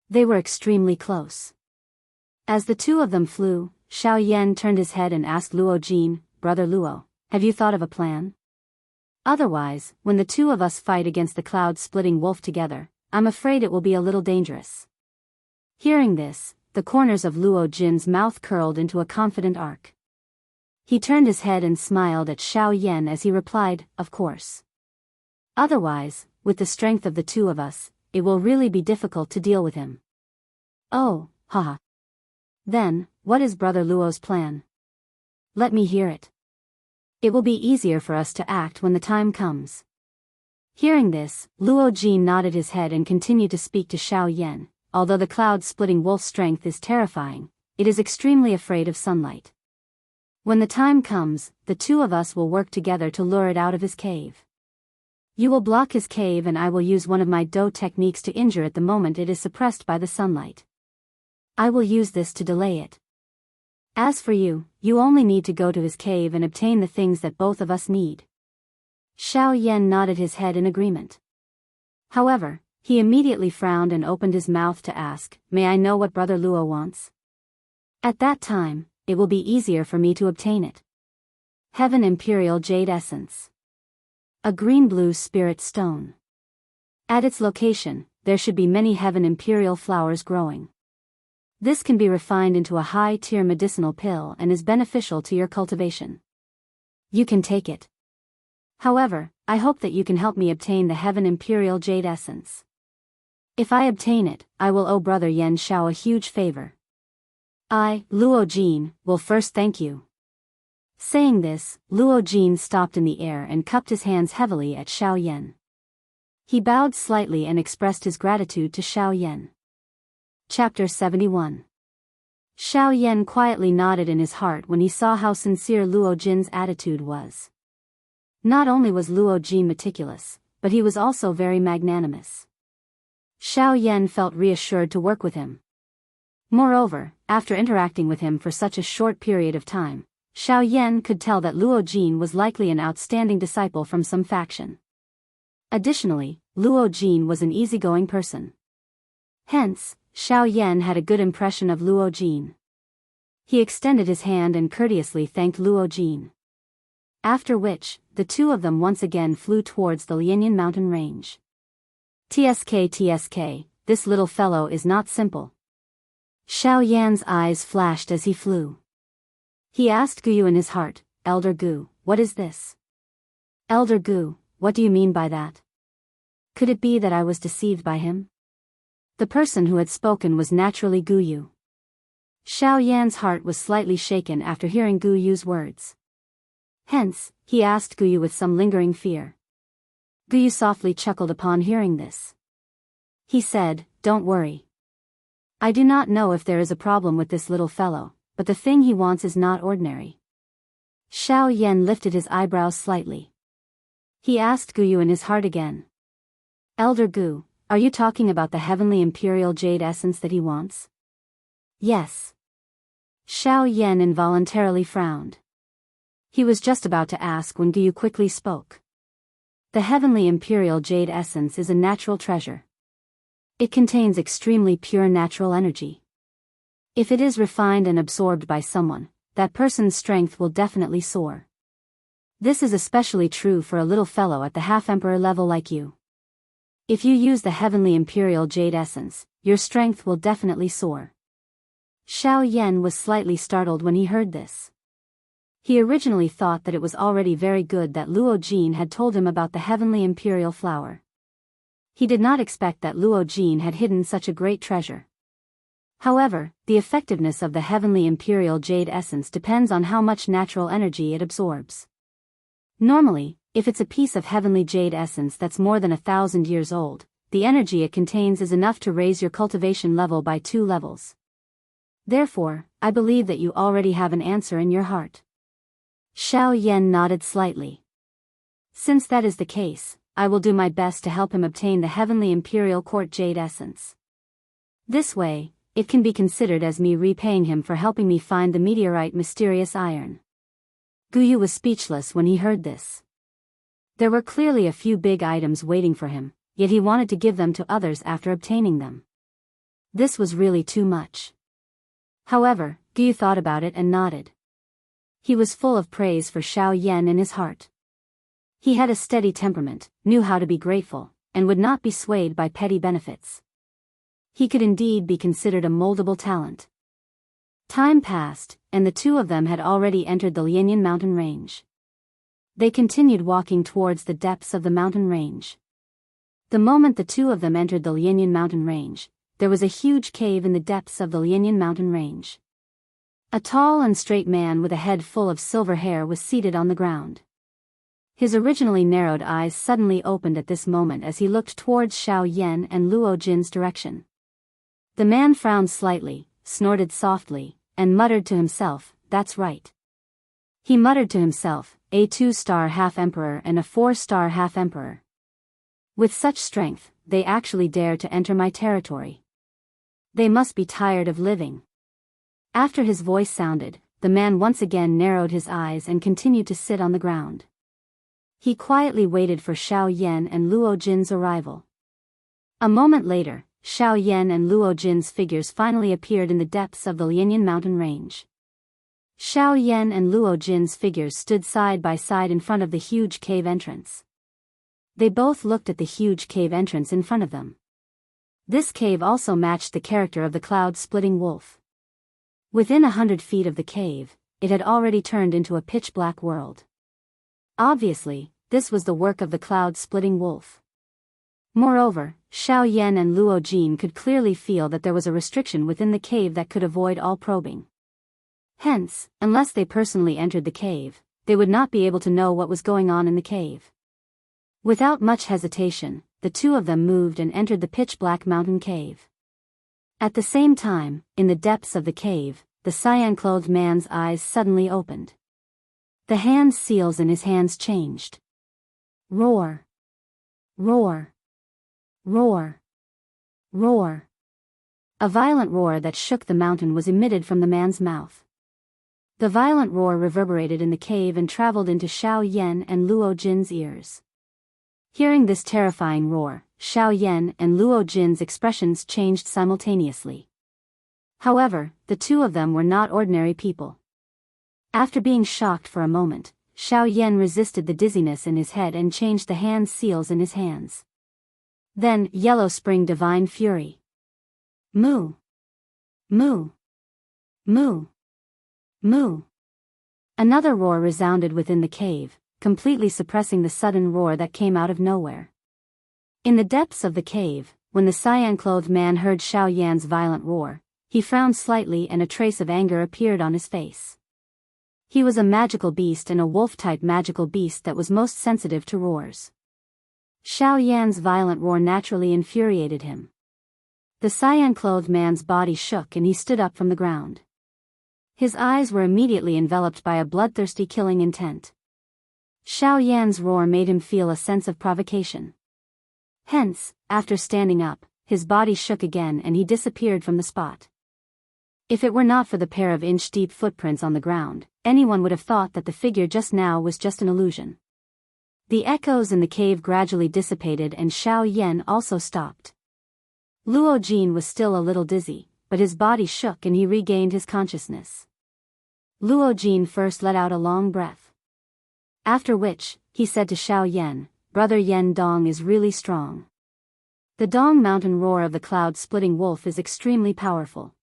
They were extremely close. As the 2 of them flew, Xiao Yan turned his head and asked Luo Jin, "Brother Luo, have you thought of a plan? Otherwise, when the 2 of us fight against the cloud-splitting wolf together, I'm afraid it will be a little dangerous." Hearing this, the corners of Luo Jin's mouth curled into a confident arc. He turned his head and smiled at Xiao Yan as he replied, "Of course. Otherwise, with the strength of the 2 of us, it will really be difficult to deal with him." "Oh, haha. Then, what is Brother Luo's plan? Let me hear it. It will be easier for us to act when the time comes." Hearing this, Luo Jin nodded his head and continued to speak to Xiao Yan. "Although the cloud-splitting wolf's strength is terrifying, it is extremely afraid of sunlight. When the time comes, the 2 of us will work together to lure it out of his cave. You will block his cave and I will use one of my Do techniques to injure it the moment it is suppressed by the sunlight. I will use this to delay it. As for you, you only need to go to his cave and obtain the things that both of us need." Xiao Yan nodded his head in agreement. However, he immediately frowned and opened his mouth to ask, "May I know what Brother Luo wants? At that time, it will be easier for me to obtain it." Heaven Imperial Jade Essence. A green-blue spirit stone. At its location, there should be many Heaven Imperial flowers growing. This can be refined into a high-tier medicinal pill and is beneficial to your cultivation. You can take it. However, I hope that you can help me obtain the Heaven Imperial Jade Essence. If I obtain it, I will owe Brother Yan Xiao a huge favor. I, Luo Jin, will first thank you." Saying this, Luo Jin stopped in the air and cupped his hands heavily at Xiao Yan. He bowed slightly and expressed his gratitude to Xiao Yan. Chapter 71. Xiao Yan quietly nodded in his heart when he saw how sincere Luo Jin's attitude was. Not only was Luo Jin meticulous, but he was also very magnanimous. Xiao Yan felt reassured to work with him. Moreover, after interacting with him for such a short period of time, Xiao Yan could tell that Luo Jin was likely an outstanding disciple from some faction. Additionally, Luo Jin was an easygoing person. Hence, Xiao Yan had a good impression of Luo Jin. He extended his hand and courteously thanked Luo Jin. After which, the 2 of them once again flew towards the Lianyan mountain range. TSK, this little fellow is not simple. Xiao Yan's eyes flashed as he flew. He asked Guyu in his heart, "Elder Gu, what is this?" "Elder Gu, what do you mean by that?" Could it be that I was deceived by him? The person who had spoken was naturally Gu Yu. Xiao Yan's heart was slightly shaken after hearing Gu Yu's words. Hence, he asked Gu Yu with some lingering fear. Gu Yu softly chuckled upon hearing this. He said, "Don't worry. I do not know if there is a problem with this little fellow, but the thing he wants is not ordinary." Xiao Yan lifted his eyebrows slightly. He asked Gu Yu in his heart again. "Elder Gu, are you talking about the heavenly imperial jade essence that he wants?" "Yes." Xiao Yan involuntarily frowned. He was just about to ask when Gu Yu quickly spoke. The heavenly imperial jade essence is a natural treasure. It contains extremely pure natural energy. If it is refined and absorbed by someone, that person's strength will definitely soar. This is especially true for a little fellow at the half-emperor level like you. If you use the heavenly imperial jade essence, your strength will definitely soar. Xiao Yan was slightly startled when he heard this. He originally thought that it was already very good that Luo Jin had told him about the heavenly imperial flower. He did not expect that Luo Jin had hidden such a great treasure. However, the effectiveness of the heavenly imperial jade essence depends on how much natural energy it absorbs. Normally, if it's a piece of heavenly jade essence that's more than 1,000 years old, the energy it contains is enough to raise your cultivation level by 2 levels. Therefore, I believe that you already have an answer in your heart. Xiao Yan nodded slightly. Since that is the case, I will do my best to help him obtain the heavenly imperial court jade essence. This way, it can be considered as me repaying him for helping me find the meteorite mysterious iron. Gu Yu was speechless when he heard this. There were clearly a few big items waiting for him, yet he wanted to give them to others after obtaining them. This was really too much. However, Gu Yu thought about it and nodded. He was full of praise for Xiao Yan in his heart. He had a steady temperament, knew how to be grateful, and would not be swayed by petty benefits. He could indeed be considered a moldable talent. Time passed, and the two of them had already entered the Lianyan mountain range. They continued walking towards the depths of the mountain range. The moment the two of them entered the Lianyan mountain range, there was a huge cave in the depths of the Lianyan mountain range. A tall and straight man with a head full of silver hair was seated on the ground. His originally narrowed eyes suddenly opened at this moment as he looked towards Xiao Yan and Luo Jin's direction. The man frowned slightly, snorted softly, and muttered to himself, "That's right." He muttered to himself, "A 2-star half-emperor and a 4-star half-emperor. With such strength, they actually dare to enter my territory. They must be tired of living." After his voice sounded, the man once again narrowed his eyes and continued to sit on the ground. He quietly waited for Xiao Yan and Luo Jin's arrival. A moment later, Xiao Yan and Luo Jin's figures finally appeared in the depths of the Lianyan mountain range. Xiao Yan and Luo Jin's figures stood side by side in front of the huge cave entrance. They both looked at the huge cave entrance in front of them. This cave also matched the character of the cloud-splitting wolf. Within 100 feet of the cave, it had already turned into a pitch-black world. Obviously, this was the work of the cloud-splitting wolf. Moreover, Xiao Yan and Luo Jin could clearly feel that there was a restriction within the cave that could avoid all probing. Hence, unless they personally entered the cave, they would not be able to know what was going on in the cave. Without much hesitation, the two of them moved and entered the pitch-black mountain cave. At the same time, in the depths of the cave, the cyan-clothed man's eyes suddenly opened. The hand seals in his hands changed. Roar! Roar! Roar! Roar! A violent roar that shook the mountain was emitted from the man's mouth. The violent roar reverberated in the cave and traveled into Xiao Yan and Luo Jin's ears. Hearing this terrifying roar, Xiao Yan and Luo Jin's expressions changed simultaneously. However, the two of them were not ordinary people. After being shocked for a moment, Xiao Yan resisted the dizziness in his head and changed the hand seals in his hands. Then, Yellow Spring Divine Fury. Moo! Moo! Moo! Moo! Another roar resounded within the cave, completely suppressing the sudden roar that came out of nowhere. In the depths of the cave, when the cyan-clothed man heard Xiao Yan's violent roar, he frowned slightly and a trace of anger appeared on his face. He was a magical beast and a wolf-type magical beast that was most sensitive to roars. Xiao Yan's violent roar naturally infuriated him. The cyan-clothed man's body shook and he stood up from the ground. His eyes were immediately enveloped by a bloodthirsty killing intent. Xiao Yan's roar made him feel a sense of provocation. Hence, after standing up, his body shook again and he disappeared from the spot. If it were not for the pair of inch-deep footprints on the ground, anyone would have thought that the figure just now was just an illusion. The echoes in the cave gradually dissipated and Xiao Yan also stopped. Luo Jin was still a little dizzy, but his body shook and he regained his consciousness. Luo Jin first let out a long breath. After which, he said to Xiao Yan, "Brother Yan Dong is really strong. The Dong Mountain roar of the cloud-splitting wolf is extremely powerful.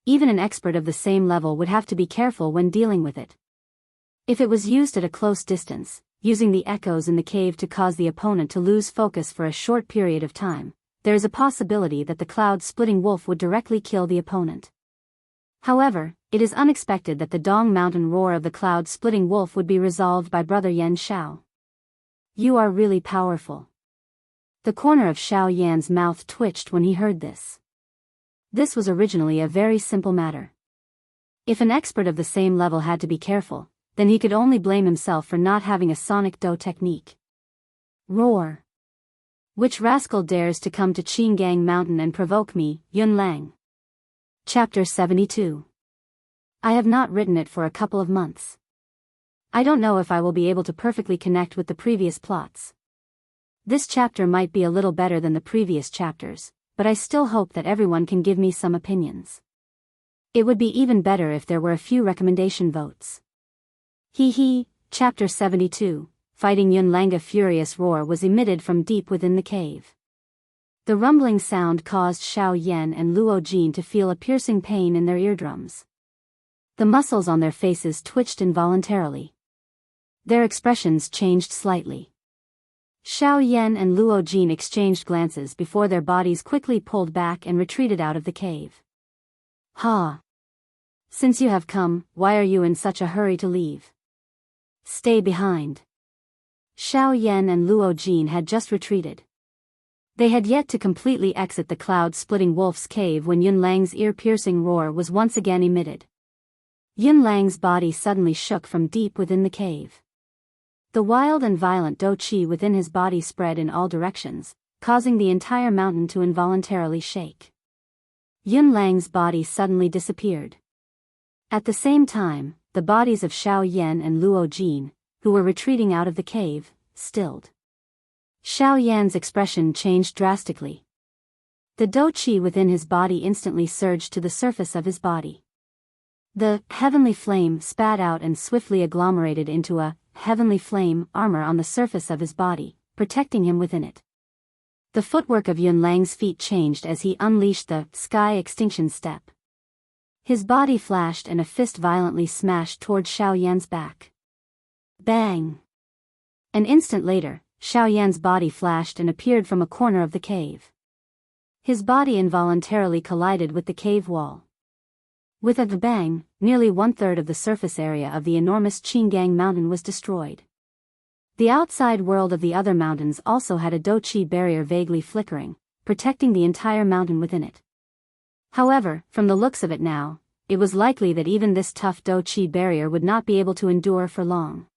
Even an expert of the same level would have to be careful when dealing with it. If it was used at a close distance, using the echoes in the cave to cause the opponent to lose focus for a short period of time, there is a possibility that the cloud-splitting wolf would directly kill the opponent. However, it is unexpected that the Dong Mountain roar of the cloud-splitting wolf would be resolved by Brother Yan Xiao. You are really powerful." The corner of Xiao Yan's mouth twitched when he heard this. This was originally a very simple matter. If an expert of the same level had to be careful, then he could only blame himself for not having a sonic do technique. Roar. Which rascal dares to come to Qinggang Mountain and provoke me, Yun Lang? Chapter 72. I have not written it for a couple of months. I don't know if I will be able to perfectly connect with the previous plots. This chapter might be a little better than the previous chapters, but I still hope that everyone can give me some opinions. It would be even better if there were a few recommendation votes. Chapter 72, Fighting Yun Lang. A furious roar was emitted from deep within the cave. The rumbling sound caused Xiao Yan and Luo Jin to feel a piercing pain in their eardrums. The muscles on their faces twitched involuntarily. Their expressions changed slightly. Xiao Yan and Luo Jin exchanged glances before their bodies quickly pulled back and retreated out of the cave. Ha! Since you have come, why are you in such a hurry to leave? Stay behind. Xiao Yan and Luo Jin had just retreated. They had yet to completely exit the cloud-splitting wolf's cave when Yun Lang's ear-piercing roar was once again emitted. Yun Lang's body suddenly shook from deep within the cave. The wild and violent do qi within his body spread in all directions, causing the entire mountain to involuntarily shake. Yun Lang's body suddenly disappeared. At the same time, the bodies of Xiao Yan and Luo Jin, who were retreating out of the cave, stilled. Xiao Yan's expression changed drastically. The do qi within his body instantly surged to the surface of his body. The heavenly flame spat out and swiftly agglomerated into a heavenly flame armor on the surface of his body, protecting him within it. The footwork of Yun Lang's feet changed as he unleashed the sky extinction step. His body flashed and a fist violently smashed toward Xiao Yan's back. Bang! An instant later, Xiao Yan's body flashed and appeared from a corner of the cave. His body involuntarily collided with the cave wall. With a bang, nearly 1/3 of the surface area of the enormous Qinggang Mountain was destroyed. The outside world of the other mountains also had a do qi barrier vaguely flickering, protecting the entire mountain within it. However, from the looks of it now, it was likely that even this tough do qi barrier would not be able to endure for long.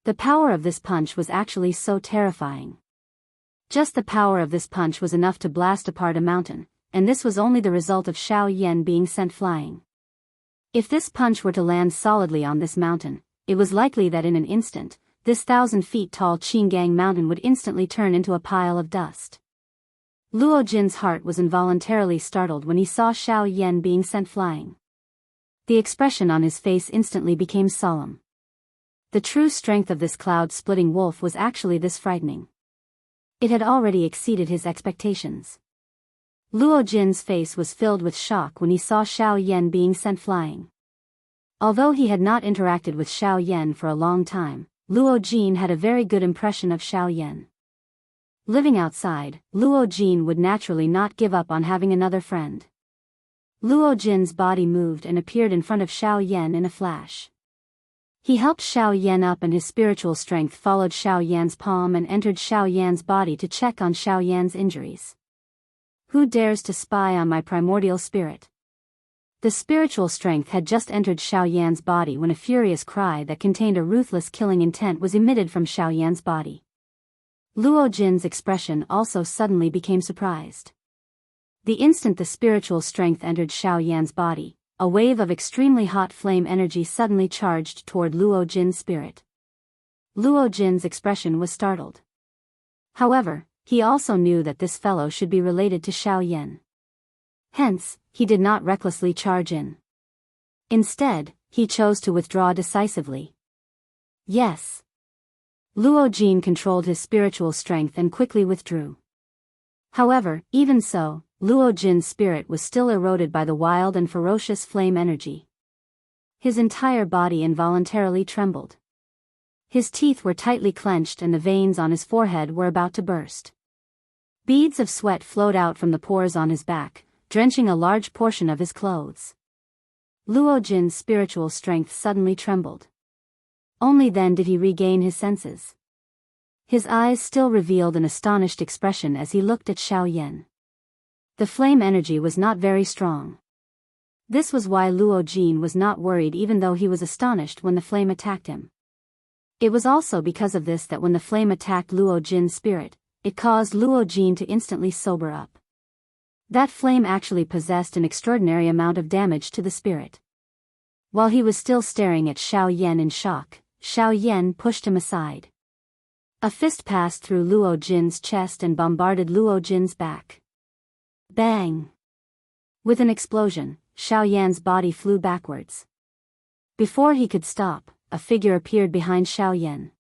The power of this punch was actually so terrifying. Just the power of this punch was enough to blast apart a mountain, and this was only the result of Xiao Yan being sent flying. If this punch were to land solidly on this mountain, it was likely that in an instant, this 1,000 feet tall Qinggang Mountain would instantly turn into a pile of dust. Luo Jin's heart was involuntarily startled when he saw Xiao Yan being sent flying. The expression on his face instantly became solemn. The true strength of this cloud-splitting wolf was actually this frightening. It had already exceeded his expectations. Luo Jin's face was filled with shock when he saw Xiao Yan being sent flying. Although he had not interacted with Xiao Yan for a long time, Luo Jin had a very good impression of Xiao Yan. Living outside, Luo Jin would naturally not give up on having another friend. Luo Jin's body moved and appeared in front of Xiao Yan in a flash. He helped Xiao Yan up and his spiritual strength followed Xiao Yan's palm and entered Xiao Yan's body to check on Xiao Yan's injuries. Who dares to spy on my primordial spirit? The spiritual strength had just entered Xiao Yan's body when a furious cry that contained a ruthless killing intent was emitted from Xiao Yan's body. Luo Jin's expression also suddenly became surprised. The instant the spiritual strength entered Xiao Yan's body, a wave of extremely hot flame energy suddenly charged toward Luo Jin's spirit. Luo Jin's expression was startled. However, he also knew that this fellow should be related to Xiao Yan. Hence, he did not recklessly charge in. Instead, he chose to withdraw decisively. Yes. Luo Jin controlled his spiritual strength and quickly withdrew. However, even so, Luo Jin's spirit was still eroded by the wild and ferocious flame energy. His entire body involuntarily trembled. His teeth were tightly clenched and the veins on his forehead were about to burst. Beads of sweat flowed out from the pores on his back, drenching a large portion of his clothes. Luo Jin's spiritual strength suddenly trembled. Only then did he regain his senses. His eyes still revealed an astonished expression as he looked at Xiao Yan. The flame energy was not very strong. This was why Luo Jin was not worried even though he was astonished when the flame attacked him. It was also because of this that when the flame attacked Luo Jin's spirit, it caused Luo Jin to instantly sober up. That flame actually possessed an extraordinary amount of damage to the spirit. While he was still staring at Xiao Yan in shock, Xiao Yan pushed him aside. A fist passed through Luo Jin's chest and bombarded Luo Jin's back. Bang! With an explosion, Xiao Yan's body flew backwards. Before he could stop, a figure appeared behind Xiao Yan.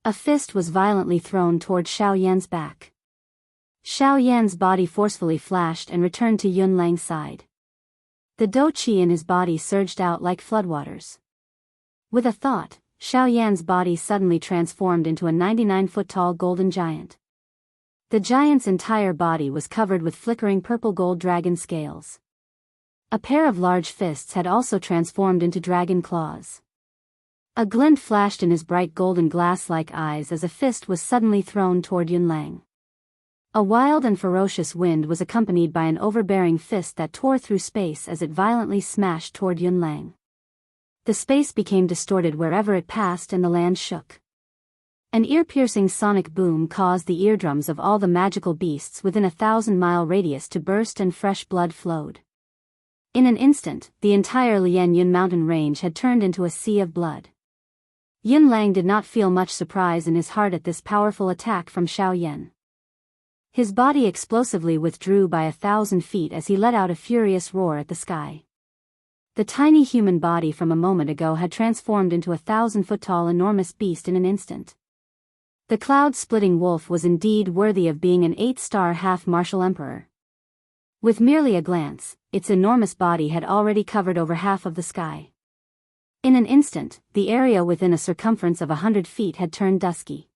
A fist was violently thrown toward Xiao Yan's back. Xiao Yan's body forcefully flashed and returned to Yun Lang's side. The dou qi in his body surged out like floodwaters. With a thought, Xiao Yan's body suddenly transformed into a 99-foot-tall golden giant. The giant's entire body was covered with flickering purple gold dragon scales. A pair of large fists had also transformed into dragon claws. A glint flashed in his bright golden glass-like eyes as a fist was suddenly thrown toward Yun Lang. A wild and ferocious wind was accompanied by an overbearing fist that tore through space as it violently smashed toward Yun Lang. The space became distorted wherever it passed and the land shook. An ear-piercing sonic boom caused the eardrums of all the magical beasts within a 1,000-mile radius to burst and fresh blood flowed. In an instant, the entire Lian Yun mountain range had turned into a sea of blood. Yun Lang did not feel much surprise in his heart at this powerful attack from Xiao Yan. His body explosively withdrew by 1,000 feet as he let out a furious roar at the sky. The tiny human body from a moment ago had transformed into a 1,000-foot-tall enormous beast in an instant. The cloud-splitting wolf was indeed worthy of being an 8-star half-martial emperor. With merely a glance, its enormous body had already covered over half of the sky. In an instant, the area within a circumference of 100 feet had turned dusky.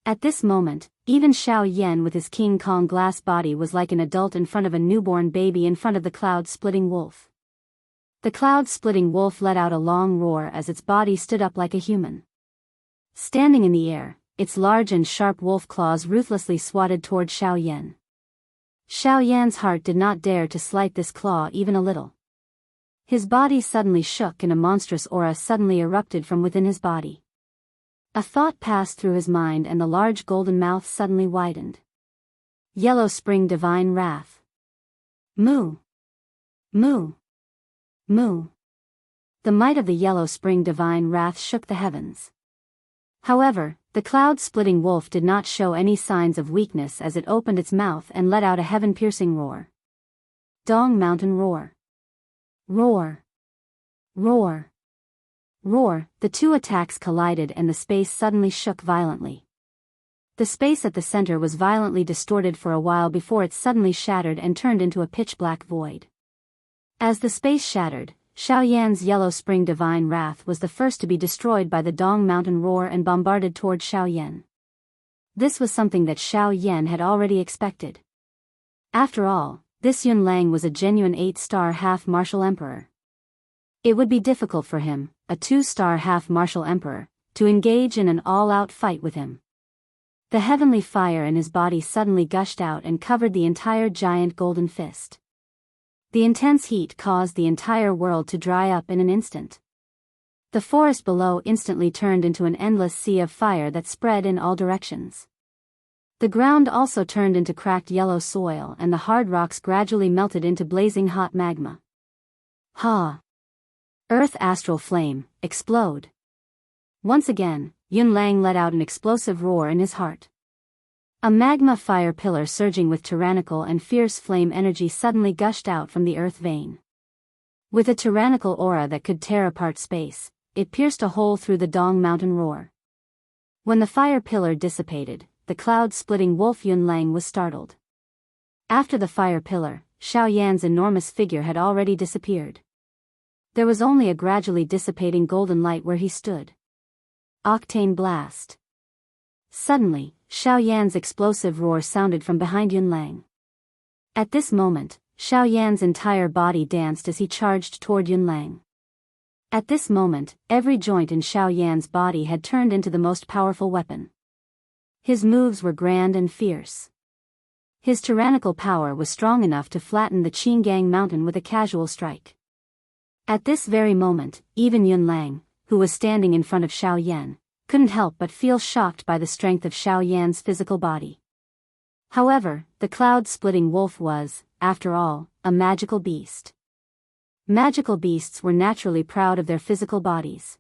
At this moment, even Xiao Yan with his King Kong glass body was like an adult in front of a newborn baby in front of the cloud-splitting wolf. The cloud-splitting wolf let out a long roar as its body stood up like a human. Standing in the air, its large and sharp wolf claws ruthlessly swatted toward Xiao Yan. Xiao Yan's heart did not dare to slight this claw even a little. His body suddenly shook and a monstrous aura suddenly erupted from within his body. A thought passed through his mind and the large golden mouth suddenly widened. Yellow Spring Divine Wrath. Moo! Moo! Moo! The might of the Yellow Spring Divine Wrath shook the heavens. However, the cloud-splitting wolf did not show any signs of weakness as it opened its mouth and let out a heaven-piercing roar. Dong Mountain Roar. Roar! Roar! Roar! The two attacks collided and the space suddenly shook violently. The space at the center was violently distorted for a while before it suddenly shattered and turned into a pitch-black void. As the space shattered, Xiao Yan's Yellow Spring Divine Wrath was the first to be destroyed by the Dong Mountain Roar and bombarded toward Xiao Yan. This was something that Xiao Yan had already expected. After all, this Yun Lang was a genuine 8-star half-martial emperor. It would be difficult for him, a 2-star half-martial emperor, to engage in an all-out fight with him. The heavenly fire in his body suddenly gushed out and covered the entire giant golden fist. The intense heat caused the entire world to dry up in an instant. The forest below instantly turned into an endless sea of fire that spread in all directions. The ground also turned into cracked yellow soil and the hard rocks gradually melted into blazing hot magma. Ha! Earth astral flame, explode. Once again, Yun Lang let out an explosive roar in his heart. A magma fire pillar surging with tyrannical and fierce flame energy suddenly gushed out from the earth vein. With a tyrannical aura that could tear apart space, it pierced a hole through the Dong Mountain roar. When the fire pillar dissipated, the cloud-splitting wolf Yun Lang was startled. After the fire pillar, Xiao Yan's enormous figure had already disappeared. There was only a gradually dissipating golden light where he stood. Octane blast. Suddenly, Xiao Yan's explosive roar sounded from behind Yun Lang. At this moment, Xiao Yan's entire body danced as he charged toward Yun Lang. At this moment, every joint in Xiao Yan's body had turned into the most powerful weapon. His moves were grand and fierce. His tyrannical power was strong enough to flatten the Qinggang mountain with a casual strike. At this very moment, even Yun Lang, who was standing in front of Xiao Yan, couldn't help but feel shocked by the strength of Xiao Yan's physical body. However, the cloud-splitting wolf was, after all, a magical beast. Magical beasts were naturally proud of their physical bodies.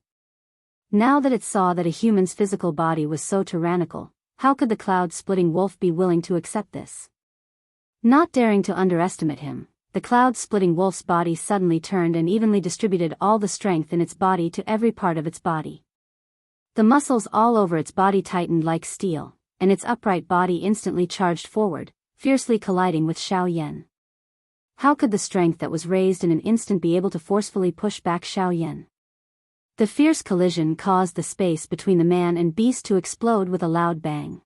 Now that it saw that a human's physical body was so tyrannical, how could the cloud-splitting wolf be willing to accept this? Not daring to underestimate him, the cloud-splitting wolf's body suddenly turned and evenly distributed all the strength in its body to every part of its body. The muscles all over its body tightened like steel, and its upright body instantly charged forward, fiercely colliding with Xiao Yan. How could the strength that was raised in an instant be able to forcefully push back Xiao Yan? The fierce collision caused the space between the man and beast to explode with a loud bang.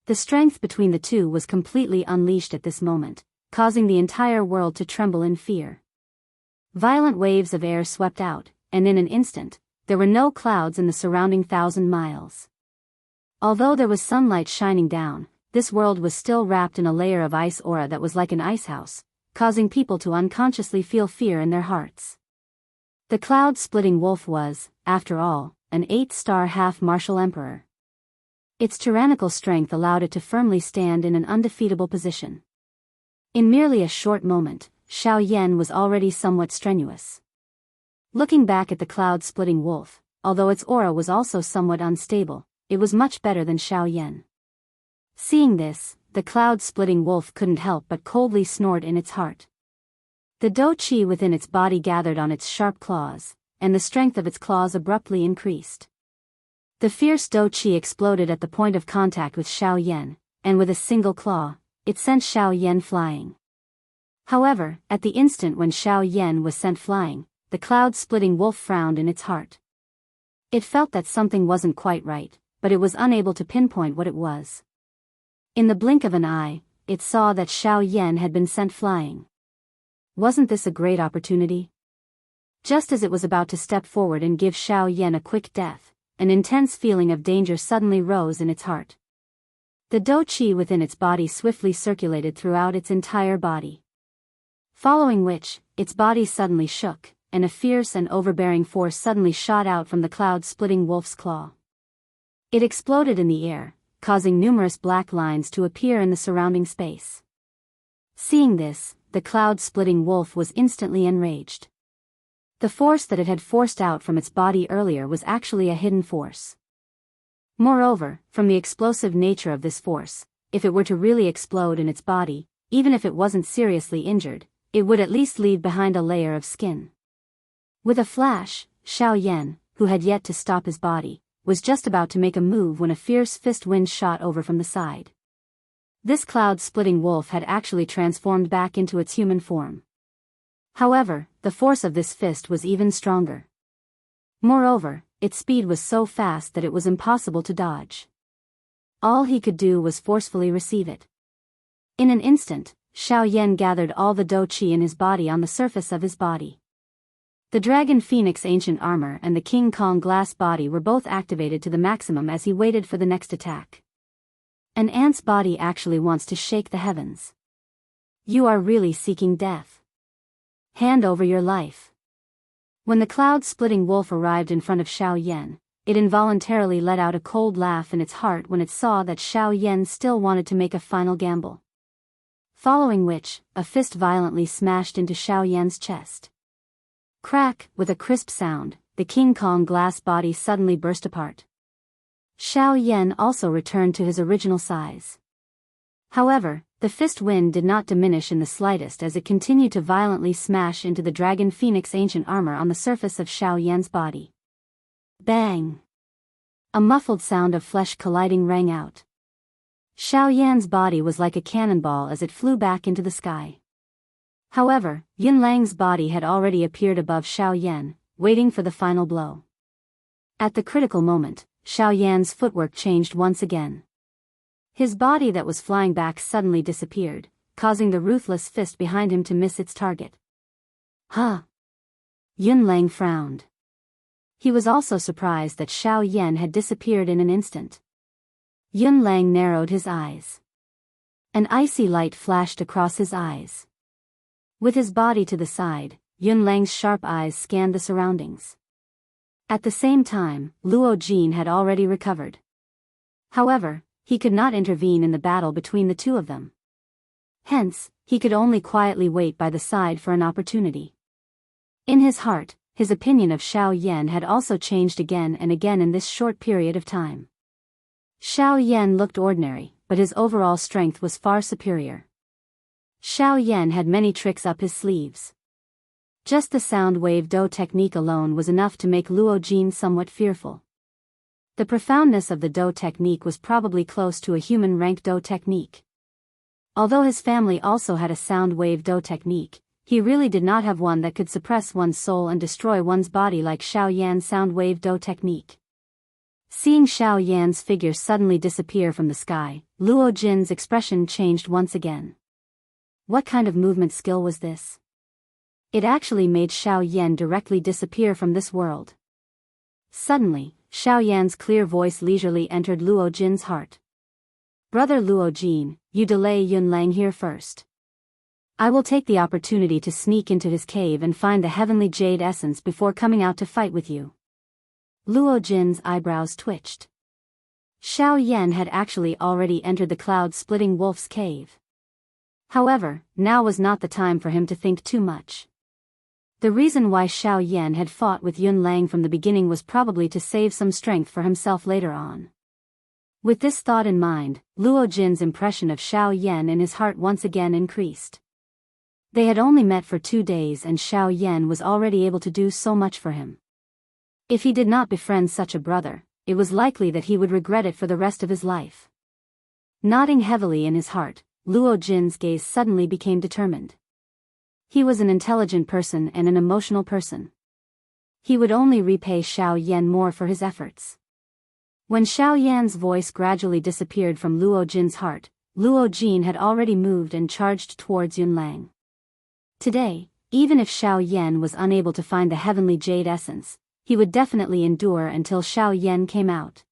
The strength between the two was completely unleashed at this moment, causing the entire world to tremble in fear. Violent waves of air swept out, and in an instant, there were no clouds in the surrounding 1,000 miles. Although there was sunlight shining down, this world was still wrapped in a layer of ice aura that was like an icehouse, causing people to unconsciously feel fear in their hearts. The cloud-splitting wolf was, after all, an 8-star half-martial emperor. Its tyrannical strength allowed it to firmly stand in an undefeatable position. In merely a short moment, Xiao Yan was already somewhat strenuous. Looking back at the cloud-splitting wolf, although its aura was also somewhat unstable, it was much better than Xiao Yan. Seeing this, the cloud-splitting wolf couldn't help but coldly snort in its heart. The dou qi within its body gathered on its sharp claws, and the strength of its claws abruptly increased. The fierce dou qi exploded at the point of contact with Xiao Yan, and with a single claw, it sent Xiao Yan flying. However, at the instant when Xiao Yan was sent flying, the cloud-splitting wolf frowned in its heart. It felt that something wasn't quite right, but it was unable to pinpoint what it was. In the blink of an eye, it saw that Xiao Yan had been sent flying. Wasn't this a great opportunity? Just as it was about to step forward and give Xiao Yan a quick death, an intense feeling of danger suddenly rose in its heart. The dou qi within its body swiftly circulated throughout its entire body. Following which, its body suddenly shook, and a fierce and overbearing force suddenly shot out from the cloud-splitting wolf's claw. It exploded in the air, causing numerous black lines to appear in the surrounding space. Seeing this, the cloud-splitting wolf was instantly enraged. The force that it had forced out from its body earlier was actually a hidden force. Moreover, from the explosive nature of this force, if it were to really explode in its body, even if it wasn't seriously injured, it would at least leave behind a layer of skin. With a flash, Xiao Yan, who had yet to stop his body, was just about to make a move when a fierce fist wind shot over from the side. This cloud-splitting wolf had actually transformed back into its human form. However, the force of this fist was even stronger. Moreover, its speed was so fast that it was impossible to dodge. All he could do was forcefully receive it. In an instant, Xiao Yan gathered all the dou qi in his body on the surface of his body. The Dragon Phoenix Ancient Armor and the King Kong Glass Body were both activated to the maximum as he waited for the next attack. An ant's body actually wants to shake the heavens. You are really seeking death. Hand over your life. When the cloud-splitting wolf arrived in front of Xiao Yan, it involuntarily let out a cold laugh in its heart when it saw that Xiao Yan still wanted to make a final gamble. Following which, a fist violently smashed into Xiao Yan's chest. Crack, with a crisp sound, the King Kong glass body suddenly burst apart. Xiao Yan also returned to his original size. However, the fist wind did not diminish in the slightest as it continued to violently smash into the Dragon Phoenix Ancient Armor on the surface of Xiao Yan's body. Bang! A muffled sound of flesh colliding rang out. Xiao Yan's body was like a cannonball as it flew back into the sky. However, Yunlang's body had already appeared above Xiao Yan, waiting for the final blow. At the critical moment, Xiao Yan's footwork changed once again. His body that was flying back suddenly disappeared, causing the ruthless fist behind him to miss its target. Huh! Yunlang frowned. He was also surprised that Xiao Yan had disappeared in an instant. Yunlang narrowed his eyes. An icy light flashed across his eyes. With his body to the side, Yunlang's sharp eyes scanned the surroundings. At the same time, Luo Jin had already recovered. However, he could not intervene in the battle between the two of them. Hence, he could only quietly wait by the side for an opportunity. In his heart, his opinion of Xiao Yan had also changed again and again in this short period of time. Xiao Yan looked ordinary, but his overall strength was far superior. Xiao Yan had many tricks up his sleeves. Just the sound wave dou technique alone was enough to make Luo Jin somewhat fearful. The profoundness of the dou technique was probably close to a human rank dou technique. Although his family also had a sound wave dou technique, he really did not have one that could suppress one's soul and destroy one's body like Xiao Yan's sound wave dou technique. Seeing Xiao Yan's figure suddenly disappear from the sky, Luo Jin's expression changed once again. What kind of movement skill was this? It actually made Xiao Yan directly disappear from this world. Suddenly, Xiao Yan's clear voice leisurely entered Luo Jin's heart. Brother Luo Jin, you delay Yunlang here first. I will take the opportunity to sneak into his cave and find the heavenly jade essence before coming out to fight with you. Luo Jin's eyebrows twitched. Xiao Yan had actually already entered the cloud-splitting wolf's cave. However, now was not the time for him to think too much. The reason why Xiao Yan had fought with Yunlang from the beginning was probably to save some strength for himself later on. With this thought in mind, Luo Jin's impression of Xiao Yan in his heart once again increased. They had only met for 2 days and Xiao Yan was already able to do so much for him. If he did not befriend such a brother, it was likely that he would regret it for the rest of his life. Nodding heavily in his heart, Luo Jin's gaze suddenly became determined. He was an intelligent person and an emotional person. He would only repay Xiao Yan more for his efforts. When Xiao Yan's voice gradually disappeared from Luo Jin's heart, Luo Jin had already moved and charged towards Yunlang. Today, even if Xiao Yan was unable to find the heavenly jade essence, he would definitely endure until Xiao Yan came out.